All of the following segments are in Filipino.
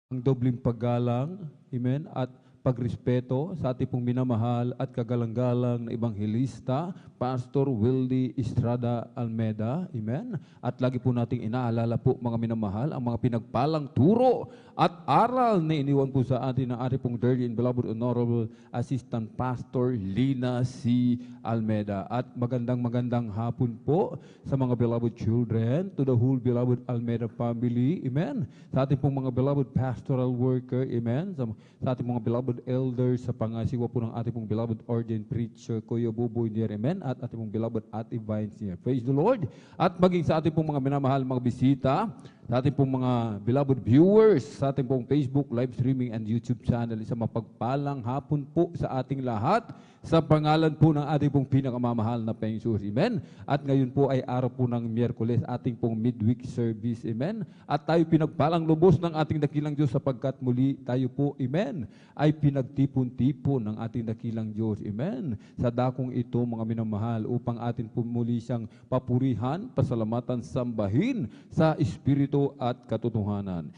ang dobleng paggalang, amen, at pagrespeto sa ating pong minamahal at kagalang-galang na ebanghelista, Pastor Wildy Estrada Almeda, amen. At lagi po nating inaalala po mga minamahal ang mga pinagpalang turo at aral na iniwan po sa atin ng ating pong dearly and beloved Honorable Assistant Pastor Lina C. Almeda. At magandang hapon po sa mga beloved children, to the whole beloved Almeda family, amen. Sa ating pong mga beloved pastoral worker, amen. Sa ating mga beloved elders, sa pangasiwa po ng ating pong beloved ordained preacher, Kuya Buboy Nier, amen. At ating pong beloved Ate Vines Nier. Praise the Lord. At maging sa ating pong mga minamahal, mga bisita, sa ating pong mga beloved viewers, sa ating pong Facebook live streaming and YouTube channel, isang mapagpalang hapon po sa ating lahat sa pangalan po ng ating pong pinakamamahal na Panginoon. Amen. At ngayon po ay araw po ng Miyerkules, ating pong midweek service. Amen. At tayo pinagpalang lubos ng ating dakilang Diyos sapagkat muli tayo po, amen, ay pinagtipon-tipon ng ating dakilang Diyos. Amen. Sa dakong ito, mga minamahal, upang atin po muli siyang papurihan, pasalamatan, sambahin sa Espiritu at katotohanan.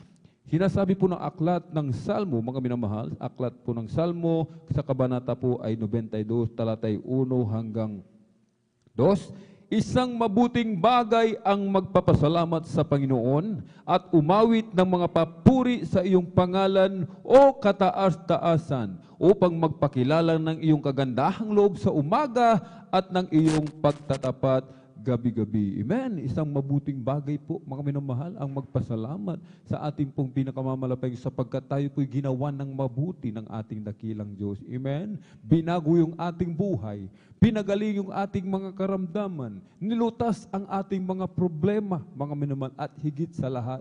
Sinasabi po ng aklat ng Salmo, mga minamahal, aklat po ng Salmo sa kabanata po ay 92, talatay 1 hanggang 2. Isang mabuting bagay ang magpapasalamat sa Panginoon at umawit ng mga papuri sa iyong pangalan o kataas-taasan upang magpakilala ng iyong kagandahang loob sa umaga at ng iyong pagtatapat gabi-gabi. Amen. Isang mabuting bagay po, mga minamahal, ang magpasalamat sa ating pong pinakamamalapay sapagkat tayo po'y ginawa ng mabuti ng ating dakilang Diyos. Amen. Binago yung ating buhay. Pinagaling yung ating mga karamdaman. Nilutas ang ating mga problema, mga minamahal, at higit sa lahat,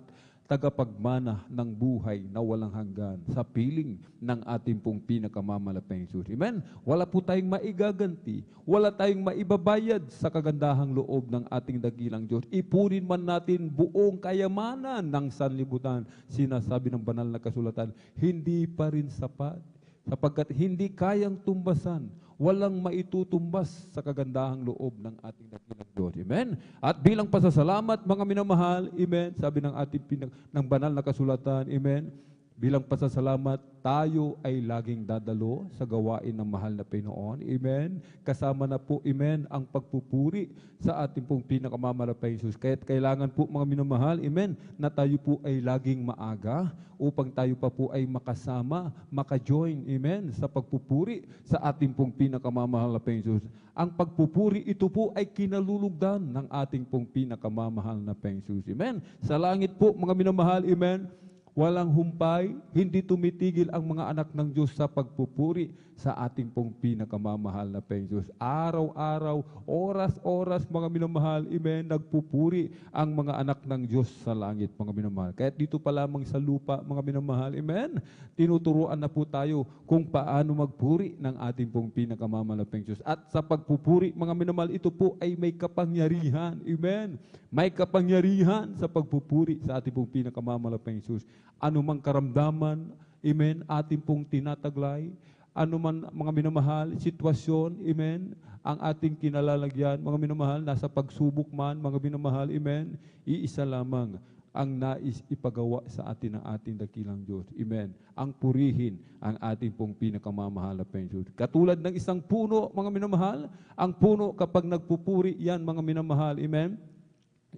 tagapagmana ng buhay na walang hanggan sa piling ng ating pong pinakamamalapayang Jesus. Amen? Wala po tayong maigaganti, wala tayong maibabayad sa kagandahang loob ng ating dakilang Diyos. Ipunin man natin buong kayamanan ng sanlibutan. Sinasabi ng banal na kasulatan, hindi pa rin sapat sapagkat hindi kayang tumbasan, walang maitutumbas sa kagandahang loob ng ating dakilang Diyos. Amen? At bilang pasasalamat, mga minamahal, amen, sabi ng ating ng banal na kasulatan, amen, bilang pasasalamat, tayo ay laging dadalo sa gawain ng mahal na Panginoon. Amen? Kasama na po, amen, ang pagpupuri sa ating pong pinakamamalapay Jesus. Kaya't kailangan po, mga minamahal, amen, na tayo po ay laging maaga upang tayo pa po ay makasama, maka-join, amen, sa pagpupuri sa ating pong pinakamamahal na Jesus. Ang pagpupuri, ito po ay kinalulugdan ng ating pong pinakamamahal na Jesus. Amen? Sa langit po, mga minamahal, amen, walang humpay, hindi tumitigil ang mga anak ng Diyos sa pagpupuri sa ating pong pinakamamahal na Diyos. Araw-araw, oras-oras, mga minamahal, amen, nagpupuri ang mga anak ng Diyos sa langit, mga minamahal. Kaya dito pa lamang sa lupa, mga minamahal, amen, tinuturuan na po tayo kung paano magpuri ng ating pong pinakamamahal na Diyos. At sa pagpupuri, mga minamahal, ito po ay may kapangyarihan, amen. May kapangyarihan sa pagpupuri sa ating pong pinakamamahal na Jesus. Ano mang karamdaman, amen, ating pong tinataglay, ano man mga minamahal, sitwasyon, amen, ang ating kinalalagyan, mga minamahal, nasa pagsubok man, mga minamahal, amen, iisa lamang ang nais ipagawa sa atin ng ating dakilang Diyos. Amen. Ang purihin ang ating pong pinakamamahal na Diyos. Katulad ng isang puno, mga minamahal, ang puno kapag nagpupuri yan, mga minamahal, amen,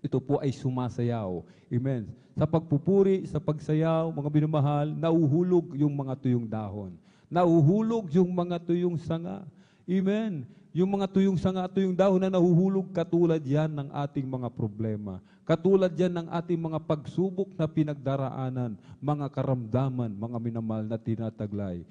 ito po ay sumasayaw. Amen. Sa pagpupuri, sa pagsayaw, mga minamahal, nauhulog yung mga tuyong dahon. Nauhulog yung mga tuyong sanga. Amen. Yung mga tuyong sanga at tuyong dahon na nahuhulog, katulad yan ng ating mga problema. Katulad yan ng ating mga pagsubok na pinagdaraanan, mga karamdaman, mga minamahal na tinataglay.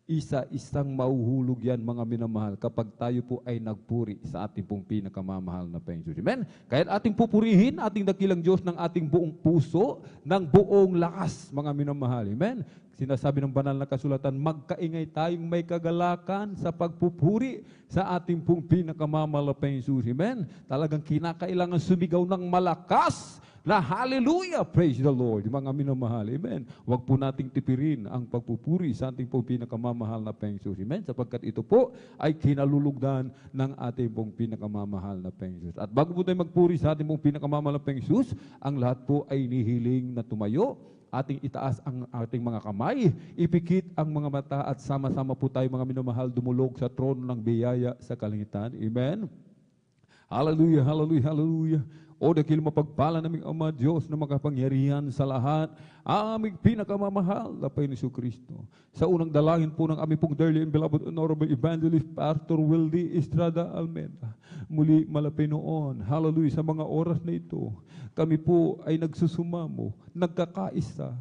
Isa-isang mauhulog yan, mga minamahal, kapag tayo po ay nagpuri sa ating pong pinakamamahal na Panginoon. Amen? Kaya ating pupurihin, ating dakilang Diyos ng ating buong puso, ng buong lakas, mga minamahal. Amen? Sinasabi ng banal na kasulatan, magkaingay tayong may kagalakan sa pagpupuri sa ating pong pinakamamahal na Panginoon. Amen? Talagang kinakailangan sumigaw ng malakas na hallelujah, praise the Lord, mga minamahal, amen. Huwag po nating tipirin ang pagpupuri sa ating pong pinakamamahal na Panginoon, amen, sapagkat ito po ay kinalulugdan ng ating pong pinakamamahal na Panginoon. At bago po tayo magpuri sa ating pong pinakamamahal na Panginoon, ang lahat po ay nihiling na tumayo ating itaas ang ating mga kamay, ipikit ang mga mata at sama-sama po tayo mga minamahal dumulog sa trono ng biyaya sa kalangitan. Amen. Hallelujah, hallelujah, hallelujah. O dakil mapagpala naming Ama Diyos na makapangyarihan sa lahat, aming pinakamamahal na Panginoon Kristo. Sa unang dalangin po ng aming pong dearly and beloved honorable evangelist Pastor Wildy Estrada Almeda. Muli malapit noon, hallelujah, sa mga oras na ito, kami po ay nagsusumamo, nagkakaisa,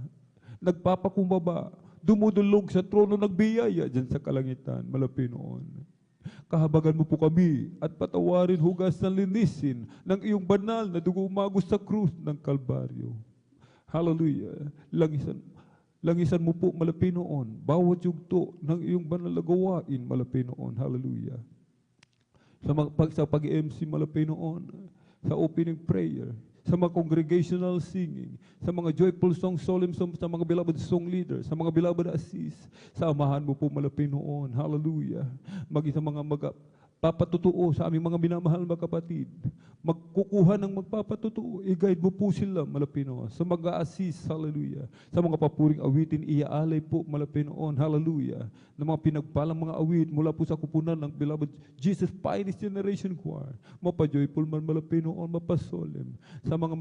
nagpapakumbaba, dumudulog sa trono ng biyaya dyan sa kalangitan, malapit noon. Kahabagan mo po kami at patawarin, hugas ng linisin ng iyong banal na dugo umagos sa krus ng Kalbaryo. Hallelujah. Langisan mo po malapit noon, bawat yugto ng iyong banal na gawain malapit noon. Hallelujah. Sa pag-MC malapit noon, sa opening prayer, sa mga congregational singing, sa mga joyful song, solemn song, sa mga beloved song leaders, sa mga beloved assist, samahan mo po malapit noon. Hallelujah. Maging sa mga papatutuo sa aming mga minamahal mga kapatid, magkukuha ng magpapatutuo, i-guide mo po sila malapit noon. Sa mag-a-assist, hallelujah. Sa mga papuring awitin, iaalay po malapit noon, hallelujah. Na mga pinagpalang mga awit mula po sa kupunan ng beloved Jesus Finest Generation Choir, mapajoyful man malapit noon, mapasolemn. Sa mga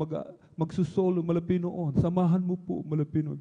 magsusolo malapit noon, samahan mo po malapit noon.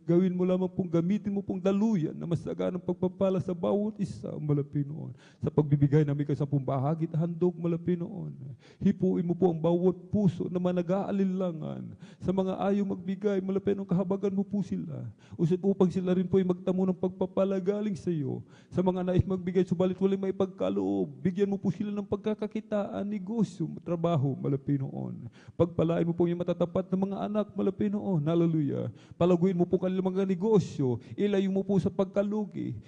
Gawin mo lamang pong, gamitin mo pong daluyan na masaganang pagpapala sa bawat isa malapit noon. Sa pagbibigay namin kayo sa bahagi at handog malapit noon. Hipuin mo po ang bawat puso na manag-aalilangan sa mga ayaw magbigay malapit noon, kahabagan mo po sila. Usap upang sila rin po ay magtamo ng pagpapala galing sa iyo. Sa mga nais magbigay, subalit walang may pagkaloob, bigyan mo po sila ng pagkakakitaan, negosyo, trabaho malapit noon. Pagpalain mo po yung matatapat na mga anak malapit noon. Hallelujah. Palaguin mo po kanilang mga negosyo, ilayo mo po sa pagkalugi,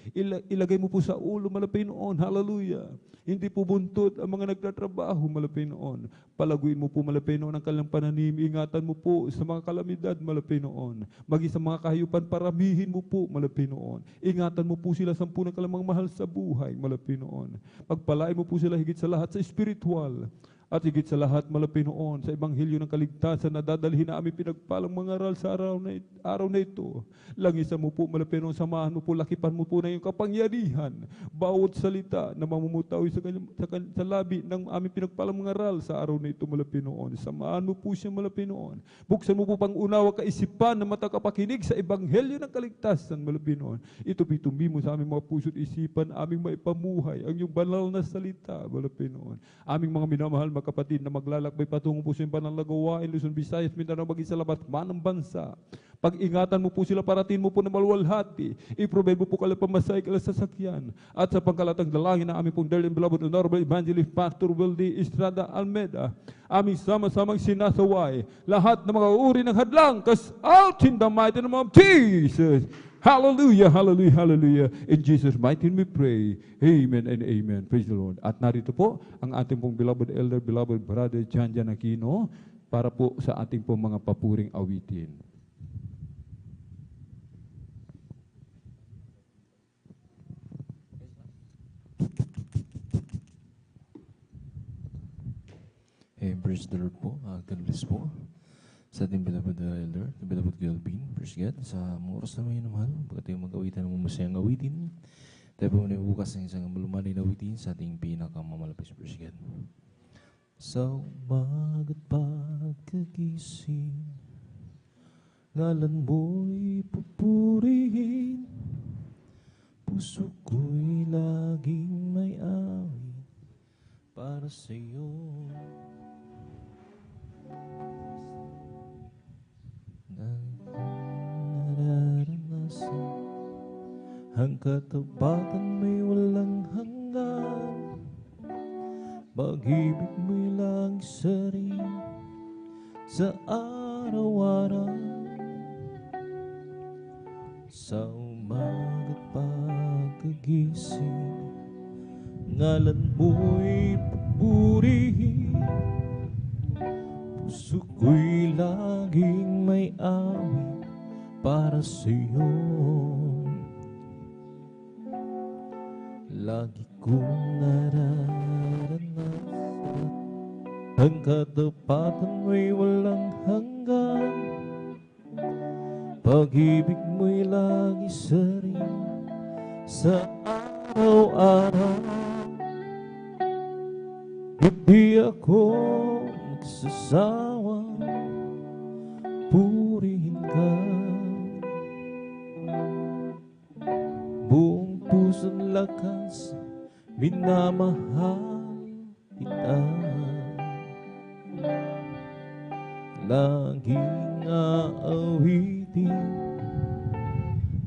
ilagay mo po sa ulo malapit noon. Hallelujah. Hindi po buntot ang mga nagtatrabaho malapit noon. Palaguin mo po malapit noon ang kanilang pananim. Ingatan mo po sa mga kalamidad malapit noon. Maging sa mga kahayupan, paramihin mo po malapit noon. Ingatan mo po sila sa ng kalamang mahal sa buhay malapit noon. Pagpalain mo po sila higit sa lahat sa spiritual. At higit sa lahat malapit noon sa ebanghelyo ng kaligtasan na dadalhin na aming pinagpalang mga aral sa araw na ito. Langisan mo po malapit noon, samahan mo po, lakipan mo po na yung kapangyarihan. Bawat salita na mamumutaw sa labi ng aming pinagpalang mga aral sa araw na ito malapit noon. Samahan mo po siya malapit noon. Buksan mo po pang unawa kaisipan na matakapakinig sa ebanghelyo ng kaligtasan malapit noon. Ito pitumbi mo sa aming mga puso't isipan, aming maipamuhay ang iyong banal na salita malapit noon. Aming mga minamahal kapatid na maglalakbay patungo po sa yung banal na gawain, Luzon, Visayas, Mindanao, maging sa labat man ng bansa. Pag-ingatan mo po sila, parating mo po na maluwalhati, i-provide mo po kala pamasay, kala sasakyan. At sa pangkalatang dalangin na aming pong dearly and beloved honorable evangelist Pastor Wildy Estrada Almeda, aming sama-samang sinasaway lahat ng mga uri ng hadlang, cast out in the mighty name of Jesus. Hallelujah, hallelujah, hallelujah. In Jesus' mighty name we pray. Amen and amen. Praise the Lord. At narito po ang ating pong beloved elder, beloved brother Jan Aquino para po sa ating pong mga papuring awitin. Hey, praise the Lord po. God bless po. Sa ating beloved elder, the beloved Gilbin, praise God. Sa mga oras na may namahal, bagat tayo mag-awitan ng masayang awitin, tayo po muna bukas ng isang malumanay na awitin sa ating pinakamamalapis, praise God. Sa umagat pagkagising, ngalan mo'y pupurihin, puso ko'y laging may awit para sa'yo. Nararanasan ang katapatan may walang hanggan, pag-ibig mo'y lang sari sa araw-araw. Sa umaga't pagkagising, ngalan mo'y pupurihin, puso ko'y laging may awit para sa'yo. Lagi kong nararanasan ang katapatan mo'y walang hanggan, Pag-ibig mo'y lagi sa rin sa araw-araw. Hindi ako magsasawa purihin ka. Buong puso't lakas minamahal kita. Laging aawitin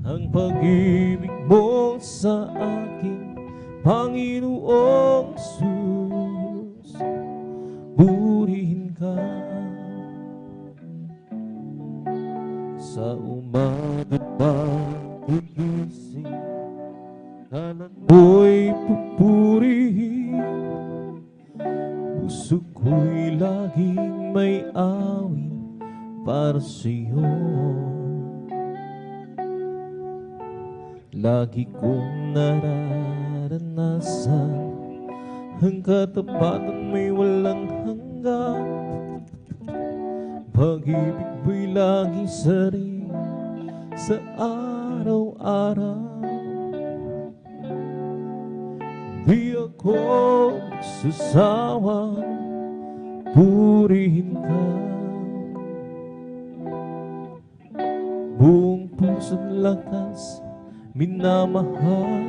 ang pag-ibig mo sa akin, Panginoong Jesus. Purihin ka sa umaga't pag-igising, kanan mo'y pupurihin. Puso ko'y laging may awit para sa'yo. Lagi kong nararanasan ang katapatan may walang hanggan. Pag-ibig mo'y lagi sa rin sa araw-araw. Di ako magsasawa purihin ka. Buong puso't lakas minamahal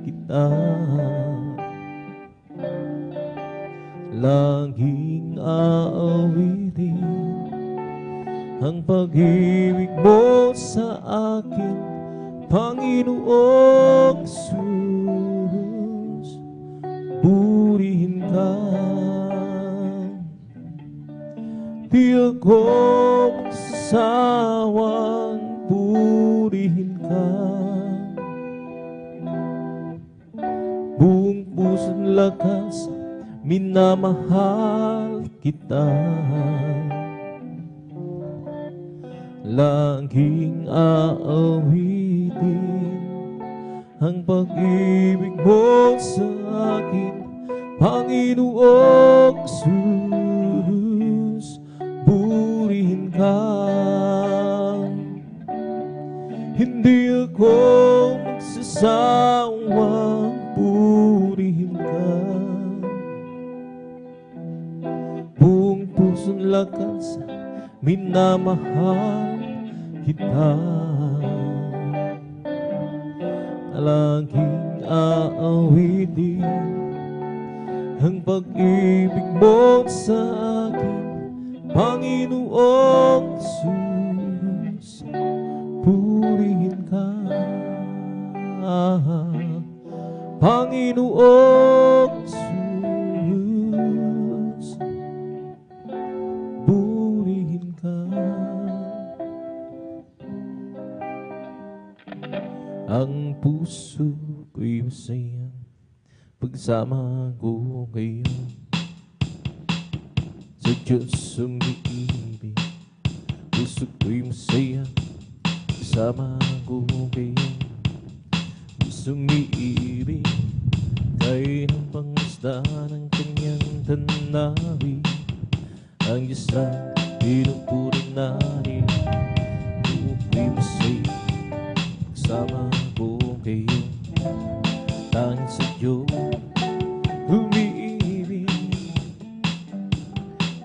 kita. Laging aawitin ang pag-ibig mo sa akin, Panginoong Jesus. Purihin ka. Di ako magsasawang purihin ka. Buong puso't lakas minamahal kita. Laging aawitin ang pag-ibig mo sa akin, Panginoong Jesus. Purihin ka. Hindi ako magsasawang purihin ka. Buong puso't lakas minamahal kita. Laging aawitin ang pag-ibig mo sa akin, Panginoong Jesus. Purihin ka, Panginoong Jesus. Purihin ka. Ang puso ko'y masaya pagsama ko kayo. Sa Diyos umiibig, puso ko'y masaya pagsama ko kayo. Puso umiibig, kayo ng pangisda ng kanyang tanawin. Ang Diyos ay pinupuri natin. Puso ko'y masaya pagsama ko kayo. Tanging sa Diyos umiibig,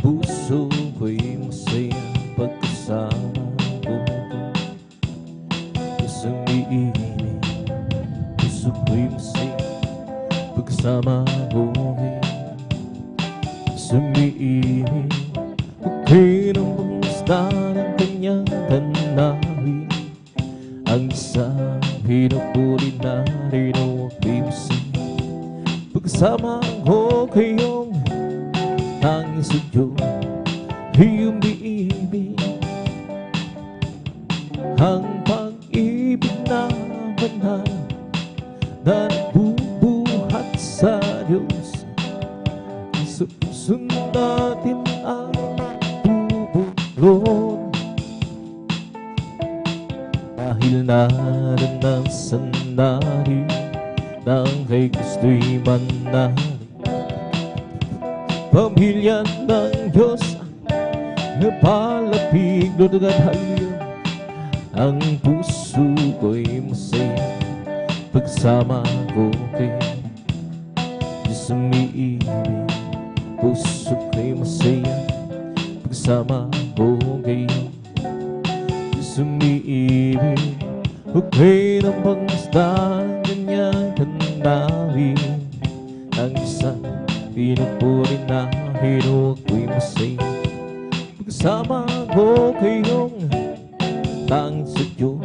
puso ko'y masaya pagkasama ko. Puso umiibig, puso ko'y masaya pagkasama ko. Puso umiibig, okay ng pangisda ng kanyang tanawin. Ang isang pinupuri na rin o pimsin. Pagkasama ko kayong tanging sa Diyos ay umiibig. Ang pag-ibig na banal na nagbubuhat sa Diyos, sa puso natin ang bubulon. Dahil naranasan natin na ang kay Kristo'y manali. Pamilya ng Diyos napalapig, Lord God, hallelujah. Ang puso ko'y masaya pagsama ko kayo. Diyos umiibig, puso ko'y masaya pagsama ko kayo. Diyos umiibig, huwag kayo ng pangastan ng kanyang tanawin. Ang isang pinupuri na hino ko'y masaya pagsama ko kayong tanging sa Diyos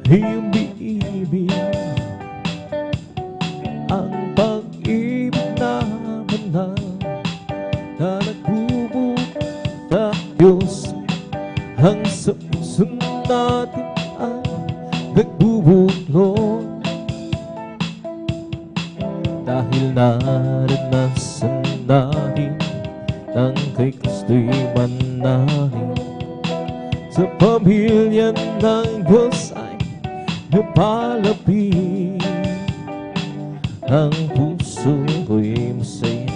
iyong biibig. Ang pag-ibig na manal na nagbubuk na Diyos, ang sa puso natin ay nagbubuklod. Dahil naranasan natin ang kay Kristo'y manahin, sa pamilya ng Diyos ay napalapit. Ang puso ko'y masaya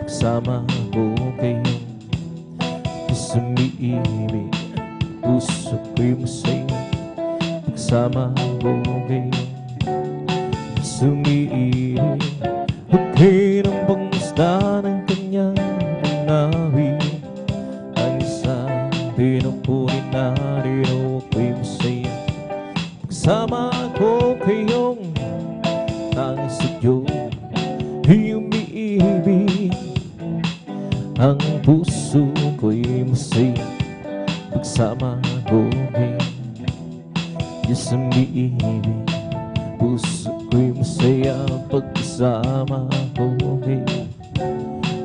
kasama ko kayo. Diyos umiibig, puso ko'y masaya kasama ko kayo. Diyos umiibig, huwag kayo ng pangastan ng kanyang manawi. Ang isang pinupuri na rino ako'y masaya pagsama ko kayong tanging sa Diyos iyong umiibig. Ang puso ko'y masaya pagsama ko kayo. Diyos umiibig, puso ko'y masaya pagkasama ko kayo.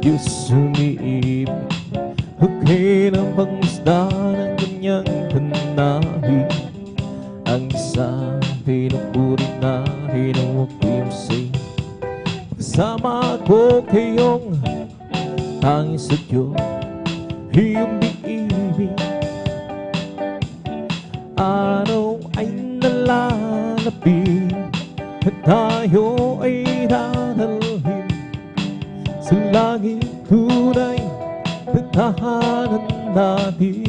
Diyos umiibig, huwag kayo ng pangastan ng kanyang tanawin. Ang isang pinupuri na hino ako'y masaya kasama ko kayong tanging sa Diyos iyong biibig. Araw ay nalalapit at tayo ay dadalhin sa langit tunay na tahanan natin.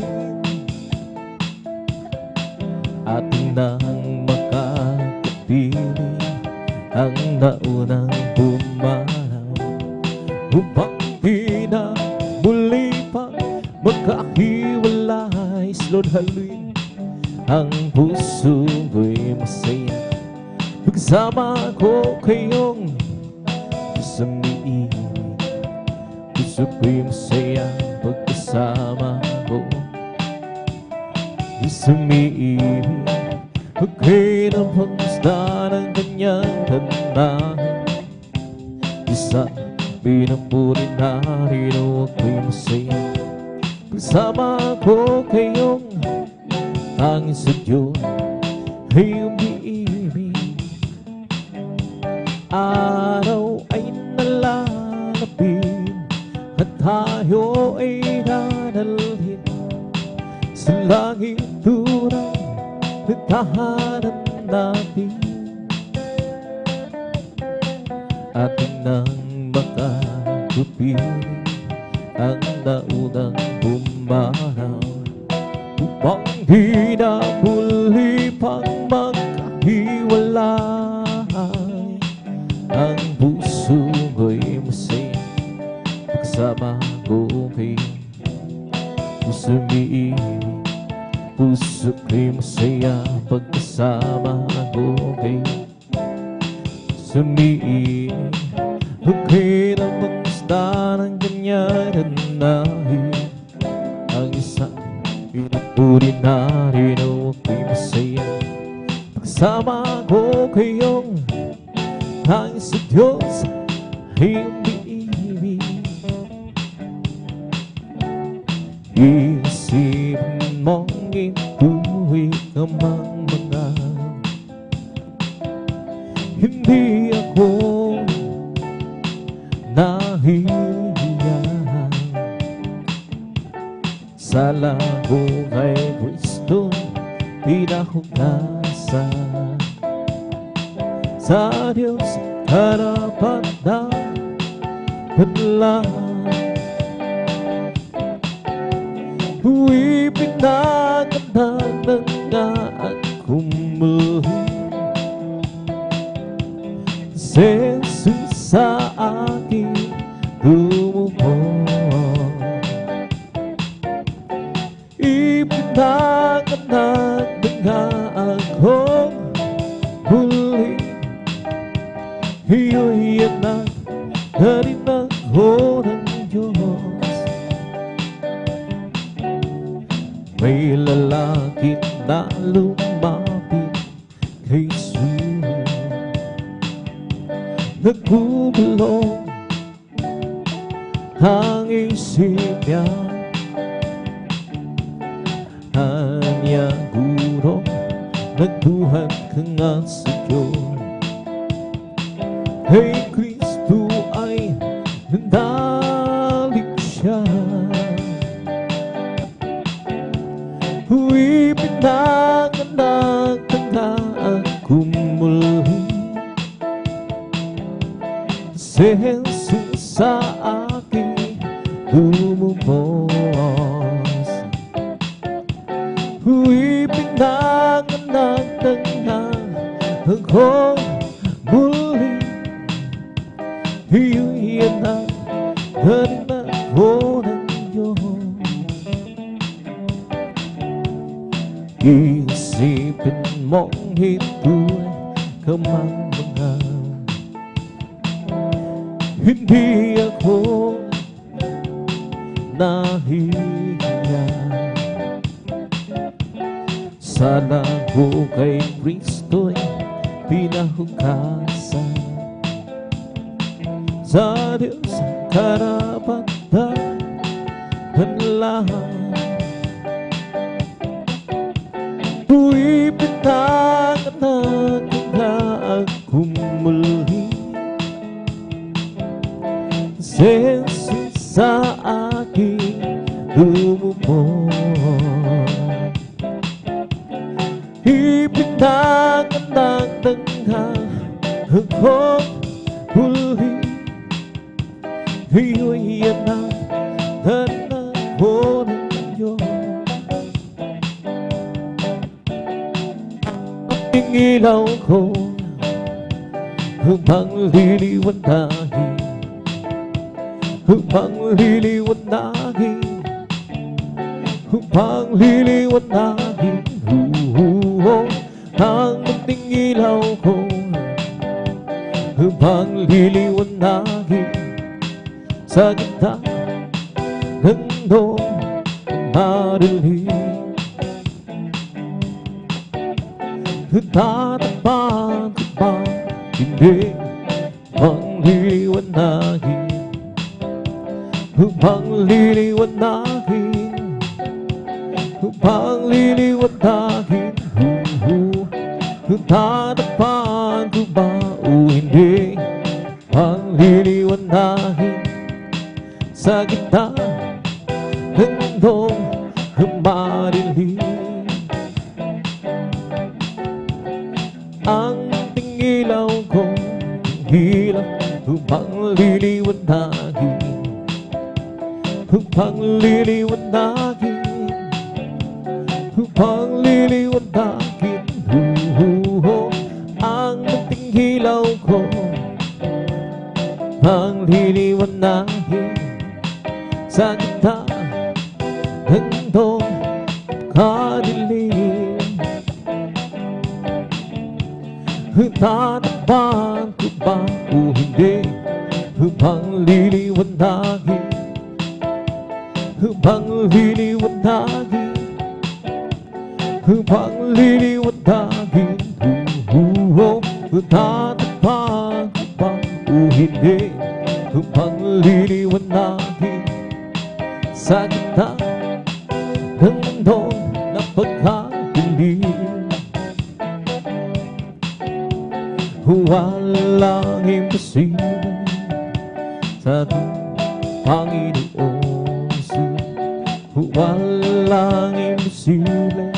Ating nang makakapili ang naunang pumanaw, upang di na muli pang magkahiwalay. Lord, haluin ang puso ko'y masaya pagsama ko kayong Diyos umiibig. Puso ko'y masaya pagkasama ko. Diyos umiibig, huwag kayo ng pangastan ng kanyang tanahin. Diyos ang pinupuri na rino ako'y masaya pagsama ko kayong tanging sa Diyos iyong biibig. Araw ay nalalapit at tayo ay dadalhin sa langit tunay na tahanan natin. Ating nang makakapili ang naunang pumanaw, upang di na muli pang magkahiwalay. Ang puso ko'y masaya pagsama ko kayo. Puso umiibig, puso ko'y masaya pagkasama ko kayo. Puso umiibig, huwag kayo ng pangastan ng kanyang tanahin. Ang isang pinupuri na rino ako'y masaya pagsama ko kayong tanging sa Diyos iyong biibig. Isipin mong ituwi ka mang mga hindi ako nahihiya. Sa labo kay Kristo pinahugasan, sa Diyos harapan na kadlang. Huwi pinagandang ng Jesus sa akin lumuhod. Ipinanganak na akong muli, iyo'y anak na rin ako ng Diyos. May lalaki na lumapit kay Jesus, nagbubulo ang isip niya. Hanya guro, nagbuhat ka nga sa Diyos. Kay Kristo ay nandalik siya. Huwag pinanganak na akong muli. Si Jesus sa akin lumubos. Huwag pinanganak na akong muli. Iyo'y anak na rin ako ng Diyos. Isipin mong ito'y kamangmangan, hindi ako nahihiya. Sa lago kay Kristo'y pinahugasan, sa Diyos karapatan panlahan. Huwag pinanganak na akong muli. Si Jesus sa akin lumubos. Ipinanganak na akong muli. Iyo'y anak na rin ako ng Diyos. Ang ilaw ko upang liliwanahin, upang liliwanahin, upang liliwanahin. Ang munting ilaw ko upang liliwanahin sa gitna ng nung madilim. Tatapan ko ba hindi upang liliwanahin, upang liliwanahin, upang liliwanahin. Tatapan ko ba o hindi upang liliwanahin sa gitna ng nung madilim. Ang tingilaw ko, hilang upang liliwanahin, upang liliwanahin, upang liliwanahin. Ang tingilaw ko, ang liliwanahin sa gitna ng nung kadilim. Tatapan ko ba o hindi upang liliwanahin, upang liliwanahin, upang liliwanahin. Tatapan ko ba o hindi upang liliwanahin sa gitna ng mundong napakadilim. Walang imposible sa ating Panginoon. Walang imposible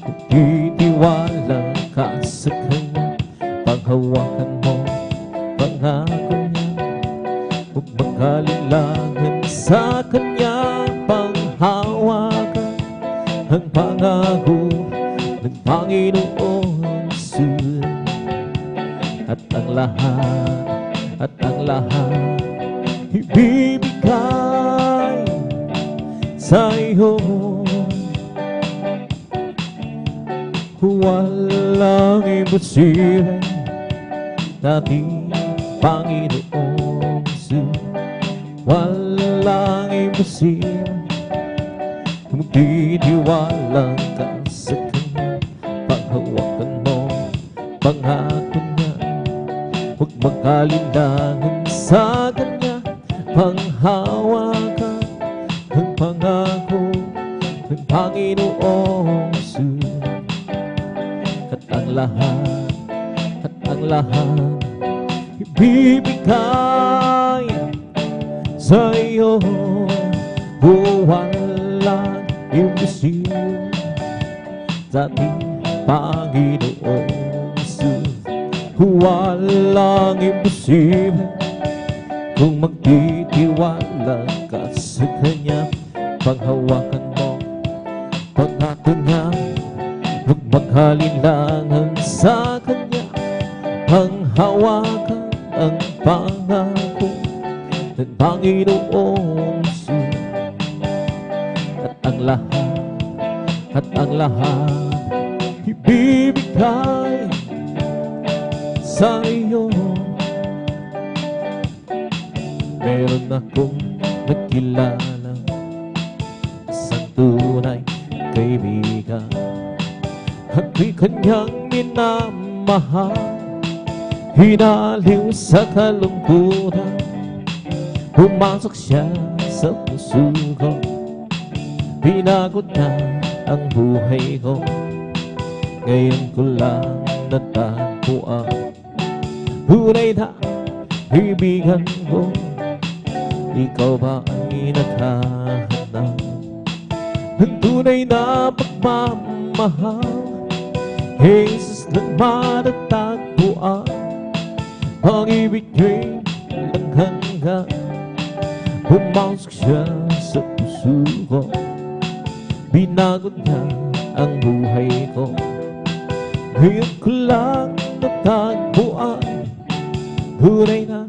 kung titiwala ka sa Kanya. Paghawakan mo pangako niya, huwag magkalilangan sa Kanya. Panghawakan ang pangako ng Panginoon. at ang lahat ibibigay sa iyo. Walang imposible dating Panginoong Jesus. Walang imposible kung titiwala ka sa Kanya. Paghawakan mo pangako niya, huwag mag-alinlangan sa Kanya. Panghawakan ang pangako ng Panginoong Jesus. At ang lahat ibibigay sa iyo. Walang imposible sa ating Panginoong Jesus. Walang imposible kung magtitiwala ka sa Kanya. Panghawakan mo pangako niya, huwag mag-alinlangan sa Kanya. Panghawakan ang pangako ng Panginoong Jesus. At ang lahat ibibigay sa iyo. Meron akong nakilala, isang tunay kaibigan. Ako'y kanyang minamahal, hinaliw sa kalungkutan. Pumasok siya sa puso ko, binago niya ang buhay ko. Ngayon ko lang natagpuan, tunay na kaibigan ko. Ikaw ba ay naghahanap ng tunay na pagmamahal? Jesus na matatagpuan, pag-ibig niya'y langhanggang. Pumasok siya sa puso ko, binago niya ang buhay ko. Ngayon ko lang natagpuan, tunay na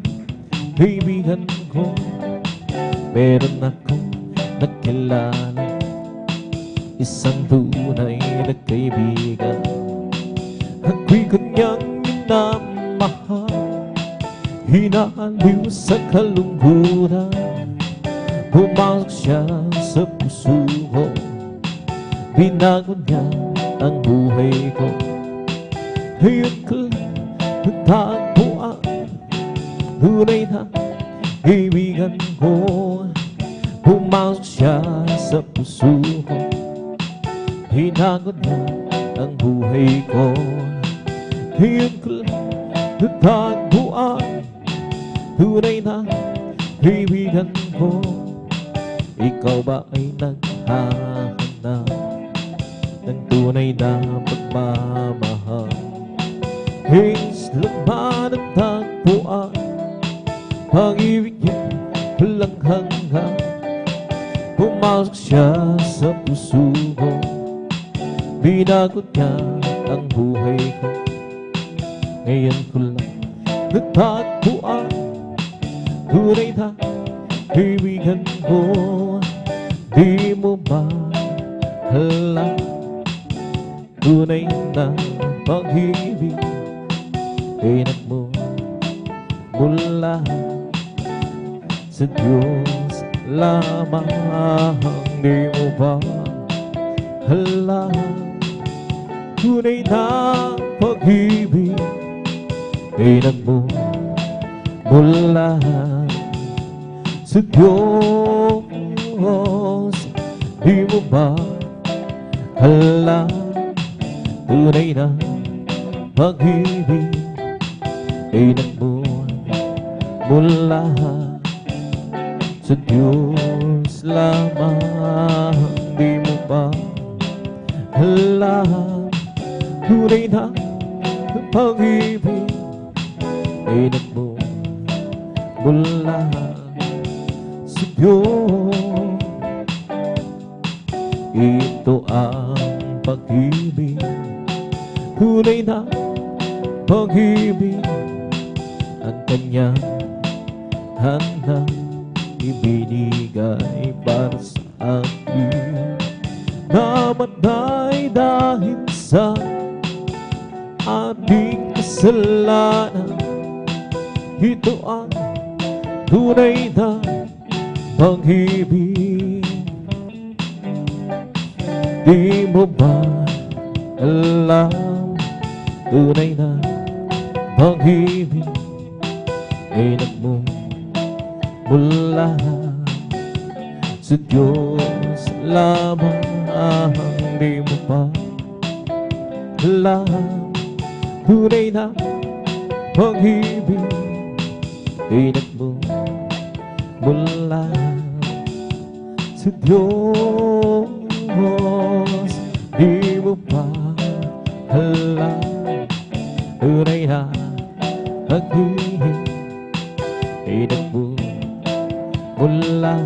kaibigan ko. Meron akong nakilala, isang tunay na kaibigan. Ako'y kanyang minamahal, hinaliw sa kalungkutan. Pumasok siya sa puso ko, binago niya ang buhay ko. Ngayon ko natagpuan, tunay na kaibigan ko. Pumasok siya sa puso ko, binago niya ang buhay ko. Ngayon ko natagpuan, tunay na kaibigan ko. Ikaw ba ay naghahanap ng tunay na pagmamahal? Hingis lang ba natagpuan, pag-ibig niya walang hanggan. Pumasok siya sa puso ko, binago niya ang buhay ko. Ngayon ko lang natagpuan, tunay na kaibigan ko. Di mo ba alam, tunay na pag-ibig ay nagmumula sa Diyos lamang. Di mo ba alam, tunay na pag-ibig ay nagmumula sa Diyos. Di mo ba alam, tunay na pag-ibig ay nagmumula sa Diyos lamang. Di mo ba alam, tunay na pag-ibig ay nagmumula sa Diyos. Ito ang pag-ibig, tunay na pag-ibig kanya handang ibinigay para sa akin. Namatay dahil sa ating kasalanan. Ito ang tunay na pag-ibig. Di mo ba alam, tunay na pag-ibig ay nagmumula sa Diyos lamang. Di mo ba alam, tunay na pag-ibig ay nagmumula sa Diyos. Di mo ba alam, tunay na pag-ibig ay nagmumula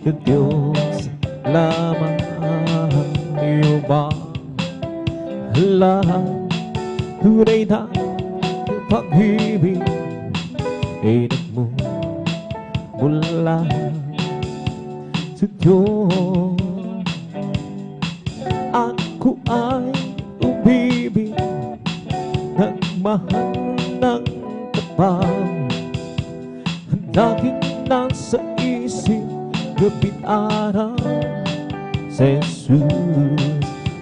sa Diyos lamang. Di mo ba alam, tunay na pag-ibig ay nagmumula sa Diyos. Ako ay umibig, nagmahal ng tapat. Ang laging nasa isip, gabi't araw sa Jesus.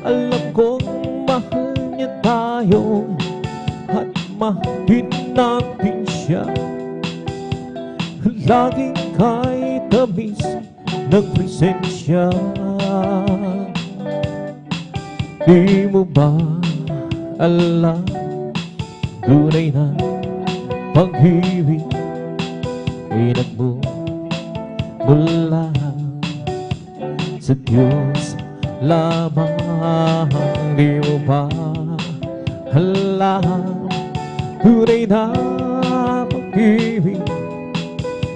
Alam kong mahal niya tayo at mahal natin siya. Laging kay tamis ng presensya. Di mo ba alam, tunay na pag-ibig ay nagmumula sa Diyos lamang. Di mo ba alam, tunay na pag-ibig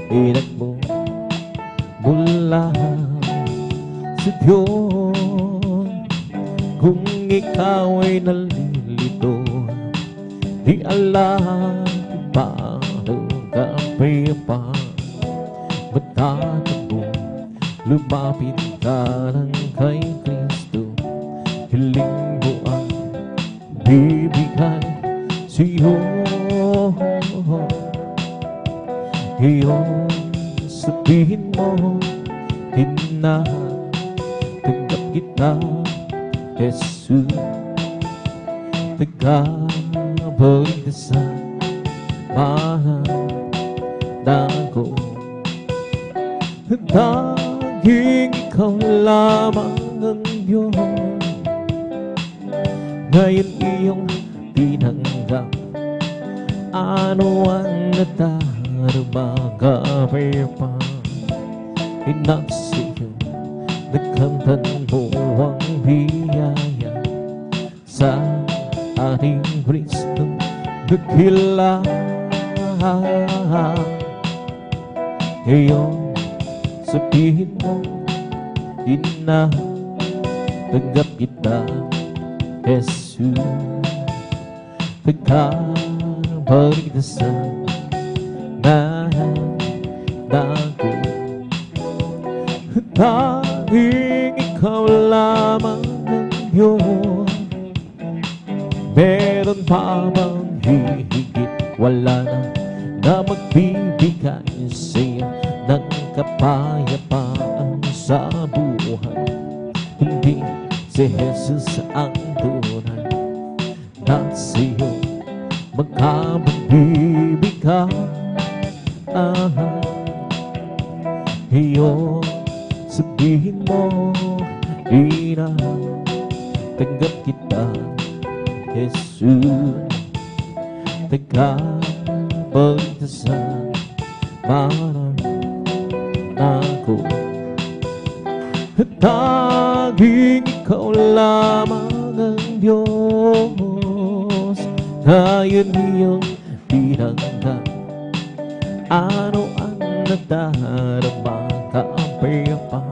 ay nagmumula sa Diyos. Kung ikaw ay nalilito, di alam paano ka pa matatago. Lumapit ka lang kay Kristo, hiling mo ang bibigay sa'yo. Ngayon sabihin mo, tinatanggap kita, Jesus. Tagabalik ka sa mahal ko. Dahil ikaw lamang ang Diyos. Ngayon iyong tinanggap, ano ang nadarama kami pa. Inaksiyo, nagkamtan mo ang biyaya sa ating Kristo nagkilala. Ngayon sabihin mo, tinatanggap kita, Jesus. Nagkabalik na sa nanago. Dahil ikaw lamang ng Diyos, meron pa bang hihigit? Wala na magbibigay sa'yo ng kapayapaan sa buhay, kundi si Jesus ang tunay na sa'yo magkamagbibigay. Iyo sabihin mo, tanggap kita, Jesus. Tagapagdasan para ako. Taging ikaw lamang ang Diyos. Ngayon iyong tinanggap, ano ang nadarama kaapay-apa.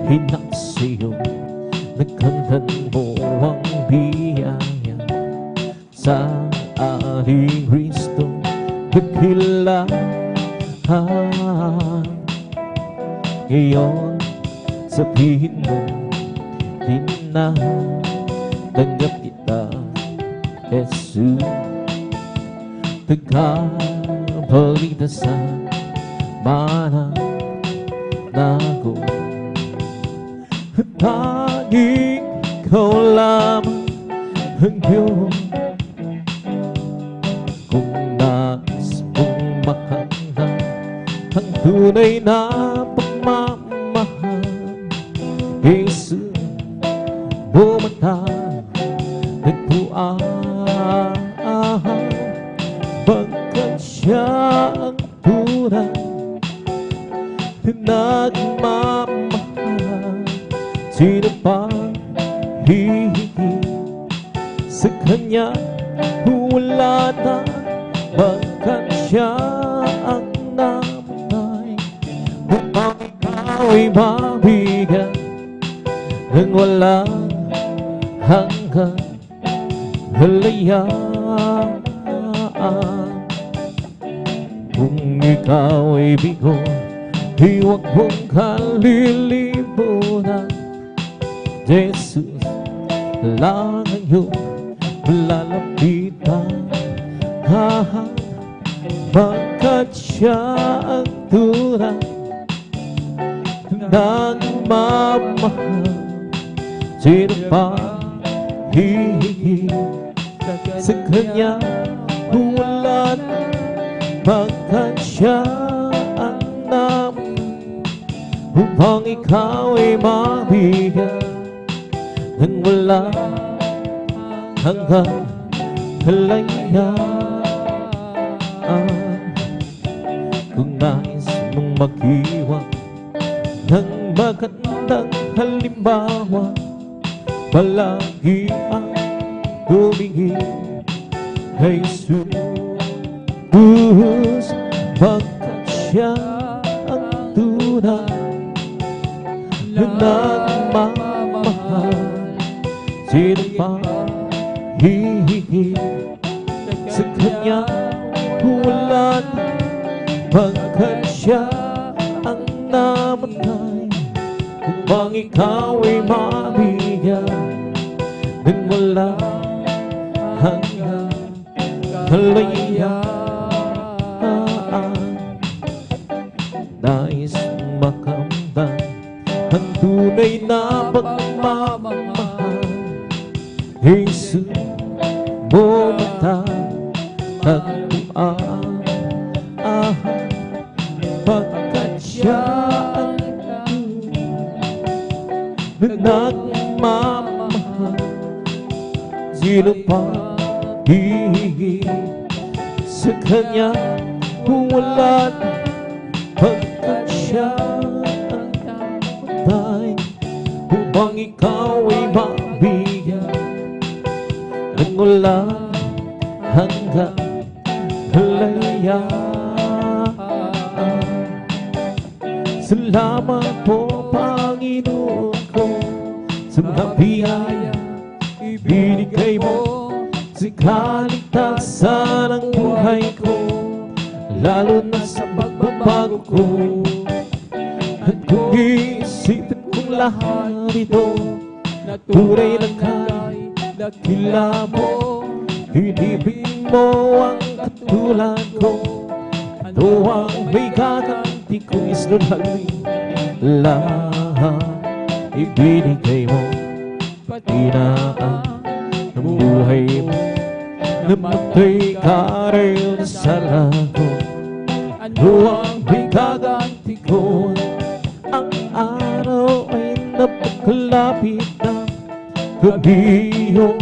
Hinaksiyo, nagkantan mo ang biyaya sa ating Kristo dakilahan. Ngayon, sabihin mo, di na tanggap kita, Jesus. Tagapagligtasan, manang nako. Tanging ikaw lamang ang Diyos. Kung nais mong makamtan ang tunay na pagmamahal, Jesus, bumatang nagpuan, bagkat siya ang tunay na nagmamahal. Sino pa hihigit sa Kanya? Wala na, bagkat siya ang namatay upang ikaw ay mabigyan ng walang hanggang kalayaan. Kung ikaw ay bigo, di huwag mong kalilimutan, Jesus lang ang iyong lalapitan. Bagkat siya ang tunay na nagmamahal. Sino pa hihigit sa Kanya? Wala na, bagkat siya ang namatay upang ikaw ay mabigyan ng wala hanggang kalayaan. Kung nais mong mag-iwan ng magandang halimbawa, palagi ang tumingin kay Jesus. Bagkat siya ang tunay na nagmamahal. Sino pa hihigit sa Kanya? Wala na, bagkat siya ang namatay upang ikaw ay mabigyan ng wala hanggang kalayaan. Nais makamtan ang tunay na pagmamahal, Jesus, bumatang tagpuan, bagkat siya ang nagmamahal. Sino pa hihigit sa Kanya? Wala na, bagkat siya ang namatay upang ikaw ay mabigyan ng wala hanggang kalayaan. Salamat po, Panginoon ko, sa mga biyaya ibinigay mo sa kaligtasan ng buhay ko, lalo na sa pagbabago ko. At kung iisipin kong lahat ito, na tunay na kay dakila mo, hinibig mo ang katulad ko. Ano ang may gaganti kung isunod lahat ibinigay mo, pati na ang buhay mo, namatay ka rin sa lago. Ano ang may gaganti ko? Ang araw ay napakalapit na, kabihong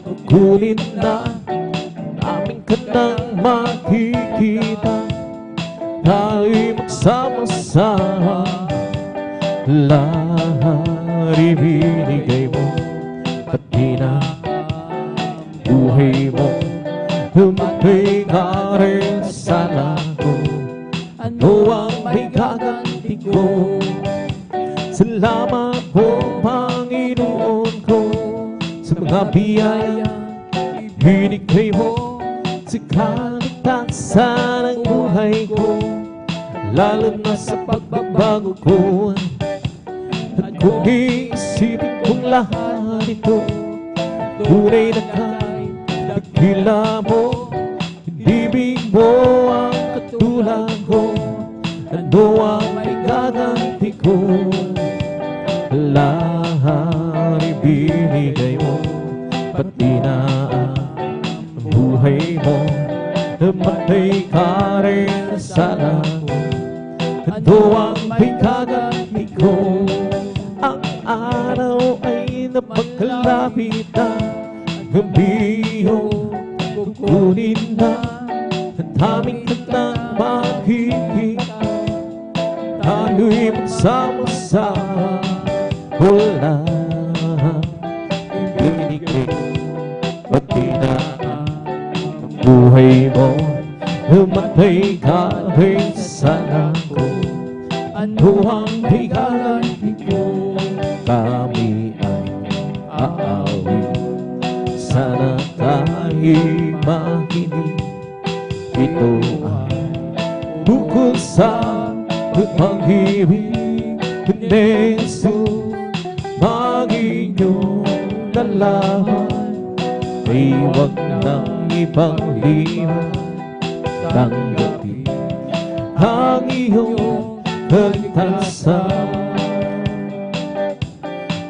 kukunin na, namin ka nang makikita. Tayo'y magsama-sama, lahat ibinigay mo, pati na buhay mo, namatay ka rin sa lago. Ano ang may gaganti ko? Salamat po, Panginoon ko, sa mga biyaya ibinigay mo sa kaligtasan pag-asa ng buhay ko, lalo na sa pagbabago ko. At kung iisipin kong lahat ito, tunay na kahit nagkila mo, ibig mo ang katulad ko. Ano ang may gaganti ko? Lahat ibinigay mo, pati na ang buhay mo. Namatay ka rin sa langit. Ano ang may gaganti ko? Ang araw ay napagkalapit na, gabi yung kukunin na. Ang daming kantang makikita, tayo'y magsama-sama. Wala ibinigay, pati na ang buhay mo. Namatay ka rin sa langit. Ano ang may gaganti ko? Kami ay aawit, sana tayo'y makinig. Ito ay bukod sa pag-ibig ni Jesus, maging iyong nalaman. Ay huwag nang ibang lima, tanggapin ang iyong kaligtasan.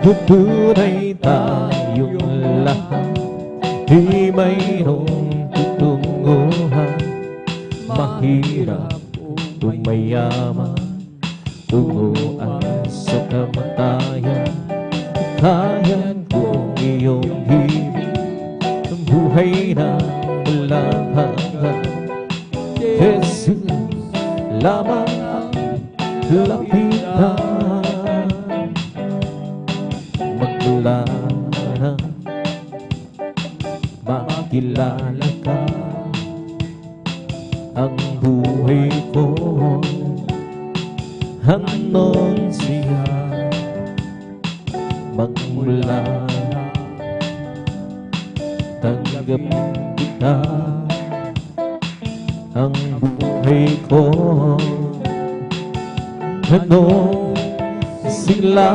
Tunay tayong lahat, di mayroong tutunguhan. Mahirap o mayaman, tumuan sa kamatayan. Kaya kong iyong ibig, ang buhay na walang hanggan. Jesus lamang ang lapitan. Magmula na makilala ka, ang buhay ko hanggang siya. Magmula tanggapin kita, ang buhay ko hanggang sila.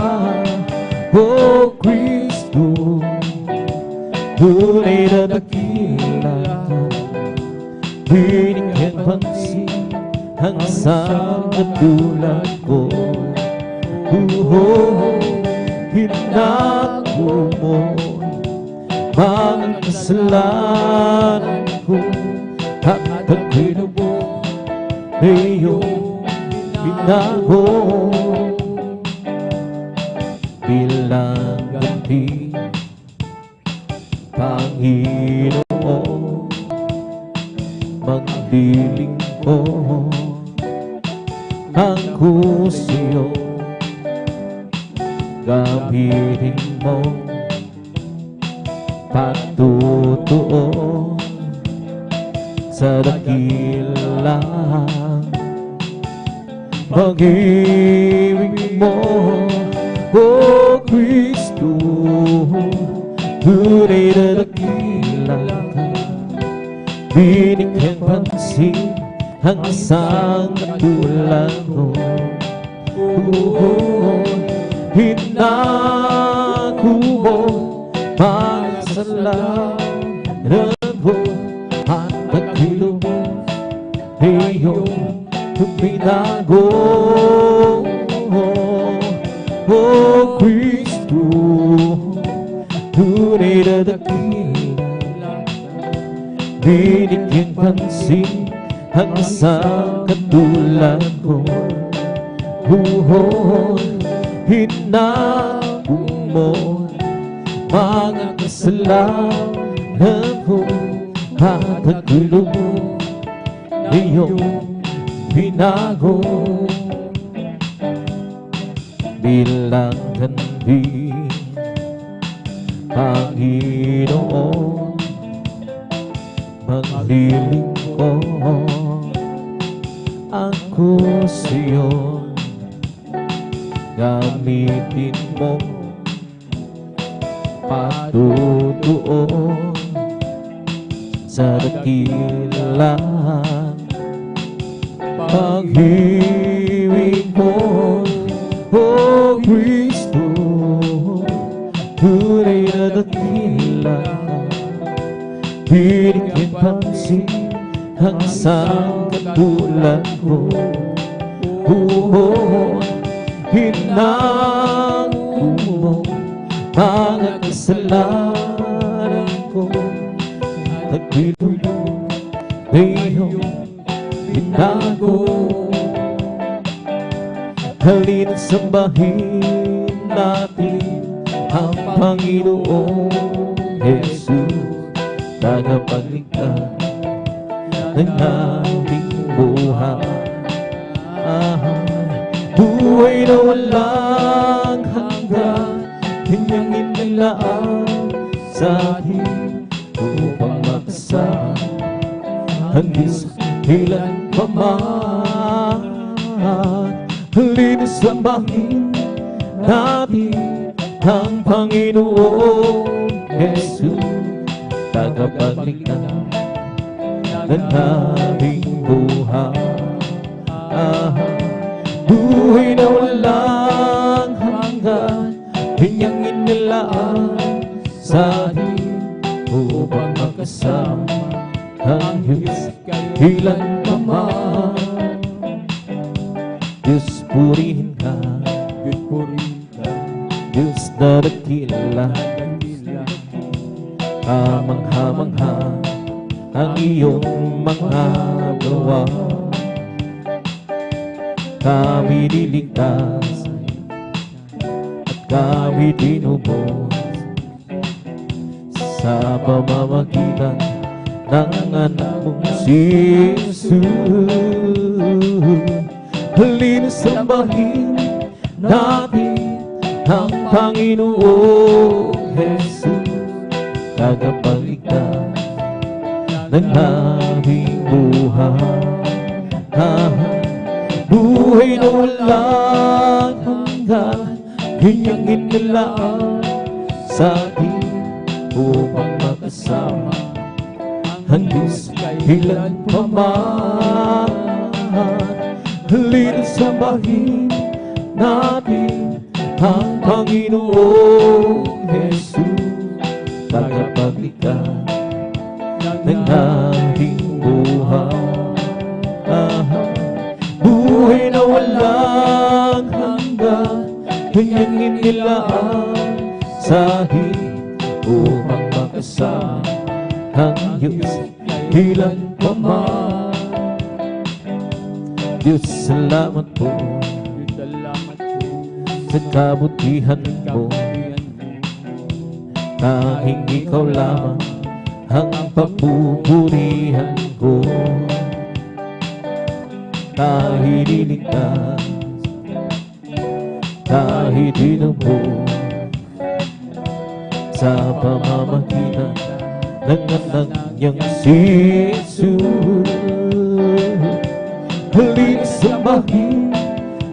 O Kristo, tunay na dakila, binigyan pansin ang isang katulad ko. Hinako mo mga kasalanan ko, at ako'y lubog na iyong binago. Bilang ganti, Panginoon, magdiling ko ako sa'yo. Gamitin mo patutuon sa dakila. Pag-ibig mo, O Kristo, tunay na dakila ka. Binigyan pansin ang isang katulad ko. Hinako mo mga kasalanan ko, at nagkilubog iyong binago. O Kristo, tunay na dakila, binigyan pansin ang isang katulad ko. Hinako mo mga kasalanan ko, at nagkilubog iyong binago. Bilang ganti, Panginoon, magliling ko ako sa'yo. Gamitin mo patutuon sa dakilang pag-ibig mo, O Kristo, tunay na dakila. Binigyan pansin ang isang katulad ko. Hinango mo mga kasalanan ko. Nagpilulong na iyong binago. Halina't sambahin natin ang Panginoong Jesus, tagapagligtas ng aming buhay. Buhay na walang hanggan, kanyang inilaan sa atin upang makasama hanggang sa ilan pa man. Halina't sambahin natin ang Panginoong Jesus, tagapagligtas ng aming buhay. Buhay na walang hanggan, kanyang inilaan sa atin upang makasama hanggang sa ilan pa man. Diyos, purihin ka, Diyos na dakila. Kamangha-mangha ang iyong mga gawa. Kami niligtas at kami tinubos sa pamamagitan ng anak mong si Jesus. Halina't sambahin natin ang Panginoong Jesus, tagapagligtas ng aming buhay. Buhay na walang hanggan, kanyang inilaan sa atin upang makasama hanggang sa ilan pa man. Halina't sambahin natin ang Panginoong Jesus, tagapagligtas ng ating buhay. Buhay na walang hanggan, kanyang inilaan sa atin upang makasama hanggang sa ilan pa man. Diyos, salamat po sa kabutihan mo. Tanging ikaw lamang ang papupurihan ko. Kahit iligtas, kahit tinubos sa pamamagitan ng anak niyang si Jesus. Halina't sambahin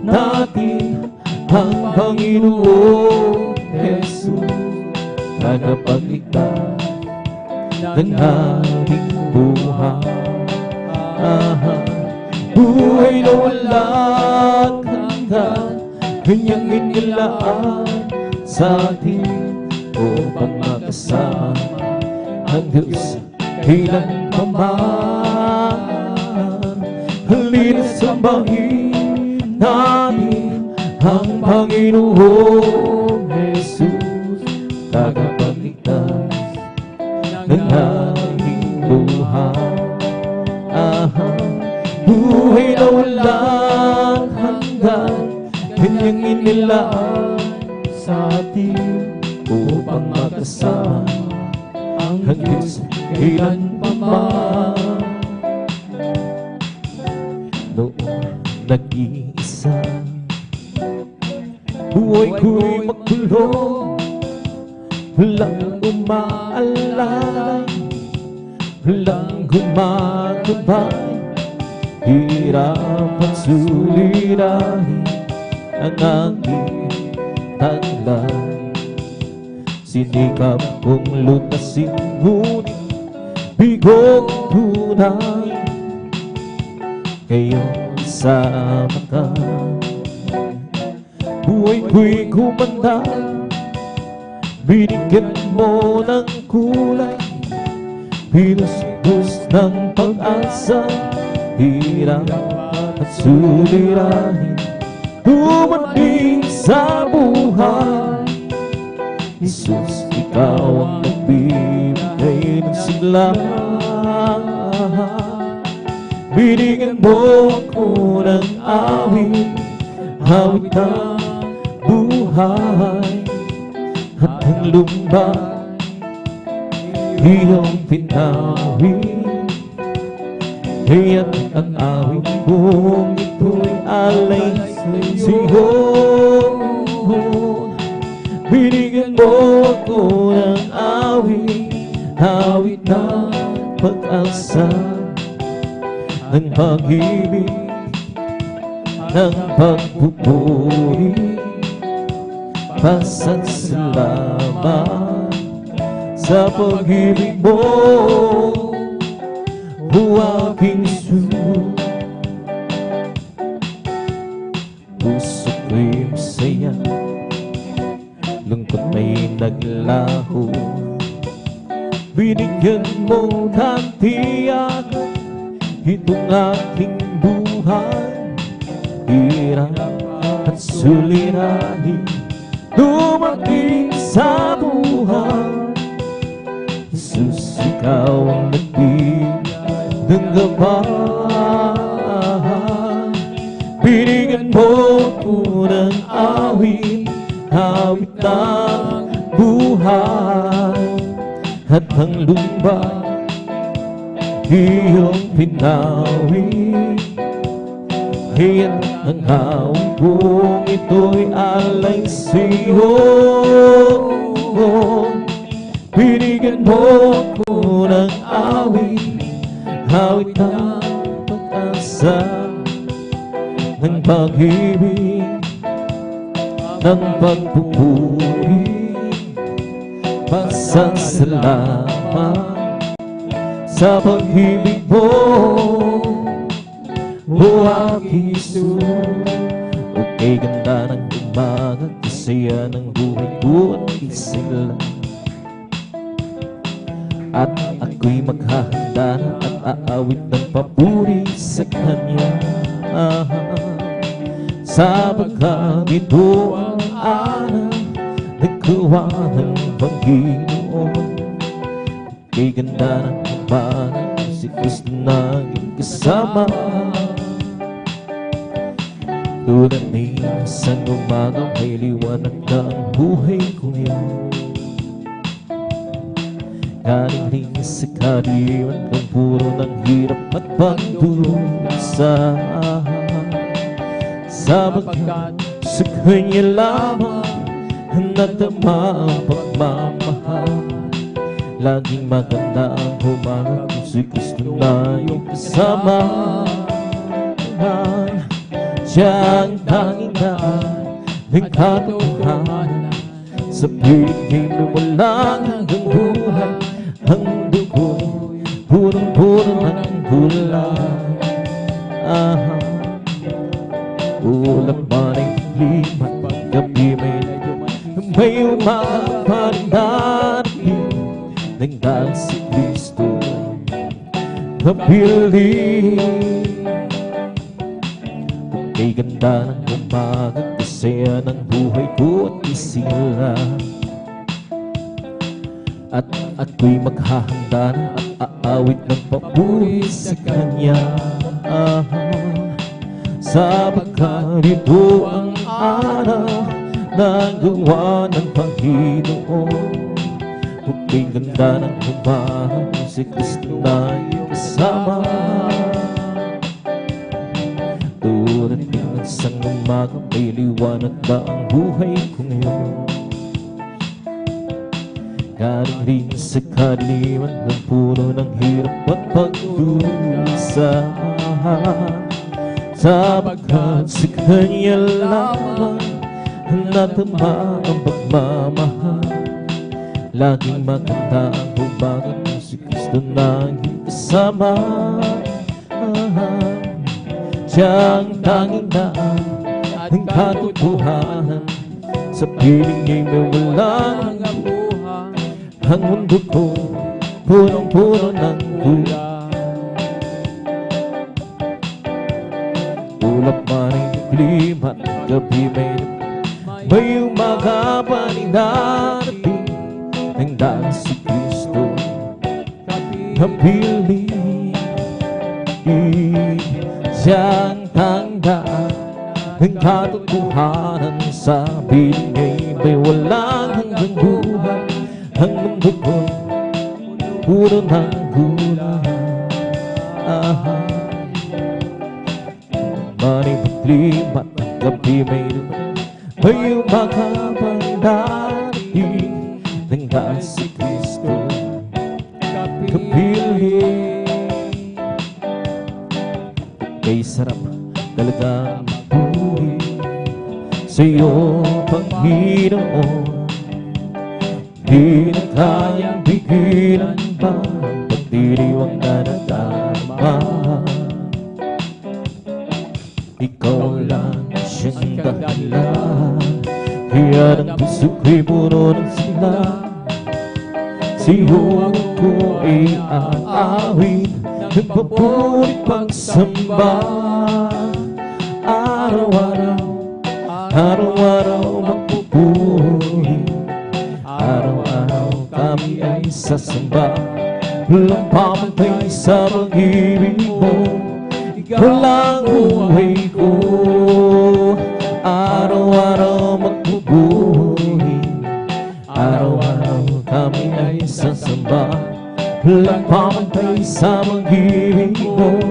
natin ang Panginoong Jesus, tagapagligtas ng ating buhay. Buhay na walang hanggan, kanyang inilaan sa atin upang makasama hanggang sa ilan pa man. Halina't sambahin natin ang Panginoong Jesus, tagapagligtas ng ating buhay. Buhay na walang hanggan, kanyang inilaan sa atin upang makasama hanggang sa ilan pa man. Noong nag-iisa, buhay ko'y makulong, walang umaalala, walang gumagabay. Hirap at sulirahin ang aking taglay. Sinikap kong lutasin, ngunit bigong tunay. Ngayong kasama ka. Buhay ko'y kumanda, binigyan mo ng kulay, pinusbus ng pag-asa, hirap at suliranin, dumating sa buhay. Jesus, ikaw ang nagbibigay ng sigla, binigyan mo ako ng awit, awit ng buhay. At ang lumbay iyong pinawin, kaya't ang awit kong ito'y alay sa'yo. Binigyan mo ako ng awit, awit ng pag-asa, ng pag-ibig, ng pagpupuri, pasasalamat sa pag-ibig mo, o aking Isus. Puso ko'y masaya, lungkot ay naglaho, binigyan mo ng tiyak itong aking buhay, hirap at suliranin, dumating sa buhay. Jesus, ikaw ang nagbigay ng gabay, binigyan mo ko ng awit, awit ng buhay. At ang lumbay iyong pinawin, kaya't ang awit kong ito'y alay sa'yo. Binigyan mo ko ng awit, awit ng pag-asa, ng pag-ibig, ng pagpupuri, pasasalamat sa pag-ibig mo, o aking Isus. Okay, ganda ng umaga, kasaya ng buhay ko at isang lang. At ako'y maghahanda at aawit ng papuri sa Kanya, sapagkat ito ang araw nagkuha ng Panginoon. Kay ganda ng umaga, si Kristo naging kasama. Tulad ni isang umaga, may liwanag na ang buhay ko ngayon. Galing rin sa kadiwan ng puro ng hirap at pagdusa, sapagkat sa Kanya lamang natama ang pagmamahal. Laging maganda ang umaga kung si Kristo na iyong kasama. Siya ang tanging daan ng katotohanan, sa piling lumulang hanggang buhay. Ang dugo, purong-puro ng gulay. Ulap man ay lima, paggabi may umaga pa rin darating, nang dahil si Kristo kapiling. Kay ganda ng umaga, kasaya ng buhay ko at isila. At ako'y maghahanda na at aawit ng papuri sa Kanya, sapagkat ito ang araw na gawa ng Panginoon. Kay ganda ng umaga, si Kristo na iyong kasama. Tulad ng isang umaga, may liwanag na ang buhay ko ngayon. Galing rin sa kadiwan ng puro ng hirap at pagdusa, sapagkat sa Kanya lamang natama ang pagmamahal. Laging maganda ang umaga kung si Kristo na iyong kasama. siyang tanging daan ng katotohanan. Sa piling niya'y may walang buhay. ang mundo ko, punong-puno ng gula. Ulap man ay dilim at gabi may umaga pa rin darating ng daan si Kristo. Kapiling siyang tandaan ng katotohanan. Sa piling niya'y may walang hanggang buhay. Ang mundo ko, puno ng gula. Maring paglim at gabi may umaga pa rin darating ng daan si Kristo. Kapiling kay sarap talagang puri sa iyo, Panginoon. Di na kayang bigilan pa pagdiriwang na nadama. Ikaw lang siyang dahilan, kaya ng puso ko'y puno ng sigla. Sa iyo ko ay aawit, nagpapulit pagsamba. Araw-araw, araw-araw magpupuri. Araw-araw kami ay sasamba. Walang pamantay sa pag-ibig mo, ikaw lang buhay ko. Araw-araw magpupuri. Araw-araw kami ay sasamba. Walang pamantay sa pag-ibig mo,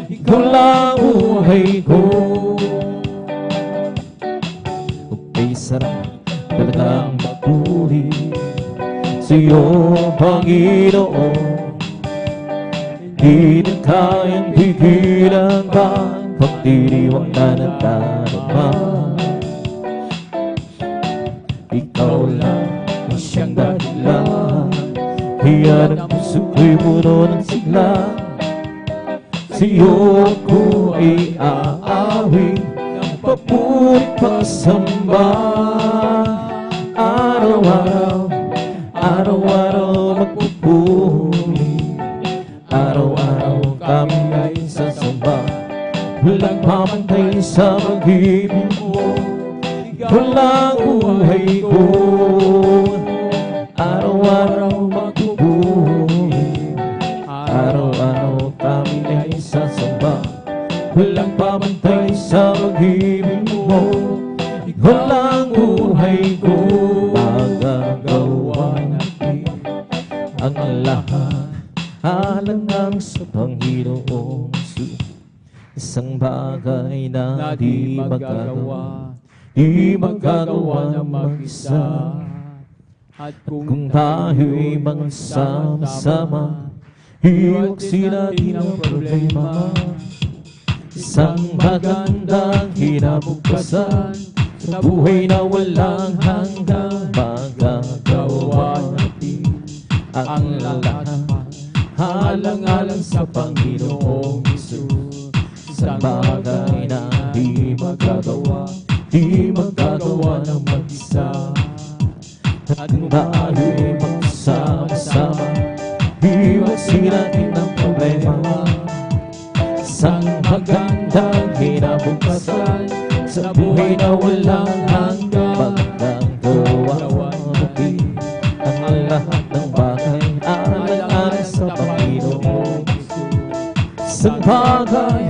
ikaw lang buhay ko. Okay, sarap talagang magpuri sa iyo, Panginoon. Di na kayang pigilan pa pagdiriwang na nadarama. Ikaw lang ang siyang dahilan, kaya ng puso ko'y puno ng sigla. Sa iyo ko ay aawit, papurit pagsamba. Araw-araw, araw-araw magpupuri. Araw-araw kami ay sasamba. Walang pamantay sa pag-ibig mo, ikaw lang buhay ko. Araw-araw magpupuri. Araw-araw kami ay sasamba. Walang pamantay sa pag-ibig mo, ikaw lang buhay ko. Magagawa natin ang lahat alang-alang sa Panginoong Jesus. Isang bagay na di magagawa, di magagawa ng mag-isa. At kung tayo'y magsama-sama, iwagsin natin ang problema. Isang magandang kinabukasan sa buhay na walang hanggang. Magagawa natin ang lahat alang-alang sa Panginoong Jesus. Isang bagay na di magagawa, di magagawa ng mag-isa. At kung tayo'y magsama-sama, iwagsin natin ang problema. Isang magandang kinabukasan sa buhay na walang hanggang. Magagawa natin ang lahat ng bagay alang-alang sa Panginoong Jesus. Isang bagay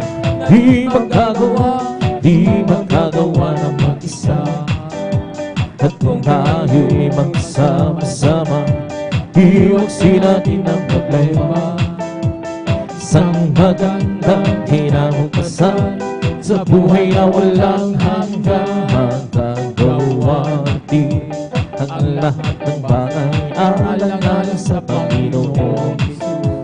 di magagawa, di magagawa ng mag-isa. At kung tayo'y magsama-sama, iwagsin natin ang problema. Isang magandang kinabukasan sa buhay na walang hanggang. Magagawa natin ang lahat ng bagay alang-alang sa Panginoong Jesus.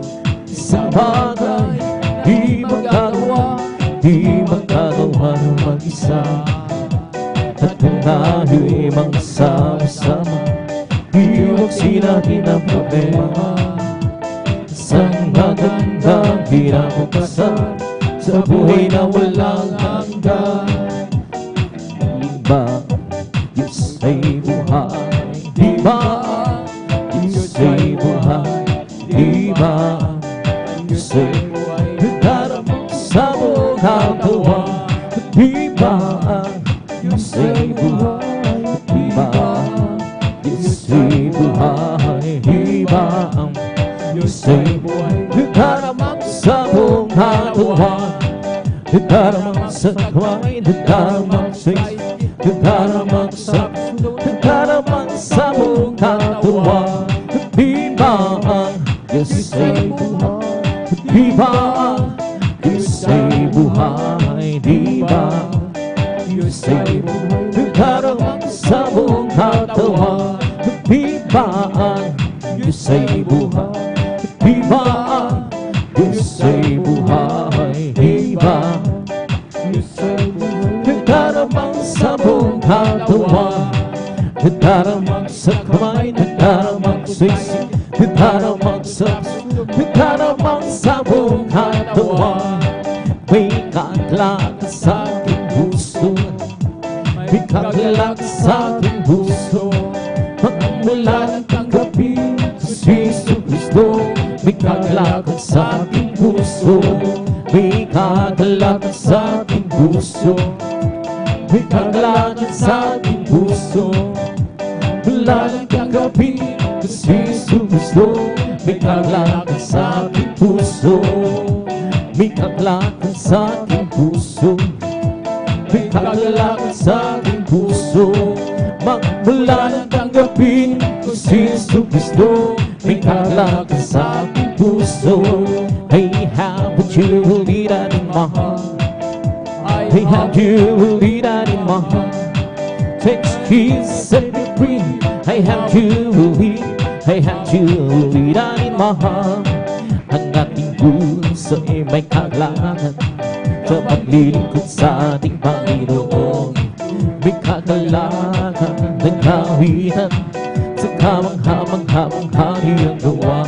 Isang bagay di magagawa, di magagawa ng mag-isa. At kung tayo'y magsama-sama, iwagsin natin ang problema. Isang magandang kinabukasan sa buhay na walang hanggan. Iba, Diyos ay buhay. Iba, Diyos ay buhay. Iba, Diyos ay buhay. Darama sa buong katawan. Iba, Diyos ay buhay. Iba, Diyos ay buhay. Iba, Diyos ay buhay. Darama sa buong katawan. Darama sa kamay, darama sa darama sa buong katawan. Iba ang Diyos ay buhay. Iba ang Diyos ay buhay. Iba Diyos ay buhay. Darama sa buong katawan. Iba ang Diyos ay buhay. Iba ang Diyos ay buhay. Iba Diyos ay buhay. Daramang sa buong katawan. Daramang sa kamay. Daramang sa isip. Daramang sa buong katawan. May kaglak sa aking puso. May kaglak sa aking puso. Mula ng tanggapin si Jesu Cristo. May kaglakad sa aking puso. May kaglakad sa aking puso. May kaglakad sa aking puso. Wala nang tanggapin si Jesu Cristo. May kaglakad sa aking puso. May kaglakad sa aking puso. May kaglakad sa aking puso. Magmula nang tanggapin si Jesu Cristo. May kaglakad sa aking puso. I have what you believe in my heart. I have you believe in my heart. Takes keys, set me free. I have you believe. I have you believe in my heart. Ang ating puso ay may kaglakad sa paglilingkod sa ating Panginoon. May kaglakad ng kawitan sa kamangha-mangha niyang gawa.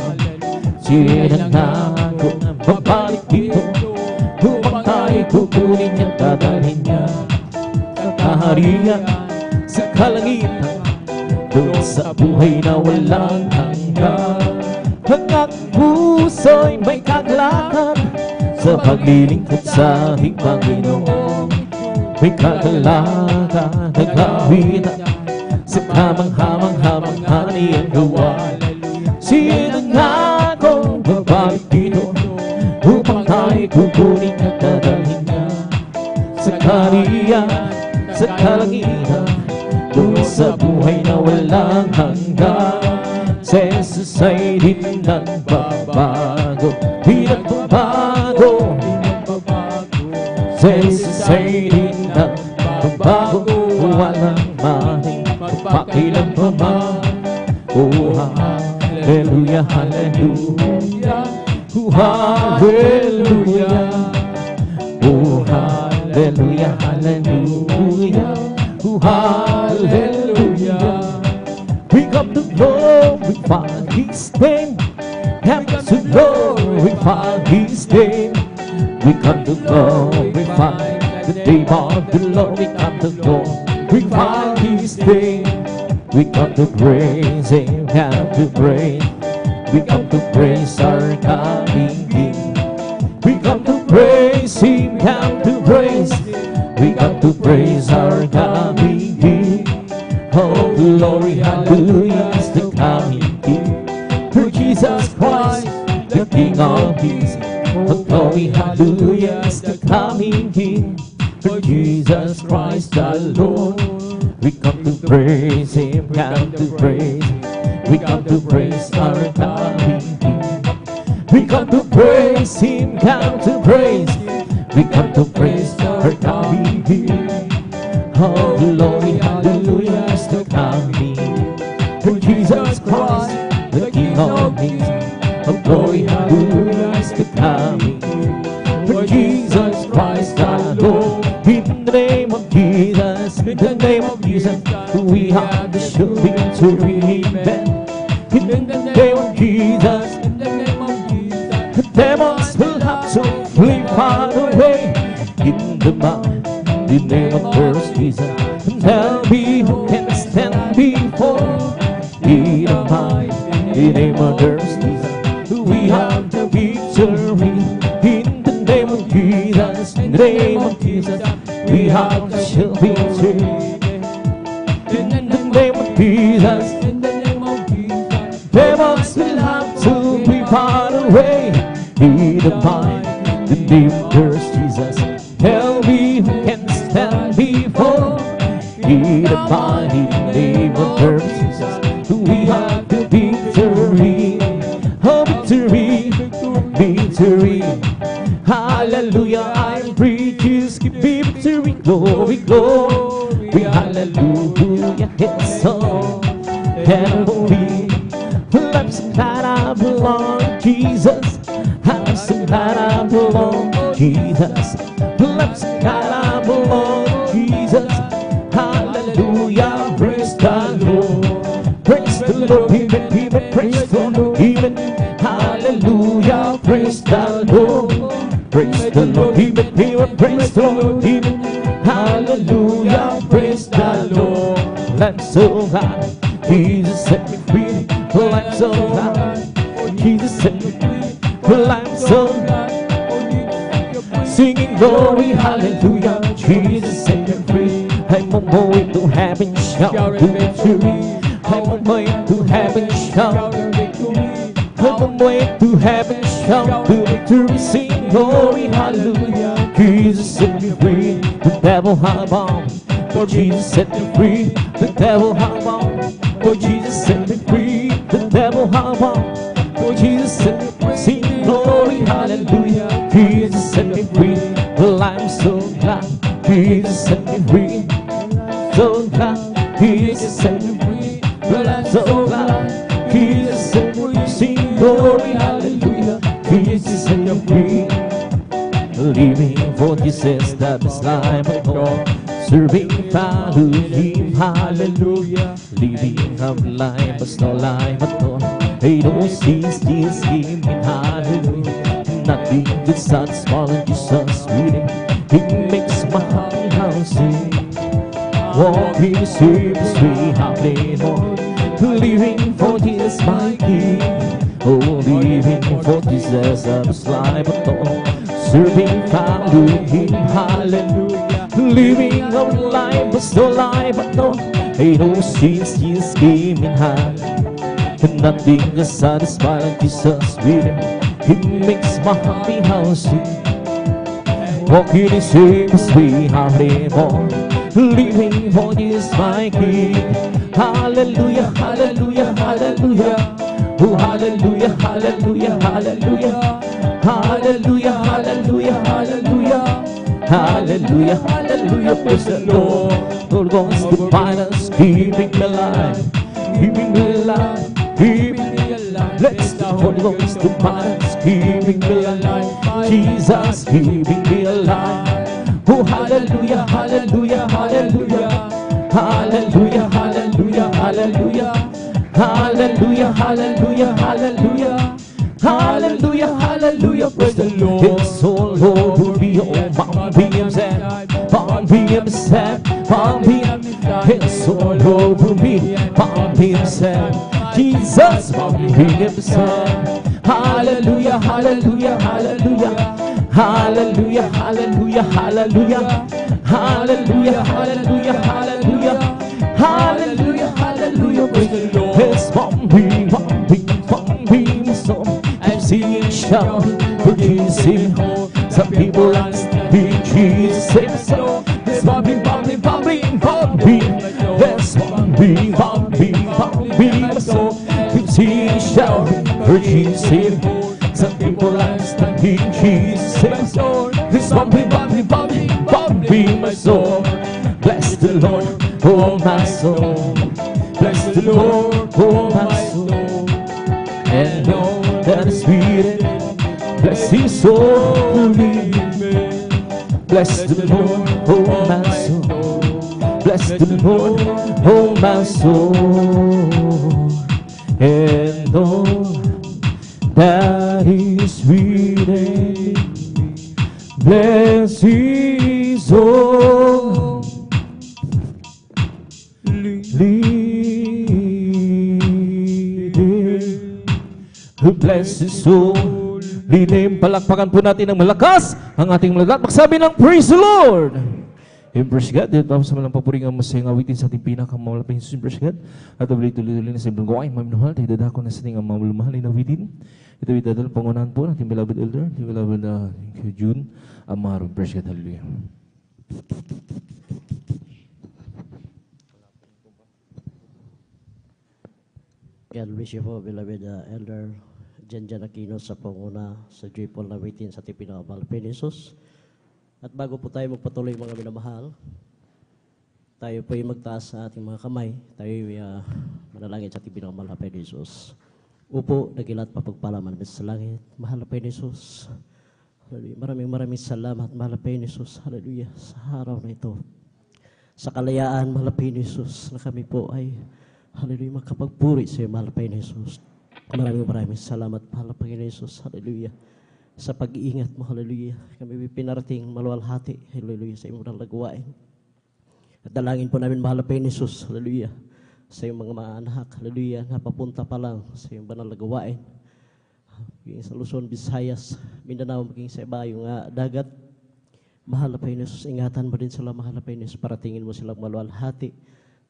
Sinangako na babalik dito upang tayo kukunin niyang dadalhin niya sa kaharian, sa kalangitan, doon sa buhay na walang hanggan. Ang aking puso'y may kaglakad sa paglilingkod sa ating Panginoon. May kaglakad ng kawitan sa kamangha-mangha niyang gawa. Sinangako babalik dito upang tayo kukunin at dadalhin niya sa kaharian, sa kalangitan, doon sa buhay na walang hanggan. Si Jesus ay di nagbabago, di nagbabago. Si Jesus ay di nagbabago, walang maling magpakilang pa man. Oh, hallelujah, hallelujah, oh, hallelujah, oh, hallelujah, hallelujah, oh, hallelujah. We come to glorify His name. Come to glorify His name. We come to glorify the name of the Lord. We come to glorify His name. We come to praise Him, come to praise. We come to praise our coming King. We come to praise Him, come to praise. We come to praise our coming King. Oh, glory, hallelujah, is the coming King. For Jesus Christ, the King of Kings. Oh, glory, hallelujah, is the coming King. For Jesus Christ, the Lord. We come to praise Him, come to praise. We come to praise our coming King. We come to praise Him, come to praise. We come to praise our coming King. Oh, glory, hallelujah, is the coming. For Jesus Christ, the King of Kings. Oh, glory, hallelujah, is the coming. For Jesus Christ, the Lord. In the name of Jesus, in the name of Jesus, we have the sure victory. In the name of Jesus, the demons will have to flee far away. in the mighty name of Christ Jesus. And tell me who can stand before in the mighty name of Christ Jesus. We have the victory in the name of Jesus. In the name of Jesus, we have the victory. In the name of Jesus, In the name of Jesus. demons will have to be far away. In the mighty name of Christ Jesus. Tell me who can stand before. In the mighty name of Christ Jesus. We have the victory. Oh, victory, victory. Hallelujah, I'm free. Just give me victory. Glory, glory. Hallelujah, it's so. Heavenly. I'm so glad I belong, Jesus. I'm so glad I belong, Jesus. I'm so glad I belong, Jesus. Hallelujah, praise the Lord. Praise the Lord, even praise the Lord, even. Hallelujah, praise the Lord. Praise the Lord, even praise the Lord, even. Hallelujah, praise the Lord. I'm so glad Jesus set me free. Well, I'm so glad Jesus set me free. Well, I'm so glad singing glory, hallelujah. Jesus set me free. I'm on my way to heaven, shout to victory. I'm on my way to heaven, shout to victory. I'm on my way to heaven, shout to victory. Sing glory, hallelujah. Jesus set me free. The devil had bound, for Jesus set me free. The devil had bound, for Jesus set me free. The devil had bound, for Jesus set me free. Sing glory, hallelujah. Jesus set me free. Well, I'm so glad Jesus set me free. So glad Jesus set me free. Well, I'm so glad Jesus set me free. Sing glory, hallelujah. Jesus set me free. Living for Jesus, that is life of God. Serving follow Him, hallelujah. Living a life, but no life at all. Hey, don't cease this Him, hallelujah. Nothing that satisfies Jesus with Him. He makes my heart sing. Walking the streets, we have made more. Living for Jesus, my King. Oh, living for Jesus, that is life at all. Serving follow Him, hallelujah. Living a life, but no life at all. Hey, no sins, Jesus came in hand. And nothing can satisfy like Jesus with Him. He makes my happy house sing. Walking in streets, we have made more. Living for Jesus, my King. Hallelujah, hallelujah, hallelujah. Oh, hallelujah, hallelujah, hallelujah. Hallelujah, hallelujah, hallelujah. Hallelujah, hallelujah, praise the Lord. Lord wants to find us, keeping me alive, keeping me alive, keeping me alive. Let's the Holy Ghost to find us, keeping me alive. Jesus, keeping me alive. Oh, hallelujah, hallelujah, hallelujah. Hallelujah, hallelujah, hallelujah. Hallelujah, hallelujah, hallelujah. Hallelujah, hallelujah, praise the Lord. It's all over me, oh, Mom, be upset, Mom, be upset, Mom, be upset. It's all over me, Mom, be upset. Jesus, Mom, be upset. Hallelujah, hallelujah, hallelujah. Hallelujah, hallelujah, hallelujah. Hallelujah, hallelujah, hallelujah. Hallelujah, hallelujah, praise the Lord. It's Mom, be so. I'm singing, shout for Jesus in home. Some people ask me, Jesus save so. There's bumping, bumping, bumping, bumping. There's bumping, bumping, bumping, so. I'm singing, shout for Jesus in home. Some people ask me, Jesus save so. There's bumping, bumping, bumping, bumping, my soul. Bless the Lord, oh my soul. Bless the Lord, oh my soul. And know that is sweet. Bless His holy name. Bless the Lord, oh my soul. Bless the Lord, oh my soul. And know that He is sweet. Bless his soul. Bless his soul. Linim, palakpakan po natin ng malakas ang ating lagat. Magsabi ng praise the Lord. Praise God. Dito pa sa malang papuring ang masayang awitin sa ating pinakamalaping Jesus. Praise God. At tuloy-tuloy na sa ibang gawain. Maminahal, tayo dadako na sa ating mamulumahal na awitin. Ito itadal pangunahan po ng ating beloved elder, ating beloved June Amaro. Praise God. Hallelujah. God bless you po, beloved Elder Janjan Aquino sa panguna sa joyful na waiting sa ating pinakamahal na Jesus. At bago po tayo magpatuloy mga minamahal, tayo po ay magtaas sa ating mga kamay. Tayo ay manalangin sa ating pinakamahal na Jesus. Upo, nagilat papagpalaman namin sa langit. Mahal na Jesus. Hallelujah. Maraming salamat, mahal na Jesus. Hallelujah. Sa araw na ito. Sa kalayaan, mahal na Jesus, na kami po ay hallelujah, makapagpuri sa iyo, mahal na Jesus. Maraming salamat, mahal na Jesus. Hallelujah. Sa pag-iingat mo, hallelujah. Kami pinarating maluwalhati, hallelujah, sa iyong nagawain. At dalangin po namin, mahal na Jesus, hallelujah, sa iyong mga anak, hallelujah, napapunta pa lang sa iyong banal na gawain. Maging sa Luzon, Visayas, Mindanao, maging sa iba yung dagat. Mahal na Jesus, ingatan mo din sila, mahal na Jesus, paratingin mo silang maluwalhati.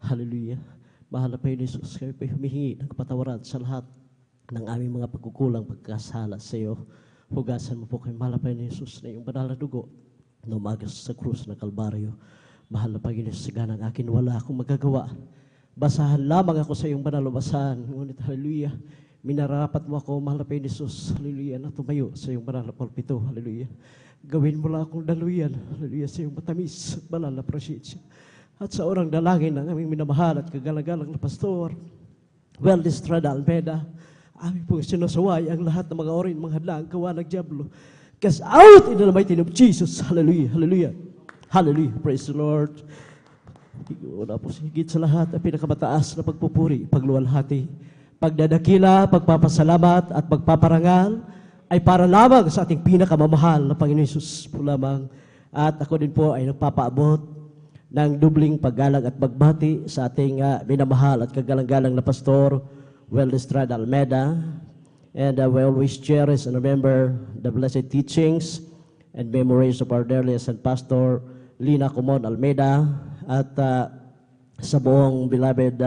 Hallelujah. Mahal na Jesus, kami po humihingi ng kapatawaran sa lahat ng aming mga pagkukulang, pagkasala sa iyo. Hugasan mo po kay mahal na Jesus na iyong banal na dugo na umagas sa krus ng Kalbaryo. Mahal na Panginoon, siga ng akin, wala akong magagawa. Basahan lamang ako sa iyong banal na basahan. Ngunit, hallelujah, minarapat mo ako, mahal na Jesus, hallelujah, na tumayo sa iyong banal na pulpito, hallelujah. Gawin mo lang akong daluyan, hallelujah, sa iyong matamis at banal na presensya. At sa orang dalangin ng aming minamahal at kagalang-galang na pastor, Weldy Estrada Almeda, aming pong sinusaway ang lahat ng mga orin, mga hadlang, gawa ng Diablo. Cast out in the mighty name of Jesus. Hallelujah, hallelujah, hallelujah. Praise the Lord. Una po higit sa lahat, ang pinakamataas na pagpupuri, pagluwalhati, pagdadakila, pagpapasalamat at pagpaparangal ay para lamang sa ating pinakamamahal na Panginoon Jesus po lamang. At ako din po ay nagpapaabot ng dubling paggalang at pagbati sa ating minamahal at kagalang-galang na pastor, Weldy Estrada Almeda. And we always cherish and remember the blessed teachings and memories of our dearly and Pastor Lina Comon Almeda at sa buong beloved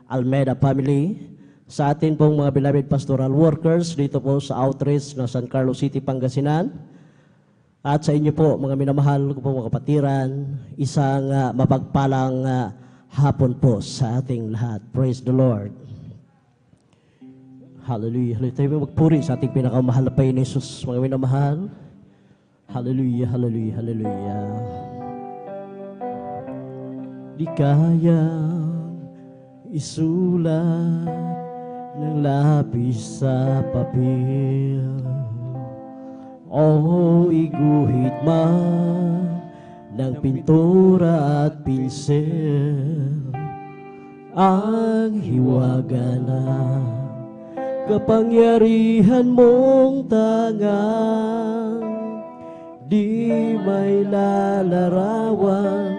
Almeda family. Sa atin pong mga beloved pastoral workers dito po sa outreach ng San Carlos City, Pangasinan. At sa inyo po, mga minamahal ko po mga kapatiran, isang mapagpalang hapon po sa ating lahat. Praise the Lord. Hallelujah. Hallelujah. Tayo magpuri sa ating pinakamahal na Panginoon Jesus, mga minamahal. Hallelujah, hallelujah, hallelujah. Di kayang isulat ng lapis sa papel, o iguhit man ng pintura at pinsel, ang hiwaga na kapangyarihan mong tangang, di may lalarawan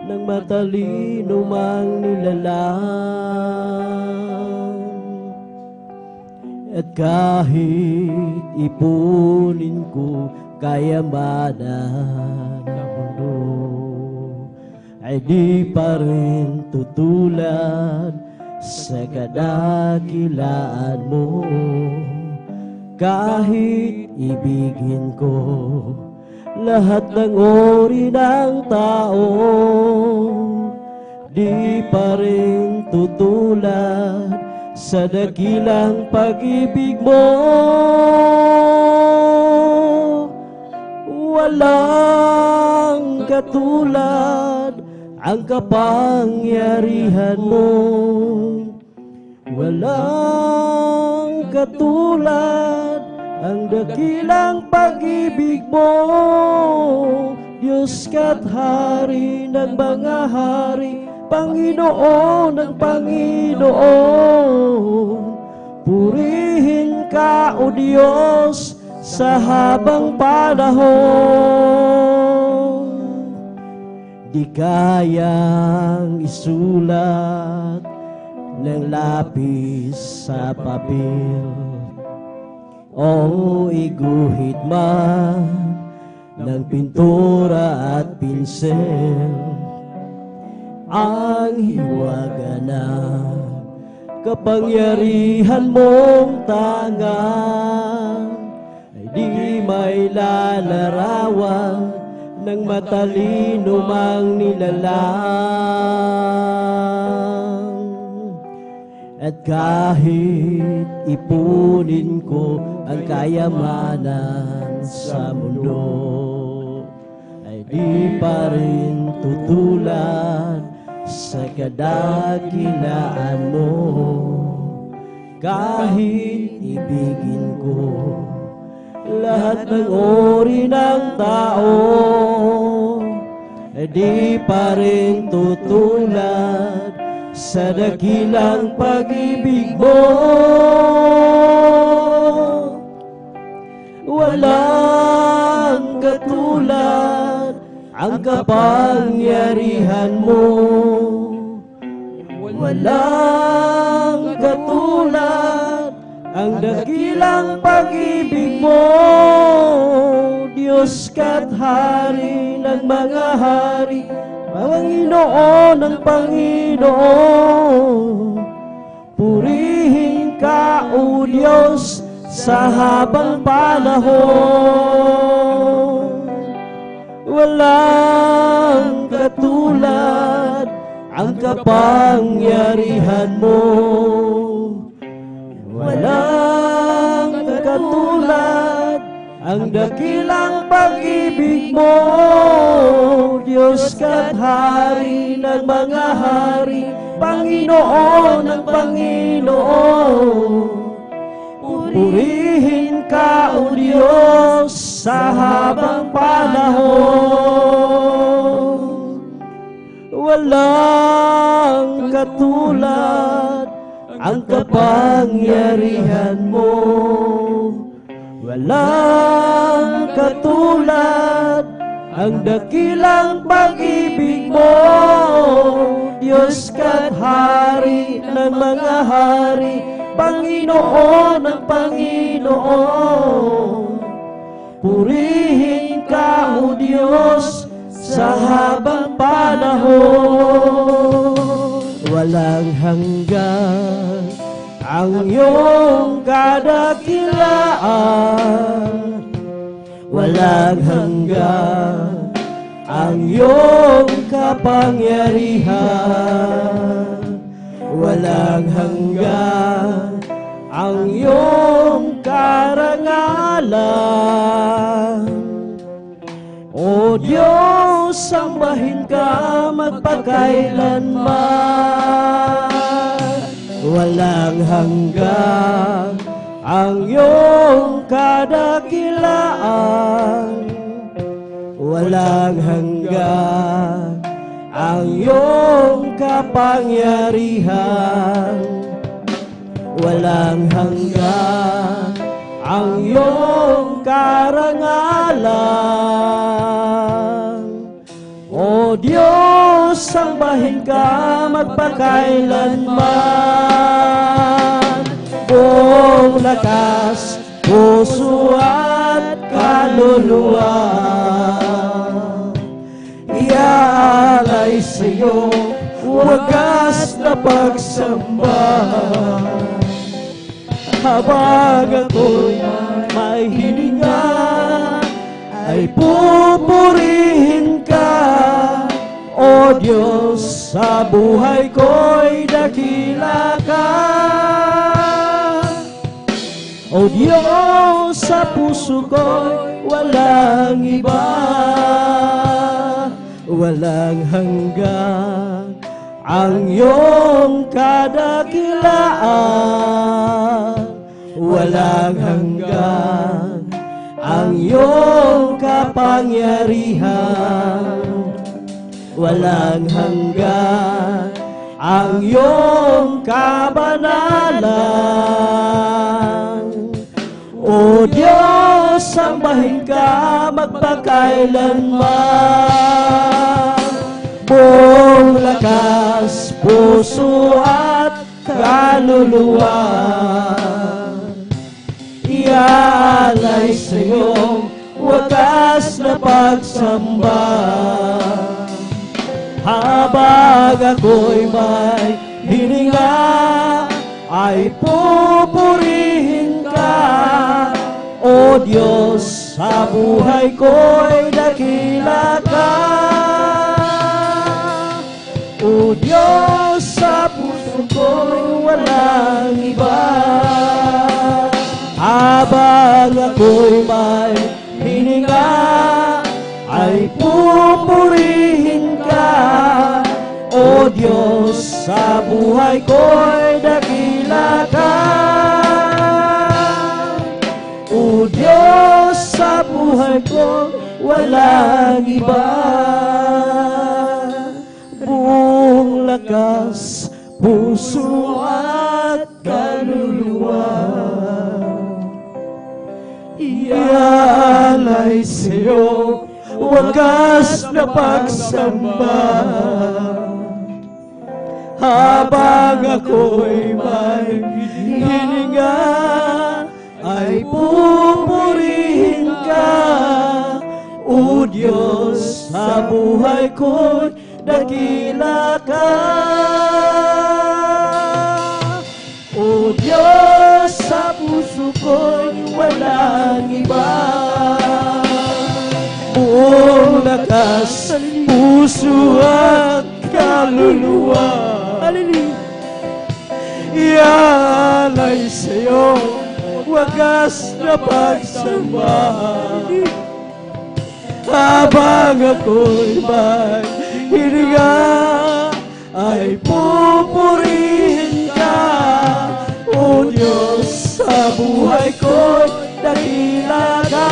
ng matalino mang nilalang. At kahit ipunin ko kayamanan ng mundo, ay di pa rin tutulad sa kadakilaan mo. Kahit ibigin ko lahat ng uri ng tao, di pa rin tutulad sa dakilang pag-ibig mo. Walang katulad ang kapangyarihan mo, walang katulad ang dakilang pag-ibig mo. Diyos ka't Hari ng mga hari, Panginoon ng Panginoon. Purihin ka, O Diyos, sa habang panahon. Di kayang isulat ng lapis sa papel o iguhit man ng pintura at pinsel. Ang hiwaga na kapangyarihan mong tanga ay di may lalarawan ng matalino mang nilalang. At kahit ipunin ko ang kayamanan sa mundo, ay di pa rin tutulad sa kadakilaan mo. Kahit ibigin ko lahat ng uri ng tao, ay di pa rin tutulad sa dakilang pag-ibig mo. Walang katulad ang kapangyarihan mo. Walang katulad ang dakilang pag-ibig mo. Diyos ka't Hari ng mga hari, Panginoon ng Panginoon. Purihin ka, O Diyos, sa habang panahon. Walang katulad ang kapangyarihan mo. Walang katulad ang dakilang pag-ibig mo. Diyos ka't Hari ng mga hari, Panginoon ng Panginoon. Purihin ka, O Diyos, sa habang panahon. Walang katulad ang kapangyarihan mo. Walang katulad ang dakilang pag-ibig mo. Diyos ka't Hari ng mga hari, Panginoon ng Panginoon. Purihin ka, O Diyos, sa habang panahon. Walang hanggan ang iyong kadakilaan. Walang hanggan ang iyong kapangyarihan. Walang hanggan ang iyong karangalan. O Diyos, sambahin ka magpakailanman. Walang hanggan ang iyong kadakilaan. Walang hanggan ang iyong kapangyarihan. Walang hanggan ang iyong karangalan. O Diyos, sambahin ka magpakailanman. Buong lakas, puso at kaluluwa, iaalay sa iyo wagas na pagsamba. Habang ako'y may hininga, ay pupurihin ka. O Diyos, sa buhay ko'y dakila ka. O Diyos, sa puso ko'y walang iba. Walang hanggan ang iyong kadakilaan. Walang hanggan ang iyong kapangyarihan. Walang hanggan ang iyong kabanalan. O Diyos, sambahin ka magpakailanman. Buong lakas, puso at kaluluwa, iaalay sa iyong wagas na pagsamba. Habang ako'y may hininga, ay pupurihin ka. O Diyos, sa buhay ko'y dakila ka. O Diyos, sa puso ko'y walang iba. Habang ako'y may hininga, ay pupurihin ka. O Diyos, sa buhay ko'y dakila ka. O Diyos, sa buhay ko walang iba. Buong lakas, puso at kaluluwa, iaalay sa'yo wagas na pagsamba. Habang ako'y may hininga, ay pupurihin ka. O Diyos, sa buhay ko'y dakila ka. O Diyos, sa puso ko'y walang iba. Buong lakas, puso at kaluluwa, iaalay sa'yo wagas na pagsamba. Habang ako'y may hininga, ay pupurihin ka. O Diyos, sa buhay ko'y dakila ka.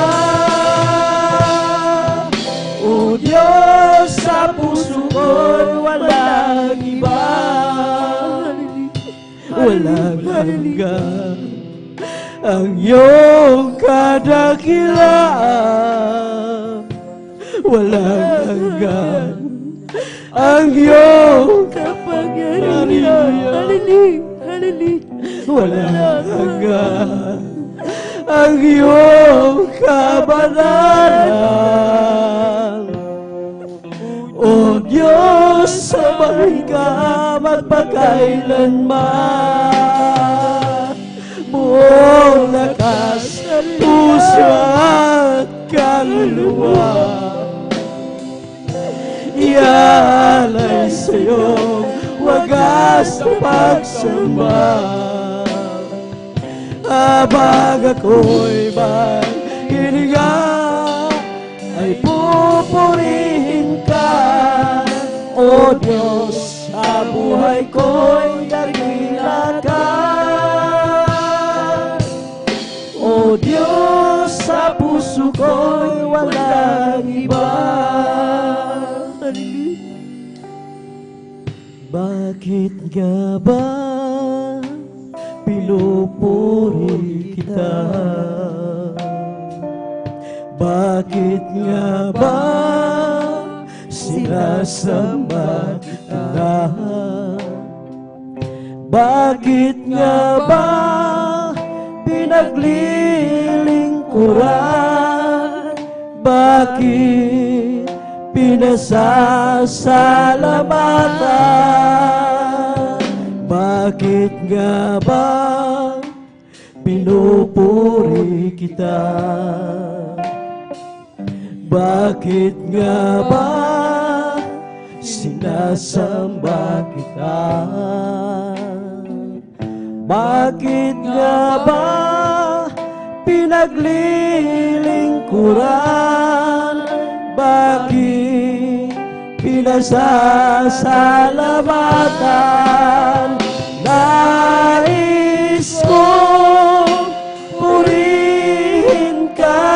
O Diyos, sa puso ko'y walang iba. Walang hanggan ang iyong kadakilaan. Walang hanggan ang iyong kapangyarihan. Walang hanggan ang iyong kabanalan. O Diyos, sambahin ka magpakailanman. Buong lakas, puso at kaluluwa, iaalay sa'yo wagas na pagsamba. Habang ako'y may hininga, ay pupurihin ka. O Diyos, sa buhay ko'y dakila ka. O Diyos, sa puso ko'y walang iba. Bakit nga ba pinupuri kita? Bakit nga ba sinasamba kita? Bakit nga ba pinaglilingkuran? Bakit pinasasalamatan? Bakit nga ba pinupuri kita? Bakit nga ba sinasamba kita? Bakit nga ba pinaglilingkuran? Bakit pinasasalamatan? Nais kong purihin ka,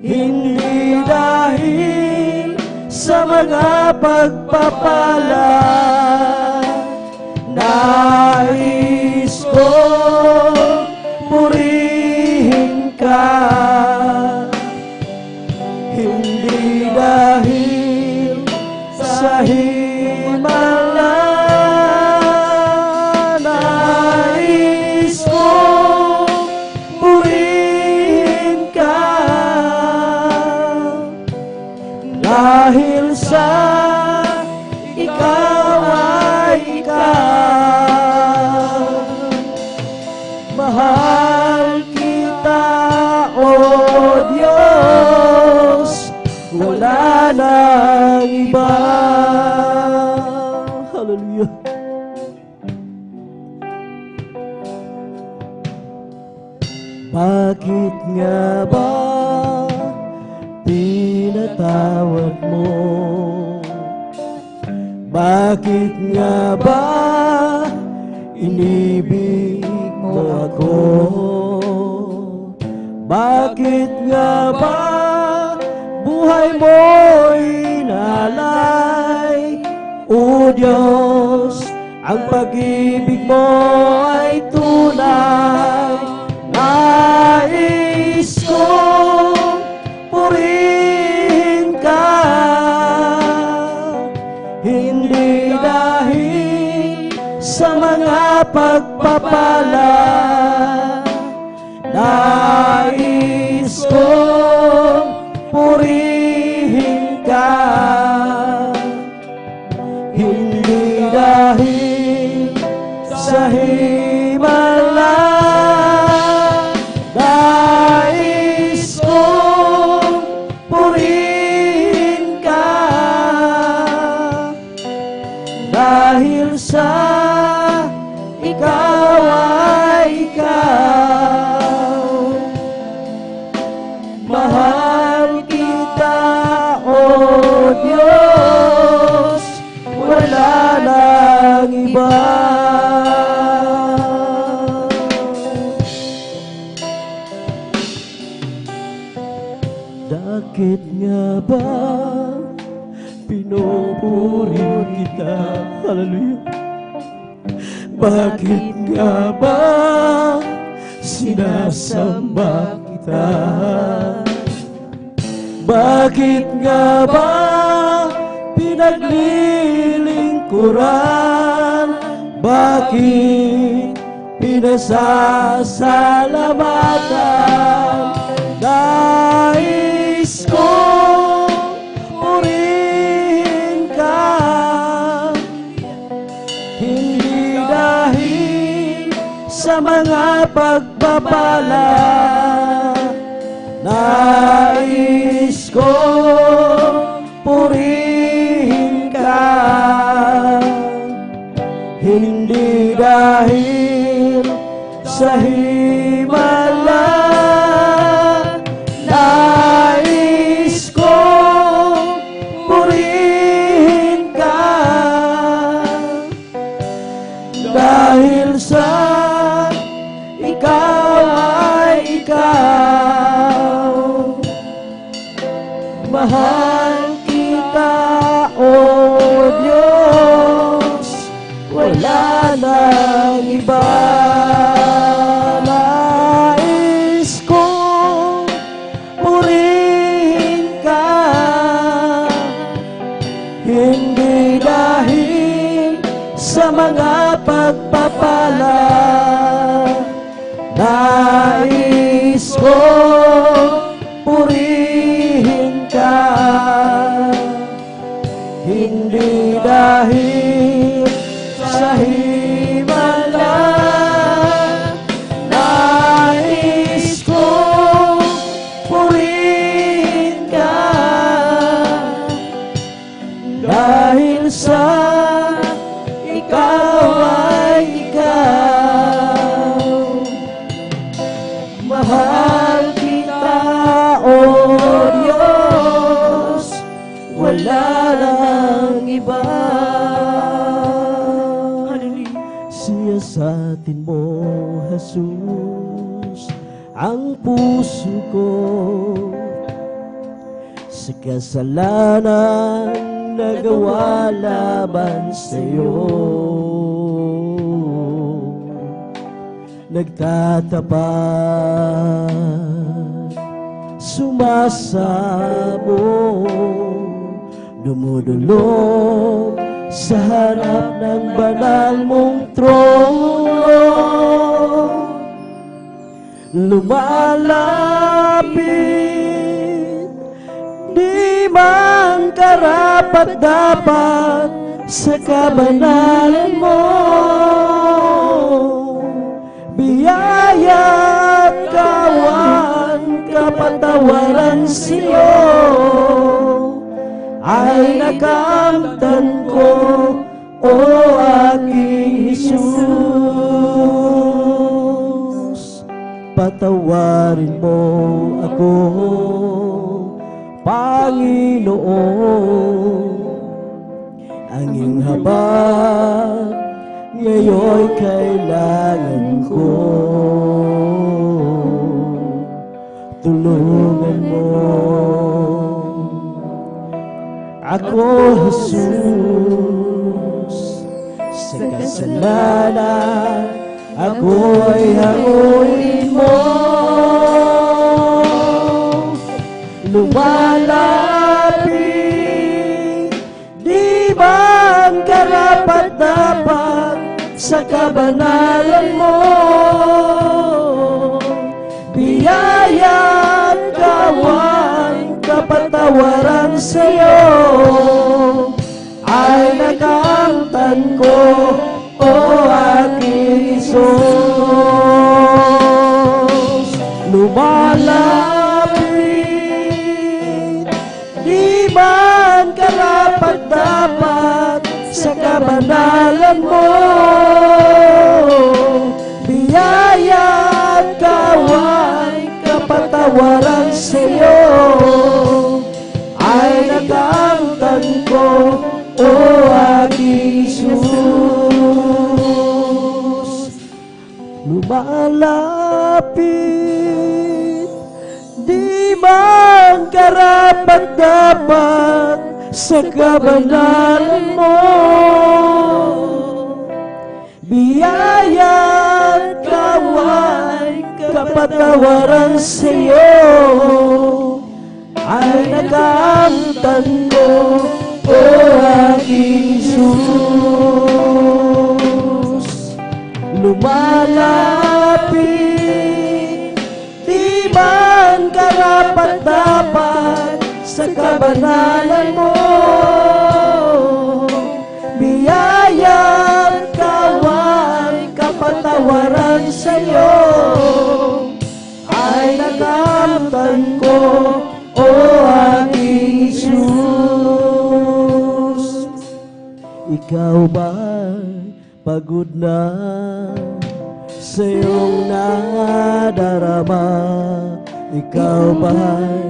hindi dahil sa mga pagpapala. Nais kong dahil sa ikaw ay ikaw. Mahal kita, O Diyos, wala nang iba. Hallelujah. Bakit nga ba pinatawad mo? Bakit nga ba inibig mo ako? Bakit nga ba buhay mo'y inalay? O Diyos, ang pag-ibig mo ay tunay. Nais kong purihin ka, hindi dahil sa mga pagpapala. Nais kong purihin ka, hindi dahil sa himala. Nais kong purihin ka, dahil sa ikaw ay ikaw. Mahal kita, O Diyos, wala nang iba. Bakit nga ba pinupuri kita? Hallelujah. Bakit nga ba sinasamba kita? Bakit nga ba pinaglilingkuran? Bakit pinasasalamatan? Nais kong purihin ka, hindi dahil sa mga pagpapala. Nais kong purihin ka, hindi dahil sa himala. Nais kong purihin ka, dahil sa ikaw ay ikaw. Mahal kita, O Diyos, wala nang iba. Nais kong purihin ka, hindi dahil sa mga pagpapala. Nais kong purihin ka, hindi dahil sa himala. Nais kong purihin ka, dahil sa ikaw ay ikaw. Mahal kita, O Diyos, wala nang iba. Siyasatin mo, Jesus, ang puso ko sa kasalanan nagawa laban sa'yo. Nagtatapat, sumasamo, dumudulog sa harap ng banal mong trono. Lumalapit, di man karapat-dapat sa kabanalan mo. Biyaya at kawan, kapatawaran sa'yo ay nakamtan ko, o aking Jesus. Patawarin mo ako, Panginoon. Ang iyong habag ngayon'y kailangan ko. Tulungan mo ako, Jesus. Sa kasalanan ako'y hanguin mo. Lumalapit, di ba ang karapat-dapat sa kabanalan mo? Biyaya at kawan, kapatawaran sa'yo ay nakamtan ko, o aking Isus. Lumalapit, di man karapat-dapat sa kabanalan mo. Biyaya at kawan, kapatawaran sa'yo ay nakamtan ko, o aking Isus. Lumalapit, di man karapat-dapat sa kabanalan mo. Biyaya at kawan, kapatawaran sa'yo ay nakamtan ko, o aking Jesus. Lumalapit, di man karapat-dapat sa kabanalan mo. Biyaya at kawan, kapatawaran sa'yo ay nakamtan ko, o aking Jesus. Ikaw ba'y pagod na sa iyong nadarama? Ikaw ba'y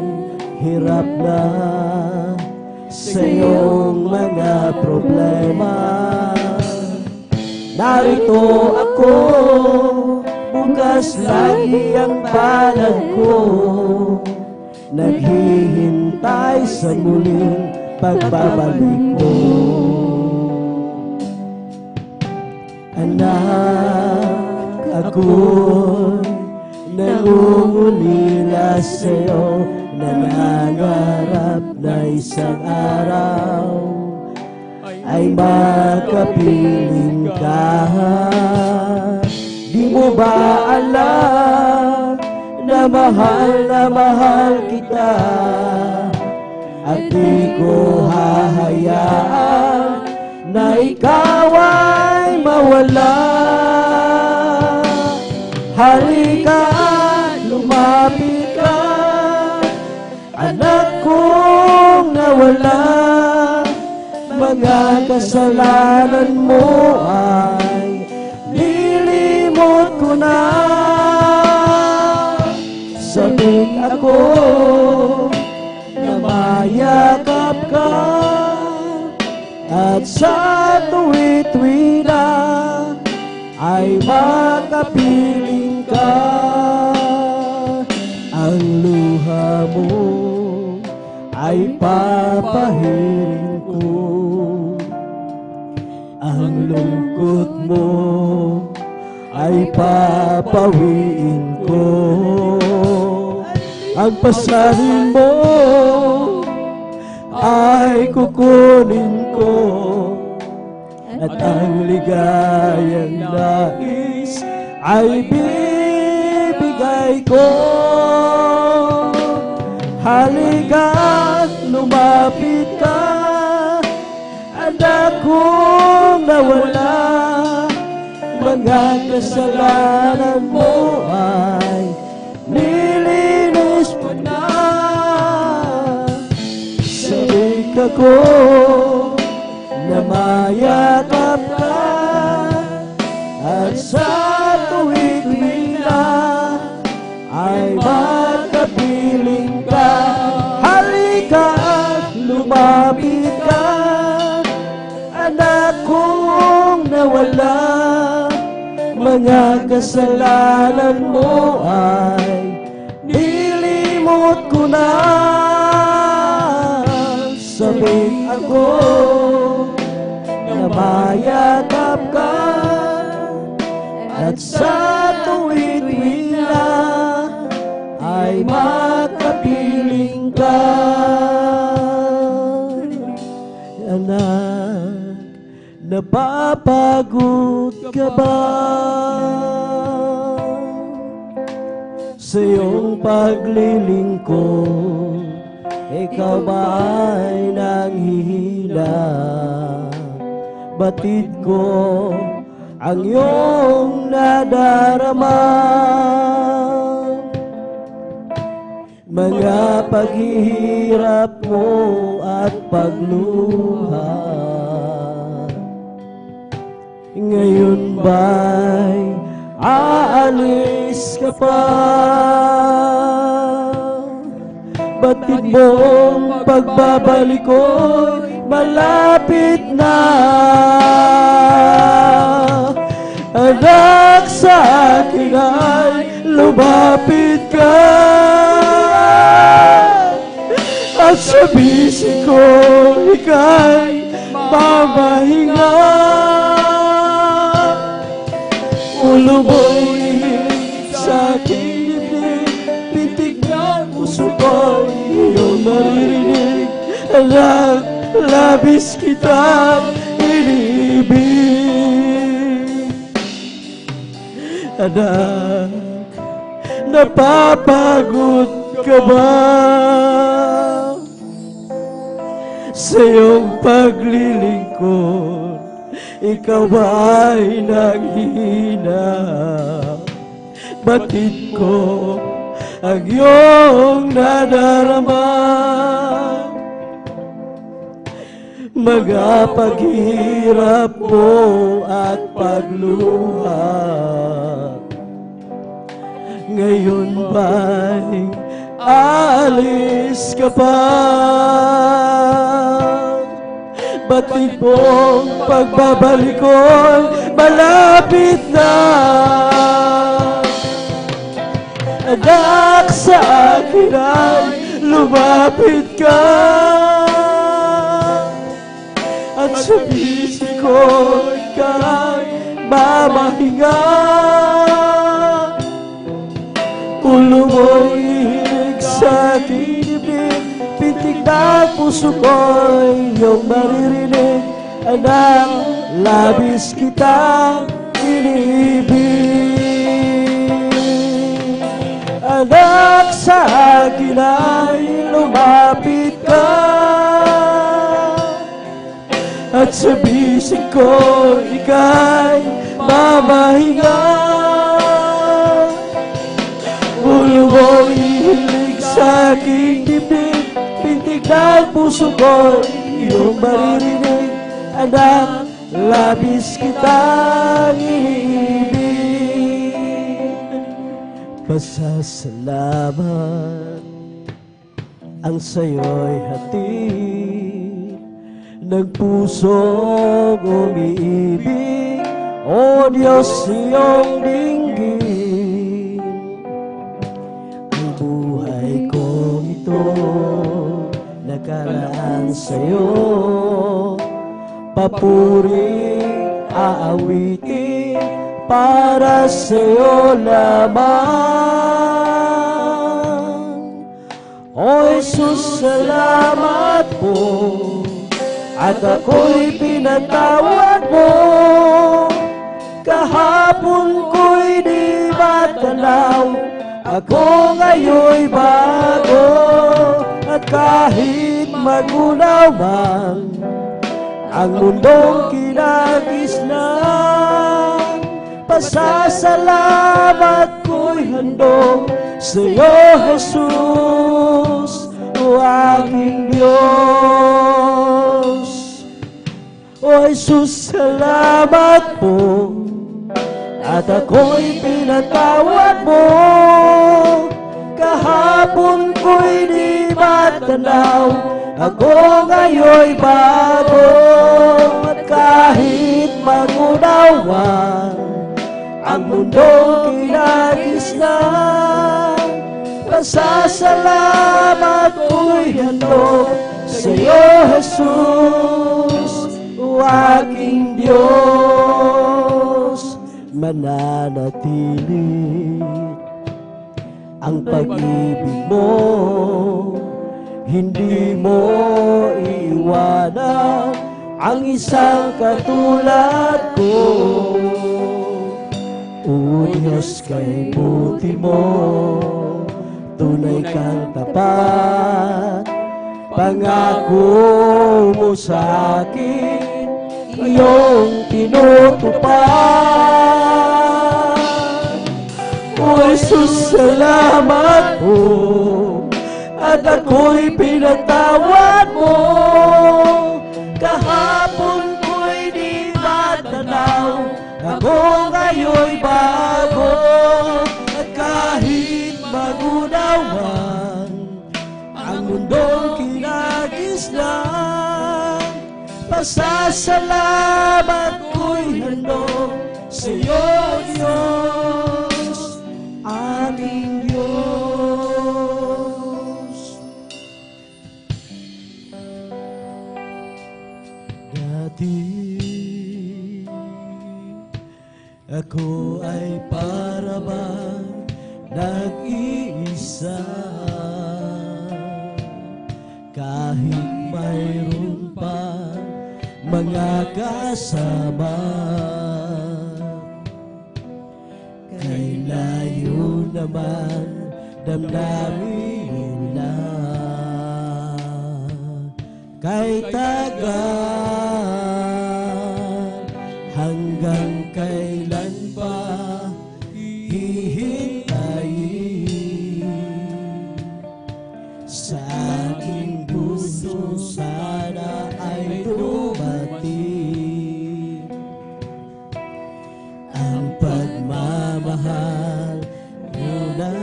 hirap na sa iyong mga problema? Narito ako, bukas lagi ang palad ko, naghihintay sa muling pagbabalik mo. Anak, ako'y nangungulila sa'yo, nangangarap na isang araw ay makapiling ka. Di mo ba alam na mahal kita, at di ko hahayaan na ikaw ay mawala. Halika, lumapit ka, anak kong nawala. Mga kasalanan mo ay nilimot ko na. Sabik ako na mayakap ka, at sa tuwi-tuwi na ay makapiling ka. Ang luha mo ay papahirin ko, ang lungkot mo ay papawiin ko. Ang pasanin mo ay kukunin ko, at ang ligayang nais ay bibigay ko. Halika, lumapit ka, Anak kong nawala, mga kasalanan mo ay nilinis mo na. Sabik ako na mayakap ka, at sa tuwing na ay magkapiling ka. Halika at lumapit ka, anak kong nawala, mga kasalanan mo ay nilimot ko na. Sabik ako na mayakap ka, at sa tuwing na ay makapiling ka. Anak, napapagod ka ba sa iyong paglilingkod? Ikaw ba ay nanghihina? Batid ko ang iyong nadarama, mga paghihirap mo at pagluha. Ngayon ba'y aalis ka pa? Batid mong pagbabalik ko'y malapit na. Anak, sa akin ay lumapit ka, at sa bisig ko ika'y mamahinga. Ulo mo'y hilig sa aking dibdib, pitik ng puso ko'y iyong maririnig. Anak, labis kitang inibig. Anak, napapagod ka ba sa iyong paglilingkod? Ikaw ba ay nanghihina? Batid ko ang iyong nadarama, mga paghihirap mo at pagluha. Ngayon ba'y aalis ka pa? Batid mong pagbabalik ko'y malapit na. Anak, sa akin ay lumapit ka, at sa bisig ko'y ika'y mamahinga. Ulo mo'y hilig sa aking dibdib, pitik na puso ko'y iyong maririnig. Anak, labis kitang inibig. Anak, sa akin ay lumapit ka, at sa bisig ko ika'y mamahinga. Ulo mo'y hilig sa aking dibdib, pintig ng puso ko iyong maririnig. Anak, labis kitang inibig. Pasasalamat ang sa'yo'y hatid ng pusong umiibig, O Diyos, iyong dinggin. Ang buhay ko ito nakaraan sa'yo, papuri aawitin para sa'yo lamang. O Jesus, salamat po, at ako'y pinatawad mo. Kahapon ko'y di matanaw, ako ngayon'y bago. At kahit magunaw man ang mundong kinagisnan. Pasasalamat ko'y handog sa'yo, Jesus, o aking Diyos. O Jesus, salamat po, at ako'y pinatawad mo. Kahapon ko'y di matanaw, ako ngayon'y bago. At kahit magunawan ang mundong kinagisnan, pasasalamat ko'y handog sa'yo, Jesus, o aking Diyos. Mananatili ang pag-ibig mo, hindi mo iiwanan ang isang katulad ko. O Diyos, kay buti mo, tunay kang tapat. Pangako mo sa akin, iyong tinutupad. O Jesus, salamat po, at ako'y pinatawad mo. Kahapon ko'y di matanaw, ako ngayon'y bago. At kahit magunawan ang mundong kinagisnan, pasasalamat ko'y handog sa'yo, Diyos, aming Diyos. Dati ako ay para bang nag-iisa, kahit mayroon pa mga kasama. Kay layo naman damdamin na, kay tagal, hanggang kailan pa hihintayin. Sa aking puso sana ay dumating ang pagmamahal mo na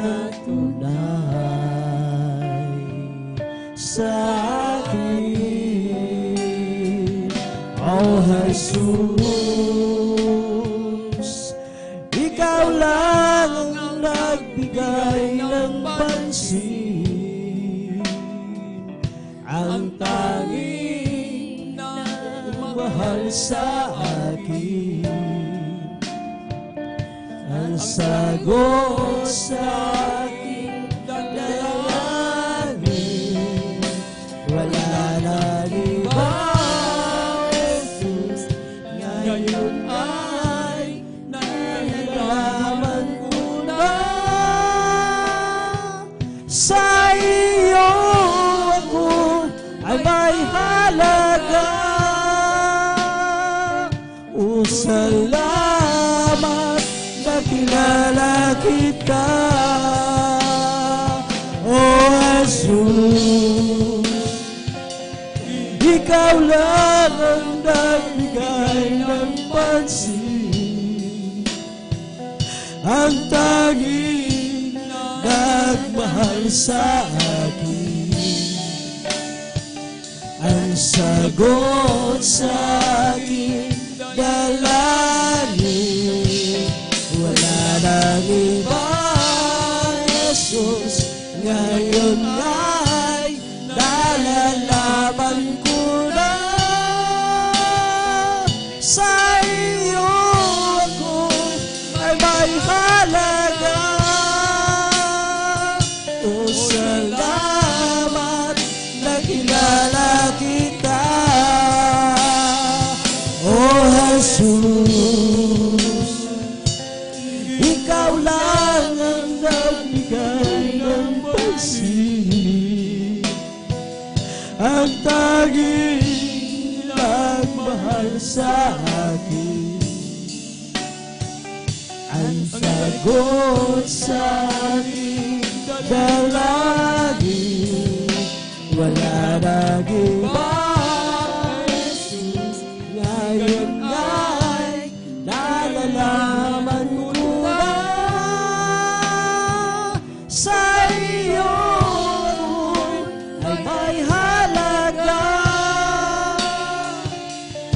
tunay sa akin. O Jesus, ikaw lang ang nagbigay ng pansin, ang tanging mahal sa akin, ang sagot sa aking dalangin. Wala na iba, Jesus, ngayon ay nalalaman ko na, sa iyo ako ay may halaga. O salamat na kilala kita, O Jesus. Ikaw lang ang nagbigay ng pansin, ang tanging nagmahal sa akin, ang sagot sa aking dalangin. Wala nang iba, Jesus, ngayon ay nalalaman ko na, sa iyo ako ay may halaga. O salamat na kilala kita, O Jesus. Ikaw lang ang nagbigay ng pansin, ang tanging nagmahal sa akin. Ang sagot sa aking dalangin, wala nang iba. Ngayon nga'y nalalaman ko na sa iyo ay may halaga.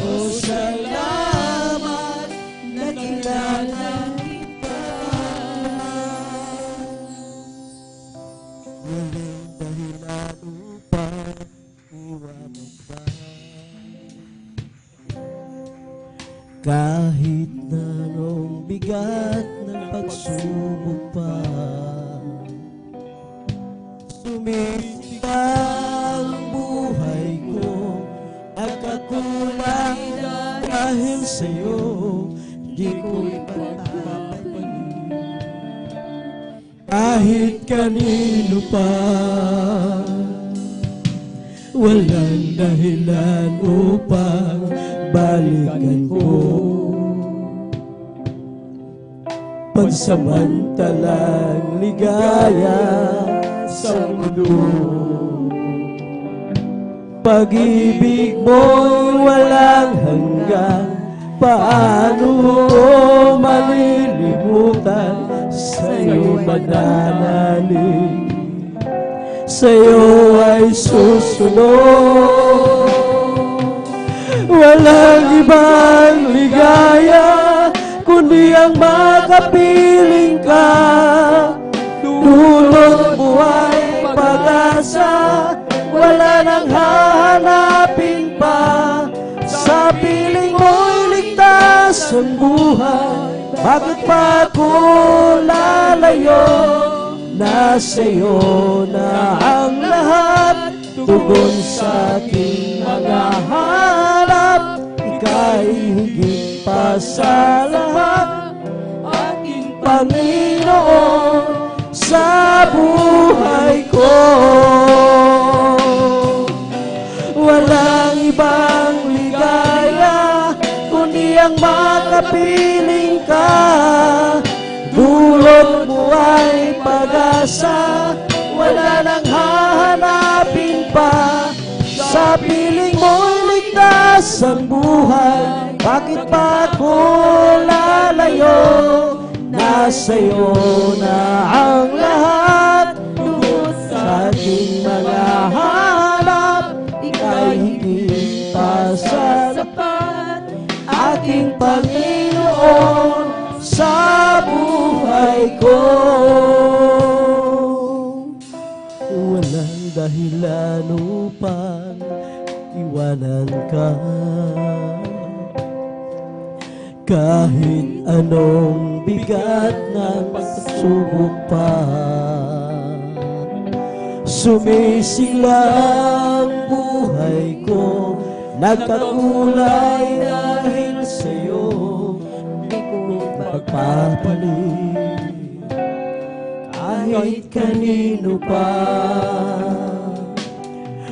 O salamat na kilala kita. Walang dahilan upang iwanan ka. Kahit na anong bigat ng pagsubok pa, sumisika ang buhay ko. Nagkakulang dahil sa'yo, di ko ipagpapalit. Kahit kanino pa, walang dahilan upang balikan ko. Pansamantalang ligaya sa mundo, pag-ibig mo'y walang hanggan. Paano ko malilimutan? Sa'yo mananalig, sa'yo ay susunod. Walang ibang ligaya kundi ang makapiling ka. Dulot mo ay pag-asa, wala nang hahanapin pa. Sa piling mo'y ligtas ang buhay, bakit pa ako lalayo? Nasa iyo na ang lahat, tugon sa aking mga hanap. Ika'y higit pa sa lahat, aking Panginoon sa buhay ko. Walang ibang ligaya kundi ang makapiling ka. Dulot mo ay pag-asa, wala nang hahanapin pa. Sa piling mo'y ligtas ang buhay, bakit pa ako lalayo? Nasa iyo na ang lahat, tungkol sa aking mga hanap. Ika'y higit pa sa sapat, aking Panginoon sa buhay ko. Walang dahilan upang iwanan ka. Kahit anong bigat ng pagsubok pa, sumisigla ang buhay ko. Nagkakulay dahil sa'yo, di ko pagpapalit. Kahit kanino pa,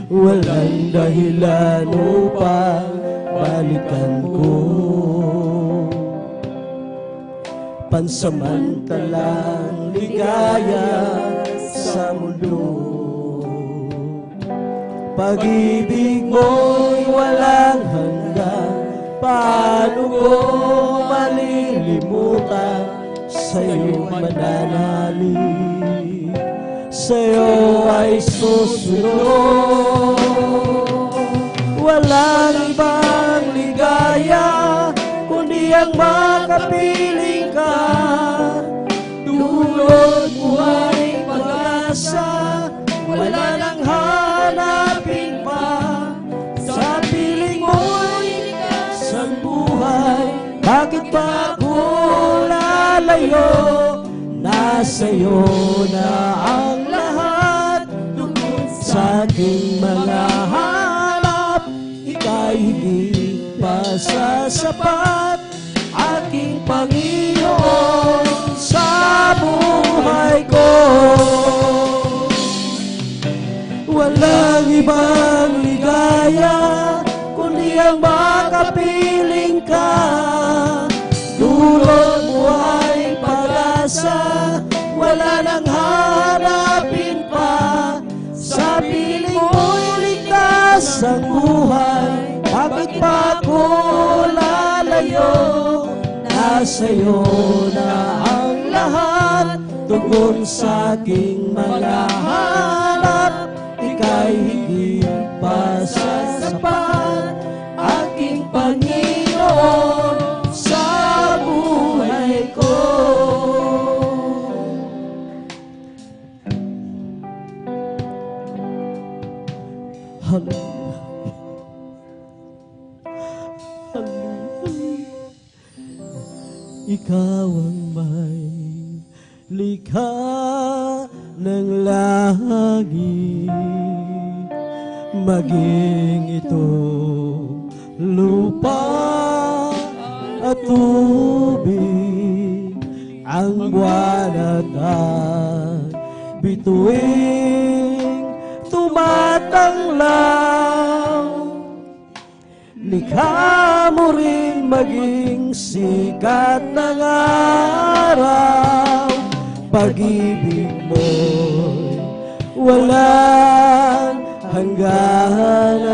walang dahilan upang balikan ko. Pansamantalang ligaya sa mundo, pag-ibig mo'y walang hanggan. Paano ko malilimutan? Sa'yo mananalig, sa'yo ay susunod. Walang ibang ligaya kundi ang makapiling ka. Dulot mo ay pag-asa, wala nang hanapin pa. Sa piling mo'y likas ang buhay, bakit pa ako lalayo? Nasa iyo na ang lahat, tungkol sa aking mga hanap. Ika'y higit pa sa sapat, aking Panginoon sa buhay ko. Walang ibang ligaya kundi ang makapiling Dumating ka, dulot mo ay pag-asa, wala nang hanapin pa. Sa piling mo'y ligtas ang buhay, bakit pa ako lalayo? Nasa'yo na ang lahat, tugon sa aking mga hanap. Ika'y higit pa sa sapat, aking Panginoon sa buhay ko. Hallelujah. Hallelujah. Ikaw ang may likha ng langit, maging ito lupa at tubig, ang buwan at ang bituing tumatanglaw. Likha mo rin maging sikat ng araw, pag-ibig mo'y walang hangganan,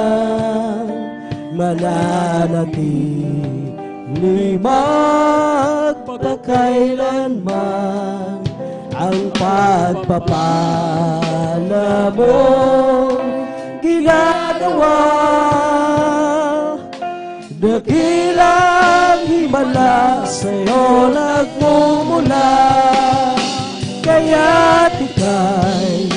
mananatili magpakailanman ang pagpapala mong ginagawa. Dakilang himala sa'yo nagmumula, kaya't ika'y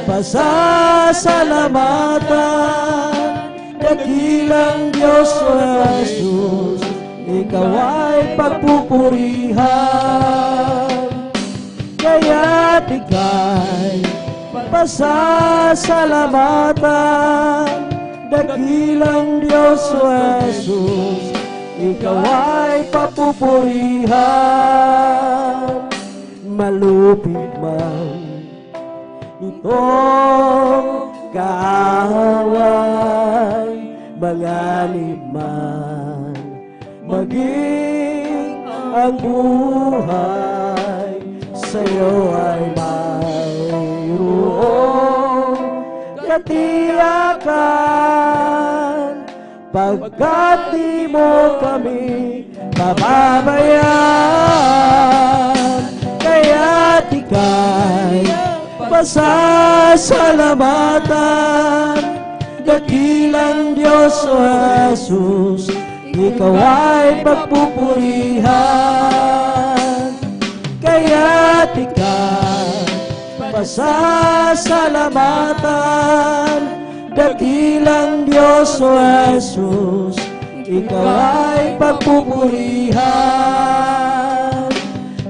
pasasalamatan. Dakilang Diyos o Jesus, ikaw ay pagpupurihan. Kaya't ika'y pasasalamatan. Dakilang Diyos o Jesus, ikaw ay papupurihan. Malupit man itong kaaway, manganib man maging ang buhay, sa'yo ay mayroong katiyakan, pagkat di mo kami pababayaan. Kaya't ika'y pasasalamatan. Dakilang Diyos o Jesus, ikaw ay pagpupurihan. Kaya't ika'y pasasalamatan. Dakilang Diyos o Jesus, ikaw ay pagpupurihan.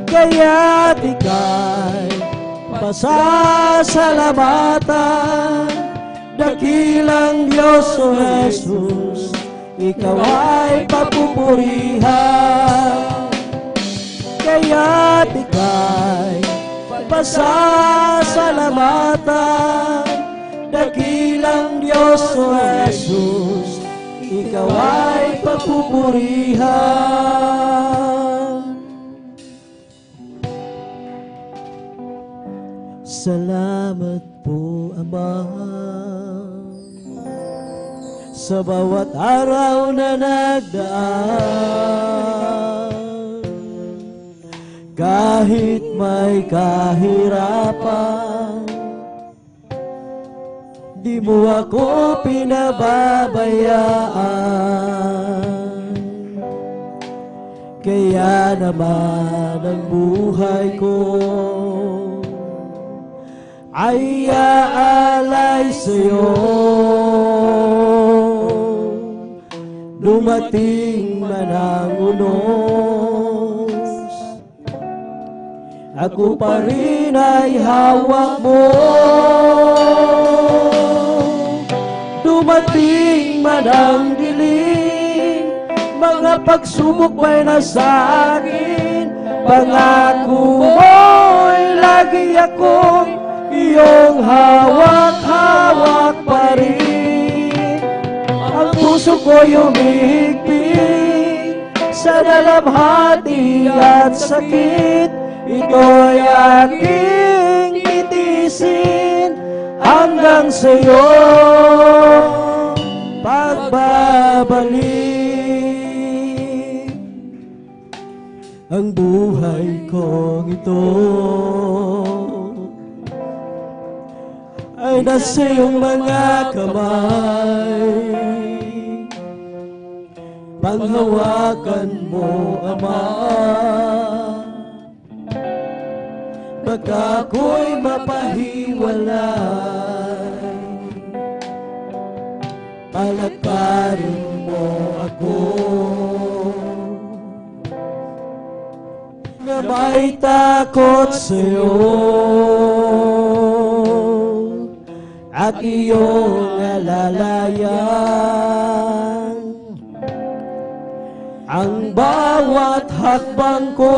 Kaya't ika'y pasasalamatan. Dakilang Diyos o Jesus, ikaw ay pagpupurihan. Kaya't ika'y pasasalamatan. Dakilang Diyos o Jesus, ikaw ay pagpupurihan. Salamat po, Ama, sa bawat araw na nagdaan. Kahit may kahirapan, di mo ako pinababayaan. Kaya naman ang buhay ko ay aalay sa'yo. Dumating man ang unos, ako pa rin ay hawak mo. Dumating man ang dilim, mga pagsubok may nasa akin, pangako mo'y lagi akong iyong hawak-hawak pa rin. Ang puso ko'y umihigpit, sa dalamhati at sakit, ito'y aking titiisin hanggang sa iyong pagbabalik. Ang buhay kong ito ay nasa iyong mga kamay. Panghawakan mo, Ama, baka ako'y mapahiwalay. Palakarin mo ako na may takot sa'yo at iyong alalayan ang bawat hakbang ko.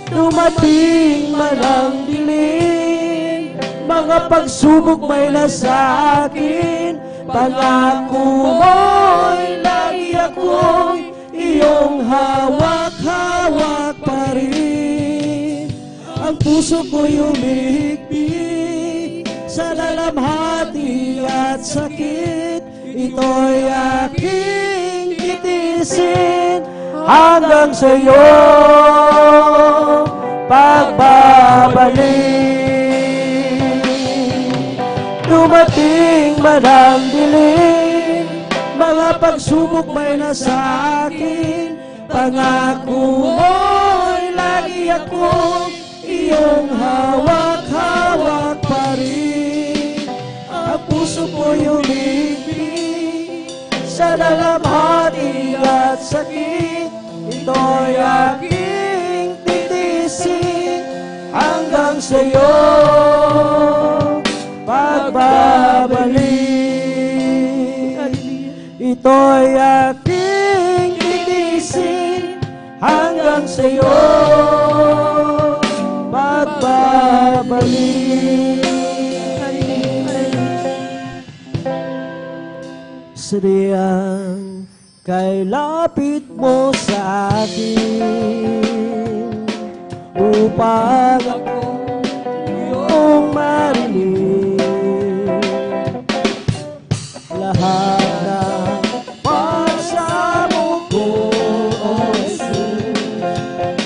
Dumating man ang dilim, mga pagsubok may nasa akin, pangako mo'y lagi ako'y iyong hawak-hawak pa rin. Ang puso ko'y umihigpit sa dalamhati at sakit, ito'y aking titiisin hanggang sa iyong pagbabalik. Dumating man ang dilim, mga pagsubok may nasa akin, pangako mo'y lagi akong iyong hawak-hawak pa rin. Ang puso ko'y umibig sa dalamhati at sakit, ito'y aking titiisin hanggang sa iyong pagbabalik. Ito'y aking titiisin hanggang sa iyong pagbabalik. Sadiyang kay lapit mo sa akin upang ako iyong marinig. Lahat ng pagsamo ko, O Jesus,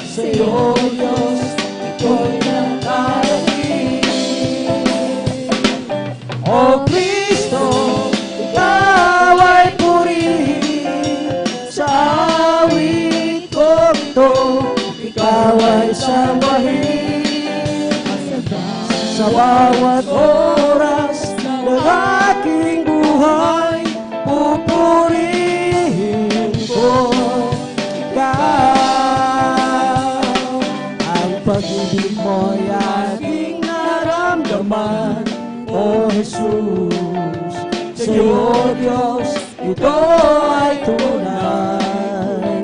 sa iyong Diyos, ito'y nakarating. O Kristo, ikaw ay purihin sa awit ko ito, ikaw ay sambahin sa bawat oras ng aking buhay. Pupurihin ko ikaw. Ang pag-ibig mo'y aking naramdaman, O Jesus. Sa iyo, Diyos, ito ay tunay.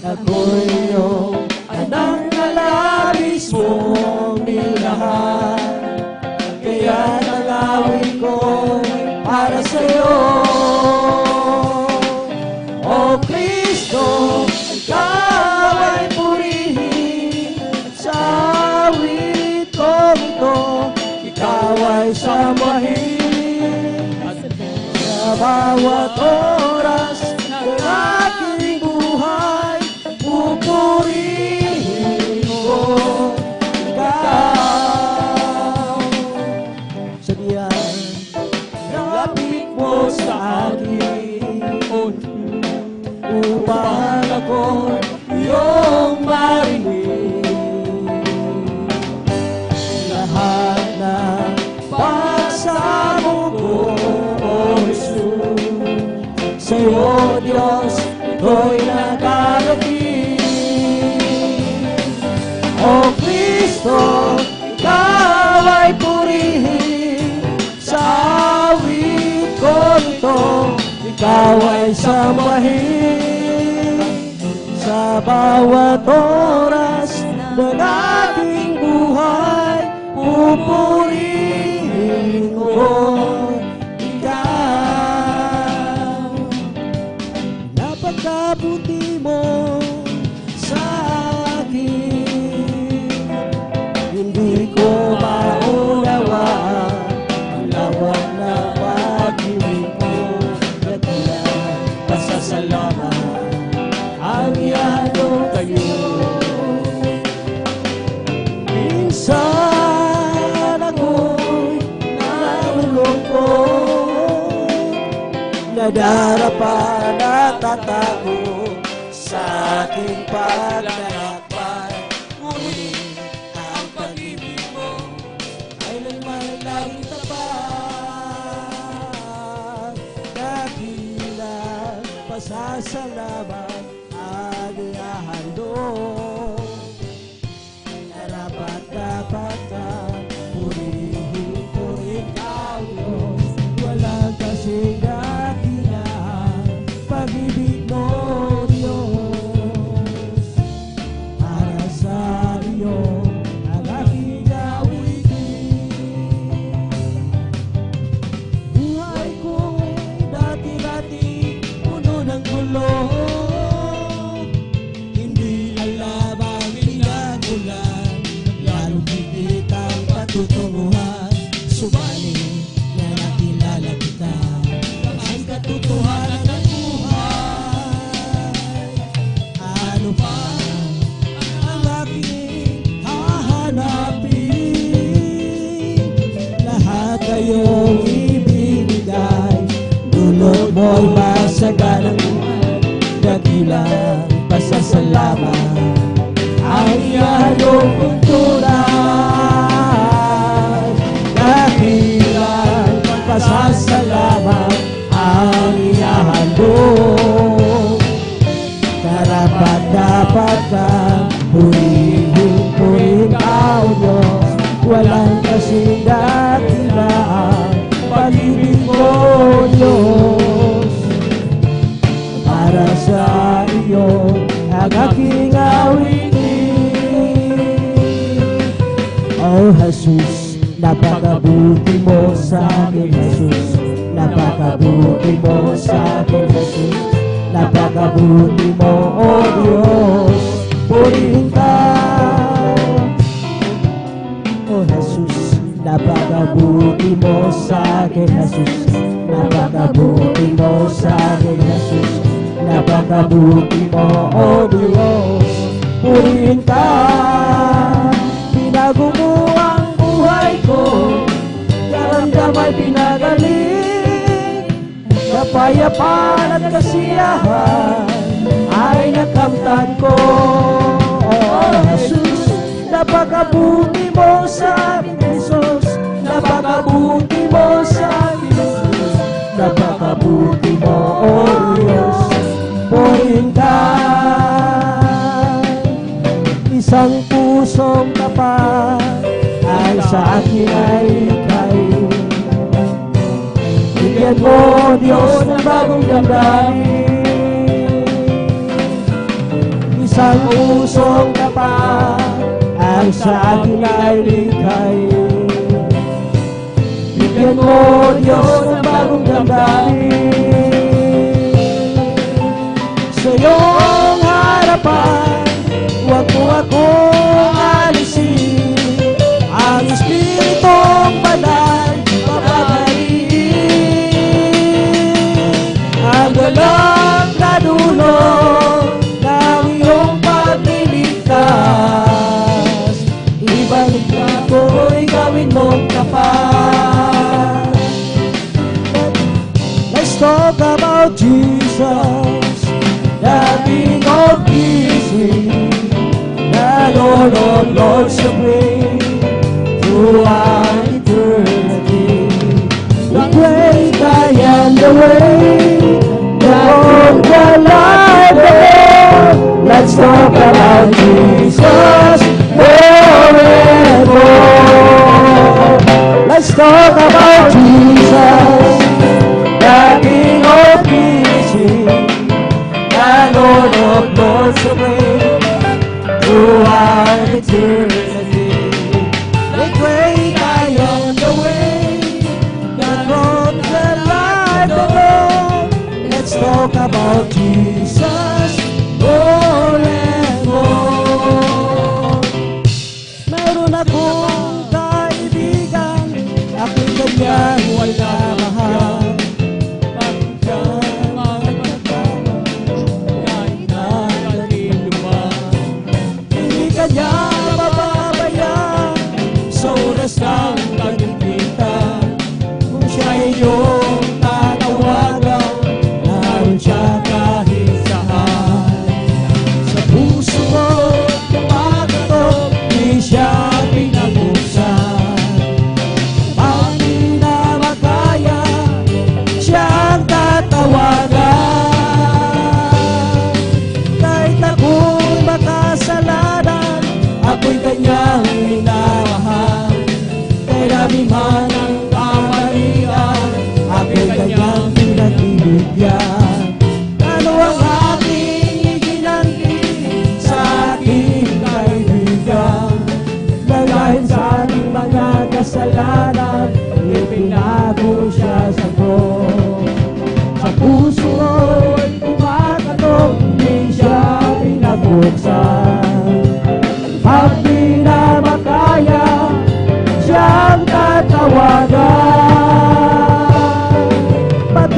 Ako'y iyong anak na labis mong minahal, kaya nangawin ko para sa iyo. O Kristo, ikaw ay purihin sa awit ko ito, ikaw ay sambahin sa bawat oras ng aking buhay. Pupurihin ko ikaw. Sadyang lapit mo sa akin upang ako iyong marinig. Lahat ng pagsamo ko, O Jesus, sa iyo, Diyos, ito'y nakarating. O Kristo, ikaw ay purihin sa awit ko ito, ikaw ay sambahin sa bawat oras ng aking buhay. Pupurihin ko ikaw. Nadarapan at tatago sa aking paglalakbay. Ngunit ang pag-ibig mo kailanman laging tapat. Dakilang pasasalamat ang ihahandog. Dapat kang purihin ko ikaw, Diyos. Walang kasing dakilang pag-ibig mo, Diyos. Para sa iyo ang aking awitin. Buhay ko'y dati-dati puno ng gulo. Hindi alam ang pinagulan, lalong higit ang patutunguhan. Subalit na nakilala kita, ang katotohanan ng buhay. Ano pa ang aking hahanapin? Lahat kayong ibinigay, dulot mo'y masaganang dakilang pasasalamat. Ang iyong tunay, dakilang pasasalamat ang ihahandog. Karapat-dapat kang purihin ko ikaw, Diyos. Walang kasing dakilang pag-ibig mo, Diyos. Para sa iyo ang aking awitin. Oh Jesus, napakabuti mo sa akin, Jesus. Napakabuti mo sa akin, Jesus. Napakabuti mo, oh Diyos. Purihin ka, oh Jesus. Napakabuti mo sa akin, Jesus. Napakabuti mo sa akin, Jesus. Napakabuti mo, oh Diyos. Purihin ka, binago mo ang buhay ko. Karamdamay pinagaling, kapayapaan at kasiyahan ay nakamtan ko. Oh Jesus, napakabuti mo sa akin, Jesus. Napakabuti mo sa akin, Jesus. Napakabuti mo, oh Diyos. Purihin ka, isang pusong tapat ay sa akin ay ikay. Bigyan mo, Diyos, ng bagong damdamin. Isang pusong tapat ay sa akin ay ikay. Bigyan mo, Diyos, ng bagong damdamin. Sa iyong harapan, huwag mo akong alisin. Ang Espiritong Banal papagaliin. Ang galang na dulot ng iyong pagliligtas, ibalik ako'y gawin mong tapat. Let's talk about Jesus, the King of Kings, the Lord of Lords supreme, throughout eternity. The great I am, the way, the hope, the life, the Lord. Let's talk about Jesus forever. Let's talk about Jesus, the King of Kings, the Lord of Lords supreme, throughout eternity. The great I am, the way, the road, the life, the Lord. Let's talk about Jesus forever. Meron akong kaibigan, aking kanyang minamahal. Hindi kanya mababayaan sa oras ng pagkikita. Kung siya iyong tatawagan,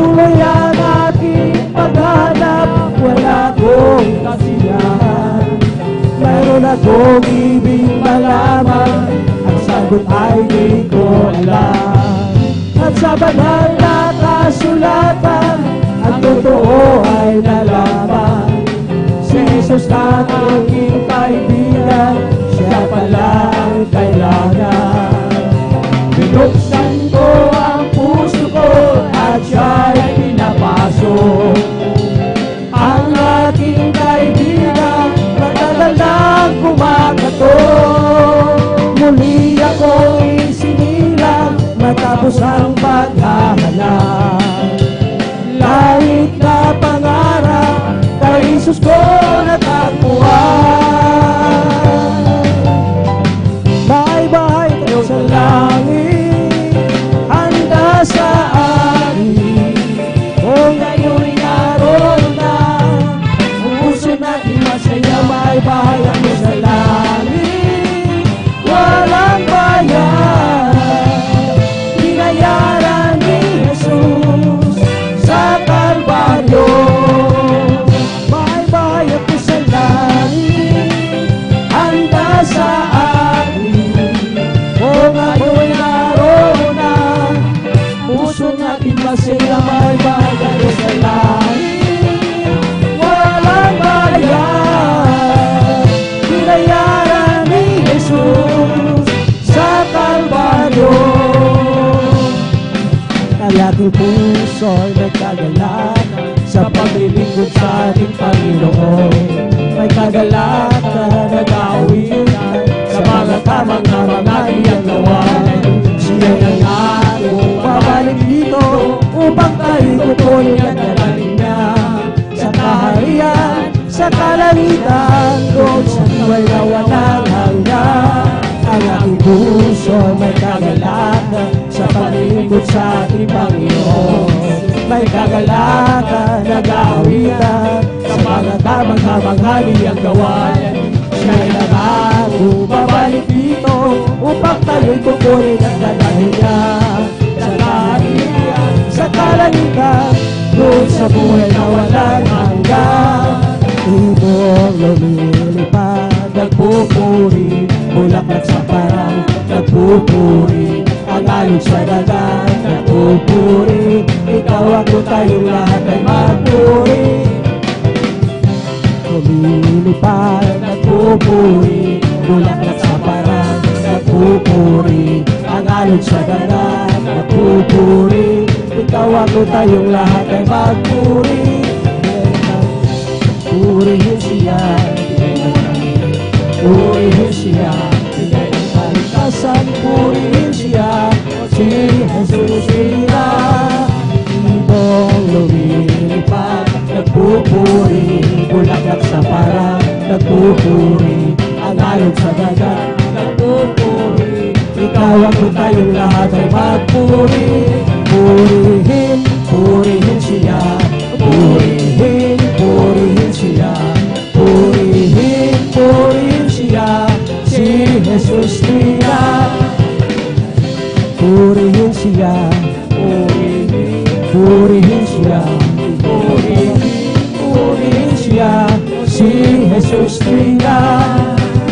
Patuloy ang aking paghanap, wala akong kasiyahan. Mayroon akong ibig malaman, ang sagot ay di ko alam. At sa banal na kasulatan, ang totoo ay nalaman. Si Jesus na aking kaibigan, siya pala ang kailangan. Binuksan ko ang puso ko at siya'y pinapasok. Ang aking kaibigan, matagal nang kumakato. Muli akong isinilang matapos ang paghahanap. Kahit na pangarap, kay Jesus ko natagpuan. Bahay-bahay tayo sa langit, handa sa amin. Kung ngayon'y naroon na, ang puso natin masaya. Bahay-bahay tayo sa langit, walang bayan. Binayaran ni Jesus sa Kalbaryo. Bahay-bahay ako sa langit, handa sa amin. Kung ako'y naroon na, puso natin masaya. Bahay-bahay ako sa langit, walang bayan. Binayaran ni Jesus sa Kalbaryo. Ang aking puso'y nagkagalak sa paglilingkod sa ating Panginoon. May kagalakan, nag-aawitan sa mga tamang na mga iyang gawain. Siya'y nangako, babalik dito upang tayo'y kukunin ang galing niya. Sa kaharian, sa kalangitan, doon sa buhay na walang hanggan. Ang aking puso may kagalakan sa paglilingkod sa ating Panginoon. May kagalakan, nag-aawitan sa mga tamang-tamang haliyang gawain. Siya'y nangako, babalik dito upang tayo'y kukunin ang galing niya. Sa kaharian, sa kalangitan, doon sa buhay na walang hanggan. Ibong lumilipad, nagpupuri, bulaklak sa parang, nagpupuri. Ang alon sa dagat, nagpupuri. Ikaw ako tayong lahat ay magpuri. Lumilipad, nagpupuri, bulaklak sa parang, nagpupuri. Ang alon sa dagat, nagpupuri. Ikaw ako tayong lahat ay magpuri. Purihin siya, purihin siya, bigay ng kalikasan. Purihin siya, si Jesus siya. Ibong lumilipad, nagpupuri, bulaklak sa parang, nagpupuri. Ang alon sa dagat, nagpupuri. Ikaw ako tayong lahat ay magpuri. Purihin, purihin siya, purihin, purihin siya, purihin, purihin siya, si Jesus niya. Purihin siya, purihin, purihin siya, purihin, purihin siya, si Jesus niya.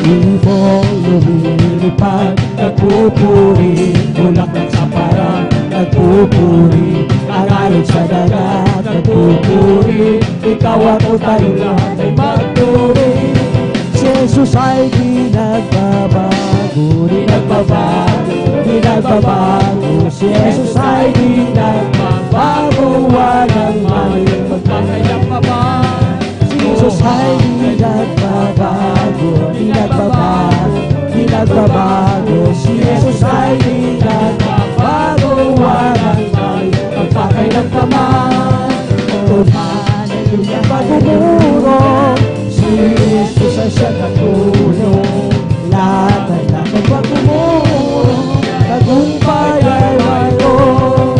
Ibong lumilipad, nagpupuri, bulaklak sa parang, nagpupuri. Ang alon sa dagat, nagpupuri. Ikaw ako tayong lahat ay magpuri. Si Jesus ay di nagbabago, di nagbabago, di nagbabago. Si Jesus ay di nagbabago, walang mali magpakailang pa ba? Si Jesus ay di nagbabago, di nagbabago, di nagbabago. Si Jesus ay di nagbabago, walang mali magpakailang pa man. O hallelujah, pagmumuro, si Jesus ay siyang katulong. Lahat ay lakad pagmumuro, tagumpay ay mayroon.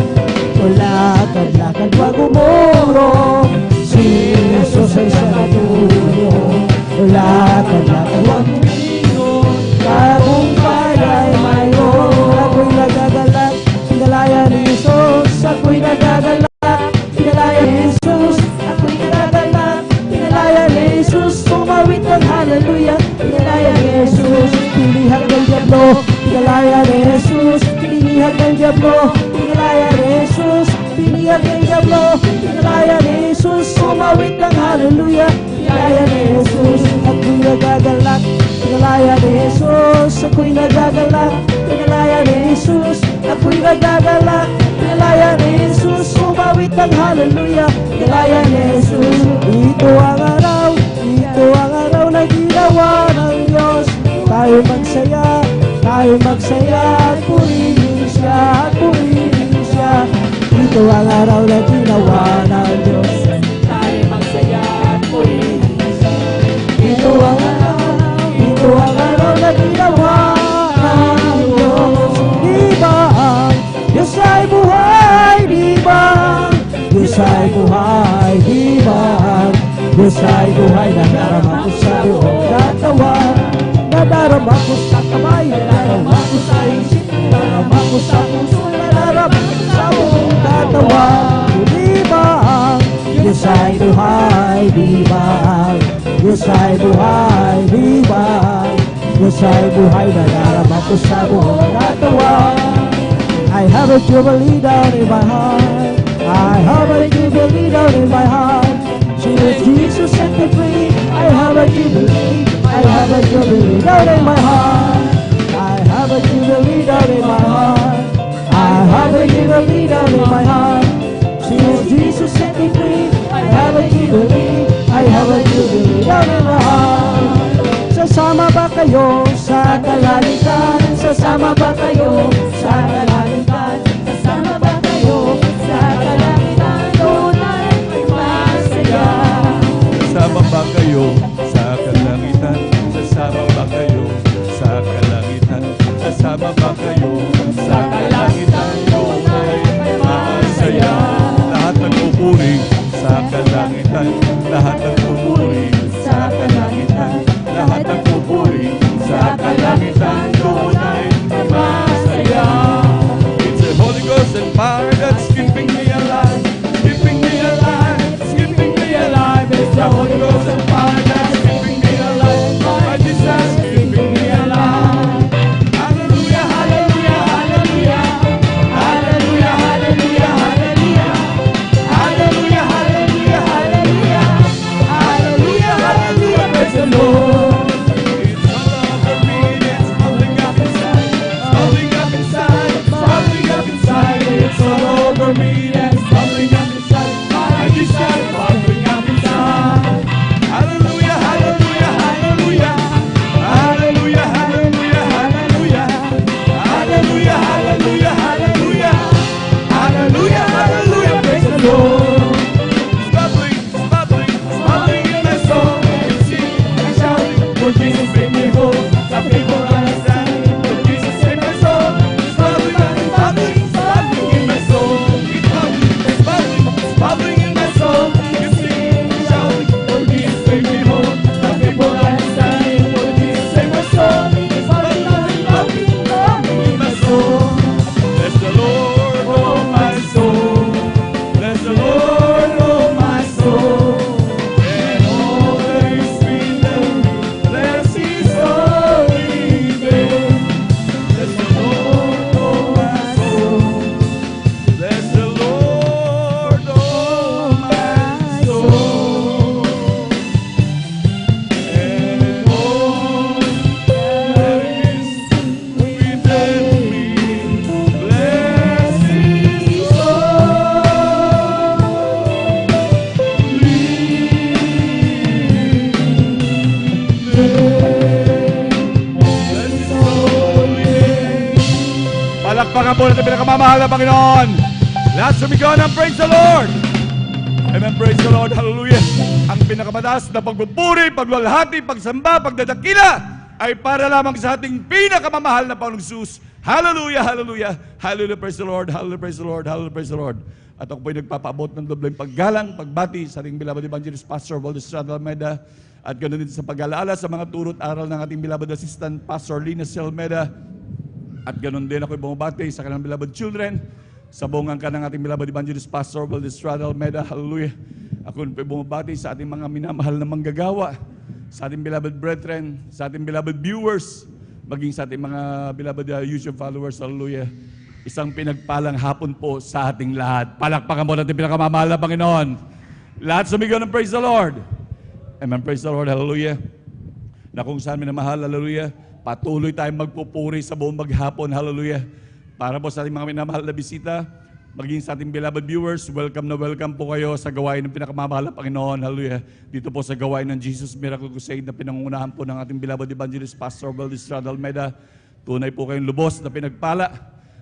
O lakad pagmumuro, si Jesus ay siyang katulong. O lakad pagmumuro, tagumpay ay mayroon. Ako'y nagagalak, sinalaya ni Jesus. Ako'y nagagalak, Diablo, pinalaya ni Jesus, pinihag ng Diablo, pinalaya ni Jesus, pinihag ng Diablo, pinalaya ni Jesus, sumawit ng hallelujah, pinalaya ni Jesus, ako'y nagagalak, pinalaya ni Jesus, ako'y nagagalak, pinalaya ni Jesus, ako'y nagagalak, pinalaya ni Jesus, sumawit ng hallelujah, pinalaya ni Jesus. Ito ang araw na ginawa ng Diyos. Tayo magsaya, at purihin siya, at purihin siya. Ito ang araw na ginawa ng Diyos. Tayo magsaya, at purihin siya. Ito ang araw na ginawa ng Diyos. Di ba ang Diyos ay buhay? Di ba ang Diyos ay buhay? Di ba ang Diyos ay buhay? Nadarama ko sa buong katawan, nadarama ko sa kamay, nadarama ko sa isip, nadarama ko sa puso, nadarama ko sa buong katawan. Di ba ang Diyos ay buhay? Di ba ang Diyos ay buhay? Di ba ang Diyos ay buhay? Nadarama ko sa buong katawan. I have a jubilee down in my heart. I have a jubilee down in my heart. Since Jesus set me free, I have a jubilee. I have a jubilee down in my heart. I have a jubilee down in my heart. I have a jubilee down in my heart. Since Jesus set me free, I have a jubilee. I have a jubilee down in my heart. Sasama ba kayo sa kalalitan? Sasama ba kayo sa kalalitan? Sasama ba kayo sa kalalitan? Doon ay may masaya. Sasama ba kayo sa kalangitan? Sasama ba kayo sa kalangitan? Sasama ba kayo sa kalangitan? Doon ay masaya. Lahat ng pupuri sa kalangitan. Lahat ng pupuri sa kalangitan. Lahat ng pupuri sa kalangitan. Doon ay masaya. It's the Holy Ghost and fire that's keeping me alive. Keeping me alive. Keeping me alive. It's the Holy Ghost and fire that's keeping me alive. My Jesus keeping me alive. Hallelujah, hallelujah, hallelujah. Hallelujah, hallelujah, hallelujah. Hallelujah, hallelujah, hallelujah. Hallelujah, hallelujah, praise the Lord. It's all over me, it's bubbling up inside. Bubbling up inside, bubbling up inside. It's all over me, it's bubbling up inside. My desire bubbling up inside. Hallelujah, hallelujah, hallelujah. Hallelujah, hallelujah, hallelujah. Hallelujah, hallelujah, hallelujah. Hallelujah, hallelujah, praise the Lord. It's bubbling, it's bubbling, it's bubbling in my soul. It's singing and shouting, for Jesus made me whole. Some people understand, but Jesus saved my soul. It's bubbling, it's bubbling, it's bubbling in my soul. It's bubbling, it's bubbling, it's bubbling in my soul. It's singing and shouting, for Jesus made me whole. Some people understand, for Jesus saved my soul. It's bubbling, it's bubbling, it's bubbling in my soul. Bless the Lord, oh my soul. Bless the Lord, oh my soul. And all that is within me, bless His holy name. Bless the Lord, oh my soul. Bless the Lord, oh my soul. And all that is within me, bless His Palakpakan po natin pinakamamahal na Panginoon. Lahat sumigaw ng praise the Lord. Amen, praise the Lord, hallelujah. Ang pinakamataas na pagpupuri, paglalahati, pagsamba, pagdadakila ay para lamang sa ating pinakamamahal na Panginoong Jesus. Hallelujah, hallelujah, hallelujah, praise the Lord, hallelujah, praise the Lord, hallelujah, praise the Lord. At ako po'y nagpapaabot ng dobleng paggalang, pagbati sa ating beloved evangelist Pastor Waldestrada Almeida, at ganoon din sa pag-alaala sa mga turot aral ng ating beloved assistant Pastor Linus Almeida. At ganoon din ako bumabati sa kanilang beloved children, sa buong angka ng ating beloved evangelist Pastor Waldestrada Almeida, hallelujah. Ako rin bumabati sa ating mga minamahal na manggagawa, sa ating beloved brethren, sa ating beloved viewers, maging sa ating mga beloved YouTube followers. Hallelujah. Isang pinagpalang hapon po sa ating lahat. Palakpakan mo natin pinakamamahal na Panginoon. Lahat sumigaw ng praise the Lord. Amen. Praise the Lord. Hallelujah. Na kung saan minamahal, hallelujah, patuloy tayong magpupuri sa buong maghapon, hallelujah. Para po sa ating mga minamahal na bisita, maging sa ating beloved viewers, welcome na welcome po kayo sa gawain ng pinakamamahal na Panginoon, hallelujah. Dito po sa gawain ng Jesus Miracle Crusade na pinangungunahan po ng ating beloved evangelist, Pastor Wildy Estrada Almeida. Tunay po kayong lubos na pinagpala,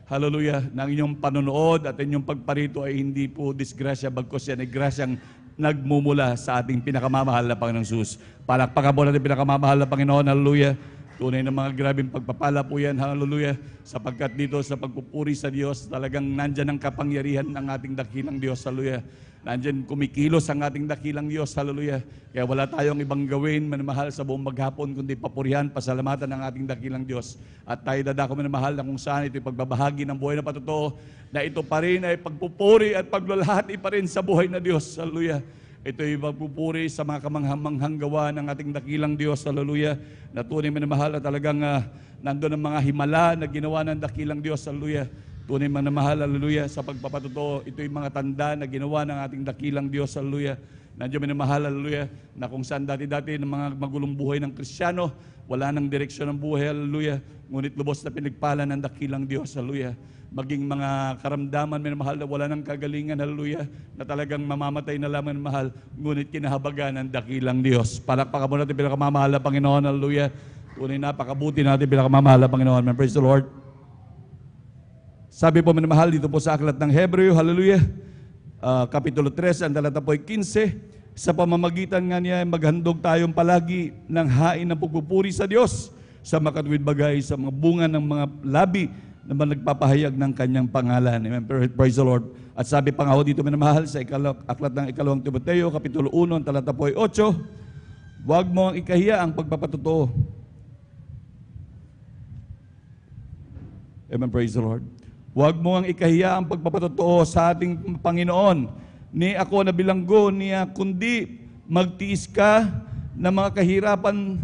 hallelujah, ng inyong panonood at inyong pagparito ay hindi po disgrasya, bagkos yan ay grasyang nagmumula sa ating pinakamamahal na Panginoong Jesus. Palakpakan po natin pinakamamahal na Panginoon, hallelujah. Tunay na mga grabing pagpapala po yan, hallelujah. Sapagkat dito sa pagpupuri sa Diyos, talagang nandyan ang kapangyarihan ng ating dakilang Diyos, hallelujah. Nandyan kumikilos ang ating dakilang Diyos, hallelujah. Kaya wala tayong ibang gawin, manamahal sa buong maghapon, kundi papurihan, pasalamatan ng ating dakilang Diyos. At tayo dadako manamahal na kung saan ito'y pagbabahagi ng buhay na patotoo, na ito pa rin ay pagpupuri at paglulahati pa rin sa buhay na Diyos, hallelujah. Ito'y pagpupuri sa mga kamanghamanghang gawa ng ating dakilang Diyos, hallelujah, na tunay minamahal at talagang nandun ang mga himala na ginawa ng dakilang Diyos, hallelujah. Tunay minamahal, hallelujah, sa pagpapatotoo, ito'y mga tanda na ginawa ng ating dakilang Diyos, hallelujah. Nandiyo minamahal, hallelujah, na kung saan dati-dati ng mga magulong buhay ng Kristiyano, wala nang direksyon ng buhay, hallelujah. Ngunit lubos na pinagpala ng dakilang Diyos, hallelujah. Maging mga karamdaman, minamahal, na wala ng kagalingan, hallelujah, na talagang mamamatay na lamang mahal, ngunit kinahabagan ng dakilang Diyos. Palakpakan mo natin pinakamamahal na Panginoon, hallelujah. Tunay napakabuti natin pinakamamahal na Panginoon. Praise the Lord. Sabi po minamahal dito po sa aklat ng Hebreo, hallelujah, Kapitulo 3, ang talata po ay 15, sa pamamagitan nga niya maghandog tayong palagi ng hain ng pagpupuri sa Diyos, sa makatuwid bagay, sa mga bunga ng mga labi na nagpapahayag ng kanyang pangalan. Amen. Praise the Lord. At sabi pa nga ho dito minamahal sa aklat ng ikalawang Timoteo, Kapitulo 1, ang talata po ay 8, huwag mo ang ikahiya ang pagpapatotoo. Amen. Praise the Lord. Huwag mo ang ikahiya ang pagpapatotoo sa ating Panginoon. Ni ako na bilanggo niya, kundi magtiis ka ng mga kahirapan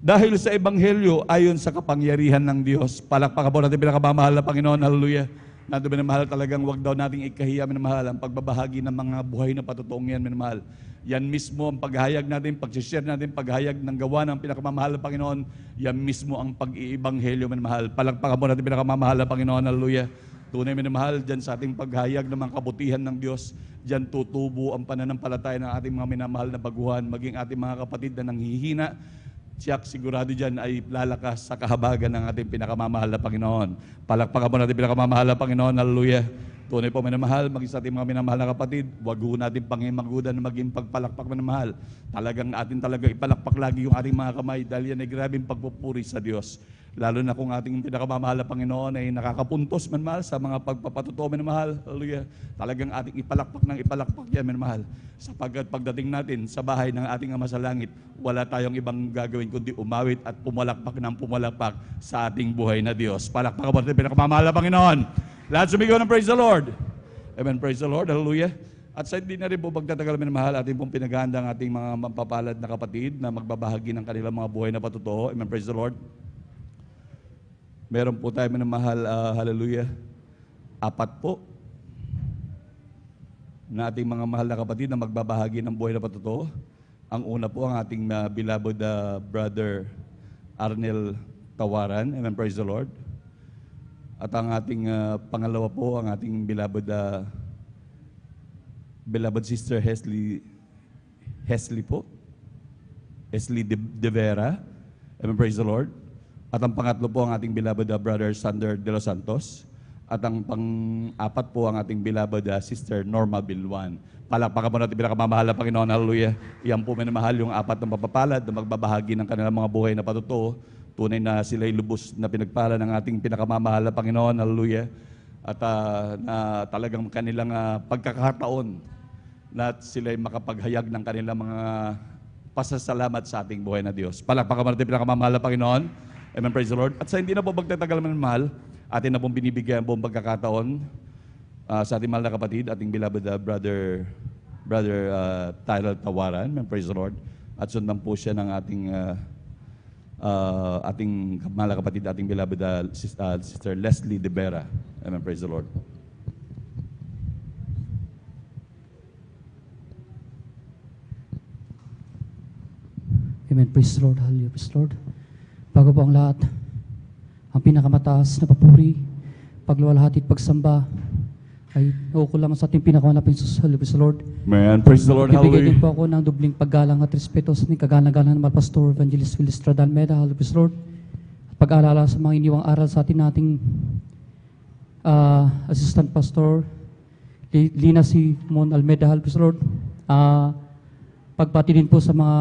dahil sa Ebanghelyo ayon sa kapangyarihan ng Diyos. Palakpakan po natin pinakamamahal na Panginoon. Hallelujah. Nandun minamahal talagang wag daw nating ikahiya minamahal ang pagbabahagi ng mga buhay na patotoong yan minamahal. Yan mismo ang paghahayag natin, pag-share natin, paghahayag ng gawa ng pinakamamahal na Panginoon. Yan mismo ang pag-iibanghelyo minamahal. Palakpakan po natin pinakamamahal na Panginoon. Hallelujah. Tunay minamahal dyan sa ating paghahayag ng mga kabutihan ng Diyos. Dyan tutubo ang pananampalataya ng ating mga minamahal na baguhan, maging ating mga kapatid na nanghihina. Siyak sigurado dyan ay lalakas sa kahabagan ng ating pinakamamahal na Panginoon. Palakpakan mo natin pinakamamahal na Panginoon. Hallelujah. Tunay po minamahal, maging sa ating mga minamahal na kapatid, wag ho natin pangimagudan na maging pagpalakpak minamahal. Talagang atin talaga ipalakpak lagi yung ating mga kamay dahil yan ay grabing pagpupuri sa Diyos. Lalo na kung ating pinakamamahal na Panginoon ay nakakapuntos minamahal sa mga pagpapatotoo minamahal. Hallelujah. Talagang ating ipalakpak ng ipalakpak yan minamahal. Sapagkat pagdating natin sa bahay ng ating Ama sa Langit, wala tayong ibang gagawin kundi umawit at pumalakpak ng pumalakpak sa ating buhay na Diyos. Palakpakan mo natin pinakamamahal na Panginoon. Lahat sumigaw ng praise the Lord. Amen. Praise the Lord. Hallelujah. At sa hindi na rin po pagtatagal minamahal, ating pong pinagahanda ang ating mga mapapalad na kapatid na magbabahagi ng kanilang mga buhay na patotoo. Amen. Praise the Lord. Meron po tayo minamahal, hallelujah, 4 po na ating mga mahal na kapatid na magbabahagi ng buhay na patotoo. Ang una po ang ating beloved brother Arnel Tawaran. Amen, praise the Lord. At ang ating pangalawa po, ang ating beloved sister Hesley po. Hesley De Vera. Amen, praise the Lord. At ang pangatlo po ang ating beloved brother Sander De Los Santos. At ang pang-apat po ang ating beloved sister Norma Bilwan. Palakpakan po natin pinakamamahal na Panginoon. Hallelujah. Iyan po minamahal yung 4 na mapapalad na magbabahagi ng kanilang mga buhay na patotoo. Tunay na sila'y lubos na pinagpala ng ating pinakamamahal na Panginoon. Hallelujah. At na talagang kanilang pagkakataon na sila'y makapaghayag ng kanilang mga pasasalamat sa ating buhay na Diyos. Palakpakan po natin pinakamamahal na Panginoon. Amen, praise the Lord. At sa hindi na po magtatagal mahal, atin na pong binibigyan buong pagkakataon sa ating mahal na kapatid, ating beloved brother Tyler Tawaran. Amen, praise the Lord. At sundan po siya ng ating ating mahal na kapatid, ating beloved Sister Leslie De Vera. Amen. Praise the Lord. Amen. Praise the Lord. Hallelujah. Praise the Lord. Bago po ang lahat, ang pinakamataas na papuri, pagluwalhati at pagsamba ay naukulang sa ating pinakamalaping Sus. Hallelujah. Praise the Lord. Amen. Praise the Lord. Ibigay din Hallelujah. po ako ng dubling paggalang at respeto sa ating kagalang-galang ng Pastor Evangelist Will Estrada Almeida. Hallelujah. Praise the Lord. At pag-aalala sa mga iniwang aral sa ating nating Assistant Pastor Lina C. Mon Almeida. Hallelujah. Praise the Lord. Pagbati din po sa mga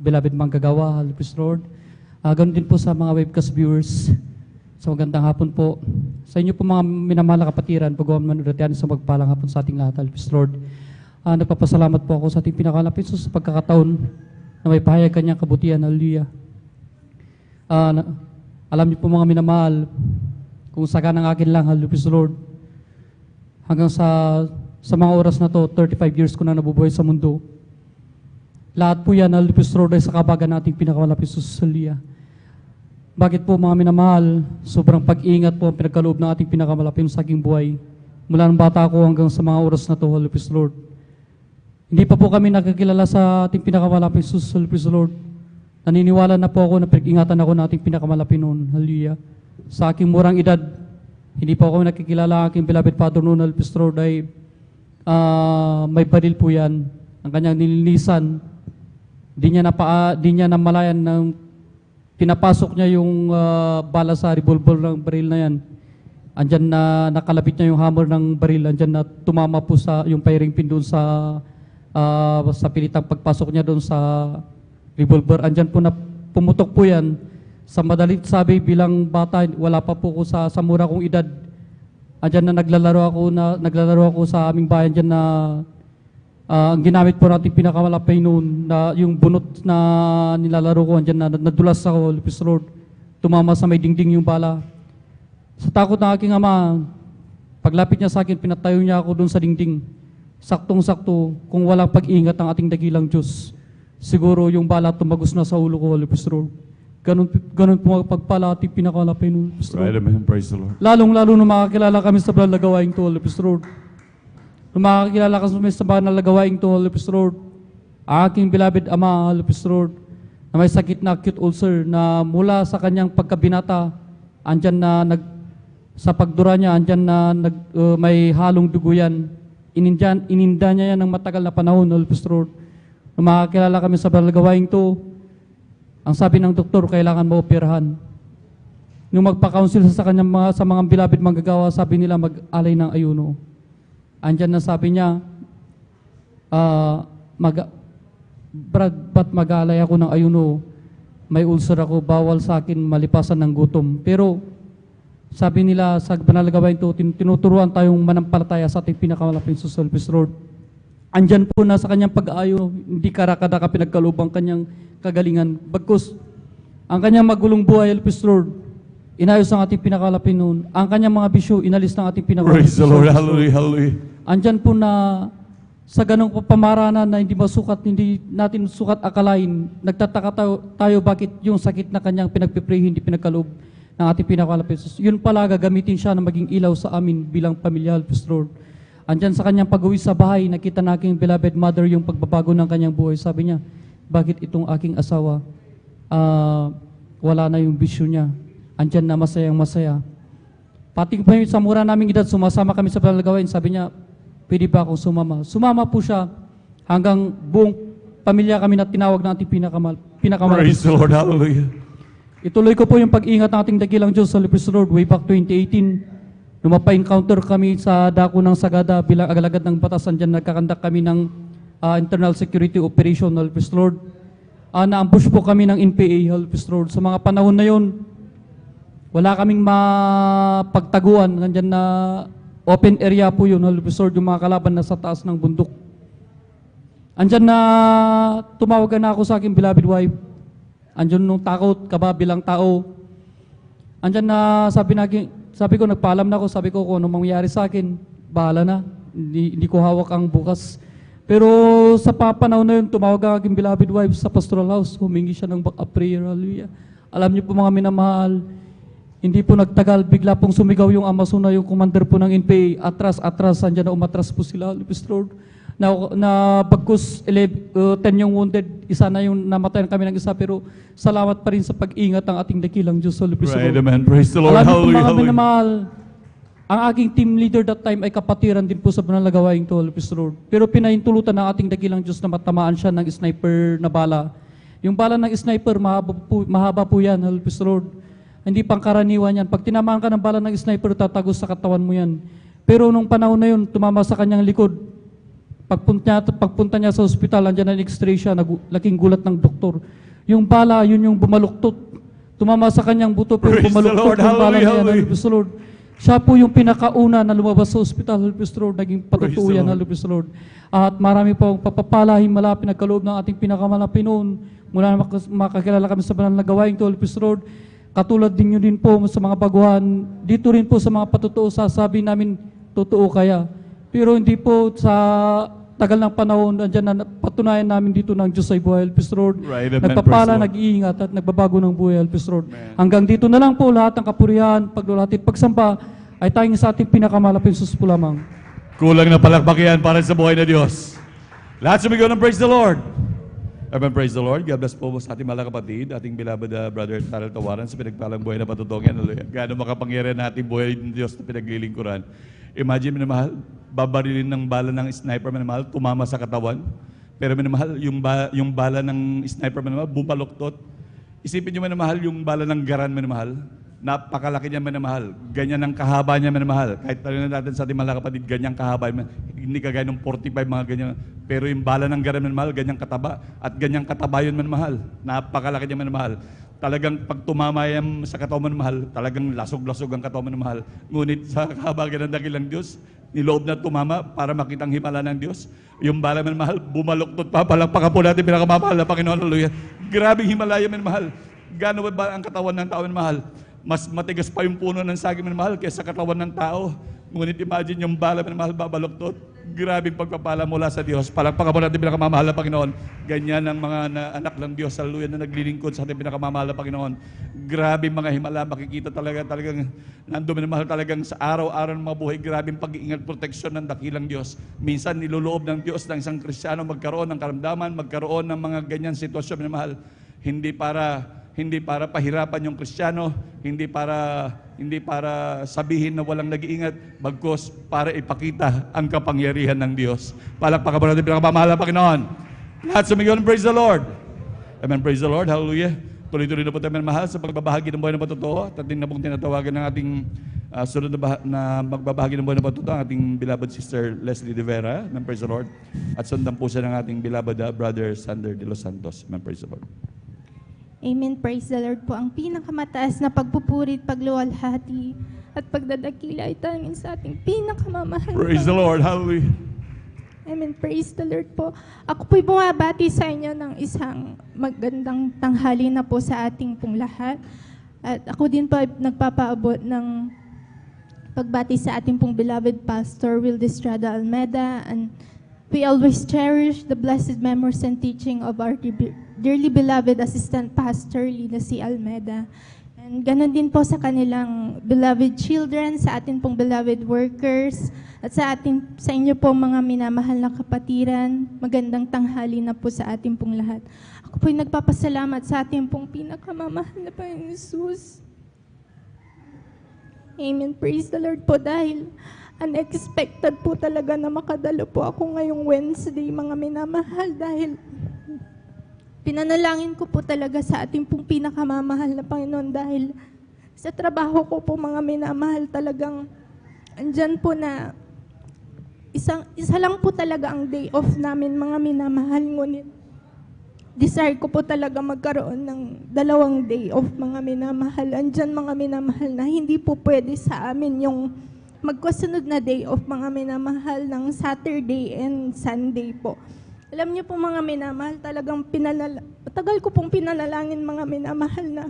beloved manggagawa. Hallelujah. Praise the Lord. Ganun din po sa mga webcast viewers. Sa magandang hapon po. Sa inyo po mga minamahal na kapatiran, pagawang manuratian sa magpalang hapon sa ating lahat. Hallelujah. Praise the Lord. Nagpapasalamat po ako sa ating pinakalapit sa pagkakataon na may pahayag kanyang kabutihan. Hallelujah. Alam niyo po mga minamahal, kung saka ng akin lang, hallelujah, praise the Lord. Hanggang sa mga oras na to, 35 years ko na nabubuhay sa mundo. Lahat po yan, hallelujah, praise the Lord, ay sa kabagan nating pinakamalapit sa Hallelujah. Bakit po mga minamahal, sobrang pag-iingat po ang pinagkaloob ng ating pinakamalapit sa aking buhay. Mula ng bata ko hanggang sa mga oras na to, hallelujah, praise the Lord. Hindi pa po kami nakakilala sa ating pinakamalapit sa hallelujah, praise the Lord. Naniniwala na po ako na pinag-ingatan ako ng ating pinakamalapit noon, hallelujah. Sa aking murang edad, hindi pa ako nakikilala ang aking beloved Father noon, hallelujah, praise the Lord, ay may baril po yan. Ang kanyang nilinisan, di niya namalayan ng pinapasok niya yung bala sa revolver ng baril na yan. Andyan na nakalapit niya yung hammer ng baril. Andyan na tumama po sa yung firing pin doon sa pilitang pagpasok niya doon sa revolver. Andyan po na pumutok po yan. Sa madalit sabi bilang bata, wala pa po ko sa mura kong edad. Andyan na naglalaro ako sa aming bayan dyan na ang ginamit po natin pinakamalapay noon na yung bunot na nilalaro ko, andyan na nadulas ako, praise the Lord. Tumama sa may dingding yung bala. Sa takot ng aking ama, paglapit niya sa akin, pinatayo niya ako doon sa dingding. Saktong-sakto, kung walang pag-ingat ng ating dakilang Diyos, siguro yung bala tumagos na sa ulo ko, praise the Lord. Ganun po pagpala ating pinakamalapay noon, praise the Lord. Right, amen. Praise the Lord. Lalong-lalo na makakilala kami sa banal na gawaing to, praise the Lord. Nung makakilala ka sa banal na gawaing to, hallelujah, praise the Lord, aking beloved ama, hallelujah, praise the Lord, na may sakit na acute ulcer na mula sa kanyang pagkabinata, andyan na sa pagdura niya, andyan na may halong dugo yan. Ininda niya yan ng matagal na panahon, hallelujah, praise the Lord. Nung makakilala kami sa banal na gawaing to, ang sabi ng doktor, kailangan maoperahan. Nung magpa-counsel sa kanyang sa mga beloved manggagawa, sabi nila mag-alay ng ayuno. Andyan na sabi niya, Brad, ba't mag-aalay ako ng ayuno? May ulcer ako, bawal sa akin malipasan ng gutom. Pero sabi nila sa banal na gawain ito, tinuturuan tayong manampalataya sa ating pinakamalapit sa Service Lord. Andyan po na sa kanyang pag-aayo, hindi karakadaka pinagkaloob ang kanyang kagalingan. Bagkus, ang kanyang magulong buhay, Service Lord, inayos ang ating pinakamalapit noon. Ang kanyang mga bisyo, inalis ng ating pinakamalapit. Praise the Lord. Hallelujah. Hallelujah. Andyan po na sa ganong pamaranan na hindi natin sukat akalain, nagtataka tayo bakit yung sakit na kanyang pinagpipray, hindi pinagkaloob ng ating pinakamalapit. Yun pala, gagamitin siya na maging ilaw sa amin bilang pamilya, Lord. Andyan sa kanyang pag-uwi sa bahay, nakita na aking beloved mother yung pagbabago ng kanyang buhay. Sabi niya, bakit itong aking asawa, wala na yung bisyo niya. Andyan na masayang masaya. Pati sa mura naming edad, sumasama kami sa palagawain. Sabi niya, pwede ba akong sumama? Sumama po siya hanggang buong pamilya kami na tinawag na ating pinakamalapit. Praise the Lord. Hallelujah. Ituloy ko po yung pag-ingat ng ating dakilang Diyos sa Praise the Lord way back 2018. Nung mapa-encounter kami sa dako ng Sagada bilang agalagad ng batas, andyan nagkakandak kami ng internal security operation, Praise the Lord. Na-ambush po kami ng NPA, Praise the Lord. Sa mga panahon na yun, wala kaming mapagtaguan. Nandyan na open area po yun, Praise the Lord, yung mga kalaban na sa taas ng bundok. Andyan na tumawagan na ako sa aking beloved wife. Andyan nung takot, kaba bilang tao. Andyan na sabi ko, nagpaalam na ako, sabi ko kung anong mangyayari sa akin, bahala na. Hindi ko hawak ang bukas. Pero sa panahon na yun, tumawag ang aking beloved wife sa pastoral house. Humingi siya ng backup prayer. Hallelujah. Alam niyo po mga minamahal, hindi po nagtagal, bigla pong sumigaw yung Amazona, yung commander po ng NPA, atras, andyan na umatras po sila, Lupis Lord. Na pagkus 10 yung wounded, isa na yung namatayan kami ng isa, pero salamat pa rin sa pag-ingat ng ating dakilang Diyos, Lupis Right, Lord. amen. Praise the Lord. Alam niyo po Hallelujah, mga hallelujah. minamahal, ang aking team leader that time ay kapatiran din po sa panalagawaing to, Lupis Lord. Pero pinahintulutan ng ating dakilang Diyos na matamaan siya ng sniper na bala. Yung bala ng sniper, mahaba po yan, Lupis Lord. Hindi pangkaraniwan yan. Pag tinamaan ka ng bala ng sniper, tatagos sa katawan mo yan. Pero nung panahon na yun, tumama sa kanyang likod. Pagpunta niya sa ospital, andyan na x-ray siya, laking gulat ng doktor. Yung bala, yun yung bumaluktot. Tumama sa kanyang buto, pero Praise the bumaluktot Lord. yung bala na yan, Hallelujah. Lupis Lord. Siya po yung pinakauna na lumabas sa ospital, Lupis Lord. Naging patutuo Praise the yan, Lord. Lupis Lord. At marami po ang papapala, himala, pinagkaloob ng ating pinakamalapin noon. Mula na makakilala kami sa banal na gawain to, Lupis Lord. Katulad din nyo din po sa mga baguhan, dito rin po sa mga patutuo, sasabi namin, totoo kaya. Pero hindi po sa tagal ng panahon, andyan na patunayan namin dito ng Diyos ay buhay, Elpis Lord. Right, amen. Nagpapala, Praise the Lord. nag-iingat at nagbabago ng buhay, Elpis Lord. Hanggang dito na lang po lahat ng kapurihan, paglulati at pagsamba ay tayong sa ating pinakamalapin sus po lamang. Kulang na palakpakihan para sa buhay na Diyos. Lahat sumigaw ng praise the Lord. Amen, praise the Lord. God bless po sa ating mga kapatid, ating beloved brother Tarel Tawaran sa pinagpalang buhay na patutungin. Hallelujah. Gaano makapangyarihan natin buhay ng Diyos na pinaglilingkuran. Imagine, minamahal, babarilin ng bala ng sniper, minamahal, tumama sa katawan. Pero minamahal, yung bala ng sniper, minamahal, bumaluktot. Isipin nyo, minamahal, yung bala ng garan, minamahal. Napakalaki niya, minamahal. Ganyan ang kahaba niya, minamahal. Kahit tayo natin sa ating mga kapatid, ganyang kahaba. Hindi kagaya ng 45, mga ganyan. Pero yung bala ng garan, minamahal, ganyang kataba. At ganyang kataba yun, minamahal. Napakalaki niya, minamahal. Talagang pag tumama yan sa katawan ng mahal, talagang lasog-lasog ang katawan ng mahal. Ngunit sa kahabagan ng dakilang Diyos, niloob na tumama para makitang himala ng Diyos. Yung bala ng mahal, bumaluktot pa, palakpakan po natin, pinakamamahal na Panginoon. Hallelujah. Grabing himalaya ng mahal. Gano'n ba ang katawan ng tao ng mahal? Mas matigas pa yung puno ng saging ng mahal kaysa katawan ng tao. Ngunit imagine yung bala ng mahal babaluktot. Grabing pagpapala mula sa Diyos. Palakpakan po natin pinakamamahal na Panginoon. Ganyan ang mga anak ng Diyos, hallelujah, na naglilingkod sa ating pinakamamahal na Panginoon. Grabing mga himala, makikita talagang nandun na mahal talagang sa araw-araw ng mga buhay. Grabing pag-iingat, proteksyon ng dakilang Diyos. Minsan niluloob ng Diyos ng isang Kristiyano magkaroon ng karamdaman, magkaroon ng mga ganyan sitwasyon na mahal. Hindi para pahirapan yung Kristiyano, hindi para sabihin na walang nag-iingat, bagkus para ipakita ang kapangyarihan ng Diyos. Palakpakan po natin pinakamamahal na Panginoon. Lahat sumigaw ng praise the Lord. Amen, praise the Lord, hallelujah. Tuloy-tuloy na po tayo mahal sa pagbabahagi ng buhay na patotoo. At ating na pong tinatawagan ng ating sunod na magbabahagi ng buhay na patotoo, ang ating beloved sister Leslie De Vera. Amen, praise the Lord. At sundan po siya ng ating beloved brother Sander De Los Santos. Amen, praise the Lord. Amen. Praise the Lord po. Ang pinakamataas na pagpupuri at pagluwalhati at pagdadakila ay tanging sa ating pinakamamahal. Praise the Lord, hallelujah. Amen. Praise the Lord po. Ako po'y bumabati sa inyo ng isang magandang tanghali na po sa ating pong lahat. At ako din po ay nagpapaabot ng pagbati sa ating pong beloved Pastor Will Estrada Almeda. And we always cherish the blessed memories and teaching of our dearly beloved Assistant Pastor Lina C. Almeda. And ganun din po sa kanilang beloved children, sa ating pong beloved workers, at sa inyo po mga minamahal na kapatiran. Magandang tanghali na po sa ating pong lahat. Ako po'y nagpapasalamat sa ating pong pinakamamahal na Panginoon Jesus. Amen. Praise the Lord po dahil unexpected po talaga na makadalo po ako ngayong Wednesday, mga minamahal, dahil pinanalangin ko po talaga sa ating pong pinakamamahal na Panginoon dahil sa trabaho ko po, mga minamahal, talagang andyan po na isa lang po talaga ang day off namin, mga minamahal. Ngunit desire ko po talaga magkaroon ng 2 day off, mga minamahal. Andyan, mga minamahal, na hindi po pwede sa amin yung magkasunod na day off, mga minamahal, ng Saturday and Sunday po. Alam niyo po, mga minamahal, talagang tagal ko pong pinanalangin, mga minamahal, na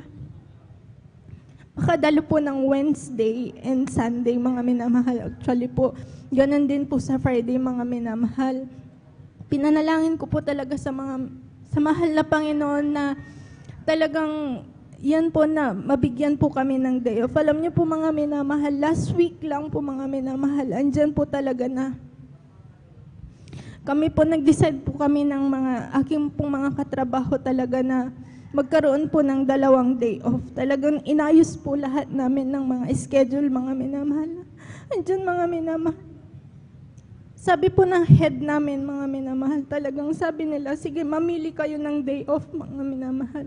makadalo po ng Wednesday and Sunday, mga minamahal. Actually po, ganun din po sa Friday, mga minamahal. Pinanalangin ko po talaga sa mahal na Panginoon na talagang yan po na mabigyan po kami ng day off. Alam niyo po mga minamahal, last week lang po mga minamahal, andyan po talaga na kami po nag-decide po kami ng mga aking pong mga katrabaho talaga na magkaroon po ng 2 day off. Talagang inayos po lahat namin ng mga schedule, mga minamahal. Andyan mga minamahal. Sabi po ng head namin, mga minamahal, talagang sabi nila, sige, mamili kayo ng day off, mga minamahal.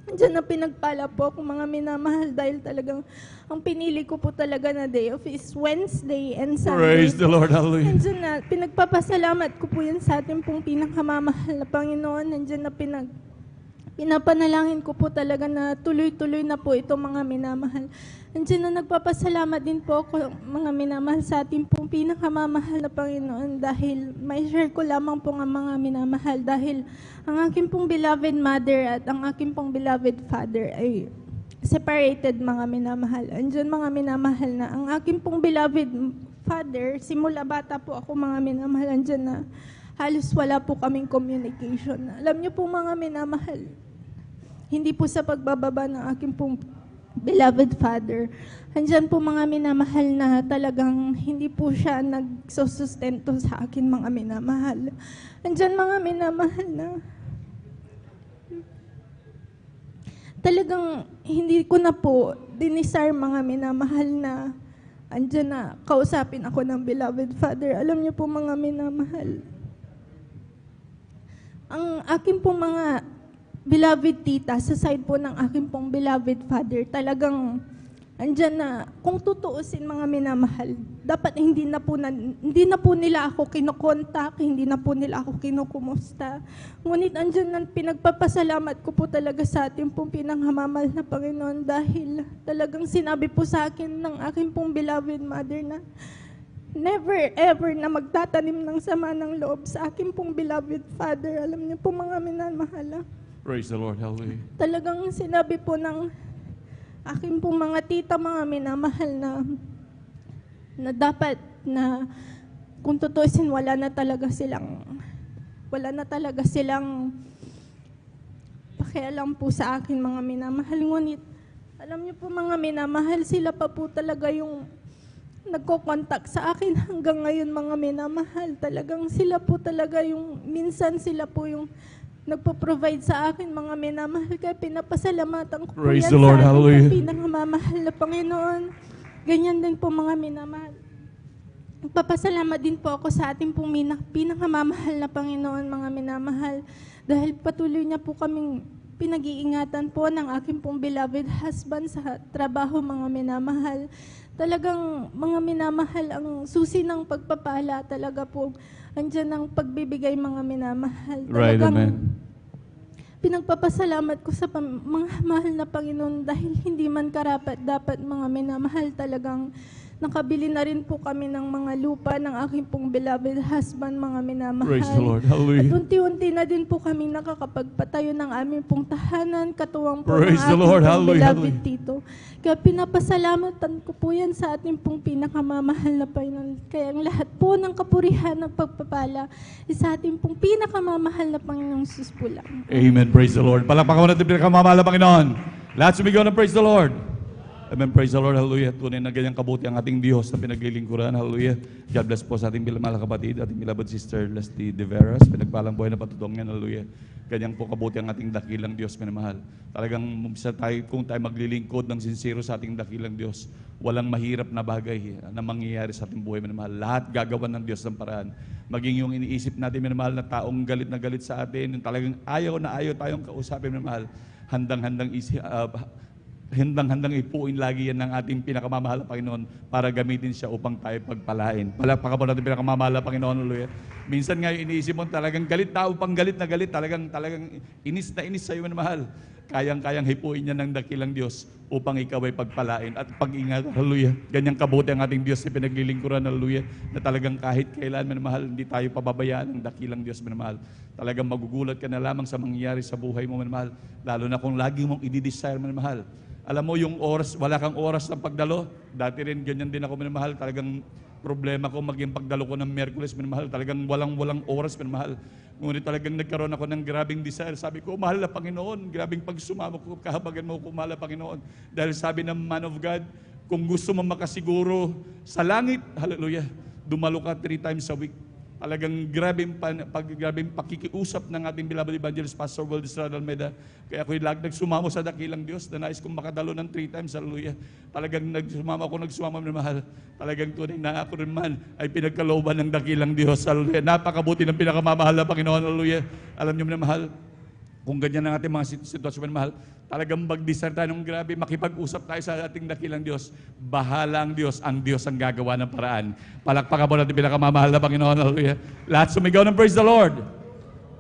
Diyan na pinagpala po ako, mga minamahal, dahil talagang ang pinili ko po talaga na day off is Wednesday and Sunday. Praise the Lord. Hallelujah. Nandiyan na, pinagpapasalamat ko po yan sa ating pong pinakamamahal na Panginoon. Nandiyan na pinapanalangin ko po talaga na tuloy-tuloy na po ito, mga minamahal. Nandiyan na nagpapasalamat din po ako, mga minamahal, sa ating pong pinakamamahal na Panginoon, dahil may share ko lamang po nga, mga minamahal, dahil ang aking pong beloved mother at ang aking pong beloved father ay separated, mga minamahal. Andiyan, mga minamahal, na ang aking pong beloved father, simula bata po ako, mga minamahal, andyan na halos wala po kaming communication. Alam niyo po, mga minamahal, hindi po sa pagbababa ng aking pong beloved father, andyan po, mga minamahal, na talagang hindi po siya nagsusustento sa akin, mga minamahal. Andyan, mga minamahal, na talagang hindi ko na po dinisar, mga minamahal, na andyan na kausapin ako ng beloved father. Alam niyo po, mga minamahal, ang aking pong mga beloved tita, sa side po ng aking pong beloved father, talagang andyan na, kung tutuusin, mga minamahal, dapat hindi na po nila ako kinokontak, hindi na po nila ako kinukumusta. Ngunit andyan na, pinagpapasalamat ko po talaga sa ating pong pinanghamamal na Panginoon, dahil talagang sinabi po sa akin ng aking pong beloved mother na never ever na magtatanim ng sama ng loob sa aking pong beloved father. Alam niyo po, mga minamahal, Praise the Lord. Hallelujah. talagang sinabi po ng aking pong mga tita, mga minamahal, na dapat na kung tutusin, wala na talaga silang pakialam po sa akin, mga minamahal. Ngunit alam niyo po, mga minamahal, sila pa po talaga yung nagko-contact sa akin hanggang ngayon, mga minamahal. Talagang sila po talaga yung, minsan sila po yung nagpo-provide sa akin, mga minamahal. Kaya pinapasalamatan ko po Praise yan the Lord. sa ating Hallelujah. pinangamamahal na Panginoon. Ganyan din po, mga minamahal. Nagpapasalamat din po ako sa ating pong pinangamamahal na Panginoon, mga minamahal. Dahil patuloy niya po kaming pinag-iingatan po ng aking pong beloved husband sa trabaho, mga minamahal. Talagang, mga minamahal, ang susi ng pagpapala talaga po, andyan ang pagbibigay, mga minamahal. Right, Talagang amen. pinagpapasalamat ko sa mga mahal na Panginoon, dahil hindi man karapat dapat, mga minamahal, talagang nakabili na rin po kami ng mga lupa ng aking pong beloved husband, mga minamahal. Praise the Lord. At Hallelujah. unti-unti na din po kami nakakapagpatayo ng aming pong tahanan, katuwang po Praise ng the ating Lord. pong Hallelujah. beloved tito. Kaya pinapasalamatan ko po yan sa ating pong pinakamamahal na Panginoon. Kaya ang lahat po ng kapurihan ng pagpapala sa ating pong pinakamamahal na Panginoong Sus po lang. Amen. Praise the Lord. Palakpakan mo natin pinakamamahal na Panginoon. Lahat sumigaw ng praise the Lord. Amen. Praise the Lord. Hallelujah. Tunay na ganyang kabuti ang ating Diyos na pinaglilingkuran. Hallelujah. God bless po sa ating mga kapatid, ating beloved sister Leslie De Veras. Pinagpalang buhay na patutong yan. Hallelujah. Ganyang po kabuti ang ating dakilang Diyos, minamahal. Talagang kung tayo maglilingkod ng sincero sa ating dakilang Diyos, walang mahirap na bagay na mangyayari sa ating buhay, minamahal. Lahat gagawan ng Diyos ng paraan. Maging yung iniisip natin, minamahal, na taong galit na galit sa atin, yung talagang ayaw na ayaw tayong kausapin, minamahal. Handang-handang ipuin lagi yan ng ating pinakamamahal na Panginoon para gamitin siya upang tayo pagpalain. Palakpakan po natin pinakamamahal na Panginoon. Hallelujah. Minsan nga iniisip mo talagang galit tao pang galit na galit, talagang inis na inis sa iyo na mahal. Kayang-kayang hipuin niya ng dakilang Diyos upang ikaw ay pagpalain at pag-ingat. Hallelujah. Ganyang kabuti ang ating Diyos na pinaglilingkuran. Hallelujah. Na talagang kahit kailan, minamahal, hindi tayo pababayaan ng dakilang Diyos, minamahal. Talagang magugulat ka na lamang sa mangyayari sa buhay mo, minamahal. Lalo na kung lagi mong i-desire, minamahal. Alam mo yung oras, wala kang oras ng pagdalo. Dati rin ganyan din ako, minamahal. Talagang problema ko maging pagdalo ko ng Miyerkules, minamahal. Talagang walang oras, minamahal. Ngunit talagang nagkaroon ako ng grabing desire. Sabi ko, mahal na Panginoon, grabing pagsumamo ko, kahabagan mo ko, mahal na Panginoon. Dahil sabi ng man of God, kung gusto mo makasiguro sa langit, hallelujah, dumalo ka 3 times a week. Talagang grabing pakikiusap ng ating beloved evangelist Pastor Will Estrada Almeida. Kaya ako'y nagsumamo sa dakilang Diyos na nais kong makadalo ng 3 times, hallelujah. Talagang nagsumama ng mahal. Talagang tunay na ako rin man ay pinagkalooban ng dakilang Diyos, hallelujah. Napakabuti ng pinakamamahal na Panginoon, hallelujah. Alam niyo na mahal, kung ganyan ang ating mga sitwasyon, mahal, talagang mag-desire tayo ng grabe, makipag-usap tayo sa ating dakilang Diyos. Bahala ang Diyos ang gagawa ng paraan. Palakpakan mo natin pinakamamahal na Panginoon, hallelujah. Lahat sumigaw ng praise the Lord.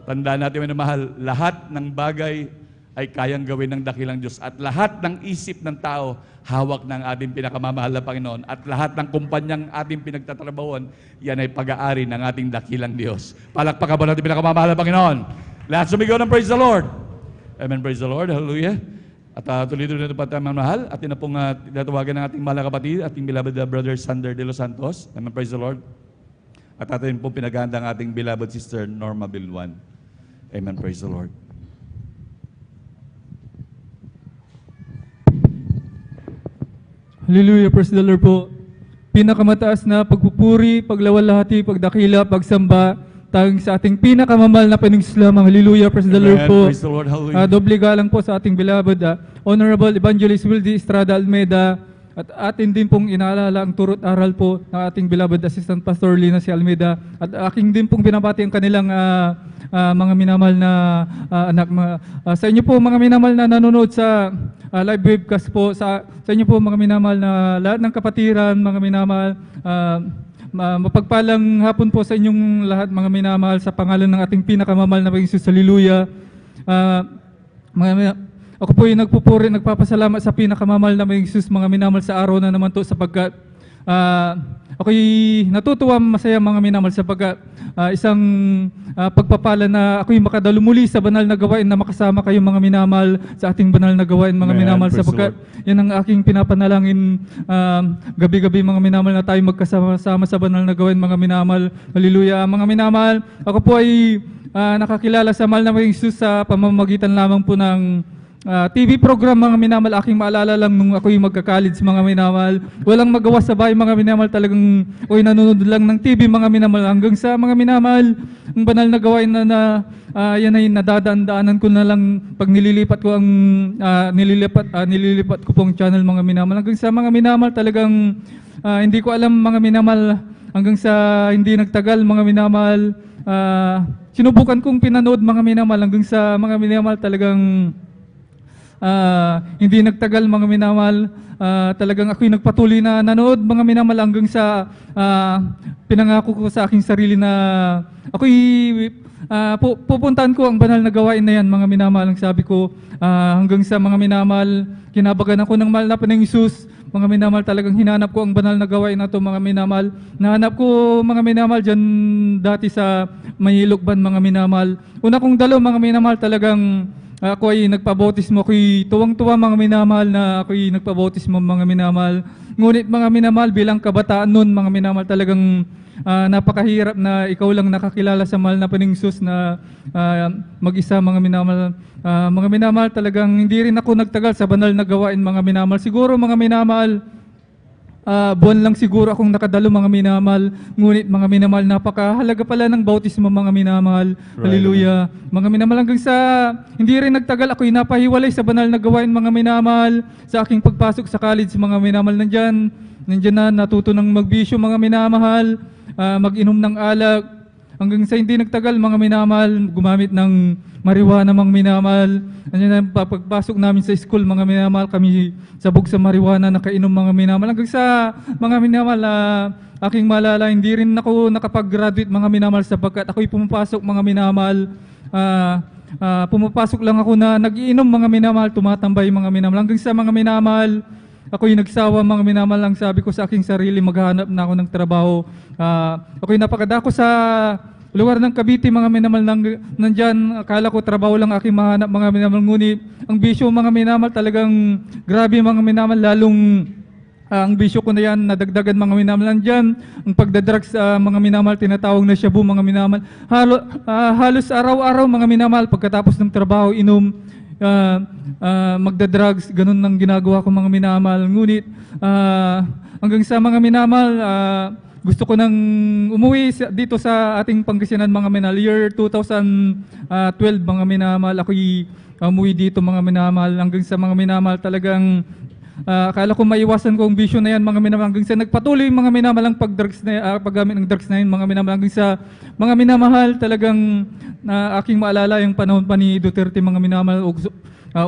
Tandaan natin, mga mahal, lahat ng bagay ay kayang gawin ng dakilang Diyos. At lahat ng isip ng tao, hawak ng ating pinakamamahal na Panginoon. At lahat ng kumpanyang ating pinagtatrabahuan, yan ay pag-aari ng ating dakilang Diyos. Palakpakan mo natin pinakamamahal na Panginoon. Lahat sumigaw ng praise the Lord. Amen, praise the Lord, hallelujah. At tuloy-tuloy na ito pa tayo, mga mahal. At yun na pong tinatawagan ng ating mahal na kapatid, ating beloved brother Sander de los Santos. Amen, praise the Lord. At atin pong pinaganda ang ating beloved sister Norma Bilwan. Amen, praise the Lord. Hallelujah, praise the Lord po. Pinakamataas na pagpupuri, paglawalhati, pagdakila, pagsamba, tanging sa ating pinakamamahal na Panginoon. Hallelujah, praise the Lord po. Praise the Lord, hallelujah. Doble galang po sa ating beloved Honorable Evangelist Wildy Estrada Almeida, at atin din pong inaalala ang turot aral po ng ating beloved Assistant Pastor Lina C. Almeida, at aking din pong binabati ang kanilang mga minamahal na anak. Sa inyo po mga minamahal na nanonood sa live webcast po, sa inyo po mga minamahal na lahat ng kapatiran, mga minamahal, mapagpalang hapon po sa inyong lahat, mga minamahal, sa pangalan ng ating pinakamamahal na Panginoon. Hallelujah. Ako po yung nagpupuri, nagpapasalamat sa pinakamamahal na Panginoon, mga minamahal, sa araw na naman to, sapagkat ako'y natutuwa, masaya, mga minamahal, sapagkat isang pagpapala na ako'y makadalo muli sa banal na gawain, na makasama kayo, mga minamahal, sa ating banal na gawain, mga minamahal, sapagkat yan ang aking pinapanalangin gabi-gabi, mga minamahal, na tayo magkasama sa banal na gawain, mga minamahal. Hallelujah. Mga minamahal, ako po ay nakakilala sa mahal na Panginoon sa pamamagitan lamang po ng TV program, mga minamahal. Aking maalala lang nung ako'y magka-college, mga minamahal. Walang magawa sa bahay, mga minamahal. Talagang ako'y nanonood lang ng TV, mga minamahal. Hanggang sa, mga minamahal, ang banal na gawain na yan ay nadadaan-daanan ko na lang pag nililipat ko ang nililipat ko pong channel, mga minamahal. Hanggang sa, mga minamahal, talagang hindi ko alam, mga minamahal, hanggang sa hindi nagtagal, mga minamahal, sinubukan kong pinanood, mga minamahal. Hanggang sa, mga minamahal, talagang hindi nagtagal, mga minamahal, talagang ako'y nagpatuloy na nanood, mga minamahal, hanggang sa pinangako ko sa aking sarili na ako'y pupuntahan ko ang banal na gawain na yan, mga minamahal. Ang sabi ko, hanggang sa, mga minamahal, kinabagan ako ng mahal na Panginoong Hesus, mga minamahal, talagang hinanap ko ang banal na gawain na to, mga minamahal. Nahanap ko, mga minamahal, dyan dati sa Mayilokban, mga minamahal. Una kong dalo, mga minamahal, talagang ako ay nagpabautismo. Ako'y tuwang-tuwa, mga minamahal, na ako'y nagpabautismo, mga minamahal. Ngunit, mga minamahal, bilang kabataan nun, mga minamahal, talagang napakahirap na ikaw lang nakakilala sa mahal na Panginoong Hesus na mag-isa, mga minamahal. Mga minamahal, talagang hindi rin ako nagtagal sa banal na gawain, mga minamahal. Siguro, mga minamahal, buwan lang siguro akong nakadalo, mga minamahal. Ngunit, mga minamahal, napakahalaga pala ng bautismo, mga minamahal. Hallelujah. Mga minamahal, hanggang sa hindi rin nagtagal, ako'y napahiwalay sa banal na gawain, mga minamahal. Sa aking pagpasok sa college, mga minamahal, nandyan na natuto ng magbisyo, mga minamahal, mag-inom ng alak. Hanggang sa hindi nagtagal, mga minamahal, gumamit ng marijuana, mga minamahal. Andiyan na pagpasok namin sa school, mga minamahal, kami sabog sa marijuana, nakainom, mga minamahal. Hanggang sa, mga minamahal, aking maalala, hindi rin ako nakapag-graduate, mga minamahal, sapagkat ako'y pumapasok, mga minamahal. Pumapasok lang ako na nag-iinom, mga minamahal, tumatambay, mga minamahal. Hanggang sa, mga minamahal, ako'y nagsawa, mga minamahal. Ang sabi ko sa aking sarili, maghanap na ako ng trabaho. Ako'y napakadako sa lugar ng Cavite, mga minamahal, nandyan. Akala ko trabaho lang aking mahanap, mga minamahal. Ngunit ang bisyo, mga minamahal, talagang grabe, mga minamahal, lalong ang bisyo ko na yan, nadagdagan mga minamahal nandyan. Ang pagdadrugs, mga minamahal, tinatawag na shabu, mga minamahal. Halos araw-araw, mga minamahal, pagkatapos ng trabaho, inom, magdadrugs, ganun ang ginagawa ko, mga minamahal. Ngunit, hanggang sa mga minamahal, gusto ko nang umuwi dito sa ating Pangasinan, mga minamahal. Year 2012, mga minamahal, ako'y umuwi dito, mga minamahal. Hanggang sa mga minamahal, talagang akala ko maiwasan ko ang bisyo na yan, mga minamahal, hanggang sa nagpatuloy mga minamahal ang paggamit ng drugs na yan, mga minamahal, hanggang sa mga minamahal talagang aking maalala yung panahon pa ni Duterte, mga minamahal,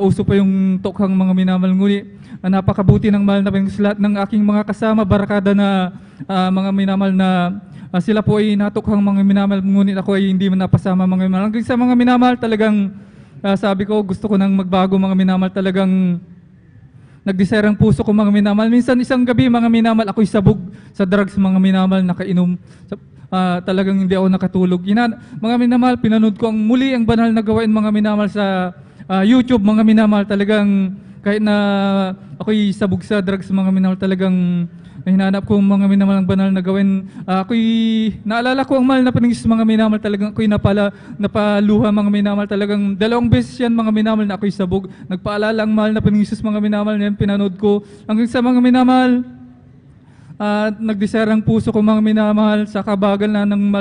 uso pa yung tokhang, mga minamahal. Ngunit napakabuti ng mahal na lahat ng aking mga kasama, barakada na mga minamahal na sila po ay natokhang, mga minamahal, ngunit ako ay hindi man napasama, mga minamahal. Hanggang sa mga minamahal talagang sabi ko, gusto ko nang magbago, mga minamahal, talagang nagdesire ang puso ko, mga minamahal. Minsan isang gabi, mga minamahal, ako'y sabog sa drugs, mga minamahal, nakainom. Talagang hindi ako nakatulog. Mga minamahal, pinanood ko ang muli ang banal na gawain, mga minamahal, sa YouTube, mga minamahal. Talagang kahit na ako'y sabog sa drugs, mga minamahal, talagang hinanap ko mga minamahal ang banal na gawin. Ako'y naalala ko ang mahal na paningis, mga minamahal, talagang ako'y napaluha, mga minamahal. Talagang 2 beses yan, mga minamahal, na ako'y sabog. Nagpaalala ang mahal na paningis, mga minamahal, na yan pinanood ko. Hanggang sa mga minamahal, nagdesire ang puso ko, mga minamahal, sa kabagal na ng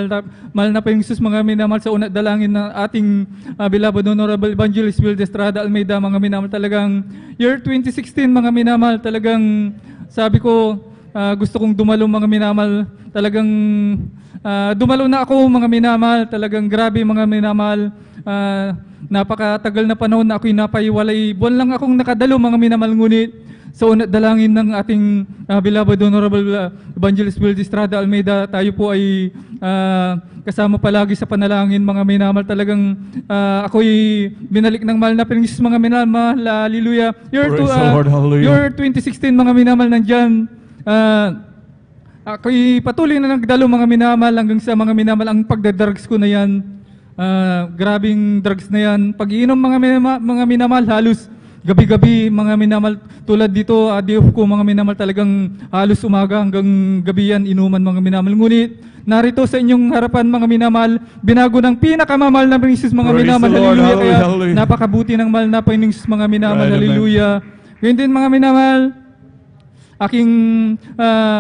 mahal na paningis, mga minamahal, sa unat dalangin ng ating beloved Honorable Evangelist Will Estrada Almeida, mga minamahal. Talagang year 2016, mga minamahal, talagang sabi ko, gusto kong dumalo, mga minamahal. Talagang dumalo na ako, mga minamahal. Talagang grabe, mga minamahal. Napakatagal na panahon na ako'y napaiwalay. Buwan lang akong nakadalo, mga minamahal. Ngunit sa unat dalangin ng ating beloved Honorable Evangelist Will Estrada Almeida, tayo po ay kasama palagi sa panalangin, mga minamahal. Talagang ako'y binalik ng mahal na paningis, mga minamahal. Hallelujah. Year 2016, mga minamahal, nandyan. Ako'y patuloy na nagdalo, mga minamahal, hanggang sa mga minamahal ang pagdadrugs ko na yan. Grabing drugs na yan. Pag-iinom, mga minamahal, halos gabi-gabi, mga minamahal. Tulad dito, DF ko, mga minamahal, talagang halos umaga hanggang gabi yan, inuman, mga minamahal. Ngunit narito sa inyong harapan, mga minamahal, binago ng pinakamamahal na paningis, mga minamahal. Hallelujah. Kaya napakabuti ng mahal na paningis, mga minamahal. Hallelujah. Ngayon din, mga minamahal, aking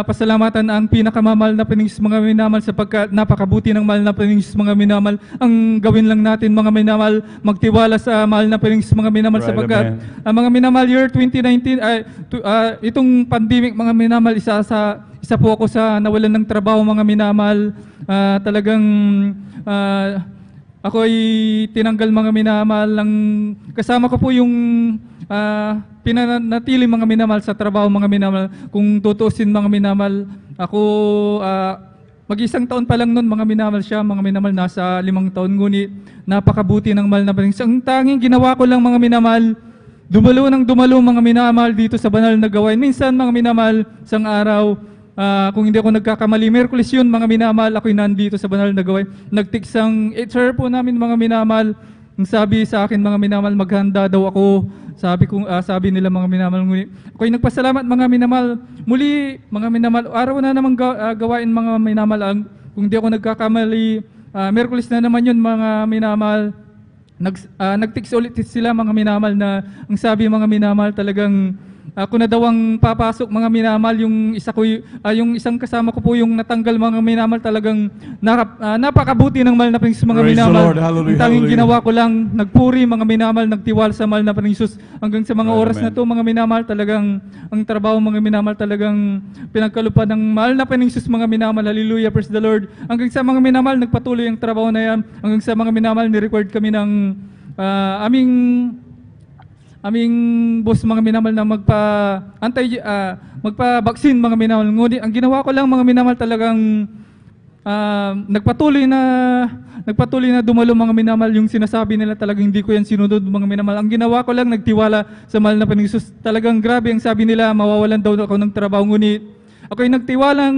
pasalamatan ang pinakamamahal na paningis, mga minamahal, sapagkat napakabuti ng mahal na paningis, mga minamahal. Ang gawin lang natin, mga minamahal, magtiwala sa mahal na paningis, mga minamahal, sapagkat mga minamahal, year 2019, itong pandemic, mga minamahal, isa po ako sa nawalan ng trabaho, mga minamahal. Talagang ako ay tinanggal, mga minamahal. Ang kasama ko po yung pinanatili, mga minamahal, sa trabaho, mga minamahal. Kung tutuusin, mga minamahal, ako mag-isang taon pa lang noon, mga minamahal, siya, mga minamahal, nasa 5 taon. Ngunit napakabuti ng mahal na paningis. Ang tanging ginawa ko lang, mga minamahal, dumalo, mga minamahal, dito sa banal na gawain. Minsan, mga minamahal, isang araw, kung hindi ako nagkakamali, Miyerkules yun, mga minamahal, ako'y nandito sa banal na gawain. Nagtiksang HR po namin, mga minamahal. Ang sabi sa akin, mga minamahal, maghanda daw ako. Sabi nila, mga minamahal, ngunit ako'y nagpasalamat, mga minamahal. Muli, mga minamahal, araw na namang gawain, mga minamahal. Kung di ako nagkakamali, Miyerkules na naman yun, mga minamahal. Nagtiks ulit sila, mga minamahal, na ang sabi, mga minamahal, talagang ako na daw ang papasok, mga minamahal. Yung isang kasama ko po yung natanggal, mga minamahal. Talagang napakabuti ng mahal na paningis, mga minamahal. Ang tanging ginawa ko lang, nagpuri, mga minamahal, nagtiwala sa mahal na paningis. Hanggang sa mga oras na to, mga minamahal, talagang ang trabaho, mga minamahal, talagang pinagkalupad ng mahal na paningis, mga minamahal. Hallelujah, praise the Lord. Hanggang sa mga minamahal, nagpatuloy ang trabaho na yan. Hanggang sa mga minamahal, ni-record kami ng aming boss, mga minamahal, na magpa-vaccine, mga minamahal. Ngunit ang ginawa ko lang, mga minamahal, talagang nagpatuloy na dumalo, mga minamahal. Yung sinasabi nila, talagang hindi ko yan sinunod, mga minamahal. Ang ginawa ko lang, nagtiwala sa mahal na paningis. Talagang grabe ang sabi nila, mawawalan daw ako ng trabaho. Ngunit Ako'y nagtiwala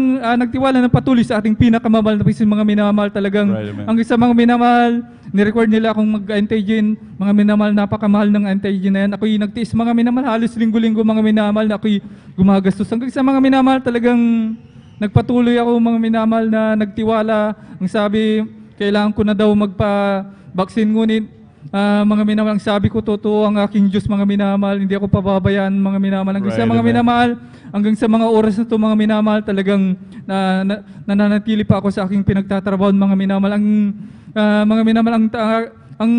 ng patuloy sa ating pinakamamahal na Panginoon, mga minamahal talagang Right, amen. ang isa mga minamahal, ni-record nila akong mag-antigen, mga minamahal, napakamahal ng antigen na yan. Ako'y nagtiis mga minamahal, halos linggo-linggo mga minamahal na ako'y gumagastos. Hanggang sa mga minamahal talagang nagpatuloy ako mga minamahal na nagtiwala. Ang sabi, kailangan ko na daw magpa-vaccine, ngunit mga minamahal, ang sabi ko, totoo ang aking Diyos, mga minamahal, hindi ako pababayaan mga minamahal. Hanggang sa Right, mga amen. Minamahal, hanggang sa mga oras na ito mga minamahal, talagang nananatili pa ako sa aking pinagtatrabaho mga minamahal. Mga minamahal, ang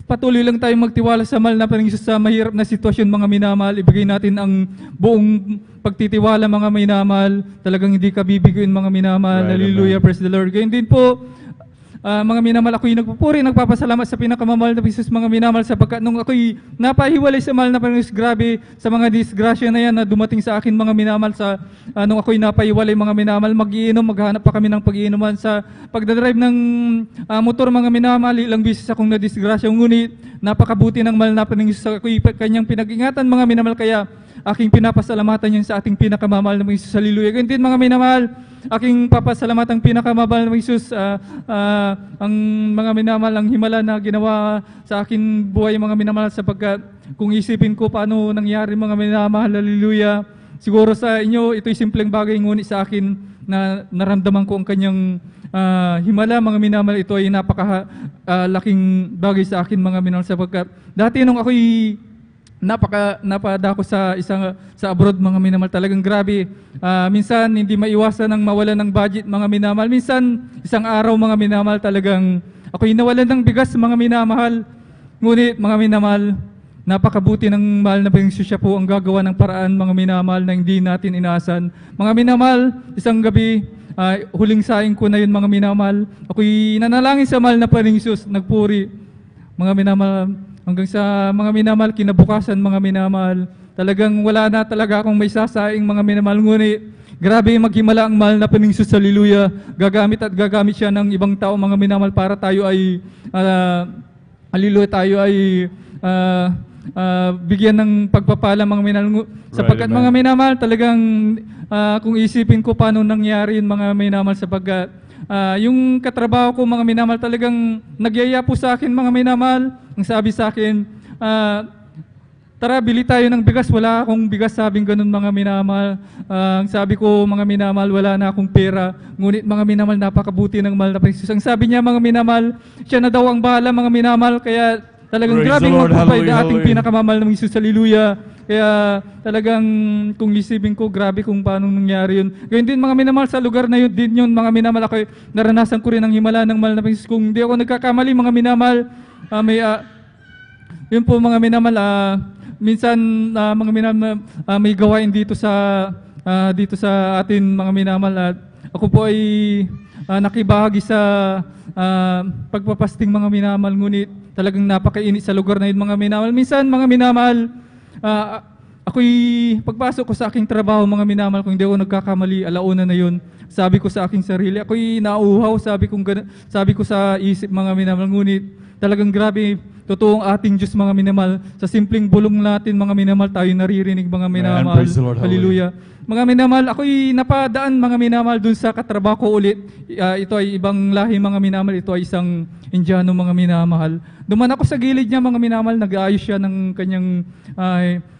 patuloy lang tayong magtiwala sa mahal na Panginoon sa mahirap na sitwasyon mga minamahal. Ibigay natin ang buong pagtitiwala mga minamahal. Talagang hindi ka bibiguin mga minamahal. Right, Hallelujah, amen. praise the Lord. Gayun din po, mga minamahal, ako'y nagpupuri, nagpapasalamat sa pinakamamahal na Panginoon mga minamahal, sapagkat nung ako'y napahiwalay sa mahal na Panginoon, grabe sa mga disgrasya na yan na dumating sa akin mga minamahal, nung ako'y napahiwalay mga minamahal, mag-iinom, maghanap pa kami ng pag-iinuman sa pagdadrive ng motor mga minamahal. Ilang bisis akong nadisgrasya, ngunit napakabuti ng mahal na Panginoon sa ako'y kanyang pinag-ingatan mga minamahal, kaya aking pinapasalamatan yan sa ating pinakamamahal na Panginoon. Hallelujah. Ganyan din mga minamahal, aking papasalamatang pinakamamahal na Panginoon, ang mga minamahal, ang himala na ginawa sa akin buhay mga minamahal, sapagkat kung isipin ko paano nangyari mga minamahal, hallelujah, siguro sa inyo ito'y simpleng bagay, ngunit sa akin na naramdaman ko ang kanyang himala mga minamahal, ito ay napakalaking bagay sa akin mga minamahal, sapagkat dati nung ako'y napadako sa abroad mga minamahal, talagang grabe. Minsan hindi maiwasan ang mawalan ng budget mga minamahal. Minsan isang araw mga minamahal, talagang ako'y nawalan ng bigas mga minamahal. Ngunit mga minamahal, napakabuti ng mahal na Panginoon, siya po ang gagawa ng paraan mga minamahal na hindi natin inaasahan. Mga minamahal, isang gabi, huling saing ko na yun mga minamahal, ako'y nanalangin sa mahal na Panginoon, nagpuri mga minamahal. Hanggang sa mga minamahal, kinabukasan mga minamahal, talagang wala na talaga akong may sasaing mga minamahal. Ngunit grabe maghimala ang mahal na Panginoon, hallelujah. Gagamit siya ng ibang tao mga minamahal para tayo ay hallelujah, tayo ay bigyan ng pagpapala mga minamahal. Sapagkat amen. mga minamahal, talagang kung isipin ko paano nangyari yun mga minamahal, sapagkat yung katrabaho ko mga minamahal, talagang nagyaya po sa akin mga minamahal. Ang sabi sa akin, tara bili tayo ng bigas. Wala akong bigas, sabing ganun mga minamahal. Ang sabi ko mga minamahal, wala na akong pera. Ngunit mga minamahal, napakabuti ng mahal na Panginoon. Ang sabi niya mga minamahal, siya na daw ang bahala mga minamahal. Kaya talagang Praise grabing the Lord. magpapay Hallelujah, na ating hallelujah. pinakamamahal ng Jesus. Hallelujah. Kaya talagang kung isipin ko, grabe kung paano nangyari yun. Gayun din mga minamahal, sa lugar na yun din yun mga minamahal, ako naranasan ko rin ang himala ng mahal na Panginoon. Kung hindi ako nagkakamali mga minamahal, yun po mga minamahal, minsan mga minamahal, may gawain dito sa atin mga minamahal, at ako po ay nakibahagi sa pagpapasting mga minamahal, ngunit talagang napakainit sa lugar na yun mga minamahal. Minsan mga minamahal, ako'y pagpasok ko sa aking trabaho mga minamahal, kung hindi ako nagkakamali, alauna na yun, sabi ko sa aking sarili, ako'y nauuhaw, sabi ko sa isip mga minamahal, ngunit talagang grabe, totoo ang ating Diyos mga minamahal. Sa simpleng bulong natin mga minamahal, tayo naririnig mga minamahal. praise the Lord, Hallelujah. Mga minamahal, ako'y napadaan mga minamahal dun sa katrabaho ko ulit. Ito ay ibang lahi mga minamahal, ito ay isang Indiano mga minamahal. Duman ako sa gilid niya mga minamahal, nag-aayos siya ng kanyang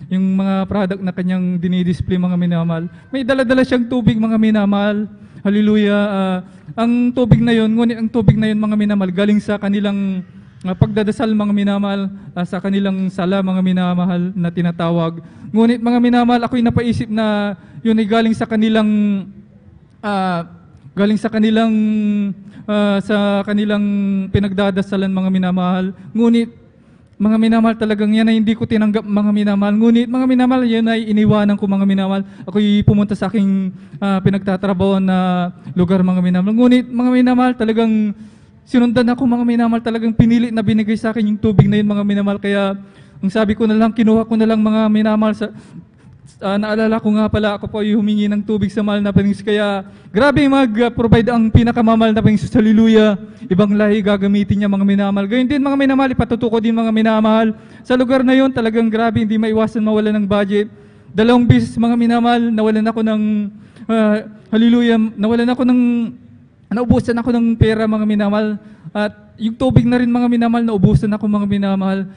yung mga product na kanyang dinidisplay mga minamahal. May dala-dala siyang tubig mga minamahal. Hallelujah. Ang tubig na yun, ngunit ang tubig na yun mga minamahal, galing sa kanilang pagdadasal mga minamahal, sa kanilang sala mga minamahal na tinatawag. Ngunit mga minamahal, ako'y napaisip na yun ay galing sa kanilang pinagdadasalan mga minamahal. Ngunit mga minamahal, talagang yan ay hindi ko tinanggap mga minamahal. Ngunit mga minamahal, yan ay iniwanan ko mga minamahal. Ako'y pumunta sa aking pinagtatrabaho na lugar mga minamahal. Ngunit mga minamahal, talagang sinundan ako mga minamahal, talagang pinili na binigay sa akin yung tubig na yun mga minamahal. Kaya ang sabi ko na lang, kinuha ko na lang mga minamahal. Naalala ko nga pala, ako po ay humingi ng tubig sa mahal na Panginoon. Kaya grabe mag-provide ang pinakamamahal na Panginoon. Hallelujah. Ibang lahi gagamitin niya mga minamahal. Gayun din mga minamahal, ipatutuko din mga minamahal. Sa lugar na yun, talagang grabe, hindi maiwasan mawala ng budget. 2 beses mga minamahal, nawalan ako ng, hallelujah, naubusan ako ng pera mga minamahal. At yung tubig na rin mga minamahal, naubusan ako mga minamahal.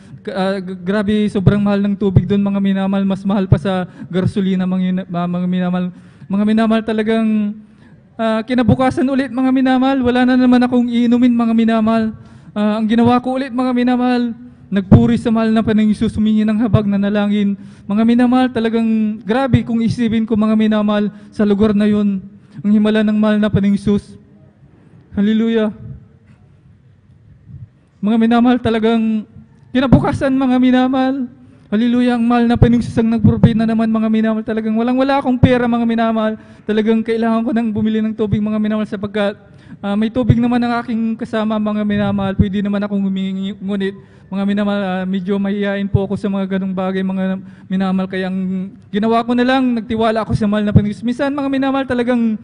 Grabe, sobrang mahal ng tubig doon mga minamahal. Mas mahal pa sa gasolina mga minamahal. Mga minamahal talagang kinabukasan ulit mga minamahal. Wala na naman akong iinumin mga minamahal. Ang ginawa ko ulit mga minamahal, nagpuri sa mahal na Panginoong Hesus, humingi ng habag na nalangin. Mga minamahal, talagang grabe kung isipin ko mga minamahal sa lugar na yun. Ang himala ng mahal na Panginoong Hesus. Hallelujah. Mga minamahal, talagang kinabukasan mga minamahal. Hallelujah, ang mahal na Panginoong Hesus ang nag-provide na naman mga minamahal. Talagang walang-wala akong pera mga minamahal. Talagang kailangan ko nang bumili ng tubig mga minamahal sapagkat may tubig naman ang aking kasama mga minamahal. Pwede naman akong humingi, ngunit mga minamahal, medyo mahihain po ako sa mga ganong bagay mga minamahal. Kaya ang ginawa ko na lang, nagtiwala ako sa mahal na Panginoong Hesus. Minsan mga minamahal, talagang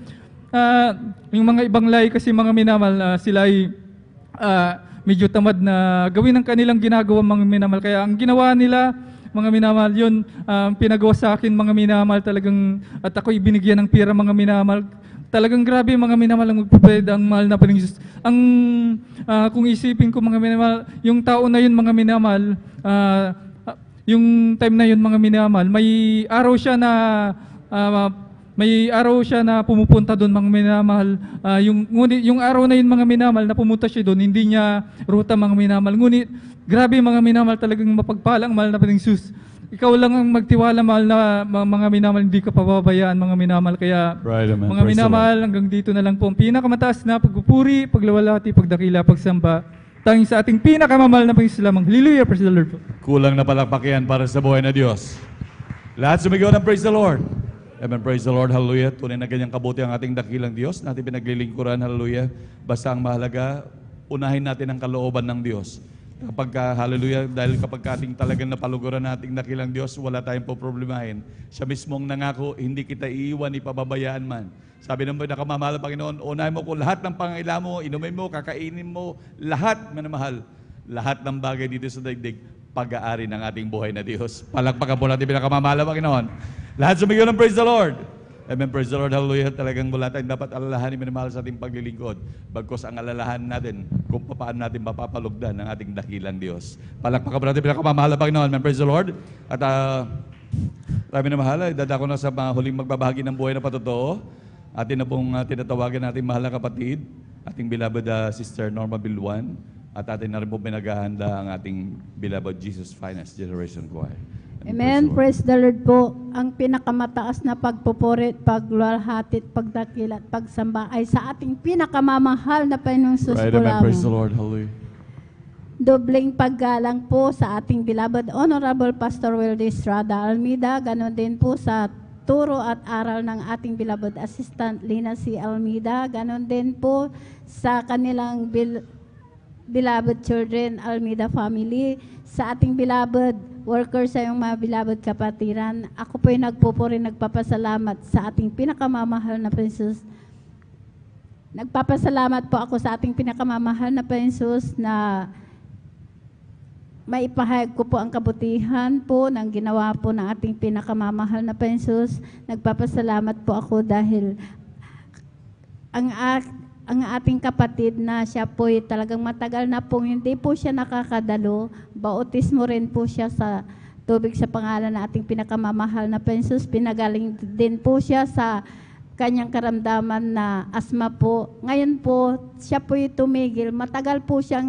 yung mga ibang lahi kasi mga minamahal, sila ay medyo tamad na gawin ang kanilang ginagawa mga minamahal. Kaya ang ginawa nila, mga minamahal, yun, pinagawa sa akin mga minamahal talagang, at ako'y binigyan ng pera mga minamahal. Talagang grabe mga minamahal ang magpapayad ang mahal na Panginoong Hesus. Ang, kung isipin ko mga minamahal, yung tao na yun mga minamahal, yung time na yun mga minamahal, may araw siya na pumupunta doon mga minamahal. Ngunit yung araw na yun mga minamahal na pumunta siya doon, hindi niya ruta mga minamahal. Ngunit grabe mga minamahal, talagang mapagpalang mahal na Panginoong Hesus. Ikaw lang ang magtiwala mahal na mga minamahal, hindi ka pababayaan mga minamahal. Kaya Right, amen. mga Praise the minamahal, hanggang dito na lang po ang pinakamataas na pagpupuri, paglawalhati, pagdakila, pagsamba. Tanging sa ating pinakamamahal na Panginoon lamang. Hallelujah, praise the Lord po. Kulang na palakpakian para sa buhay na Diyos. Lahat sumigaw ng praise the Lord. Amen, praise the Lord, hallelujah. Tunay na ganyang kabuti ang ating dakilang Diyos, natin pinaglilingkuran, hallelujah. Basta ang mahalaga, unahin natin ang kalooban ng Diyos. Hallelujah, dahil kapag ating talagang napaluguran nating dakilang Diyos, wala tayong poproblemahin. Siya mismong nangako, hindi kita iiwan, ipababayaan man. Sabi ng nakamamahal ng Panginoon, unahin mo ko lahat ng pangailangan mo, inumin mo, kakainin mo, lahat, manamahal. Lahat ng bagay dito sa daigdig, pag-aari ng ating buhay na Diyos. Palakpakan po natin pinakamamahal ng Panginoon. Lahat sumigaw ng praise the Lord. Amen, praise the Lord, hallelujah. Talagang wala tayong dapat alalahanin minamahal sa ating paglilingkod. Bagkos ang alalahan natin kung paano natin mapapalugdan ang ating dakilang Diyos. Palakpakan po natin pinakamamahal ng Panginoon. Amen, praise the Lord. At marami na mahal, dadako na sa mga huling magbabahagi ng buhay na patotoo. Atin na pong tinatawagan natin mahal na kapatid, ating beloved Sister Norma Bilwan. At atin na rin po pinaghahanda ang ating beloved Jesus Finest Generation Choir. Amen. Praise the Lord po. Ang pinakamataas na pagpupurit, pagluwalhati, pagdakila at pagsamba ay sa ating pinakamamahal na Panginoong Hesus Right, po amen. Praise the lamang. Lord. Hallelujah. Dobling paggalang po sa ating beloved Honorable Pastor Wildy Estrada Almeida. Ganon din po sa turo at aral ng ating beloved Assistant Lina C. Almeida. Ganon din po sa kanilang beloved children, Almeida family, sa ating beloved workers, sa iyong mga beloved kapatiran. Ako po'y nagpupuri, nagpapasalamat sa ating pinakamamahal na Panginoon. Nagpapasalamat po ako sa ating pinakamamahal na Panginoon na maipahayag ko po ang kabutihan po ng ginawa po ng ating pinakamamahal na Panginoon. Nagpapasalamat po ako dahil ang ating kapatid na siya po'y talagang matagal na pong hindi po siya nakakadalo. Bautismo rin po siya sa tubig sa pangalan na ating pinakamamahal na Panginoon. Pinagaling din po siya sa kanyang karamdaman na asma po. Ngayon po, siya po'y tumigil. Matagal po siyang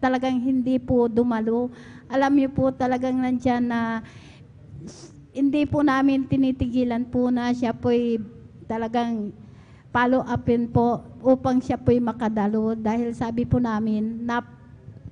talagang hindi po dumalo. Alam niyo po talagang nandyan na hindi po namin tinitigilan po na siya po'y talagang follow upin po upang siya po'y makadalo dahil sabi po namin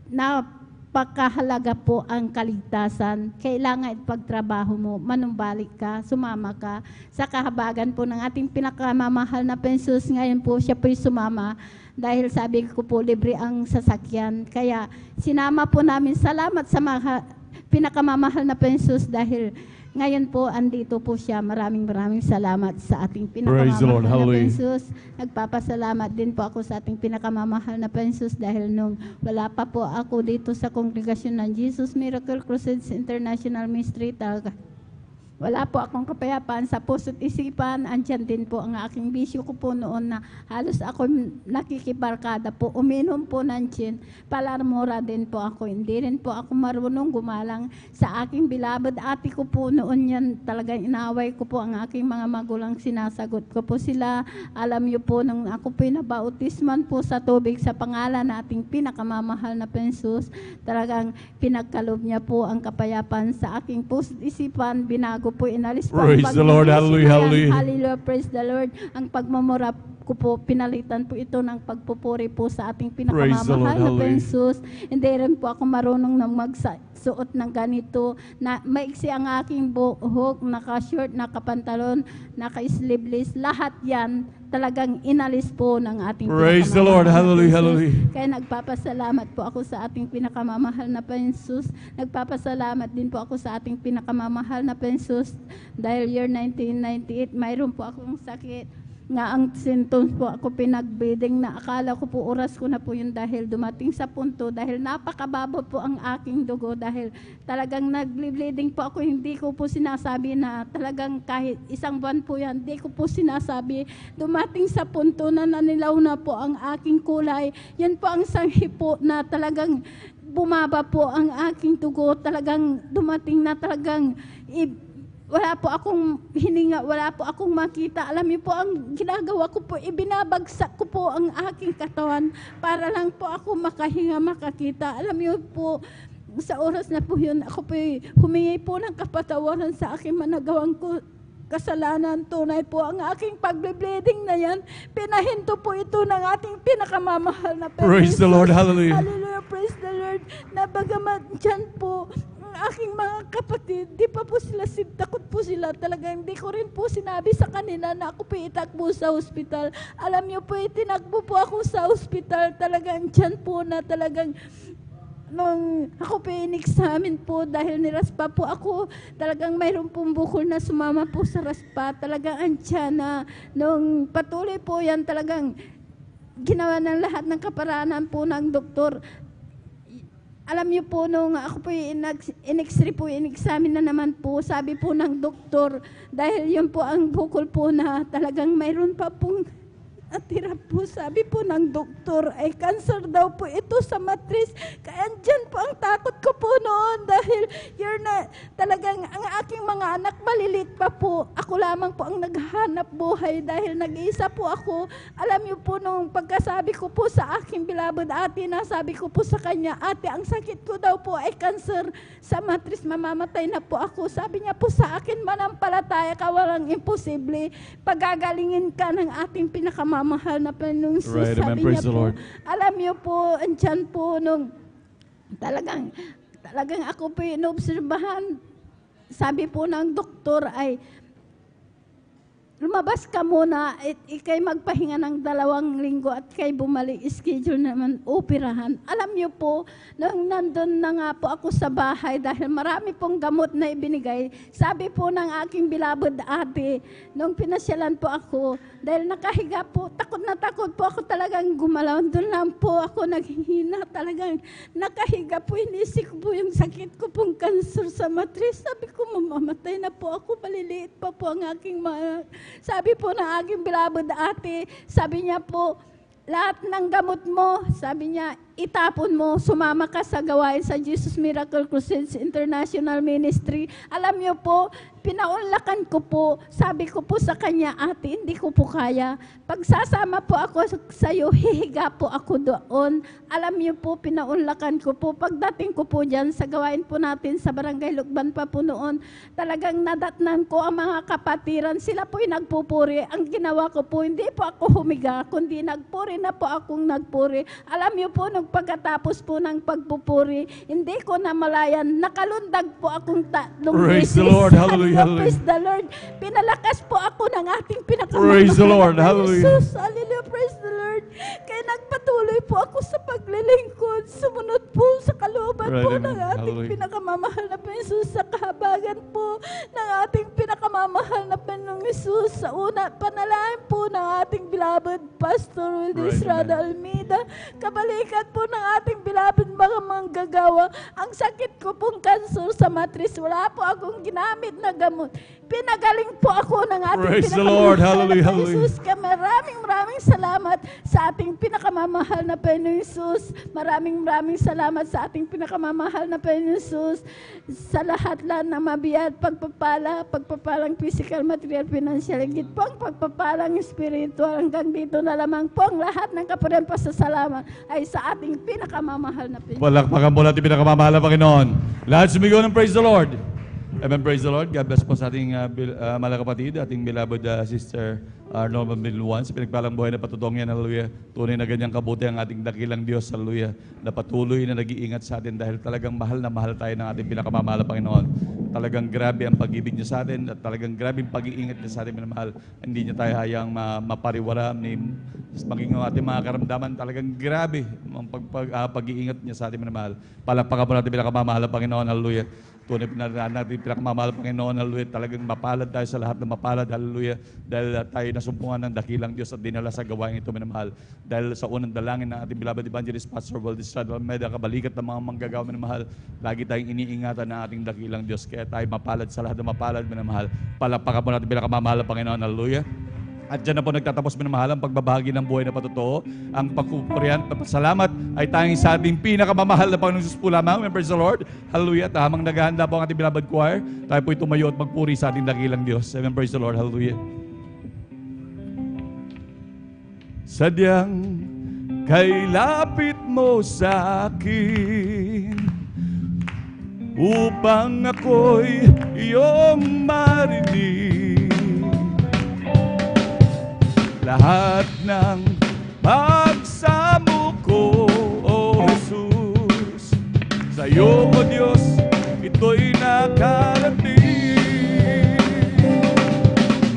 napakahalaga po ang kaligtasan. Kailangan ipagtrabaho mo, manumbalik ka, sumama ka. Sa kahabagan po ng ating pinakamamahal na Panginoon, ngayon po siya po'y sumama dahil sabi ko po libre ang sasakyan. Kaya sinama po namin, salamat sa mga pinakamamahal na Panginoon dahil ngayon po, andito po siya. Maraming salamat sa ating pinakamamahal na Panginoon. Nagpapasalamat din po ako sa ating pinakamamahal na Panginoon dahil nung wala pa po ako dito sa kongregasyon ng Jesus Miracle Crusades International Ministry, Wala po akong kapayapaan sa puso't isipan. Andyan din po ang aking bisyo ko po noon na halos ako nakikibarkada po. Uminom po ng gin. Palarmura din po ako. Hindi rin po ako marunong gumalang sa aking bilabad. Ate ko po noon yan talagang inaway ko po ang aking mga magulang. Sinasagot ko po sila. Alam niyo po nung ako po nabautisman po sa tubig sa pangalan na ating pinakamamahal na Jesus, talagang pinagkalob niya po ang kapayapaan sa aking puso't isipan. Binago po, inalis po Praise ang the Lord. pagmamahal. Hallelujah, hallelujah. Hallelujah, praise the Lord. Ang pagmamura ko po, pinalitan po ito ng pagpupuri po sa ating Praise the Lord, pinakamamahal na hallelujah. Jesus. Hindi rin po ako marunong na magsuot ng ganito. Na, maiksi ang aking buhok, naka-short, naka-pantalon, naka-sleeveless. Lahat yan talagang inalis po ng ating Praise the Lord. pinakamamahal na Hallelujah, Jesus. hallelujah. Kaya nagpapasalamat po ako sa ating pinakamamahal na Jesus. Nagpapasalamat din po ako sa ating pinakamamahal na Jesus. Dahil year 1998, mayroon po akong sakit nga ang symptoms po ako pinagbiding na akala ko po oras ko na po yun dahil dumating sa punto dahil napakababa po ang aking dugo dahil talagang nag-bleeding po ako. Hindi ko po sinasabi na talagang kahit isang buwan po yan, hindi ko po sinasabi. Dumating sa punto na nanilaw na po ang aking kulay. Yan po ang sanghi po na talagang bumaba po ang aking dugo. Talagang dumating na talagang wala po akong hininga, wala po akong makita. Alam niyo po, ang ginagawa ko po, ibinabagsak ko po ang aking katawan para lang po ako makahinga, makakita. Alam niyo po, sa oras na po yun, ako po humingi po ng kapatawaran sa aking managawang ko kasalanan. Tunay po ang aking pagbe-bleeding na yan. Pinahinto po ito ng ating pinakamamahal na Praise the Lord. Hallelujah. Hallelujah, praise the Lord. Na bagamat dyan po, ang aking mga kapatid, di pa po sila takot po sila. Talagang di ko rin po sinabi sa kanila na ako po itakbo sa ospital. Alam niyo po, itinakbo po ako sa ospital. Talagang dyan po na talagang nung ako po in-examine po dahil niraspa po ako, talagang mayroon pong bukol na sumama po sa raspa. Talagang andyan na nung patuloy po yan, talagang ginawa ng lahat ng kaparanan po ng doktor. Alam niyo po, nung ako po in-x-ray po, in-examine na naman po, sabi po ng doktor, dahil yun po ang bukol po na talagang mayroon pa pong natira po, sabi po ng doktor, ay cancer daw po ito sa matris. Kaya dyan po ang takot ko po noon dahil yun na talagang ang aking mga anak malilit pa po. Ako lamang po ang naghahanap buhay dahil nag-iisa po ako. Alam niyo po nung pagkasabi ko po sa aking bilabad ate, na sabi ko po sa kanya, ate, ang sakit ko daw po ay cancer sa matris, mamamatay na po ako. Sabi niya po sa akin, manampalataya ka, walang imposible. Pagagalingin ka ng ating pinakamamahal na Panginoong Jesus. Right, amen. Sabi Praise niya the po, Lord. alam niyo po, andyan po nung talagang ako po inobserbahan. Sabi po ng doktor ay, lumabas ka muna at ikay magpahinga ng 2 linggo at ikay bumalik, schedule naman operahan. Alam niyo po, nung nandun na nga po ako sa bahay dahil marami pong gamot na ibinigay, sabi po ng aking bilabad ate, nung pinasyalan po ako, dahil nakahiga po, takot na takot po ako talagang gumalaw. Doon lang po ako naghihina, talagang nakahiga po, inisip ko po yung sakit ko pong cancer sa matris. Sabi ko, mamamatay na po ako, maliliit pa po ang aking mga. Sabi po ng aking bilabad ate, sabi niya po, lahat ng gamot mo, sabi niya, itapon mo, sumama ka sa gawain sa Jesus Miracle Crusades International Ministry. Alam niyo po, pinaunlakan ko po, sabi ko po sa kanya, ate, hindi ko po kaya. Pagsasama po ako sa iyo, hihiga po ako doon. Alam niyo po, pinaunlakan ko po. Pagdating ko po dyan sa gawain po natin sa Barangay Lukban pa po noon, talagang nadatnan ko ang mga kapatiran. Sila po'y nagpupuri. Ang ginawa ko po, hindi po ako humiga, kundi nagpuri na po akong nagpuri. Alam niyo po, nung pagkatapos po ng pagpupuri, hindi ko na malayan, nakalundag po akong tatlong Praise the beses. Lord. Hallelujah, hallelujah. Praise the Lord. Pinalakas po ako ng ating pinakamamahal Praise the Lord. na Hallelujah. Jesus. Hallelujah. Praise the Lord. Kaya nagpatuloy po ako sa paglilingkod. Sumunod po sa kalooban kalooban Right, po amen. ng ating Hallelujah. pinakamamahal na Panginoon, sa kahabagan po ng ating pinakamamahal na Panginoong Hesus, sa una, panalangin po ng ating beloved Pastor Wildy Right, Estrada Almeida, kabalikan po ng ating beloved mga manggagawa. Ang sakit ko pong kanser sa matris, wala po akong ginamit na gamot. Pinagaling po ako ng ating Praise the pinakamamahal Lord. na Hallelujah, Panginoong hallelujah. Hesus. Maraming salamat sa ating pinakamamahal na Panginoong Hesus. Maraming salamat sa ating pinakamamahal na Panginoong Hesus. Sa lahat na mabiyat, pagpapalang physical, material, financial, higit po ang pagpapalang spiritual. Hanggang dito na lamang po ang lahat ng kapurihan pasasalamat ay sa ating pinakamamahal na Panginoon. Palakpakan po natin pinakamamahal na Panginoon. Lahat sumigaw ng praise the Lord. Amen, praise the Lord. God bless po sa ating mga kapatid, ating beloved sister Norma Milwan, sa pinagpalang buhay na patutong yan, hallelujah. Tunay na ganyang kabuti ang ating dakilang Diyos, hallelujah, na patuloy na nag-iingat sa atin dahil talagang mahal na mahal tayo ng ating pinakamamahal na Panginoon. Talagang grabe ang pag-ibig niya sa atin at talagang grabe ang pag-iingat niya sa ating minamahal. Hindi niya tayo hayang mapariwara ni maging ang ating mga karamdaman. Talagang grabe ang pag-iingat niya sa ating minamahal. Palakpakan po natin pinakamamahal na Panginoon, hallelujah. Tunay na natin pinakamamahal Panginoon, hallelujah. Talagang mapalad tayo sa lahat ng mapalad, hallelujah. Dahil tayo nasumpungan ng dakilang Diyos at dinala sa gawain ito, minamahal. Dahil sa unang dalangin ng ating beloved evangelist, Pastor Wildy Estrada Almeida, kabalikat ng mga manggagawa, minamahal, lagi tayong iniingatan ng ating dakilang Diyos. Kaya tayo mapalad sa lahat ng mapalad, minamahal. Palakpakan po natin pinakamamahal Panginoon, hallelujah. At dyan na po nagtatapos minamahal ang pagbabahagi ng buhay na patotoo. Ang pagpupurihan, pasalamat ay tanging sa ating pinakamamahal na Panginoong Jesus po lamang. Praise the Lord. Hallelujah. At habang naghahanda po ang ating beloved choir, tayo po'y tumayo at magpuri sa ating dakilang Diyos. Amen. Praise the Lord. Hallelujah. Sadyang kay lapit mo sa akin upang ako'y iyong marinig. Lahat ng pagsamo ko, O Jesus, sa iyo, O Diyos, ito'y nakarating.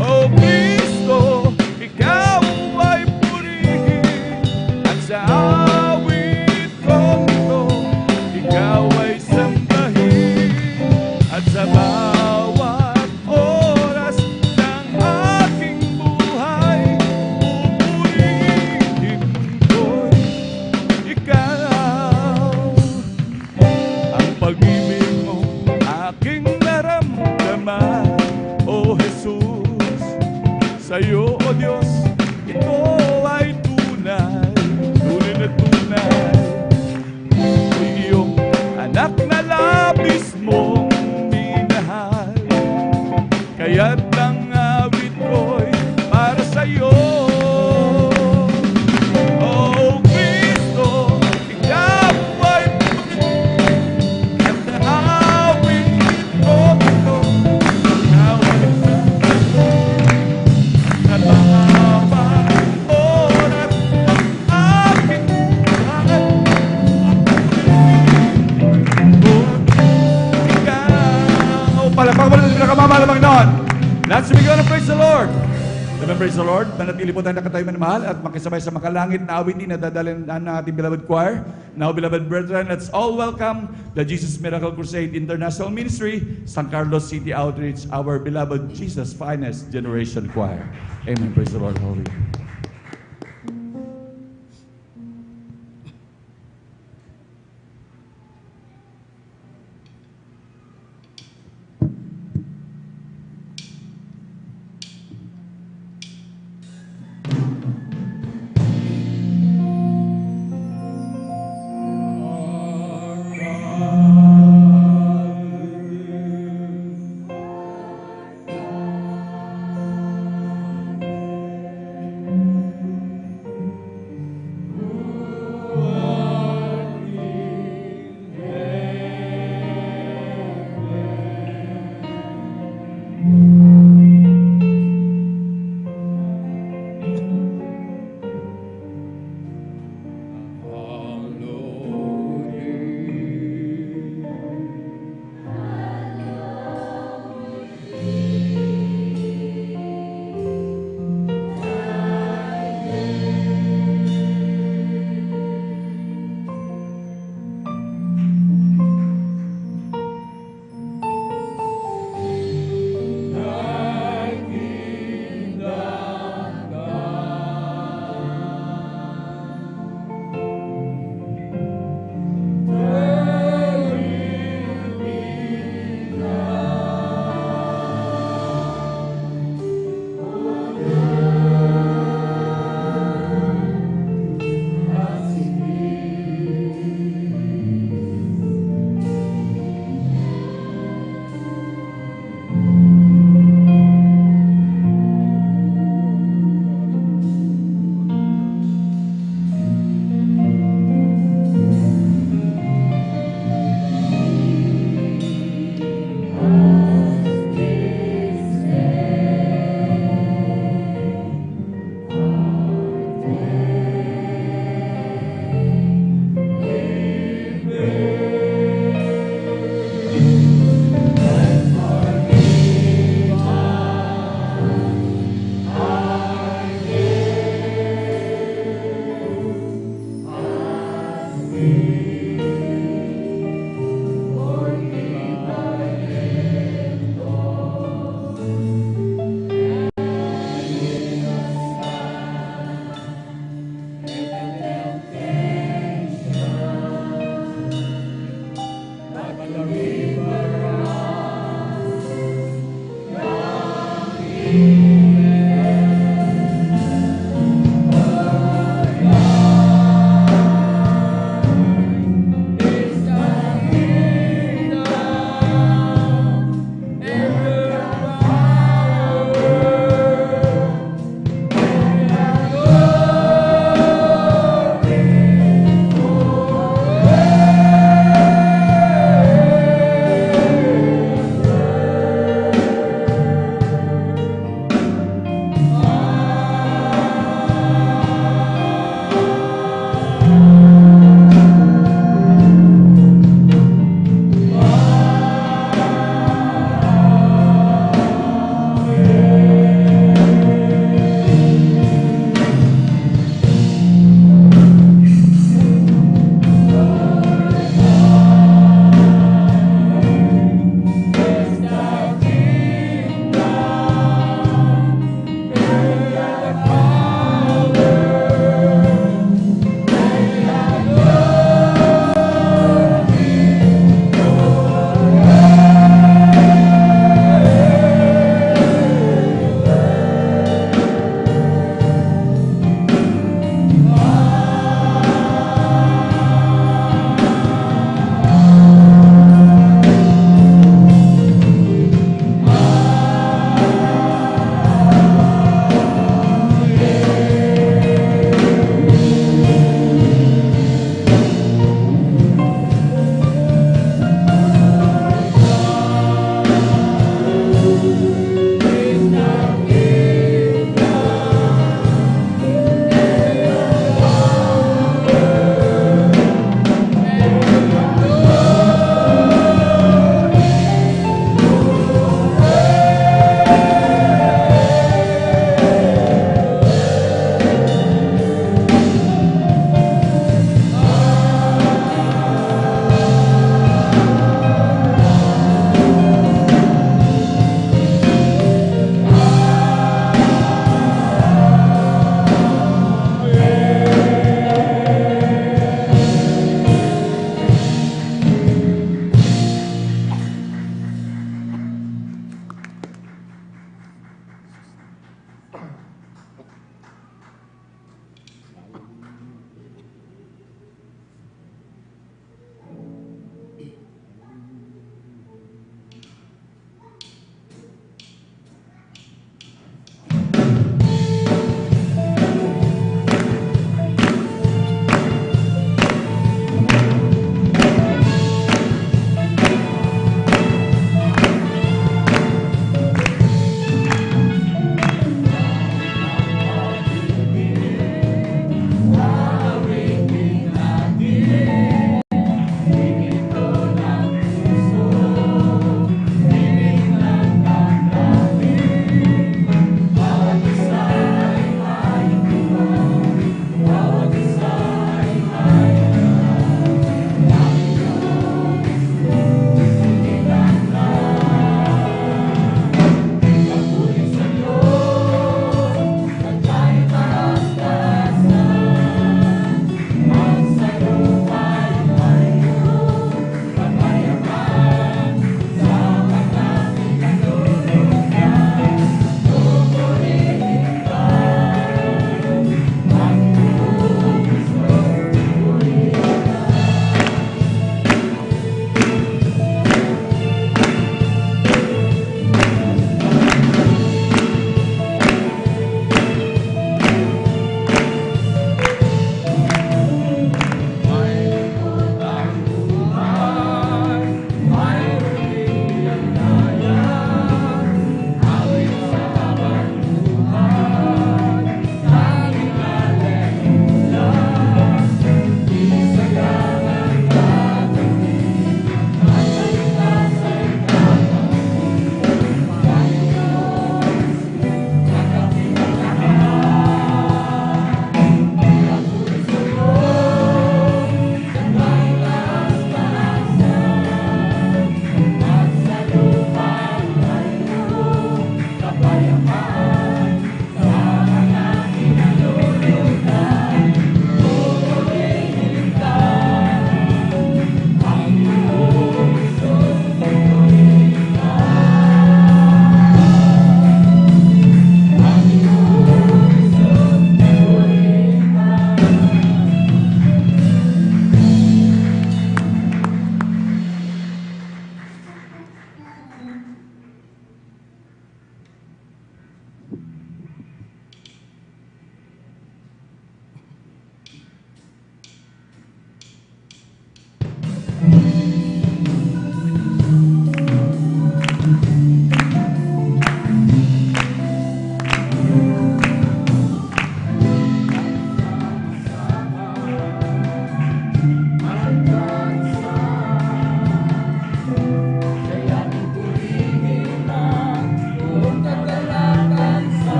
O Kristo, ikaw ay purihin, at sa awit kong ito, ikaw ay sambahin, at sa bawat oras ng aking buhay, pupurihin ko'y ikaw. Ang pag-ibig mo aking naramdaman, O Jesus, sa'yo, O Diyos, ito ay tunay, tunay na tunay. Iyong anak na labis mong minahal, kaya't ang awit ko'y para sa'yo. O Kristo, ikaw ay purihin, at ang awit ko ito, ikaw ay sa bawat oras ng aking buhay. Ikaw, palakpakan mo na ng pinakamamahal na Panginoon. Lahat sumigaw ng praise the Lord. Amen, praise the Lord. Manatili po tayo nakatayo minamahal at makisabay sa makalangit na awitin na dadalhin ng ating beloved choir. Now, beloved brethren, let's all welcome the Jesus Miracle Crusade International Ministry, San Carlos City Outreach, our beloved Jesus Finest Generation Choir. Amen, praise the Lord. Hallelujah.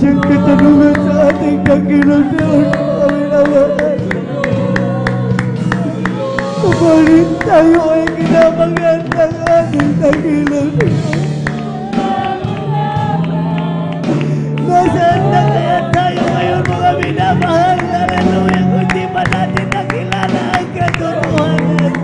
siyang katanungan sa ating Panginoon Diyos, mga minamahal. Kapalit tayo ay kinabangan ng ating Panginoon Diyos. Nasaan na kaya tayo ngayon, mga minamahal? Hallelujah, kung di pa natin nakilala ang katotohanan.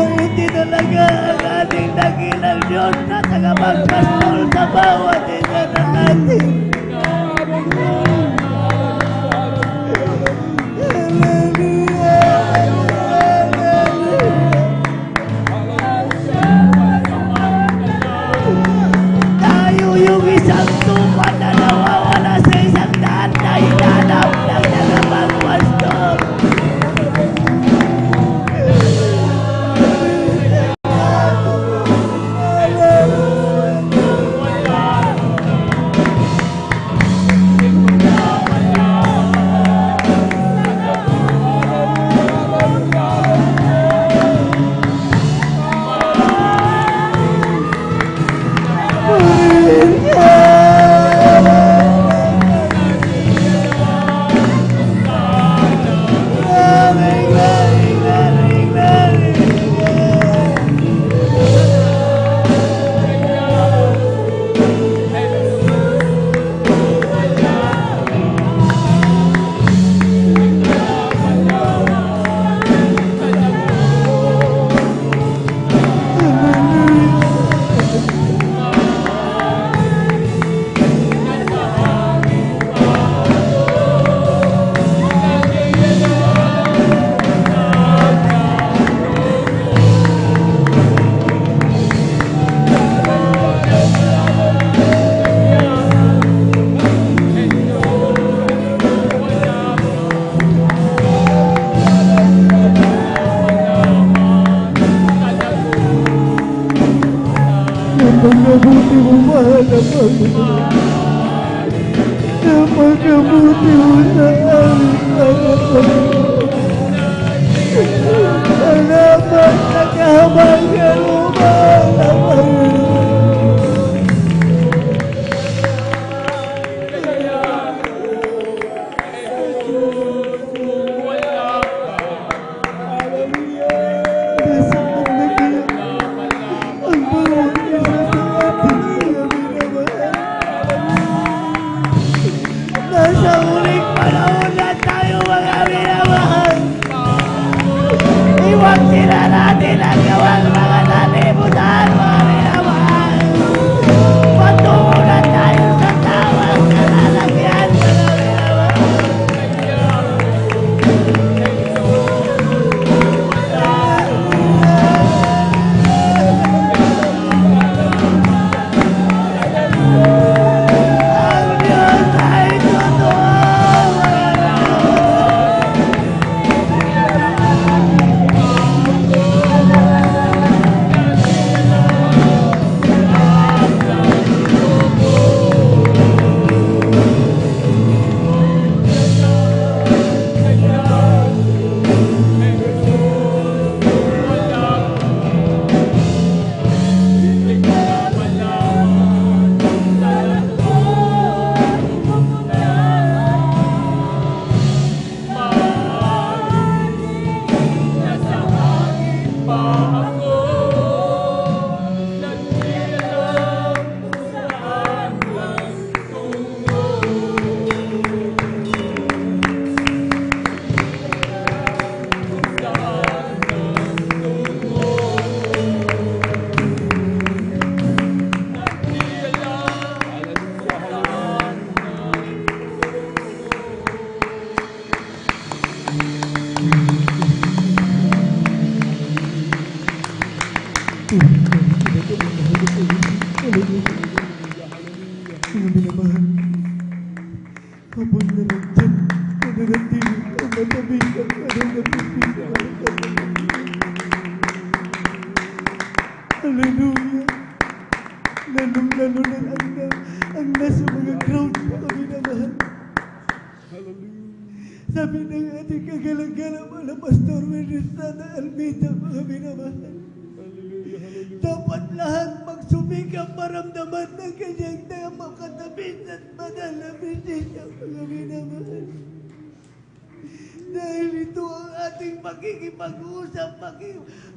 Hindi talaga ang ating dakilang Diyos na tagapagpastol sa bawat isa na natin. Tayo yung isang tupa na nawawala sa isang daan na hinanap ng tagapagpastol. Napagkabuti mo, mahal na Panginoon. Napagkabuti mo sa amin, mga Panginoon. Salamat sa kahabagan mo, mahal na Panginoon. Nasa huling panahon na tayo, mga minamahal. Iwag sila natin ang gawang mga nalimutan, mga minamahal. Patungo na tayo sa tawang kalalagyan, mga minamahal. Ang Diyos ay totoo, mga minamahal. Mga minamahal, habang nanandyan, nananatili ang matabing ang kanyang napipigalan. Hallelujah. Lalong-lalo na ang nasa mga crowd ko kami naman. Sabi ng ating kagalang-galang mga Pastor Winisana Almeida, mga minamahal. Dapat lahat magsumikap maramdaman ng kanyang makatamis at banal na bisita, mga minamahal. Dahil ito ang ating pakikipag-uusap,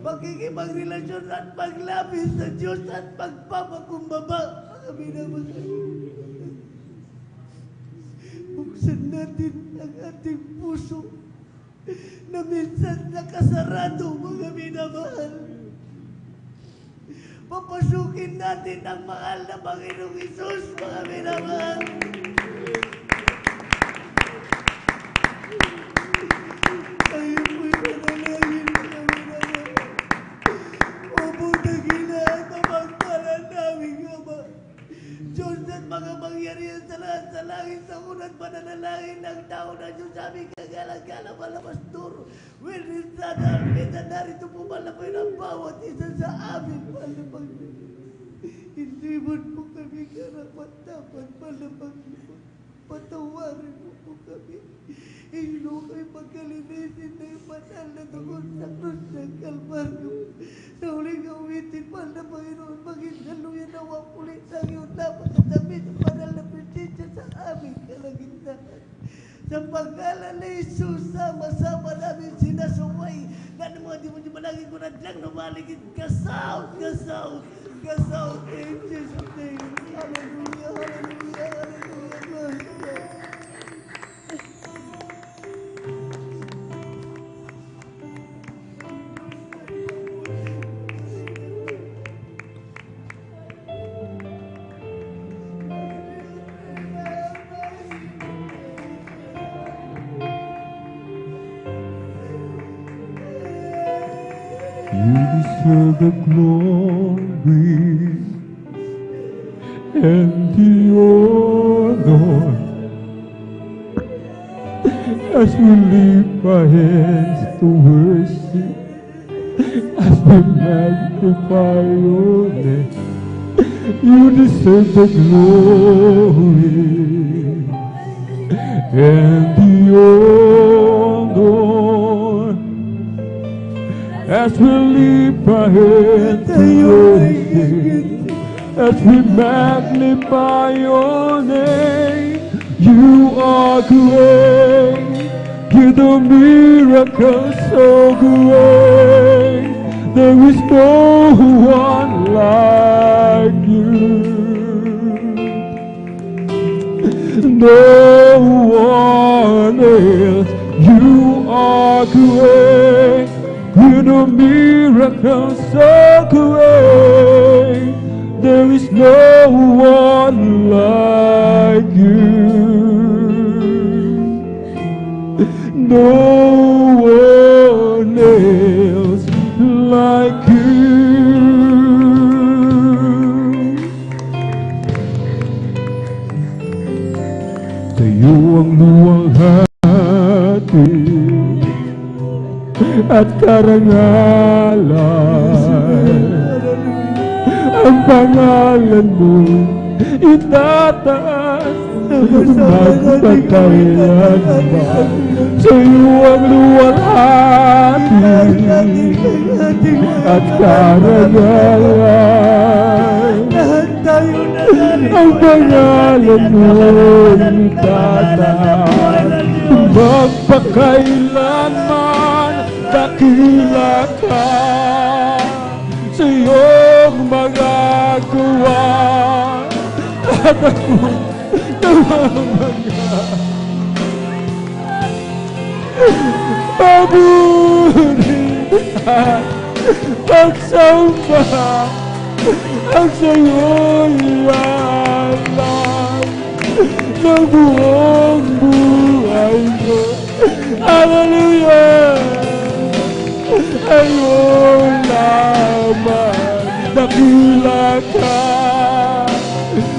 pakikipagrelasyon at paglapis sa Diyos at pagpapakumbaba, mga minamahal. Buksan natin ang ating puso na minsan nakasarado, mga minamahal. Papasukin natin ang mahal na Panginoong Isus, mga minamahal. Tayo po'y manalangin, mga minamahal. Opo, dakilaan na magpalan namin, Ama. Diyos at mga mangyarihan sa lahat sa langit, sa unang pananalangin ng tao na Diyos sa aming kagalang-galang Pastor Winisana Almeida, narito po malapay ng bawat isa sa amin, malapag. Hindi mo po kami karapat-dapat, malapag. Patawarin mo po kami. Ilo kayo pagkalinisin na yung banal na tungkol sa krus ng Kalbaryo. Sa huling awitin, mahal na Panginoon, maging haluyan na wang ulit ng iyong dapat at damit ang banal na presensya sa aming kalagitnaan. Sa pangalan ni Jesus, sama-sama namin sinasaway na ng mga di mo lagi ko lang numaligid. Gasaw, gasaw, gasaw. In Jesus' name. Hallelujah, hallelujah, hallelujah. Glory to God. You deserve the glory and the honor as we lift our hands to worship, as we magnify your name. You deserve the glory and the honor as we lift our hands to worship, as we magnify your name. You are great, you do miracles so great. There is no one like you, no one else. You are great, you do miracles so great. There is no one like you, no one else like you. Sa'yo ang luwalhati at karangalan, ang pangalan mo itataas magpagkailanman. Sa'yo ang luwalhati at karangalan, ang pangalan mo itataas magpakailanman. Dakila ka sa iyong magagawa at ako namamaga. Paburi at pagsamba ang sa'yo'y alam ng buong buhay ko. Hallelujah! Ayun naman, dakila ka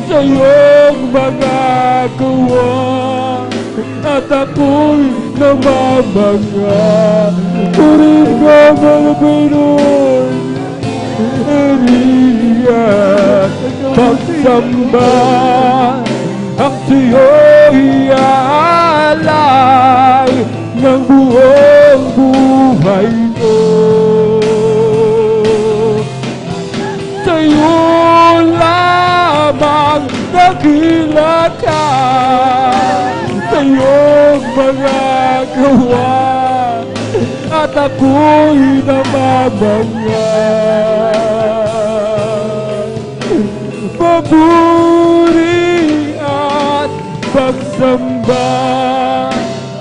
sa iyong magagawa at ako'y namamaga. Purin ko mga Pinoy, iriyan pagsamba ang sa'yo'y aalay ng buong buhay ko. Sa'yo lamang dakila ka sa iyong mga gawa at ako'y namamangha. Papuri at pagsamba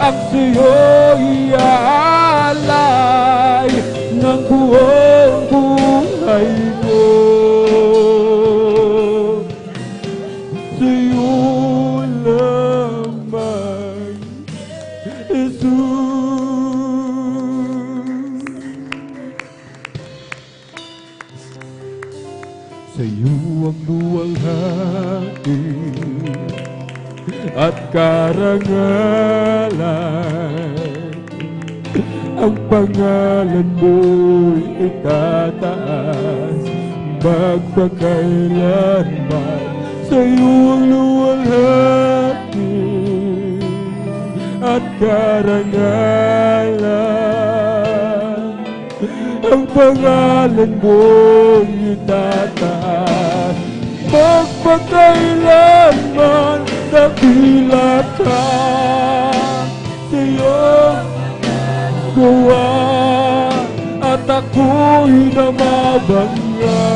ang sa'yo'y aalay ng buong buhay ko. Sa'yo lamang, Jesus. Sa'yo ang luwalhati at karangalan, ang pangalan mo'y itataas magpakailanman. Sa'yo ang luwalhati at karangalan, ang pangalan mo'y itataas magpakailanman. Dakila ka sa iyong gawa at ako'y namamangha.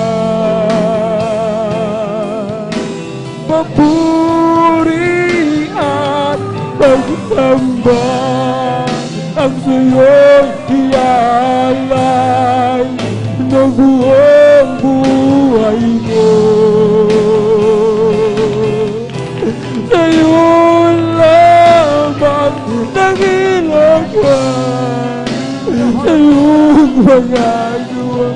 Papuri at pagsamba ang sa'yo'y iaalay ng buong buhay ko. Sa'yo lamang nagilagan sa iyong mga gawa,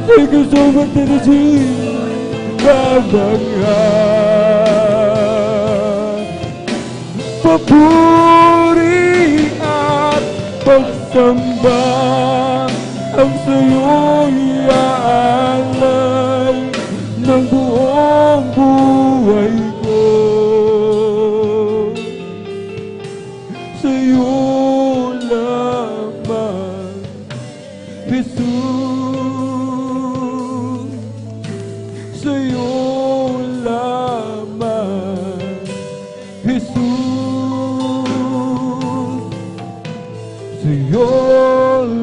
sa'yo kasama tinasin namangha. Papuri at pagsamba ang sa'yo'y aalay ng buong buhay ko. Sa'yo lamang, Jesus. Sa'yo lamang, Jesus. Sa'yo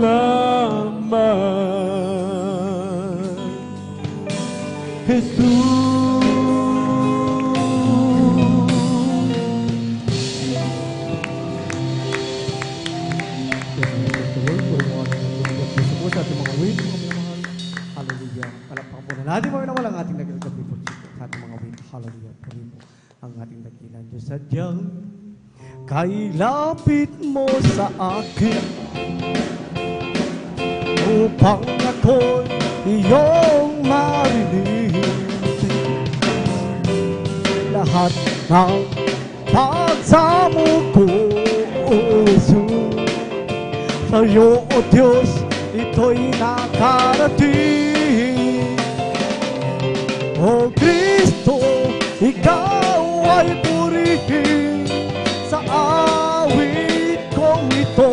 lamang, Jesus. Sa ating mga wait, mga minamahal. Hallelujah. Palakpakan po na natin mga minamahal ang ating dakilang gabi po sa ating mga wait. Hallelujah. Puri po ang ating dakilang Diyos. Sadyang kailapit mo sa akin upang ako'y iyong marinig. Lahat ng pagsamo ko, O Jesus, sa'yo, O Diyos, ito'y nakarating. O Kristo, ikaw ay purihin sa awit kong ito.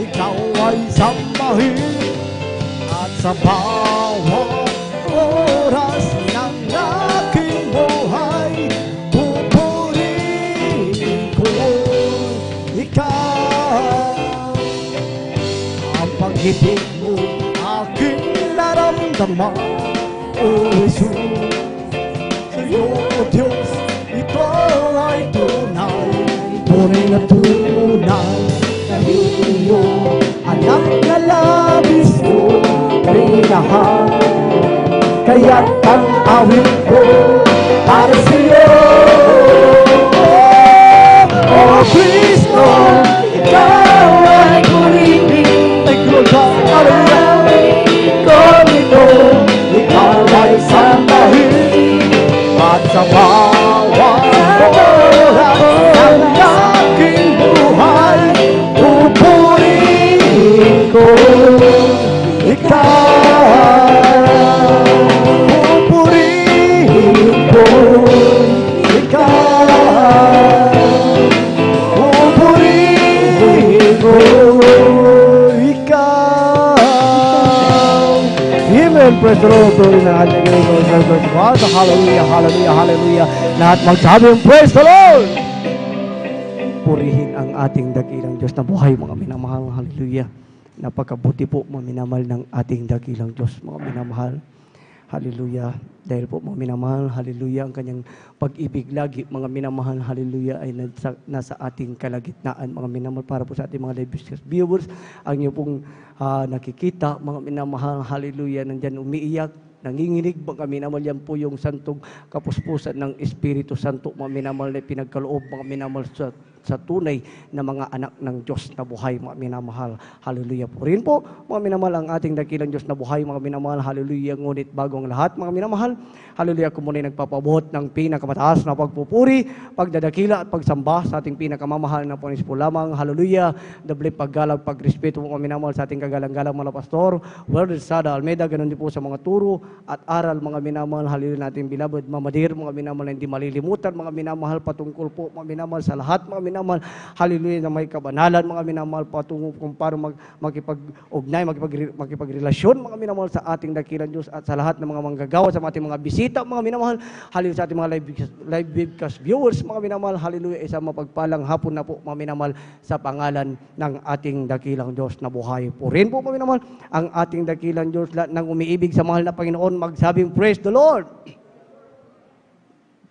Ikaw ay sambahin at sa bawat oras ng aking buhay, pupurihin ko ikaw. Ang pag-ibig mo aking naramdaman, O Jesus. Sa'yo, O Diyos, ito ay tunay, tunay na tunay na iyong anak na labis mo minahal. Kaya't ang awit ko para sa'yo, O Kristo, ikaw ay purihin. Ay global, hallelujah, ikaw ito, ikaw ay sambahin at sa bawat oras ng aking buhay, pupurihin ko ikaw. praise the Lord. Purihin ang ating Diyos. Glory to God. Hallelujah, hallelujah, hallelujah. Lahat magsabi, praise the Lord. Purihin ang ating dakilang Diyos na buhay, mga minamahal. Hallelujah. Napakabuti po, mga minamahal ng ating dakilang Diyos, mga minamahal. Hallelujah. Dahil po, mga minamahal, hallelujah, ang kanyang pag-ibig lagi, mga minamahal, hallelujah, ay nasa ating kalagitnaan, mga minamahal, para po sa ating mga live viewers, ang inyo pong nakikita, mga minamahal, hallelujah, nandyan umiiyak, nanginginig, mga minamahal, yan po yung santong kapuspusan ng Espiritu Santo, mga minamahal, na pinagkaloob, mga minamahal, sa tunay na mga anak ng Diyos na buhay, mga minamahal. Hallelujah po rin po, mga minamahal, ang ating dakilang Diyos na buhay, mga minamahal. Hallelujah. Ngunit bago ang lahat, mga minamahal, hallelujah, ako muna nagpapabuhot ng pinakamataas na pagpupuri, pagdadakila at pagsamba sa ating pinakamamahal na Panginoon po lamang. Hallelujah. Doble paggalang, pagrespeto, mga minamahal, sa ating kagalang-galang mga pastor, World Sada Almeida, ganun din po sa mga turo at aral, mga minamahal. Hallelujah, natin beloved Mamadir, mga minamahal, na hindi malilimutan, mga minamahal, patungkol po, mga minamahal, sa lahat, mga minamahal, hallelujah, na may kabanalan, mga minamahal, patungo kung paano makipag-ugnay, makipagrelasyon, mga minamahal, sa ating dakilang Diyos at sa lahat ng mga manggagawa, sa ating mga bisita, mga minamahal, hallelujah, sa ating mga live webcast viewers, mga minamahal, hallelujah, isang mapagpalang hapon na po, mga minamahal, sa pangalan ng ating dakilang Diyos na buhay. Purin po, mga minamahal, ang ating dakilang Diyos, lahat ng umiibig sa mahal na Panginoon, magsabing, praise the Lord!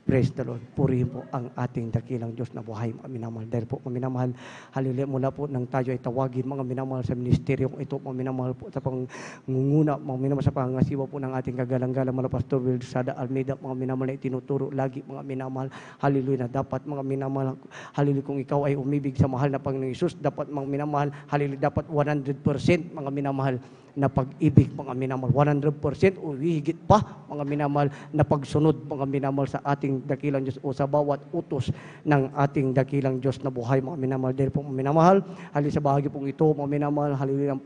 Praise the Lord. Purihin po ang ating dakilang Diyos na buhay, mga minamahal. Dahil po, mga minamahal, hallelujah, mula po nang tayo ay tawagin, mga minamahal, sa ministeryong ito, mga minamahal po, sa pangunguna, mga minamahal, sa pangasiwa po ng ating kagalang-galang mga Pastor Will Sada Almeida, mga minamahal, na itinuturo lagi, mga minamahal, hallelujah, na dapat, mga minamahal, hallelujah, kung ikaw ay umibig sa mahal na Panginoong Hesus, dapat, mga minamahal, hallelujah, dapat 100%, mga minamahal, na pag-ibig, mga minamahal, 100% o higit pa, mga minamahal, na pagsunod, mga minamahal, sa ating dakilang Diyos o sa bawat utos ng ating dakilang Diyos na buhay, mga minamahal. Dahil po, mga minamahal, hali sa bahagi pong ito, mga minamahal, hallelujah,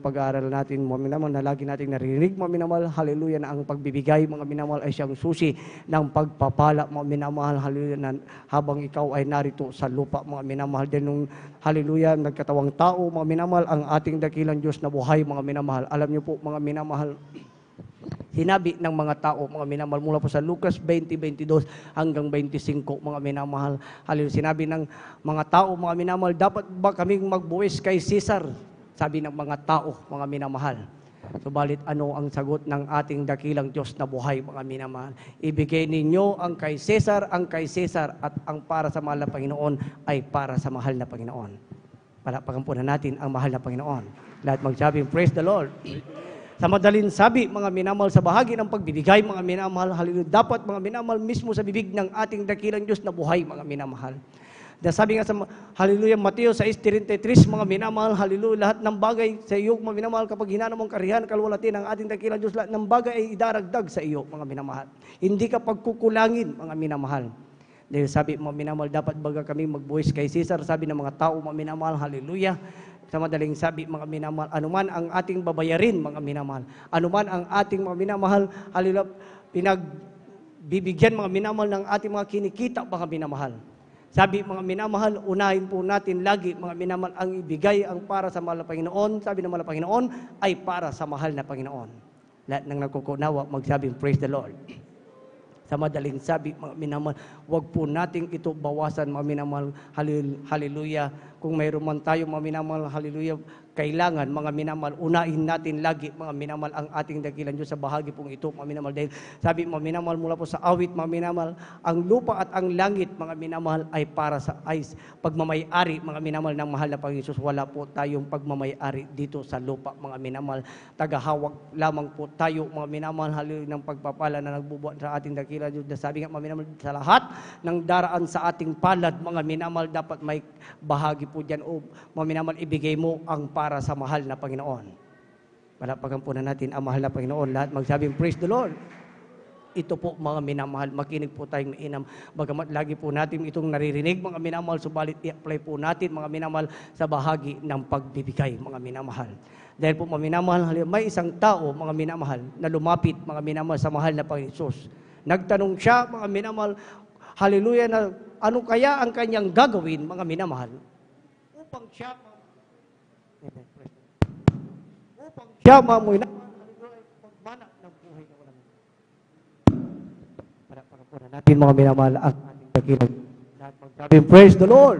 pag-aaral natin, mga minamahal, na lagi nating naririnig, mga minamahal, hallelujah, na ang pagbibigay, mga minamahal, ay siyang susi ng pagpapala, mga minamahal, hallelujah, na habang ikaw ay narito sa lupa, mga minamahal. Dahil nung, hallelujah, nagkatawang tao, mga minamahal, ang ating dakilang Diyos na buhay, mga minamahal. Alam niyo po, mga minamahal, sinabi ng mga tao, mga minamahal, mula po sa Lucas 20:22 hanggang 25, mga minamahal, hallelujah, sinabi ng mga tao, mga minamahal, dapat ba kaming magbuwis kay Caesar? Sabi ng mga tao, mga minamahal. Subalit ano ang sagot ng ating dakilang Diyos na buhay, mga minamahal? Ibigay ninyo ang kay Caesar, at ang para sa mahal na Panginoon ay para sa mahal na Panginoon. Palakpakan po na natin ang mahal na Panginoon. Lahat magsabing, praise the Lord. Sa madaling sabi, mga minamahal, sa bahagi ng pagbibigay, mga minamahal, hallelujah, dapat, mga minamahal, mismo sa bibig ng ating dakilang Diyos na buhay, mga minamahal. Dahil sabi nga sa, hallelujah, Mateo 6:33, mga minamahal, hallelujah, lahat ng bagay sa iyo, mga minamahal, kapag hinanap mong karihan, kalwalati ng ating dakilang Diyos, lahat ng bagay ay idaragdag sa iyo, mga minamahal. Hindi ka pagkukulangin, mga minamahal. Dahil sabi, mga minamahal, dapat baga kami magbuwis kay Caesar, sabi ng mga tao, mga minamahal, hallelujah. Sa madaling sabi, mga minamahal, anuman ang ating babayarin, mga minamahal, anuman ang ating, mga minamahal, hallelujah, pinagbibigyan, mga minamahal, ng ating mga kinikita, mga minamahal. Sabi, mga minamahal, unahin po natin lagi, mga minamahal, ang ibigay ang para sa mahal na Panginoon. Sabi ng mahal na Panginoon ay para sa mahal na Panginoon. Lahat ng nagkukunawa, magsabing, praise the Lord. Sa madaling sabi, mga minamahal, wag po nating ito bawasan, mga minamahal, hallelujah. Kung mayroon man tayo, mga minamahal, hallelujah, kailangan, mga minamahal, unahin natin lagi, mga minamahal, ang ating dakilang Diyos sa bahagi pong ito, mga minamahal. Dahil sabi, mga minamahal, mula po sa awit, mga minamahal, ang lupa at ang langit, mga minamahal, ay para sa pagmamay-ari, mga minamahal, ng mahal na Panginoon Jesus. Wala po tayong pagmamay-ari dito sa lupa, mga minamahal. Tagahawak lamang po tayo, mga minamahal, hallelujah, ng pagpapala na nagbubuhat sa ating dakilang Diyos. Sabi nga, mga minamahal, sa lahat ng daraan sa ating palad, mga minamahal, dapat may bahagi po dyan, o mga minamahal, ibigay mo ang para sa mahal na Panginoon. Palakpakan po na natin ang mahal na Panginoon. Lahat magsabing, praise the Lord. Ito po, mga minamahal, makinig po tayong mainam. Bagamat lagi po natin itong naririnig, mga minamahal, subalit i-apply po natin, mga minamahal, sa bahagi ng pagbibigay, mga minamahal. Dahil po, mga minamahal, may isang tao, mga minamahal, na lumapit, mga minamahal, sa mahal na Panginoon Jesus. Nagtanong siya, mga minamahal, hallelujah, na ano kaya ang kanyang gagawin, mga minamahal, upang siya mamuhay na Pagkakunan natin mga minamahal ang ating dakilang. Lahat magsabi, praise the Lord.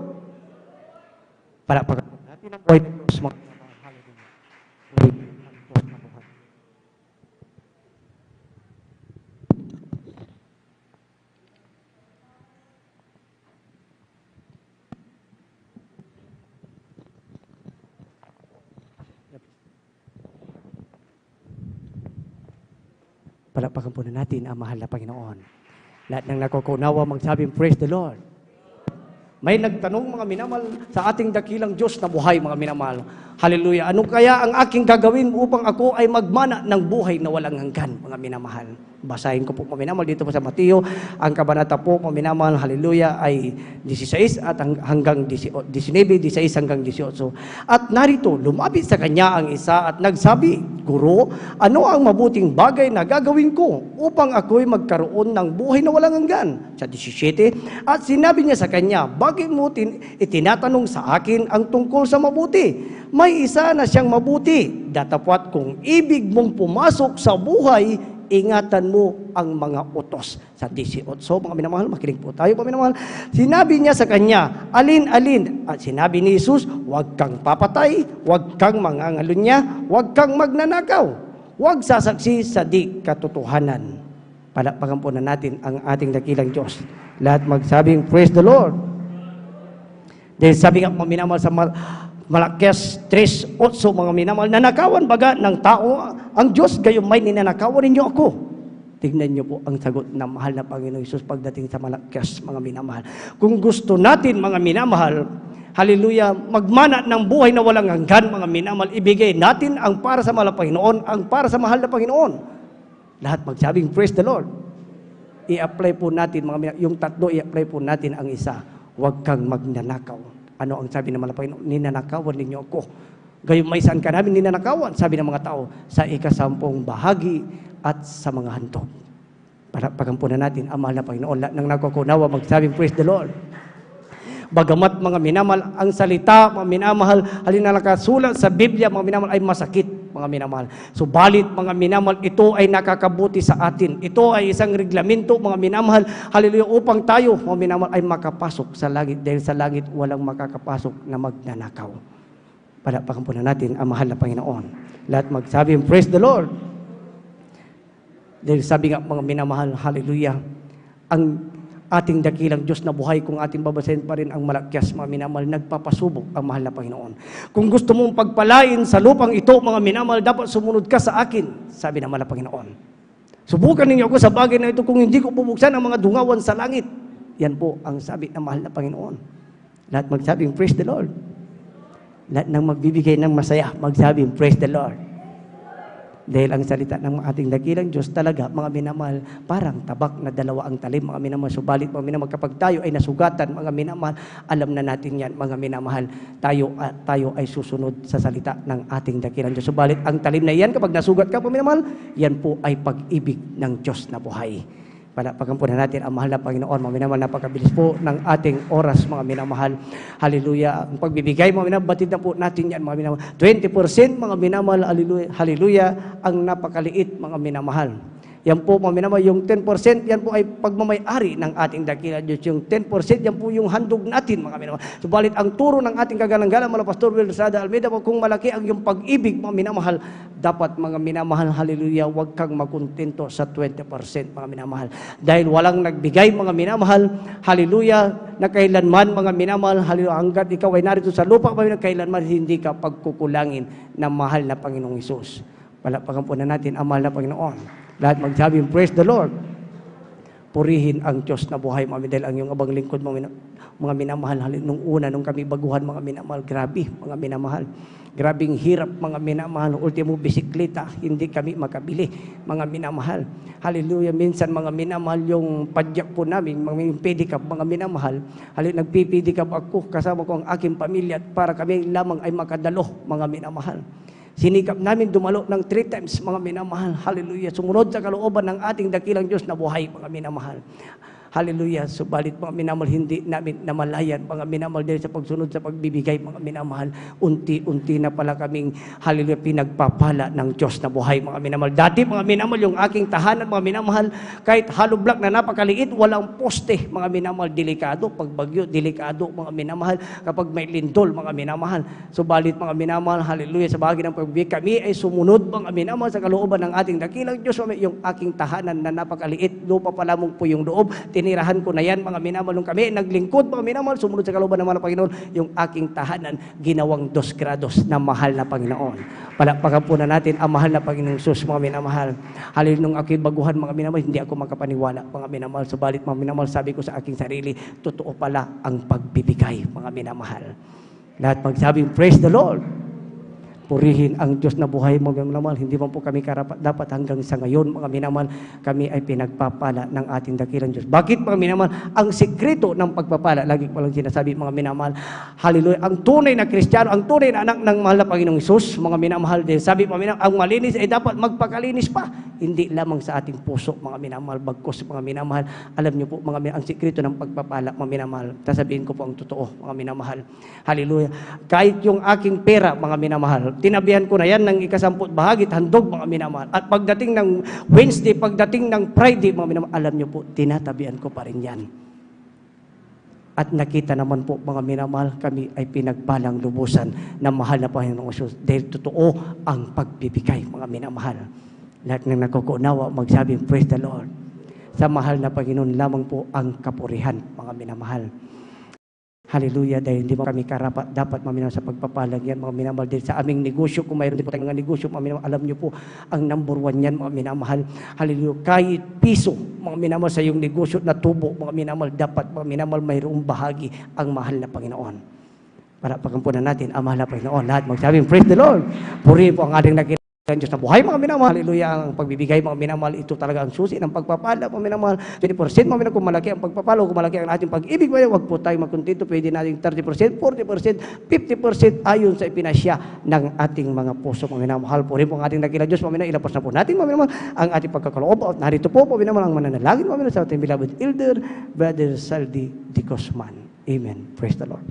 Palakpakan natin ang buhay ng Diyos mga minamahal. Hallelujah. Purihin ang Diyos na buhay. Palakpakan po na natin ang mahal na Panginoon. Lahat ng nakukunawa magsabing, praise the Lord. May nagtanong mga minamahal sa ating dakilang Diyos na buhay mga minamahal. Hallelujah. Ano kaya ang aking gagawin upang ako ay magmana ng buhay na walang hanggan mga minamahal? Basahin ko po mga minamahal dito po sa Mateo. Ang kabanata po mga minamahal, hallelujah, ay 16 at hanggang 19, 16 hanggang 18. At narito, lumapit sa kanya ang isa at nagsabi, Guro, ano ang mabuting bagay na gagawin ko upang ako'y magkaroon ng buhay na walang hanggan? Sa 17, at sinabi niya sa kanya, bakit mo itinatanong sa akin ang tungkol sa mabuti? May isa na siyang mabuti. Datapwat kung ibig mong pumasok sa buhay, ingatan mo ang mga utos. Sa 18, mga minamahal, makinig po tayo, mga minamahal. Sinabi niya sa kanya, alin-alin? At sinabi ni Jesus, huwag kang papatay, huwag kang mangangalunya, huwag kang magnanakaw, huwag sasaksi sa di katotohanan. Palakpakan po na natin ang ating dakilang Diyos. Lahat magsabing, praise the Lord. Dahil sabi nga, mga minamahal, sa Malakias 3:8, mga minamahal, nanakawan baga ng tao ang Diyos, gayon may ninanakawan ninyo ako. Tingnan niyo po ang sagot ng mahal na Panginoon Hesus pagdating sa Malakias, mga minamahal. Kung gusto natin, mga minamahal, hallelujah, magmana ng buhay na walang hanggan, mga minamahal, ibigay natin ang para sa mahal na Panginoon, ang para sa mahal na Panginoon. Lahat magsabing, praise the Lord. I-apply po natin, mga minamahal, yung tatlo, i-apply po natin ang isa. Huwag kang magnanakaw. Ano ang sabi ng mga Panginoon? Ninanakawan ninyo ako. Gayon may saan ka namin ninanakawan, sabi ng mga tao, sa ikasampung bahagi at sa mga handog. Palakpakan po na natin ang mahal na Panginoon. Lahat ng nagkukunawa, magsabing, praise the Lord. Bagamat mga minamahal, ang salita, mga minamahal, halina nakasulat sa Biblia, mga minamahal, ay masakit, mga minamahal. Subalit, mga minamahal, ito ay nakakabuti sa atin. Ito ay isang reglamento, mga minamahal, hallelujah, upang tayo, mga minamahal, ay makapasok sa langit. Dahil sa langit, walang makakapasok na magnanakaw. Palakpakan po na natin ang mahal na Panginoon. Lahat magsabi, praise the Lord. Dahil sabi nga, mga minamahal, hallelujah, ang ating dakilang Diyos na buhay, kung ating babasahin pa rin ang Malakias, mga minamahal, nagpapasubok ang mahal na Panginoon. Kung gusto mong pagpalain sa lupang ito, mga minamahal, dapat sumunod ka sa akin, sabi ng mahal na Panginoon. Subukan ninyo ako sa bagay na ito kung hindi ko bubuksan ang mga dungawan sa langit. Yan po ang sabi ng mahal na Panginoon. Lahat magsabing, praise the Lord. Lahat ng magbibigay ng masaya, magsabing, praise the Lord. Dahil ang salita ng ating dakilang Diyos talaga, mga minamahal, parang tabak na dalawa ang talim, mga minamahal. Subalit, mga minamahal, kapag tayo ay nasugatan, mga minamahal, alam na natin yan, mga minamahal, tayo ay susunod sa salita ng ating dakilang Diyos. Subalit, ang talim na yan, kapag nasugat ka, mga minamahal, yan po ay pag-ibig ng Diyos na buhay. Palakpakan po na natin ang mahal na Panginoon. Mga minamahal, napakabilis po ng ating oras, mga minamahal. Hallelujah. Ang pagbibigay, mga minamahal, batid na po natin yan, mga minamahal. 20%, mga minamahal, hallelujah, hallelujah, ang napakaliit, mga minamahal. Yan po, mga minamahal, yung 10%, yan po ay pagmamay-ari ng ating dakilang Diyos. Yung 10%, yan po yung handog natin, mga minamahal. Subalit, ang turo ng ating kagalang-galang, mga Pastor Will Estrada Almeida, kung malaki ang yung pag-ibig, mga minamahal, dapat, mga minamahal, hallelujah, huwag kang makontento sa 20%, mga minamahal. Dahil walang nagbigay, mga minamahal, hallelujah, na kailanman, mga minamahal, hallelujah, hanggat ikaw ay narito sa lupa, kailanman hindi ka pagkukulangin ng mahal na Panginoong Hesus. Palakpakan po na natin ang mahal na Panginoon. Lahat magsabi, praise the Lord. Purihin ang Diyos na buhay, mga dahil ang iyong abang lingkod, mga minamahal, nung una, nung kami baguhan, mga minamahal, grabe, mga minamahal. Grabing hirap, mga minamahal. Ultimo, bisikleta, hindi kami makabili, mga minamahal. Hallelujah. Minsan, mga minamahal, yung padyak po namin, mga pedicab, mga minamahal. Hallelujah, nagpipedicab ako, kasama ko ang aking pamilya, para kami lamang ay makadalo, mga minamahal. Sinikap namin dumalo ng 3 times, mga minamahal. Hallelujah. Sumunod sa kalooban ng ating dakilang Diyos na buhay, mga minamahal. Hallelujah. Subalit mga minamahal, hindi namin namalayan, mga minamahal, dahil sa pagsunod sa pagbibigay, mga minamahal, unti-unti na pala kaming, hallelujah, pinagpapala ng Diyos na buhay, mga minamahal. Dati, mga minamahal, yung aking tahanan, mga minamahal, kahit hollow block na napakaliit, walang poste, mga minamahal, delikado. Pag bagyo, delikado, mga minamahal. Kapag may lindol, mga minamahal. Subalit, mga minamahal, hallelujah, sa bahagi ng pagbibigay, kami ay sumunod, mga minamahal, sa kalooban ng ating dakilang Diyos, yung aking tahanan na napakaliit, lupa pa lamang po yung loob, tinirahan ko na yan, mga minamahal, nung kami naglingkod, mga minamahal, sumunod sa kalooban ng mga Panginoon, yung aking tahanan, ginawang 2 grados na mahal na Panginoon. Palakpakan po na natin ang mahal na Panginoong Sus, mga minamahal. Hallelujah, nung aking baguhan, mga minamahal, hindi ako makapaniwala, mga minamahal. Subalit, mga minamahal, sabi ko sa aking sarili, totoo pala ang pagbibigay, mga minamahal. Lahat magsabing, praise the Lord. Purihin ang Diyos na buhay, mga minamahal. Hindi man po kami karapat dapat hanggang sa ngayon, mga minamahal, kami ay pinagpapala ng ating dakilang Diyos. Bakit, mga minamahal? Ang sikreto ng pagpapala, lagi ko lang sinasabi, mga minamahal, hallelujah, ang tunay na Kristiyano, ang tunay na anak ng mahal na Panginoong Isus, mga minamahal, din sabi, mga minamahal, ang malinis ay dapat magpakalinis pa, hindi lamang sa ating puso, mga minamahal, bagkos, mga minamahal. Alam niyo po, mga minamahal, ang sikreto ng pagpapala, mga minamahal, sasabihin ko po ang totoo, mga minamahal. Hallelujah. Kahit yung aking pera, mga minamahal, tinabihan ko na yan ng ikasamput bahagi, handog, mga minamahal. At pagdating ng Wednesday, pagdating ng Friday, mga minamahal, alam niyo po, tinatabihan ko pa rin yan. At nakita naman po, mga minamahal, kami ay pinagpalang lubusan ng mahal na Panginoong Isus. Dahil totoo ang pagbibigay, mga minamahal. Lahat ng nakukunawa, magsabing, praise the Lord. Sa mahal na Panginoon lamang po ang kapurihan, mga minamahal. Hallelujah, dahil hindi mo kami karapat dapat maminaw sa pagpapalag yan, mga minamahal. Dahil sa aming negosyo, kung mayroon din po tayong mga negosyo, mga minamahal, alam niyo po, ang number 1 yan, mga minamahal. Hallelujah, kahit piso, mga minamahal, sa iyong negosyo na tubo, mga minamahal, dapat, mga minamahal, mayroong bahagi ang mahal na Panginoon. Para pagkampunan natin ang mahal na Panginoon. Lahat magsabing, praise the Lord. Puri po ang ating nakita. Diyos na buhay, mga minamahal. Hallelujah, ang pagbibigay, mga minamahal, ito talaga ang susi ng pagpapala, mga minamahal. 20%, mga minamahal, kung malaki ang pagpapala, kung malaki ang ating pag-ibig, huwag po tayo magkontento, pwede natin 30%, 40%, 50% ayon sa ipinasya ng ating mga puso, mga minamahal. Puri po ang ating nakila Diyos, mga minamahal, ilapos na po natin, mga minamahal, ang ating pagkakaloob. At narito po, mga minamahal, ang mananalangin, mga minamahal, sa ating beloved Elder, Brother Saldi Di Cosman. Amen. Praise the Lord.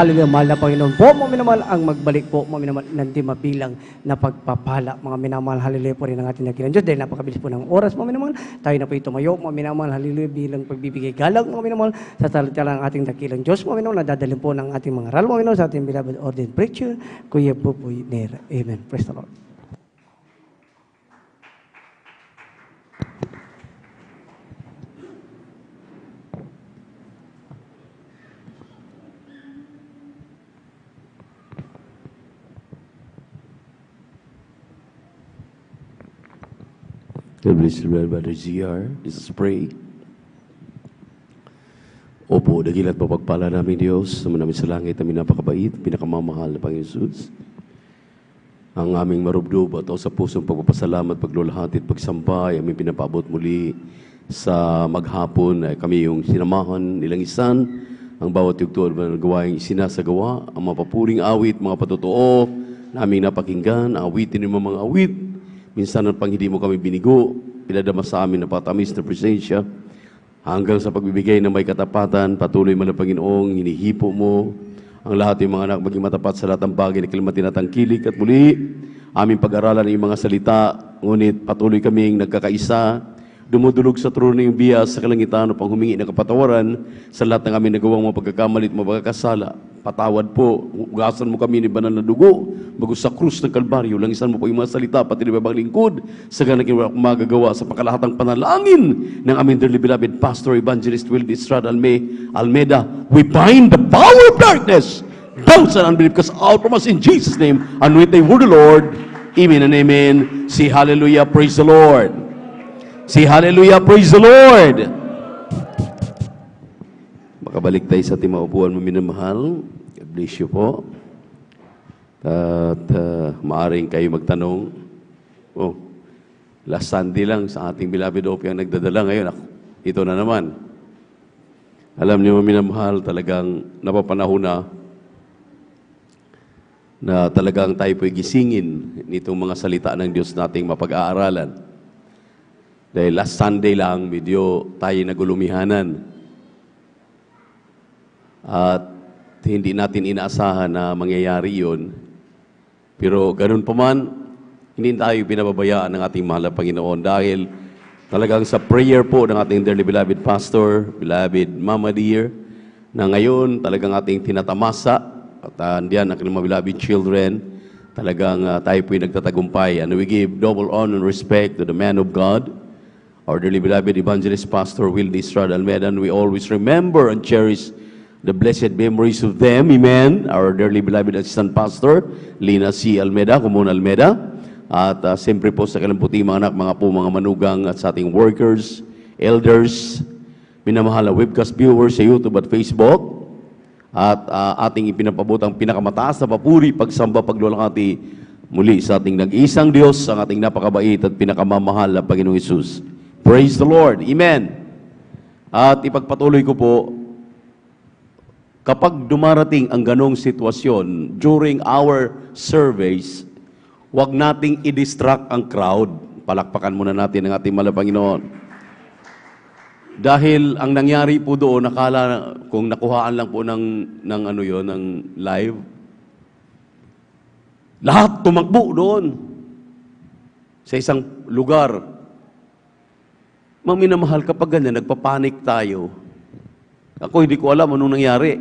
Hallelujah, mahal na Panginoon po, mga minamahal, ang magbalik po, mga minamahal, ng di mabilang na pagpapala, mga minamahal. Hallelujah po rin ang ating dakilang Diyos. Dahil napakabilis po ng oras, mga minamahal, tayo na po tumayo, mga minamahal. Hallelujah, bilang pagbibigay galang, mga minamahal, sa talita ng ating dakilang Diyos, mga minamahal, nadadalhin po ng ating mga aral, mga minamahal, sa ating beloved ordained preacher, Kuya Buboy Nera. Amen. Praise the Lord. God bless you, Brother ZR. This is pray. Opo, dakilat papagpala namin Diyos, naman namin sa langit, namin napakabait, pinakamamahal na Panginoon Jesus. Ang aming marubdob at sa pusong pagpapasalamat, paglulahati at pagsamba ay aming pinapaabot muli sa maghapon ay kami yung sinamahan nilang isan, ang bawat yugtuan na gawaing sinasagawa, ang mapapuring awit, mga patotoo, naming napakinggan, awitin ng mga awit, minsan ang pang hindi mo kami binigo, pinadama sa amin na patamis na presensya, hanggang sa pagbibigay ng may katapatan, patuloy man ang Panginoong, hinihipo mo, ang lahat ng mga anak maging matapat sa lahat ng bagay na kailangan tinatangkilik at muli, aming pag-aralan ng mga salita, ngunit patuloy kaming nagkakaisa, dumudulog sa trono ng biyas sa kalangitan upang humingi ng kapatawaran sa lahat ng aming nagawang mga pagkakamali at mga pagkakasala. Patawad po, ugasan mo kami ni banal na dugo, bago sa krus ng Kalbaryo, langisan mo po yung mga salita, pati ng ibang lingkod, sa ganang magagawa sa pangkalahatang panalangin ng aming dearly beloved Pastor Evangelist Wildy Estrada Almeda. We bind the power of darkness, doubts and unbelief, cast out from us in Jesus' name, and with the word of the Lord, amen and amen. Say hallelujah, praise the Lord. Say hallelujah, praise the Lord. Makabalik tayo sa ating mga upuan, minamahal. God bless you po. At maaring kayo magtanong. Oh, last Sunday lang sa ating beloved OP ang nagdadala ngayon. Ito na naman. Alam niyo, minamahal, talagang napapanahon na talagang tayo po'y gisingin nitong mga salita ng Diyos nating mapag-aaralan. Dahil last Sunday lang, medyo tayo nagulumihanan. At hindi natin inaasahan na mangyayari yun. Pero ganun pa man, hindi tayo pinababayaan ng ating mahal na Panginoon dahil talagang sa prayer po ng ating dearly beloved pastor, beloved Mama Dear, na ngayon talagang ating tinatamasa at andiyan ang mga beloved children, talagang tayo po'y nagtatagumpay. And we give double honor and respect to the man of God, our dearly beloved evangelist pastor Wildy Estrada Almeda, and we always remember and cherish the blessed memories of them, amen, our dearly beloved assistant pastor, Lina C. Almeda, Kumon Almeda, at siyempre po sa kalamputi mga anak, mga manugang at sa ating workers, elders, minamahal na webcast viewers sa YouTube at Facebook, at ating ipinapabotang pinakamataas na papuri, pagsamba, paglulangati muli sa ating nag-iisang Diyos, ang ating napakabait at pinakamamahal na Panginoong Hesus. Praise the Lord. Amen. At ipagpatuloy ko po, kapag dumarating ang ganong sitwasyon during our surveys, huwag nating i-distract ang crowd. Palakpakan muna natin ang ating mahal na Panginoon. Dahil ang nangyari po doon, nakala kung nakuhaan lang po ng live, lahat tumakbo doon sa isang lugar. Minamahal, kapag ganyan, nagpapanik tayo. Ako, hindi ko alam anong nangyari.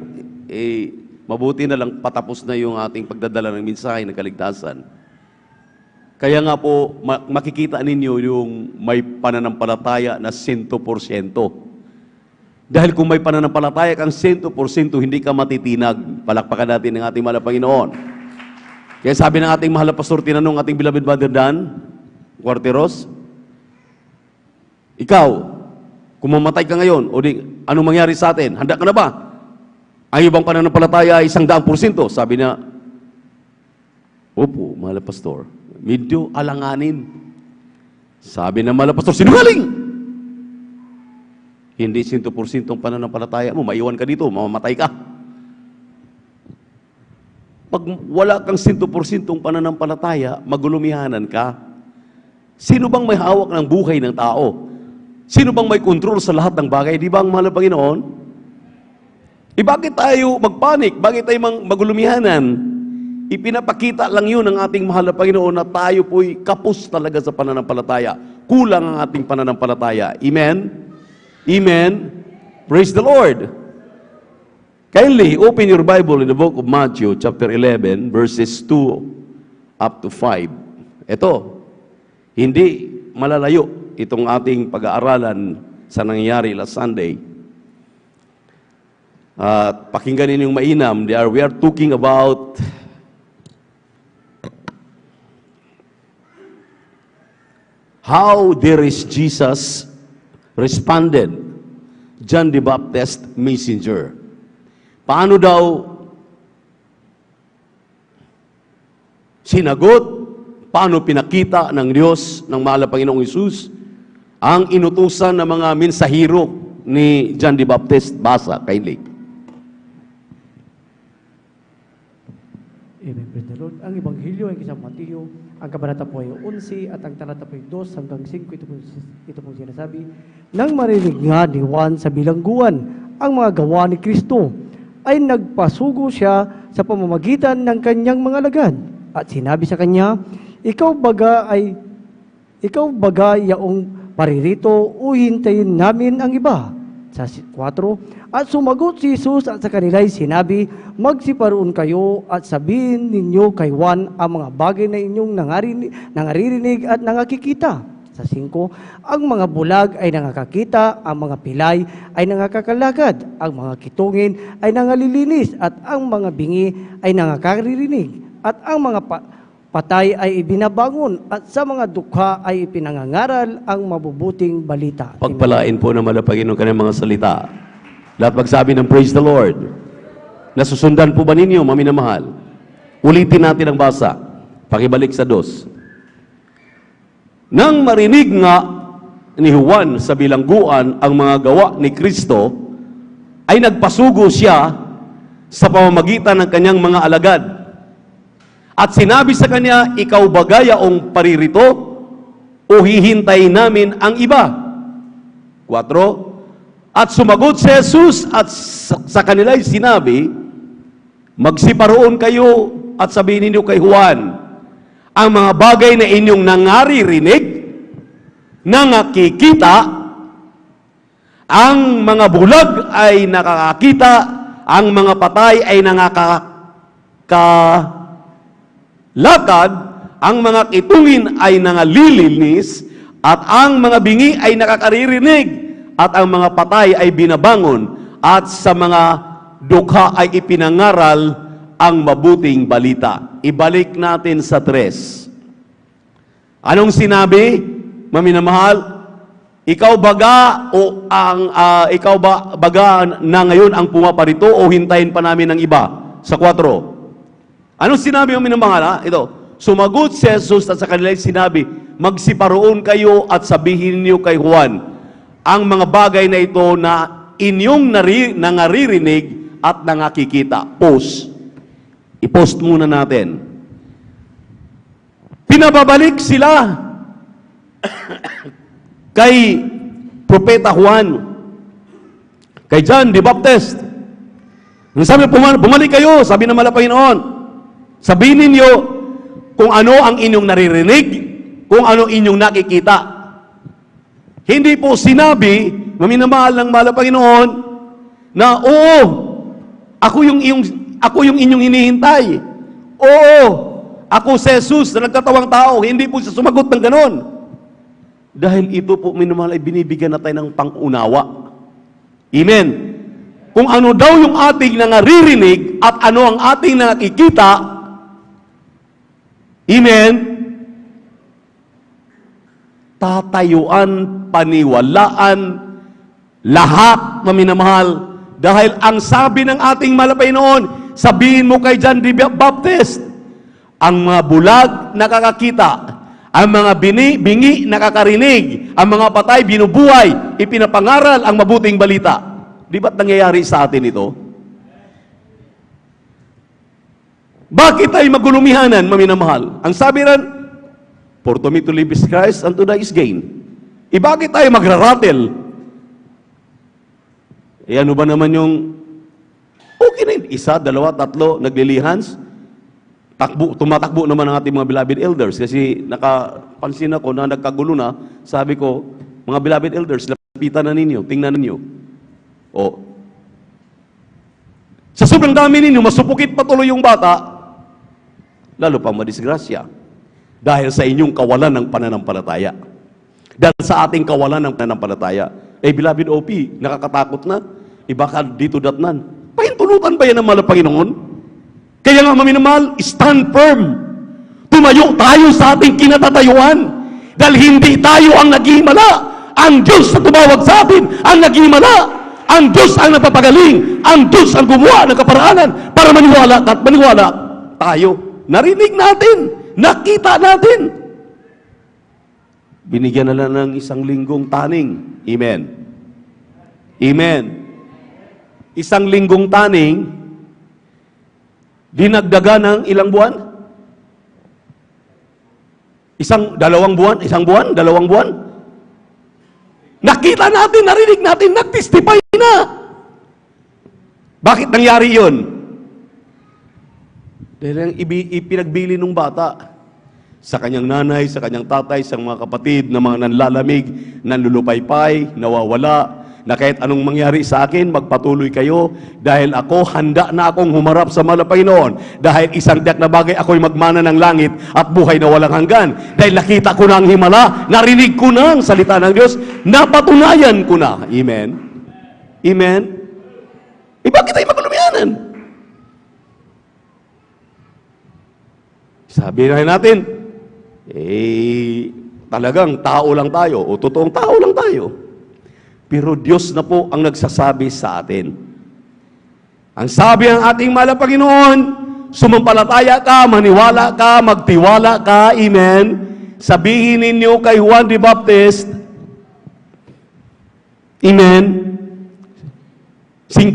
Mabuti na lang patapos na yung ating pagdadala ng mensahe ng kaligtasan. Kaya nga po, makikita ninyo yung may pananampalataya na 100%. Dahil kung may pananampalataya kang 100%, hindi ka matitinag. Palakpakan natin ng ating mahal na Panginoon. Kaya sabi ng ating mahal na pastor, tinanong ating beloved Brother Dan Cuarteros, ikaw, kung mamatay ka ngayon, o di, anong mangyari sa atin? Handa ka na ba? Ang ibang pananampalataya ay 100%. Sabi niya, opo, mahal na pastor, medyo alanganin. Sabi ng mahal na pastor, sinungaling! Hindi 100% ang pananampalataya mo, maiwan ka dito, mamamatay ka. Pag wala kang 100% pananampalataya, magulumihanan ka. Sino bang may hawak ng buhay ng tao? Sino bang may kontrol sa lahat ng bagay? Di ba ang mahal na Panginoon? Bakit tayo magpanik? Bakit tayo magulumihanan? Ipinapakita lang yun ng ating mahal na Panginoon na tayo po'y kapos talaga sa pananampalataya. Kulang ang ating pananampalataya. Amen? Amen? Praise the Lord! Kindly, open your Bible in the book of Matthew, chapter 11, verses 2 up to 5. Ito, hindi malalayo itong ating pag-aaralan sa nangyayari last Sunday. Pakinggan ninyong mainam. We are talking about how there is Jesus responded, John the Baptist messenger. Paano daw sinagot, paano pinakita ng Diyos, ng mahal na Panginoong Hesus, ang inutusan ng mga mensahero ni John the Baptist. Basa, kindly. Amen, praise the Lord. Ang Ebanghelyo ay kisang Mateo, ang kabanata po ay 11 at ang talata po ay 2 hanggang 5. Ito pong sinasabi, nang marinig nga ni Juan sa bilangguan ang mga gawa ni Kristo, ay nagpasugo siya sa pamamagitan ng kanyang mga alagad. At sinabi sa kanya, ikaw baga yaong paririto o hintayin namin ang iba? Sa 4, at sumagot si Jesus at sa kanila'y sinabi, magsiparoon kayo at sabihin ninyo kay Juan ang mga bagay na inyong nangaririnig at nangakikita. Sa 5, ang mga bulag ay nangakakita, ang mga pilay ay nangakakalakad, ang mga kitungin ay nangalilinis, at ang mga bingi ay nangakaririnig, at ang mga patay ay ibinabangon, at sa mga dukha ay ipinangangaral ang mabubuting balita. Pagpalain po na Panginoon kanyang mga salita. Lahat magsabi ng praise the Lord. Nasusundan po ba ninyo, maminamahal? Ulitin natin ang basa. Pakibalik sa 2. Nang marinig nga ni Juan sa bilangguan ang mga gawa ni Kristo, ay nagpasugo siya sa pamamagitan ng kanyang mga alagad. At sinabi sa kanya, ikaw ba gayaong paririto o hihintayin namin ang iba? 4. At sumagot si Jesus at sa kanila'y sinabi, magsiparoon kayo at sabihin ninyo kay Juan, ang mga bagay na inyong nangaririnig, nangakikita, ang mga bulag ay nakakakita, ang mga patay ay lakad, ang mga kitungin ay nangalilinis, at ang mga bingi ay nakakaririnig, at ang mga patay ay binabangon, at sa mga dukha ay ipinangaral ang mabuting balita. Ibalik natin sa 3. Anong sinabi, maminamahal? Ikaw baga o ikaw baga na ngayon ang pumaparito o hintayin pa namin ng iba? Sa 4. Anong sinabi ng minamahal? Ito, sumagot si Jesus at sa kanila sinabi, magsiparoon kayo at sabihin niyo kay Juan ang mga bagay na ito na inyong nangaririnig at nangakikita. Post. I-post muna natin. Pinababalik sila kay Propeta Juan, kay John the Baptist. Sabi, bumalik kayo, sabi ng Panginoon. Sabihin ninyo kung ano ang inyong naririnig, kung ano inyong nakikita. Hindi po sinabi, maminamahal ng Panginoon, na oo, ako yung inyong hinihintay. Oo, ako si Jesus na nagkatawang tao. Hindi po siya sumagot ng ganon. Dahil ito po, minamahal, ay binibigyan na tayo ng pang-unawa. Amen. Kung ano daw yung ating nangaririnig at ano ang ating nakikita, amen, tatayuan, paniwalaan, lahat na minamahal. Dahil ang sabi ng ating Panginoon, sabihin mo kay John the Baptist, ang mga bulag nakakakita, ang mga bingi nakakarinig, ang mga patay binubuhay, ipinapangaral ang mabuting balita. Di ba't nangyayari sa atin ito? Bakit tayo magulumihanan, maminamahal? Ang sabi rin, for to me to live is Christ, and to die is gain. Bakit tayo magraratel? Ano ba naman yung Okay na yun. 1, 2, 3, naglilihans. Tumatakbo naman ang ating mga beloved elders kasi nakapansin ako na nagkagulo na. Sabi ko, mga beloved elders, lapitan na ninyo, tingnan ninyo. O, sa sobrang dami ninyo, masupukit patuloy yung bata, lalo pang madisgrasya. Dahil sa inyong kawalan ng pananampalataya. Dahil sa ating kawalan ng pananampalataya. Beloved OP, nakakatakot na. Baka dito datnan. Pahintulutan ba yan ng mahal na Panginoon? Kaya nga, maminamahal, stand firm. Tumayo tayo sa ating kinatatayuan. Dahil hindi tayo ang naghihimala. Ang Diyos na tumawag sa atin ang naghihimala. Ang Diyos ang napapagaling. Ang Diyos ang gumawa ng kaparaanan para maniwala at maniwala tayo. Narinig natin. Nakita natin. Binigyan na lang ng 1 linggong taning. Amen. Amen. 1 linggong taning, dinagdaga ng ilang buwan? 2 buwan? 1 buwan? 2 buwan? Nakita natin, narinig natin, nag-testify na. Bakit nangyari yun? Dahil ang ipinagbili ng bata sa kanyang nanay, sa kanyang tatay, sa mga kapatid na mga nanlalamig, nanlulupaypay, nawawala, na kahit anong mangyari sa akin, magpatuloy kayo dahil ako, handa na akong humarap sa mahal na Panginoon. Dahil isang tiyak na bagay, ako'y magmana ng langit at buhay na walang hanggan. Dahil nakita ko na ang himala, narinig ko na ang salita ng Diyos, napatunayan ko na. Amen? Amen? Bakit tayo magulumianan? Sabi na natin, talagang tao lang tayo, o totoong tao lang tayo. Pero Diyos na po ang nagsasabi sa atin. Ang sabi ng ating mahal na Panginoon, sumampalataya ka, maniwala ka, magtiwala ka, amen. Sabihin ninyo kay Juan the Baptist, amen. 5.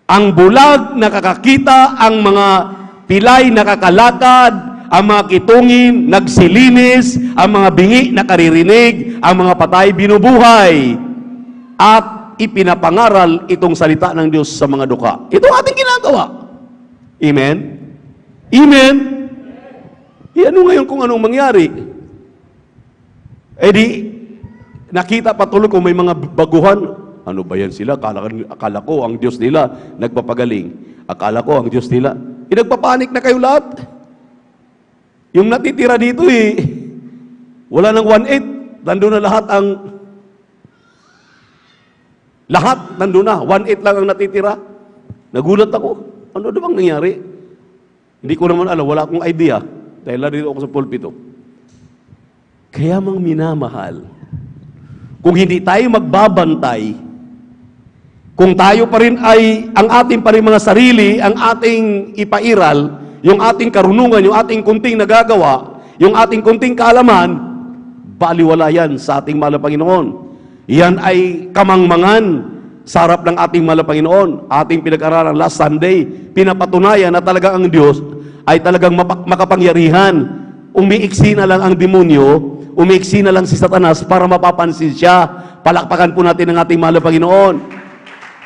Ang bulag nakakakita, ang mga pilay nakakalakad, ang mga kitungin nagsilinis, ang mga bingi nakaririnig, ang mga patay binubuhay, at ipinapangaral itong salita ng Diyos sa mga duka. Ito ang ating ginagawa. Amen? Amen? Ano ngayon kung anong mangyari? Nakita patuloy kung may mga baguhan. Ano ba yan sila? Akala ko ang Diyos nila nagpapagaling. Akala ko ang Diyos nila. Nagpapanik na kayo lahat. Yung natitira dito wala nang 1/8. Nandun na lahat nandun na. 1/8 lang ang natitira. Nagulat ako. Ano bang nangyari? Hindi ko naman alam. Wala akong idea. Dahil nandito ako sa pulpito. Kaya mang minamahal, kung hindi tayo magbabantay, kung tayo pa rin ay ang ating pa rin mga sarili, ang ating ipairal, yung ating karunungan, yung ating kunting nagagawa, yung ating kunting kaalaman, baliwala yan sa ating mahal na Panginoon. Yan ay kamangmangan sa harap ng ating mahal na Panginoon. Ating pinag-aralan last Sunday, pinapatunayan na talaga ang Diyos ay talagang makapangyarihan. Umiiksi na lang ang demonyo, umiiksi na lang si Satanas para mapapansin siya. Palakpakan po natin ang ating mahal na Panginoon.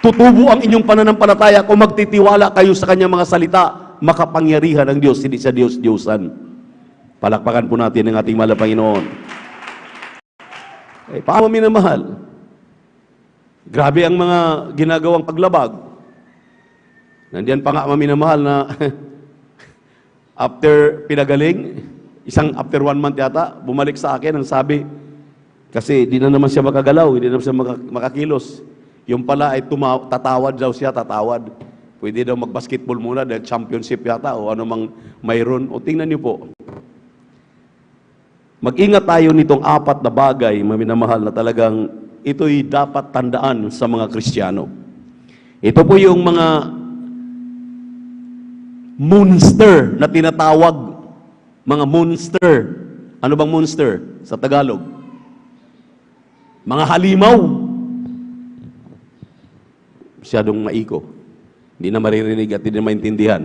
Tutubo ang inyong pananampalataya kung magtitiwala kayo sa kanyang mga salita. Makapangyarihan ang Diyos, hindi sa Diyos-Diyosan. Palakpakan po natin ang ating mahal na Panginoon. Paano minamahal? Grabe ang mga ginagawang paglabag. Nandiyan pa nga minamahal na after pinagaling, after 1 month yata, bumalik sa akin ang sabi, kasi di na naman siya makagalaw, hindi na naman siya makakilos. Yung pala ay tatawad daw siya, tatawad. Pwede daw mag-basketball muna dahil championship yata o ano mang mayroon. O tingnan niyo po. Mag-ingat tayo nitong 4 na bagay, maminamahal, na talagang ito'y dapat tandaan sa mga Kristiyano. Ito po yung mga monster na tinatawag. Mga monster. Ano bang monster sa Tagalog? Mga halimaw. Masyadong maiko. Hindi na maririnig at hindi na maintindihan.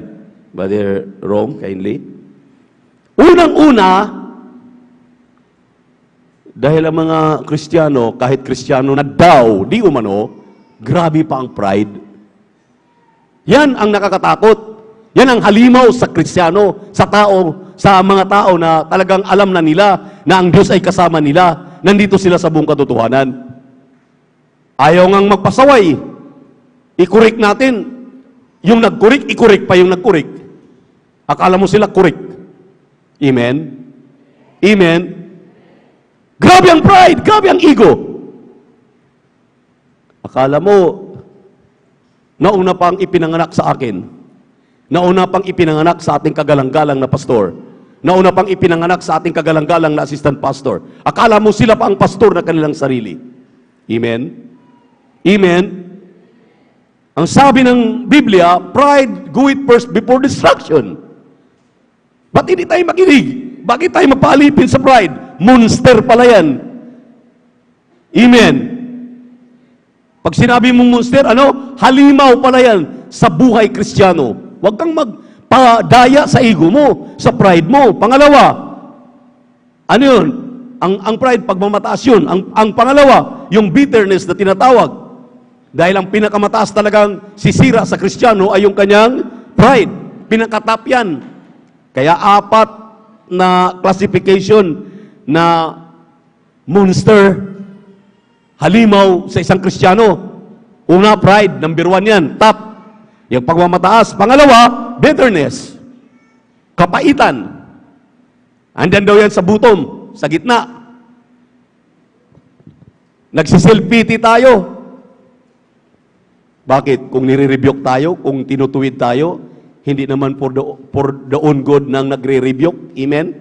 Brother Rome, kindly. Unang-una, dahil ang mga Kristiyano, kahit Kristiyano na daw, di umano, grabe pa ang pride. Yan ang nakakatakot. Yan ang halimaw sa Kristiyano, sa tao, sa mga tao na talagang alam na nila na ang Diyos ay kasama nila. Nandito sila sa buong katotohanan. Ayaw ngang magpasaway. I-correct natin. Yung nag-correct, i-correct pa yung nag-correct. Akala mo sila correct. Amen? Amen? Grabe ang pride, grabe ang ego. Akala mo, nauna pang ipinanganak sa akin. Nauna pang ipinanganak sa ating kagalang-galang na pastor. Nauna pang ipinanganak sa ating kagalang-galang na assistant pastor. Akala mo sila pa ang pastor na kanilang sarili. Amen? Amen? Ang sabi ng Biblia, pride goeth first before destruction. Ba't hindi tayo makinig? Bakit tayo mapalipin sa pride? Monster pala yan. Amen? Pag sinabi mong monster, ano? Halimaw pala yan sa buhay Kristiyano. Huwag kang magpadaya sa ego mo, sa pride mo. Pangalawa, ano yun? Ang pride, pagmamataas yun. Ang pangalawa, yung bitterness na tinatawag. Dahil ang pinakamataas talagang sisira sa Kristiyano ay yung kanyang pride. Pinakatap yan. Kaya 4 na classification na monster, halimaw sa isang Kristiyano. Una, pride. Number 1 yan. Top. Yung pagmamataas. Pangalawa, bitterness. Kapaitan. Andyan daw yan sa butom, sa gitna. Nagsiself-pity tayo. Bakit? Kung nire-rebuke tayo, kung tinutuwid tayo, hindi naman for the own good nang nagre-rebuke. Amen?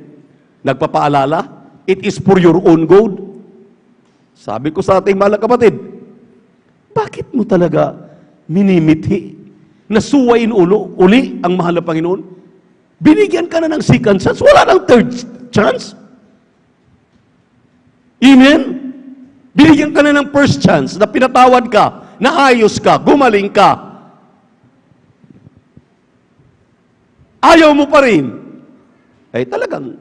Nagpapaalala. It is for your own good. Sabi ko sa ating mahal na kapatid, bakit mo talaga minimithi? Nasuwain uli ang mahal na Panginoon? Binigyan ka na ng second chance, wala nang third chance. Amen? Binigyan ka na ng first chance na pinatawad ka, naayos ka, gumaling ka. Ayaw mo pa rin. Ay talagang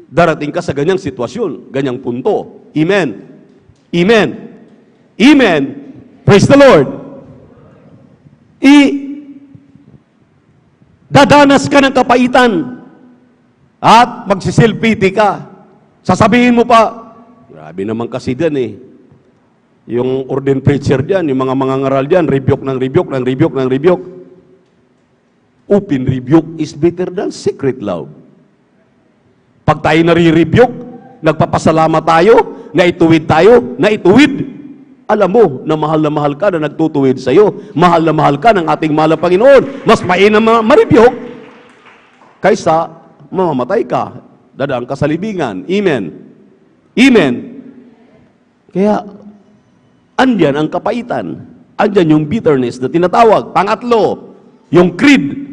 darating ka sa ganyang sitwasyon, ganyang punto. Amen? Amen? Amen? Praise the Lord. Dadanas ka ng kapaitan at magsiself-pity ka. Sasabihin mo pa, grabe naman kasi dyan eh. Yung ordained preacher dyan, yung mga mangangaral dyan, rebuke ng rebuke, ng rebuke, ng rebuke. Open rebuke is better than secret love. Pag tayo nare-rebuke, nagpapasalamat tayo, naituwid tayo, naituwid. Alam mo na mahal ka na nagtutuwid sa iyo. Mahal na mahal ka ng ating mahal na Panginoon. Mas mainam ma-rebuke kaysa mamamatay ka. Dadaan ka sa libingan. Amen. Amen. Kaya, andyan ang kapaitan. Andyan yung bitterness na tinatawag. Pangatlo, yung creed.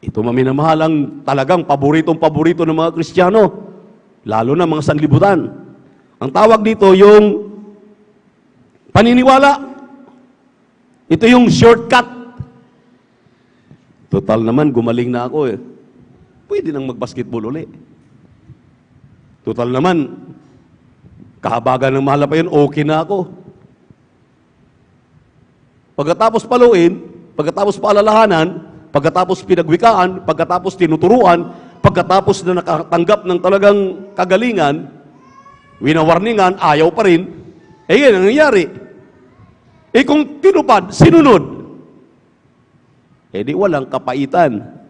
Ito maminamahal ang talagang paboritong-paborito ng mga Kristiyano. Lalo na mga sanlibutan. Ang tawag dito yung paniniwala. Ito yung shortcut. Total naman, gumaling na ako eh. Pwede nang mag-basketball uli. Total naman, kahabagan ng mahal pa yun, okay na ako. Pagkatapos paluin, pagkatapos paalalahanan, pagkatapos pinagwikaan, pagkatapos tinuturuan, pagkatapos na nakatanggap ng talagang kagalingan, winawarningan, ayaw pa rin, yan ang nangyayari. Kung tinupad, sinunod, di walang kapaitan.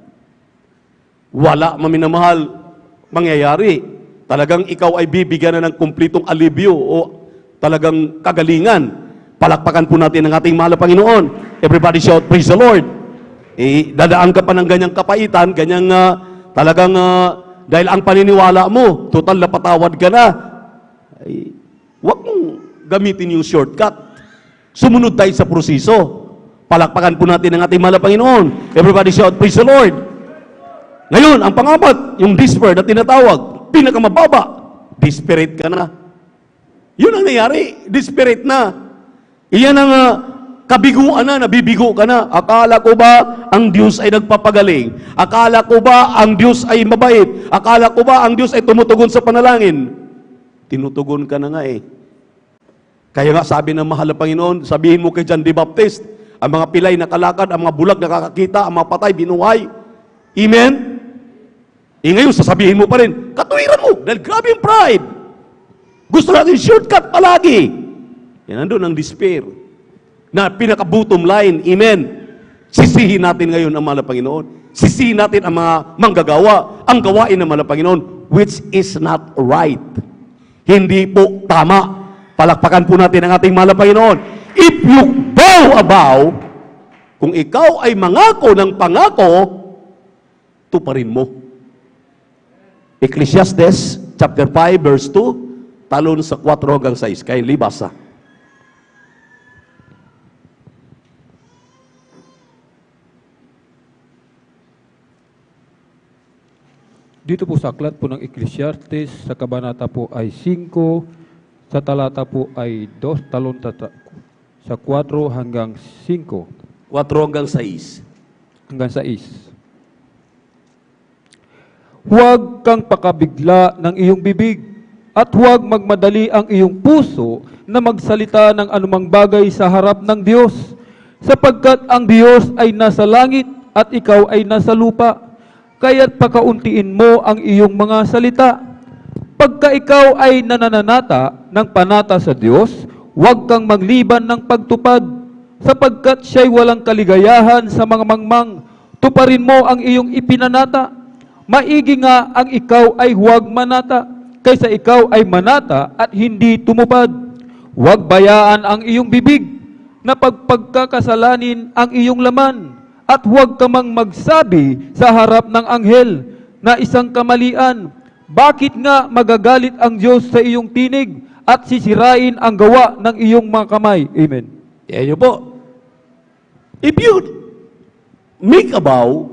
Wala maminamahal mangyayari. Talagang ikaw ay bibigyan na ng kumplitong alibyo o talagang kagalingan. Palakpakan po natin ang ating mahal na Panginoon. Everybody shout, praise the Lord. Dadaan ka pa ng ganyang kapaitan, ganyang talagang dahil ang paniniwala mo, total na patawad ka na. Huwag mong gamitin yung shortcut. Sumunod tayo sa proseso. Palakpakan po natin ang ating mahal na Panginoon. Everybody shout, praise the Lord. Ngayon, ang pangapat, yung despair na tinatawag, pinakamababa, desperate ka na. Yun ang nangyari, desperate na. Iyan ang kabiguan na, nabibigo ka na. Akala ko ba ang Diyos ay nagpapagaling? Akala ko ba ang Diyos ay mabait? Akala ko ba ang Diyos ay tumutugon sa panalangin? Tinutugon ka na nga eh. Kaya nga sabi ng mahal na Panginoon, sabihin mo kay John the Baptist, ang mga pilay nakalakad, ang mga bulag nakakakita, ang mga patay binuhay. Amen? Ngayon, sasabihin mo pa rin, katuwiran mo, dahil grabe yung pride. Gusto natin shortcut palagi. Yan, nandun ang despair. Na pinaka-bottom line, amen. Sisihin natin ngayon ang mahal na Panginoon. Sisihin natin ang mga manggagawa, ang gawain ng mahal na Panginoon, which is not right. Hindi po tama. Palakpakan po natin ang ating mahal na Panginoon. If you bow a vow, kung ikaw ay mangako ng pangako, tuparin mo. Ecclesiastes chapter 5 verse 2, talon sa 4 hanggang 6. Kayo libasa. Dito po sa aklat po ng Ecclesiastes, sa kabanata po ay 5, sa talata po ay 2, talon sa 4 hanggang 5. 4 hanggang 6. Hanggang 6. Huwag kang pakabigla ng iyong bibig at huwag magmadali ang iyong puso na magsalita ng anumang bagay sa harap ng Diyos, sapagkat ang Diyos ay nasa langit at ikaw ay nasa lupa. Kaya't pakauntiin mo ang iyong mga salita. Pagka ikaw ay nanananata ng panata sa Diyos, huwag kang magliban ng pagtupad, sapagkat siya'y walang kaligayahan sa mga mangmang. Tuparin mo ang iyong ipinanata. Maigi nga ang ikaw ay huwag manata, kaysa ikaw ay manata at hindi tumupad. Huwag bayaan ang iyong bibig na pagpagkakasalanin ang iyong laman, at huwag ka mang magsabi sa harap ng anghel na isang kamalian. Bakit nga magagalit ang Diyos sa iyong tinig at sisirain ang gawa ng iyong mga kamay? Amen. Yan yun po. If you make a vow,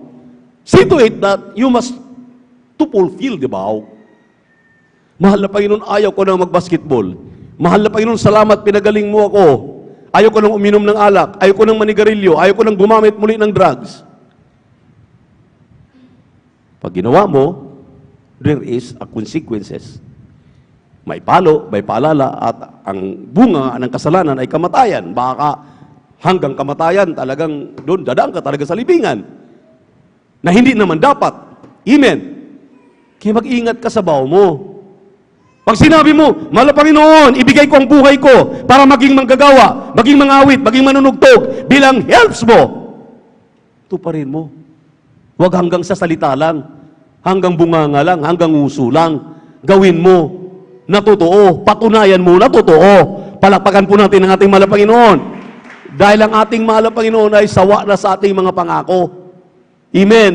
see to it that you must to fulfill the vow. Mahal na Panginoon, ayaw ko nang mag-basketball. Mahal na Panginoon, salamat, pinagaling mo ako. Ayaw ko nang uminom ng alak. Ayaw ko nang manigarilyo. Ayaw ko nang gumamit muli ng drugs. Pag ginawa mo, there is a consequences. May palo, may paalala, at ang bunga ng kasalanan ay kamatayan. Baka hanggang kamatayan, talagang doon, dadaan ka talaga sa libingan. Na hindi naman dapat. Amen. Kaya mag-ingat ka sa baw mo. Pag sinabi mo, mahal na Panginoon, ibigay ko ang buhay ko para maging manggagawa, maging mangawit, maging manunugtog, bilang helps mo, tuparin mo. Huwag hanggang sa salita lang, hanggang bunganga lang, hanggang uso lang. Gawin mo na totoo, patunayan mo na totoo. Palakpakan po natin ang ating mahal na Panginoon. Dahil ang ating mahal na Panginoon ay sawa na sa ating mga pangako. Amen.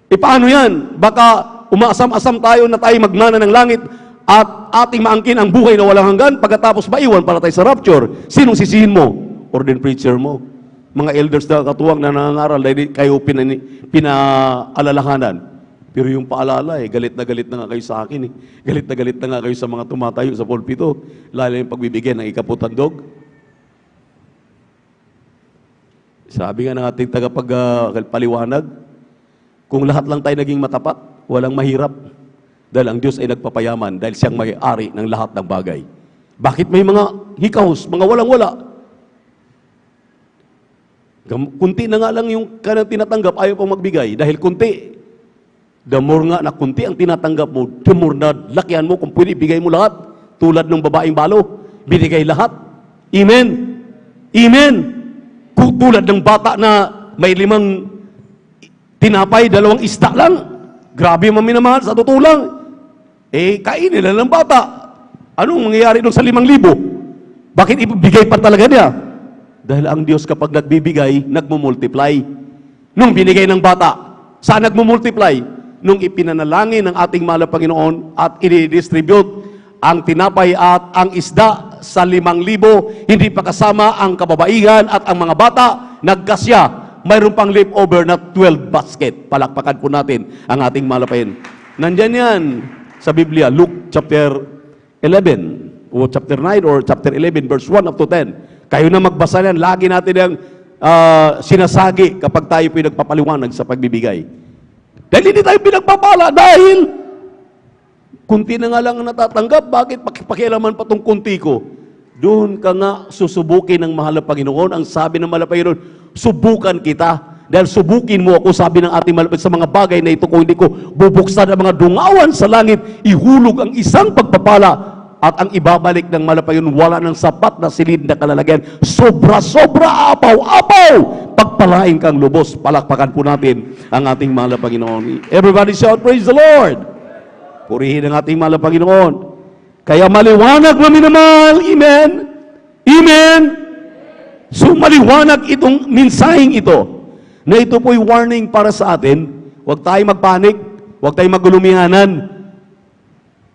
E paano yan? Baka umaasam-asam tayo na tayo magnana ng langit at ating maangkin ang buhay na walang hanggan, pagkatapos maiwan para tayo sa rapture. Sinong sisihin mo? Ordained preacher mo. Mga elders na katuwang na nangangaral dahil kayo pinaalalahanan. Pero yung paalala galit na nga kayo sa akin. Galit na nga kayo sa mga tumatayo sa pulpito. Lalo yung pagbibigyan ng ikaputandog. Sabi nga ng ating tagapagpaliwanag, kung lahat lang tayo naging matapat, walang mahirap. Dahil ang Diyos ay nagpapayaman dahil siyang may-ari ng lahat ng bagay. Bakit may mga hikaos, mga walang-wala? Kunti na nga lang yung kanang tinatanggap, ayaw pang magbigay. Dahil kunti, the more nga na kunti ang tinatanggap mo, the more na lakihan mo kung pwede, ibigay mo lahat. Tulad ng babaeng balo, binigay lahat. Amen? Amen? Tulad ng bata na may 5 tinapay, 2 isda lang. Grabe maminamahal, sa totoo lang. Kainin na ng bata. Anong mangyayari doon sa 5,000? Bakit ibigay pa talaga niya? Dahil ang Diyos kapag nagbibigay, nagmumultiply. Nung binigay ng bata, saan nagmumultiply? Nung ipinanalangin ng ating mahal na Panginoon at i-distribute ang tinapay at ang isda sa 5,000, hindi pa kasama ang kababaihan at ang mga bata, nagkasya. Mayroon pang leftover na 12 basket. Palakpakan po natin ang ating mahal na Panginoon. Nandyan yan sa Biblia, Luke chapter 11, o chapter 9, or chapter 11, verse 1 up to 10. Kayo na magbasa yan. Lagi natin yung sinasagi kapag tayo pinagpapaliwanag sa pagbibigay. Dahil hindi tayo pinagpapala, dahil kunti na nga lang ang natatanggap, bakit pakialaman pa tong kunti ko? Doon ka nga susubukin ng mahal na Panginoon. Ang sabi ng mahal na Panginoon, subukan kita. Dahil subukin mo ako, sabi ng ating malapit sa mga bagay na ito, kung hindi ko bubuksan ang mga dungawan sa langit, ihulog ang isang pagpapala at ang ibabalik ng mahal na Panginoon, wala ng sapat na silid na kalalagyan. Sobra-sobra, apaw-apaw! Pagpalain kang lubos. Palakpakan po natin ang ating mahal na Panginoon. Everybody shout, praise the Lord! Purihin ang ating mahal na Panginoon. Kaya maliwanag na minamahal. Amen? Amen? So maliwanag itong mensaheng ito, na ito po'y warning para sa atin. Huwag tayong magpanik, huwag tayong magulumihanan.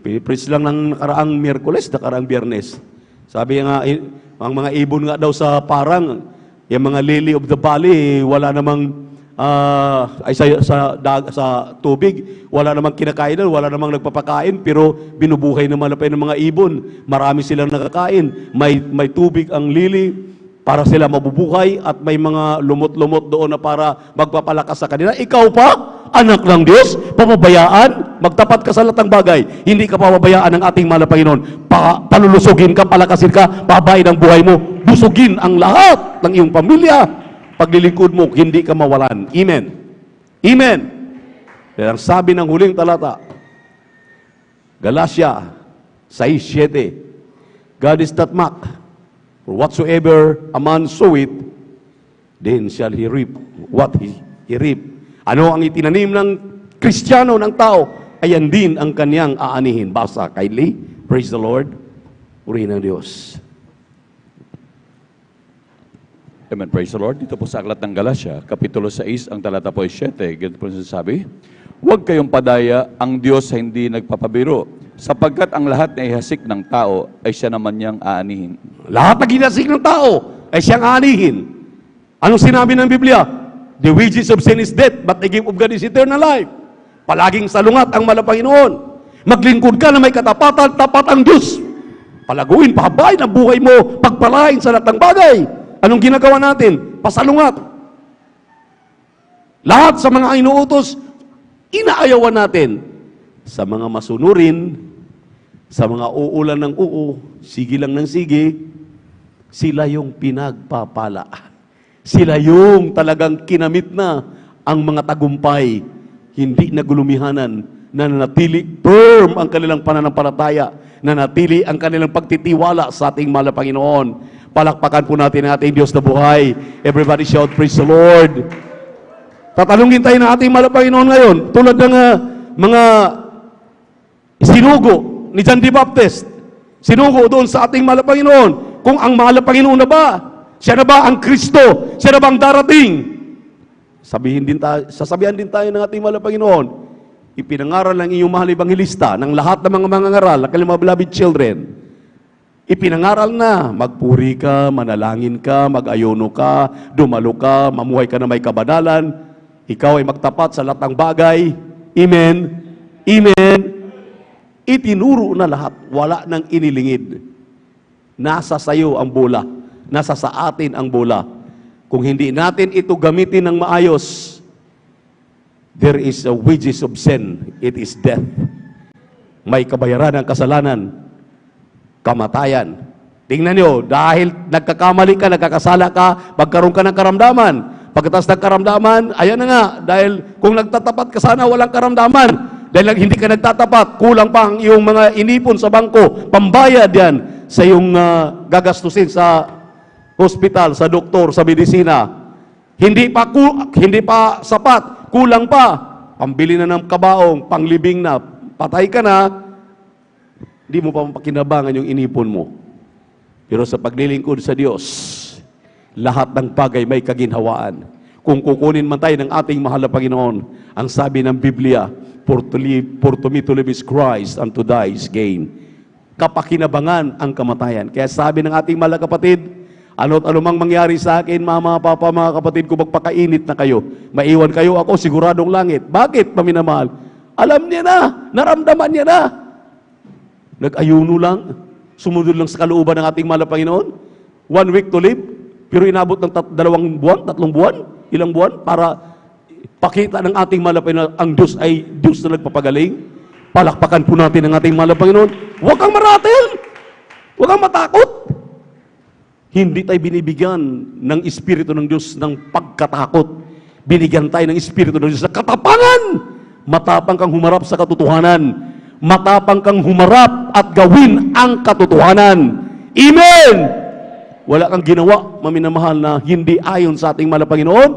Pinipreach lang ng nakaraang Miyerkules, nakaraang Biyernes. Sabi nga, ang mga ibon nga daw sa parang, yung mga lily of the valley, wala namang, sa tubig, wala namang kinakain, wala namang nagpapakain, pero binubuhay naman ng mga ibon. Marami silang nakakain. May tubig ang lily, para sila mabubuhay at may mga lumot-lumot doon na para magpapalakas sa kanila. Ikaw pa, anak ng Diyos, papabayaan, magtapat ka sa lahat ng bagay. Hindi ka papabayaan ng ating mahal na Panginoon. Palulusugin ka, palakasin ka, pabayin ang buhay mo, busugin ang lahat ng iyong pamilya. Paglilingkod mo, hindi ka mawalan. Amen. Amen. Kaya ang sabi ng huling talata, Galatia 6:7, God is not mocked. For whatsoever a man soweth, then shall he reap what he reap. Ano ang itinanim ng Kristiyano, ng tao, ayan din ang kanyang aanihin. Basa, kindly. Praise the Lord. Purihin ang Diyos. Amen. Praise the Lord. Dito po sa Aklat ng Galatia, Kapitulo 6, ang talata po ay 7. Ganito po sasabi, huwag kayong padaya, ang Diyos ay hindi nagpapabiro, sapagkat ang lahat na ihasik ng tao ay siya naman niyang aanihin. Lahat na ginasik ng tao ay siyang aanihin. Anong sinabi ng Biblia? The wages of sin is death, but the gift of God is eternal life. Palaging salungat ang mahal na Panginoon. Maglingkod ka na may katapatan, tapat ang Diyos. Palaguin, pahabain ang buhay mo, pagpalain sa lahat ng bagay. Anong ginagawa natin? Pasalungat. Lahat sa mga inuutos, inaayawan natin. Sa mga masunurin, sa mga uulan ng sige lang ng sige, sila yung pinagpapala. Sila yung talagang kinamit na ang mga tagumpay, hindi nagulumihanan, nananatili firm ang kanilang pananampalataya, nanatili ang kanilang pagtitiwala sa ating mahal na Panginoon. Palakpakan po natin ang ating Diyos na buhay. Everybody shout, praise the Lord. Tatalungin tayo ng ating mahal na Panginoon ngayon, tulad ng mga sinugo ni John the Baptist. Sinugo doon sa ating mahal na Panginoon. Kung ang mahal na Panginoon na ba? Siya na ba ang Kristo? Siya na ba ang darating? Sasabihan din tayo ng ating mahal na Panginoon. Ipinangaral ng iyong mahal ebanghelista ng lahat ng mga mangangaral, ng kanyang mga beloved children. Ipinangaral na, magpuri ka, manalangin ka, mag-ayono ka, dumalo ka, mamuhay ka na may kabanalan. Ikaw ay magtapat sa lahat ng bagay. Amen. Amen. Itinuro na lahat, wala nang inilingid. Nasa sayo ang bola, nasa sa atin ang bola. Kung hindi natin ito gamitin ng maayos, there is a wages of sin, it is death. May kabayaran ng kasalanan, kamatayan. Tingnan nyo, dahil nagkakamali ka, nagkakasala ka, magkaroon ka ng karamdaman. Pagkatapos ng karamdaman, ayan na nga, dahil kung nagtatapat ka sana, walang karamdaman. Dahil hindi ka nagtatapat, kulang pa ang iyong mga inipon sa bangko, pambayad yan sa iyong gagastusin sa hospital, sa doktor, sa medisina. Hindi pa sapat, kulang pa. Pambili na ng kabaong, panglibing na, patay ka na, hindi mo pa mapakinabangan yung inipon mo. Pero sa paglilingkod sa Diyos, lahat ng bagay may kaginhawaan. Kung kukunin man tayo ng ating mahal na Panginoon, ang sabi ng Biblia, for to me to live is Christ, and to die is gain. Kapakinabangan ang kamatayan. Kaya sabi ng ating mahal na kapatid, ano't anumang mangyari sa akin, mama, papa, mga kapatid ko, magpakainit na kayo. Maiwan kayo ako, siguradong langit. Bakit, paminamahal? Alam niya na, naramdaman niya na. Nag-ayuno lang, sumunod lang sa kalooban ng ating mahal na Panginoon. 1 week to live, pero inabot ng 2 buwan, 3 buwan, ilang buwan, para pakita ng ating mahal na Panginoon, ang Diyos ay Diyos na nagpapagaling. Palakpakan po natin ang ating mahal na Panginoon. Huwag kang maratel, huwag kang matakot. Hindi tayo binibigyan ng Espiritu ng Diyos ng pagkatakot. Binigyan tayo ng Espiritu ng Diyos sa katapangan. Matapang kang humarap sa katotohanan. Matapang kang humarap at gawin ang katotohanan. Amen! Wala kang ginawa, maminamahal, na hindi ayon sa ating mahal na Panginoon.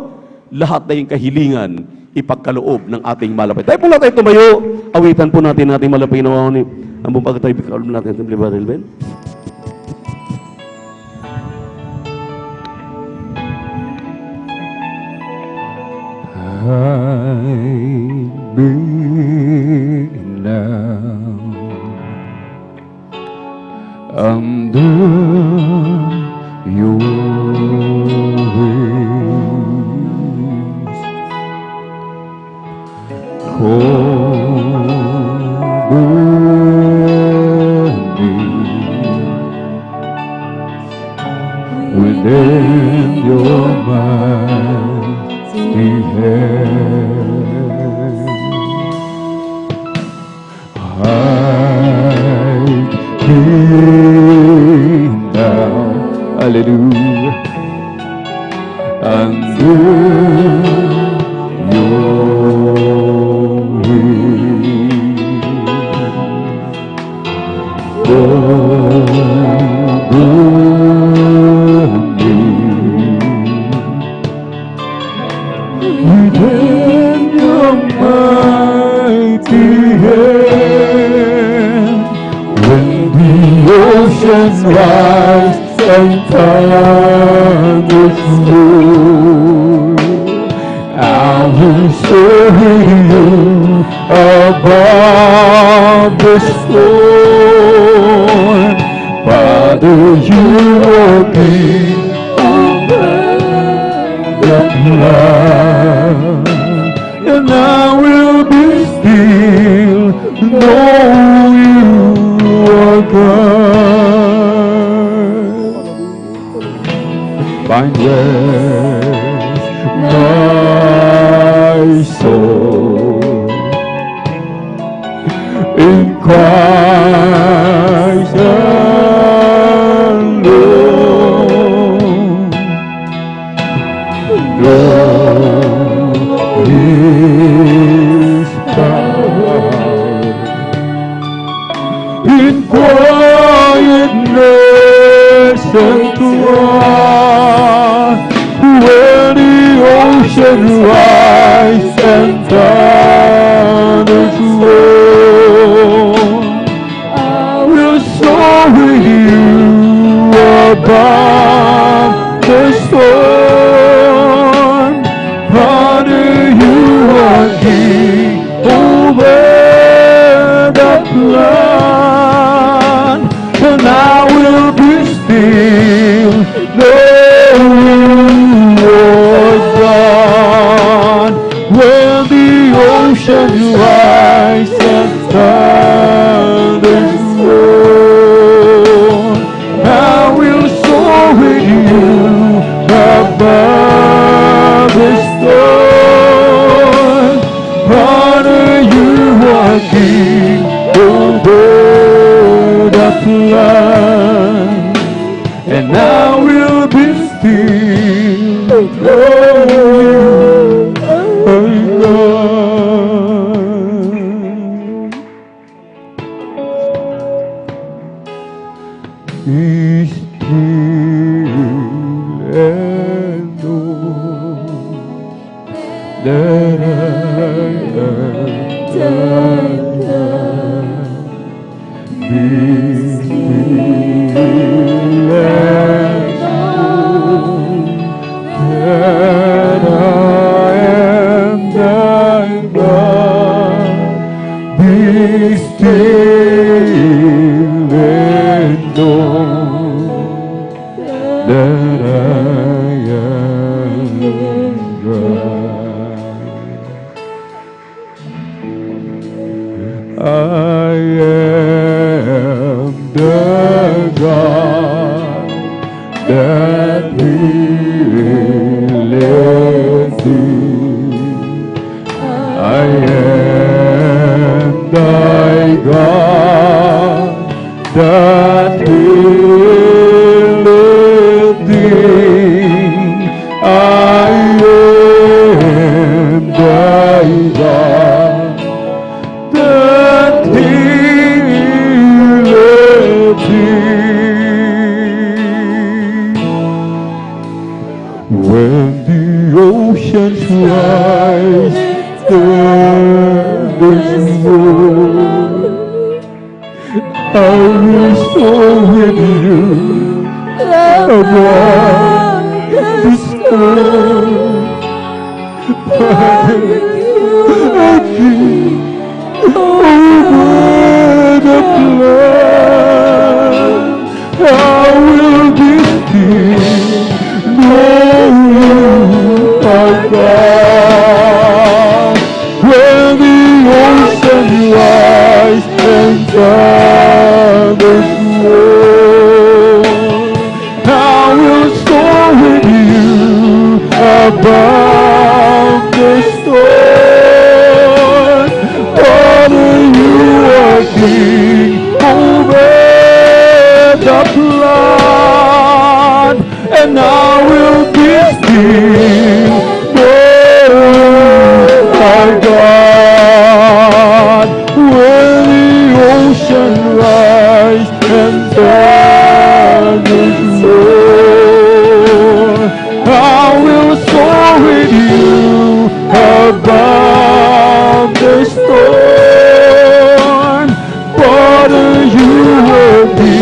Lahat na yung kahilingan, ipagkaloob ng ating mahal na Panginoon. Tayo po lang tayo tumayo. Awitan po natin ating mahal na Panginoon. Ang buong pagkatayo, ipagkaloob natin ating Brother Ben. I've been down under your wings, within your mighty hand. I've been down, hallelujah, under your within your mighty hand. When the oceans rise and thunders roar, I will survey you above the storm. Father, you are King over the blood, and I will be still, know you are God. Find rest, my soul, in Christ alone. Lord is power in quietness and trust. When the ocean rise and thunders roar, I will soar with you above the storm. Father, you are King over the flood, and I will be still, know you are God. When the ocean rise and thunders roar, I will soar with you above the storm. Father, you are King over the flood, and I will be still, know you are God. Be still and know that I am God. Be still and know that I am thy God. Be still and know that I am God. I am the God that healeth thee. I am thy God that healeth I will soar with you above the storm. Over the flood, I will be still, know you are God. When the ocean rise and thunders roar, I will soar with you above the storm. Father, you are King over the flood, and I will be still, my God. When the ocean rise and thunders roar, I will soar with you above the storm. Father, you will be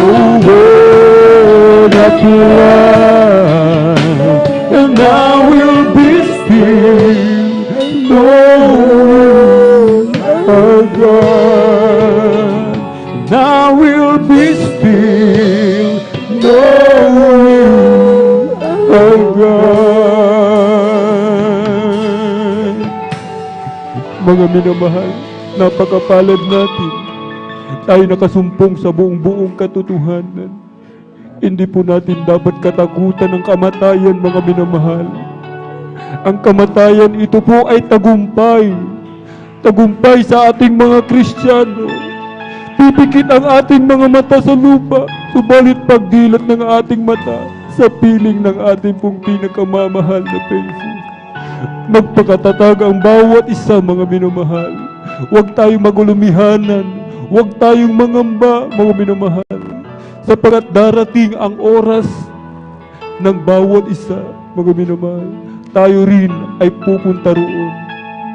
over the flood, and I will be still, knowing our God. And I will be still, knowing our God. Mga minamahal, napakapalad natin. Tayo nakasumpong sa buong katotohanan. Hindi po natin dapat katakutan ng kamatayan, mga minamahal. Ang kamatayan, ito po ay tagumpay. Tagumpay sa ating mga Kristiyano. Pipikit ang ating mga mata sa lupa, subalit pagdilat ng ating mata sa piling ng ating pong pinakamamahal na Jesus. Magpakatatag ang bawat isa, mga minamahal. Huwag tayong magulumihanan. Huwag tayong mangamba, mga minamahal. Sapagkat darating ang oras ng bawat isa, mga minamahal. Tayo rin ay pupunta roon.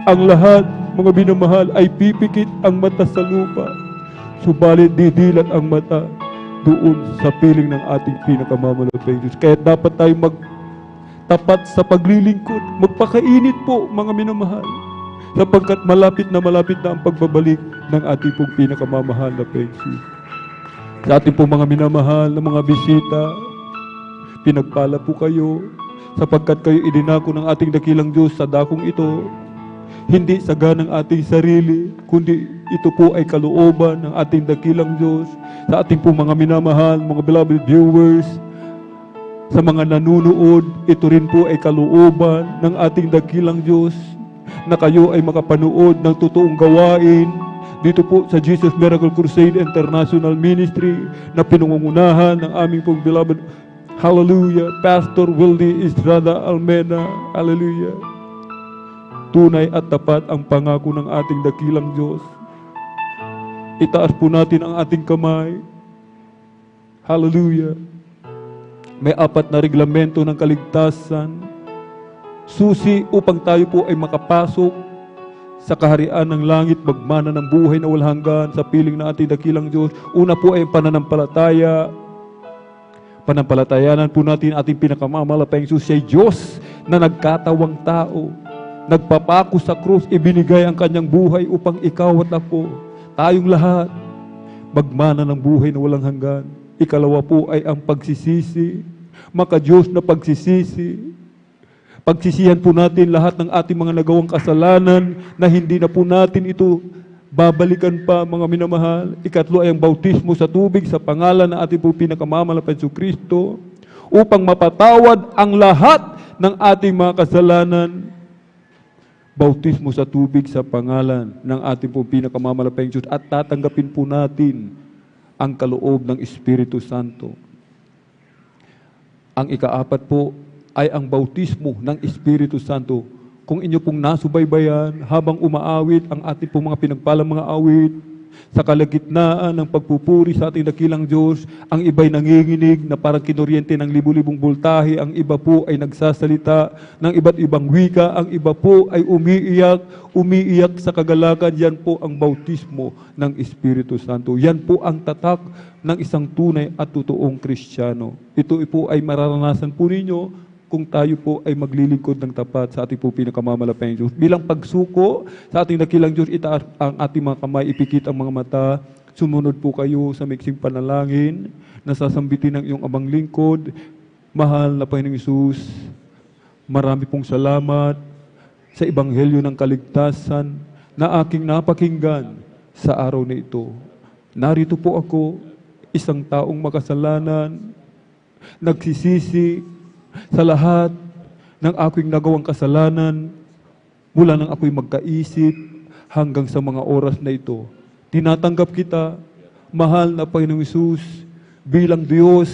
Ang lahat, mga minamahal, ay pipikit ang mata sa lupa. Subalit didilat ang mata doon sa piling ng ating pinakamamahal na Jesus. Kaya dapat tayo magtapat sa paglilingkod. Magpakainit po, mga minamahal. Sapagkat malapit na ang pagbabalik ng ating pong pinakamamahal na Jesus. Sa ating pong mga minamahal na mga bisita, pinagpala po kayo sapagkat kayo idinako ng ating dakilang Diyos sa dakong ito, hindi sa ganang ating sarili, kundi ito po ay kalooban ng ating dakilang Diyos. Sa ating pong mga minamahal, mga beloved viewers, sa mga nanunood, ito rin po ay kalooban ng ating dakilang Diyos na kayo ay makapanood ng totoong gawain dito po sa Jesus Miracle Crusade International Ministry na pinangungunahan ng aming pong beloved, hallelujah, Pastor Wildy Estrada Almeda, hallelujah. Tunay at tapat ang pangako ng ating dakilang Diyos. Itaas po natin ang ating kamay, hallelujah. May 4 na reglamento ng kaligtasan, susi upang tayo po ay makapasok sa kaharian ng langit, magmana ng buhay na walang hanggan sa piling na ating dakilang Diyos. Una po ay pananampalataya. Panampalatayanan po natin ating pinakamamahal na Jesus, siya Diyos na nagkatawang tao. Nagpapako sa krus, ibinigay ang kanyang buhay upang ikaw at ako, tayong lahat, magmana ng buhay na walang hanggan. Ikalawa po ay ang pagsisisi, maka-Diyos na pagsisisi. Pagsisihan po natin lahat ng ating mga nagawang kasalanan na hindi na po natin ito babalikan pa, mga minamahal. Ikatlo ay ang bautismo sa tubig sa pangalan ng ating po pinakamamahal na Jesucristo upang mapatawad ang lahat ng ating mga kasalanan. Bautismo sa tubig sa pangalan ng ating po pinakamamahal na Diyos at tatanggapin po natin ang kaloob ng Espiritu Santo. Ang ika-4 po ay ang bautismo ng Espiritu Santo. Kung inyo pong nasubaybayan habang umaawit ang ating pong mga pinagpalang mga awit, Sa kalagitnaan ng pagpupuri sa ating dakilang Diyos, ang iba'y nanginginig na parang kinuryente ng libu-libong voltahe, ang iba po ay nagsasalita ng iba't ibang wika, ang iba po ay umiiyak sa kagalakan. Yan po ang bautismo ng Espiritu Santo. Yan po ang tatak ng isang tunay at totoong Kristiyano. Ito po ay mararanasan po ninyo kung tayo po ay maglilingkod ng tapat sa ating po pinakamamalapayang Diyos. Bilang pagsuko sa ating dakilang Diyos, itaas ang ating mga kamay, ipikit ang mga mata, sumunod po kayo sa maiksing panalangin, nasasambitin ng iyong abang lingkod. Mahal na Panginoong Hesus, marami pong salamat sa Ebanghelyo ng Kaligtasan na aking napakinggan sa araw na ito. Narito po ako, isang taong makasalanan, nagsisisi sa lahat ng aking nagawang kasalanan mula nang ako'y magkaisip hanggang sa mga oras na ito. Tinatanggap kita, mahal na Panginoong Hesus, bilang Diyos,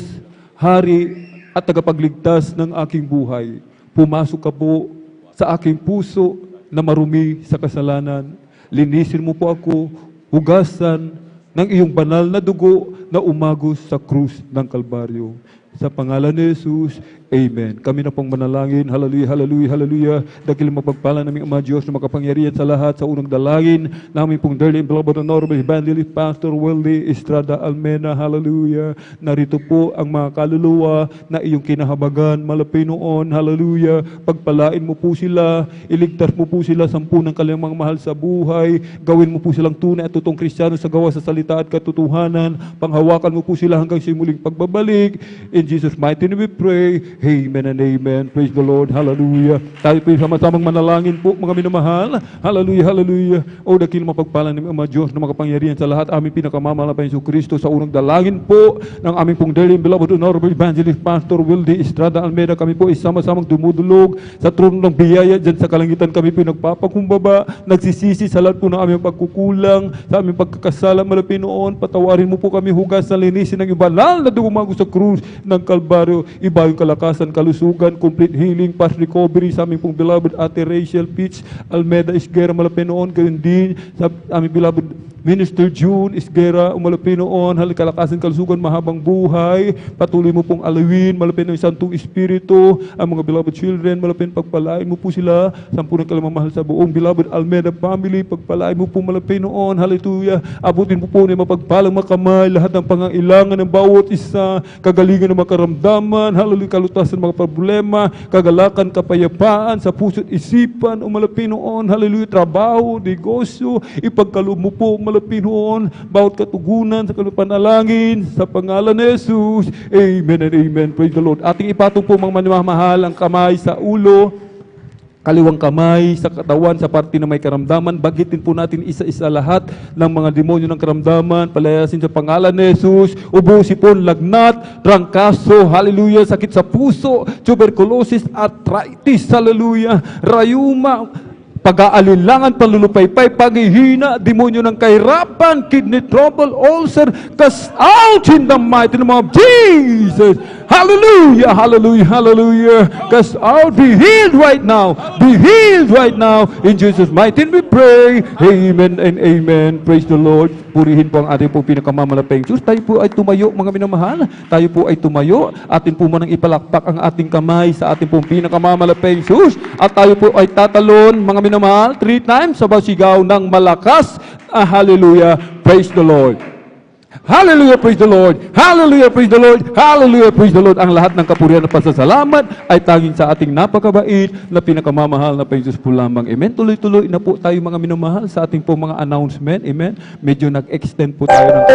Hari at tagapagligtas ng aking buhay. Pumasok ka po sa aking puso na marumi sa kasalanan. Linisin mo po ako, hugasan ng iyong banal na dugo na umagos sa krus ng Kalbaryo. Sa pangalan ni Jesus, Amen. Kami na pong manalangin. Hallelujah, hallelujah, hallelujah. Dakilang mapagpala naming Ama Diyos na makapangyarihan sa lahat sa unang dalangin namin pong dearly and beloved honorable evangelist Pastor Wildy Estrada Almena. Hallelujah. Narito po ang mga kaluluwa na iyong kinahabagan malapit noon. Hallelujah. Pagpalain mo po sila. Iligtas mo po sila sa ng kanilang mga mahal sa buhay. Gawin mo po silang tunay at totoong Kristiyano sa gawa sa salita at katotohanan. Panghawakan mo po sila hanggang sa muling pagbabalik. In Jesus' mighty name we pray. Amen and amen. Praise the Lord. Hallelujah. Tayo po sama-samang manalangin po, mga minamahal. Hallelujah, hallelujah. O dakilang mapagpala ng Ama Diyos na makapangyarihan sa lahat, aming pinakamamahal na Panginoong Kristo, sa unang dalangin po ng aming pong dearly and beloved honorable evangelist Pastor Wildy Estrada Almeda. Kami po isama-samang dumudulog sa trono ng biyaya dyan sa kalangitan. Kami po nagpapakumbaba, nagsisisi sa lahat po ng aming pagkukulang, sa aming pagkakasala malapit noon. Patawarin mo po kami, hugasan, linisin ng banal na dumago sa krus ng Kalbaryo. Iba yung kalakasan, kalusugan, complete healing, fast recovery sa aming pong beloved Ate Rachel Pitch Almeda Isguera malapit noon. Gayon din sa aming beloved Minister June Isguera malapit noon. Kalakasan, kalusugan, mahabang buhay. Patuloy mo pong alawin malapit ng Santong Espiritu ang mga beloved children. Malapit pagpalain mo po sila. Sampunang kalamamahal sa buong beloved Almeda family. Pagpalain mo po malapit noon. Hallelujah. Abutin mo po na mapagpalang makamay lahat ng pangailangan ng bawat isa. Kagalingan ng makaramdaman. Hallelujah. Kalutasan ng mga problema. Kagalakan, kapayapaan sa puso't isipan. Umalapit noon. Hallelujah. Trabaho, negosyo. Ipagkaloob mo po malapit noon. Bawat katugunan sa kalupanalangin. Sa pangalan ni Jesus. Amen and amen. Praise the Lord. Ating ipatong po mga manimahal ang kamay sa ulo, kaliwang kamay sa katawan, sa parte na may karamdaman. Bagitin po natin isa-isa lahat ng mga demonyo ng karamdaman. Palayasin sa pangalan ni Jesus. Ubo, sipon, lagnat, trangkaso, hallelujah, sakit sa puso, tuberculosis, arthritis, hallelujah, rayuma, pag-aalinlangan, panlulupaypay, paghihina, demonyo ng kahirapan, kidney trouble, ulcer, cast out in the mighty name of Jesus. Hallelujah, hallelujah, hallelujah. Cast out, be healed right now. Be healed right now. In Jesus' mighty name we pray. Amen and amen. Praise the Lord. Purihin po ang ating pong pinakamamalapayang Diyos. Tayo po ay tumayo, mga minamahal. Tayo po ay tumayo. Atin po manang ipalakpak ang ating kamay sa ating pong pinakamamalapayang Diyos. At tayo po ay tatalon, mga minamahal, 3 times sa basigaw ng malakas. Hallelujah. Praise the Lord. Hallelujah, praise the Lord. Hallelujah, praise the Lord. Hallelujah, praise the Lord. Ang lahat ng kapurihan at pasasalamat ay tanging sa ating napakabait na pinakamamahal na Panginoon po lamang. Amen. Tuloy-tuloy na po tayo, mga minamahal, sa ating po mga announcement. Amen. Medyo nag-extend po tayo ng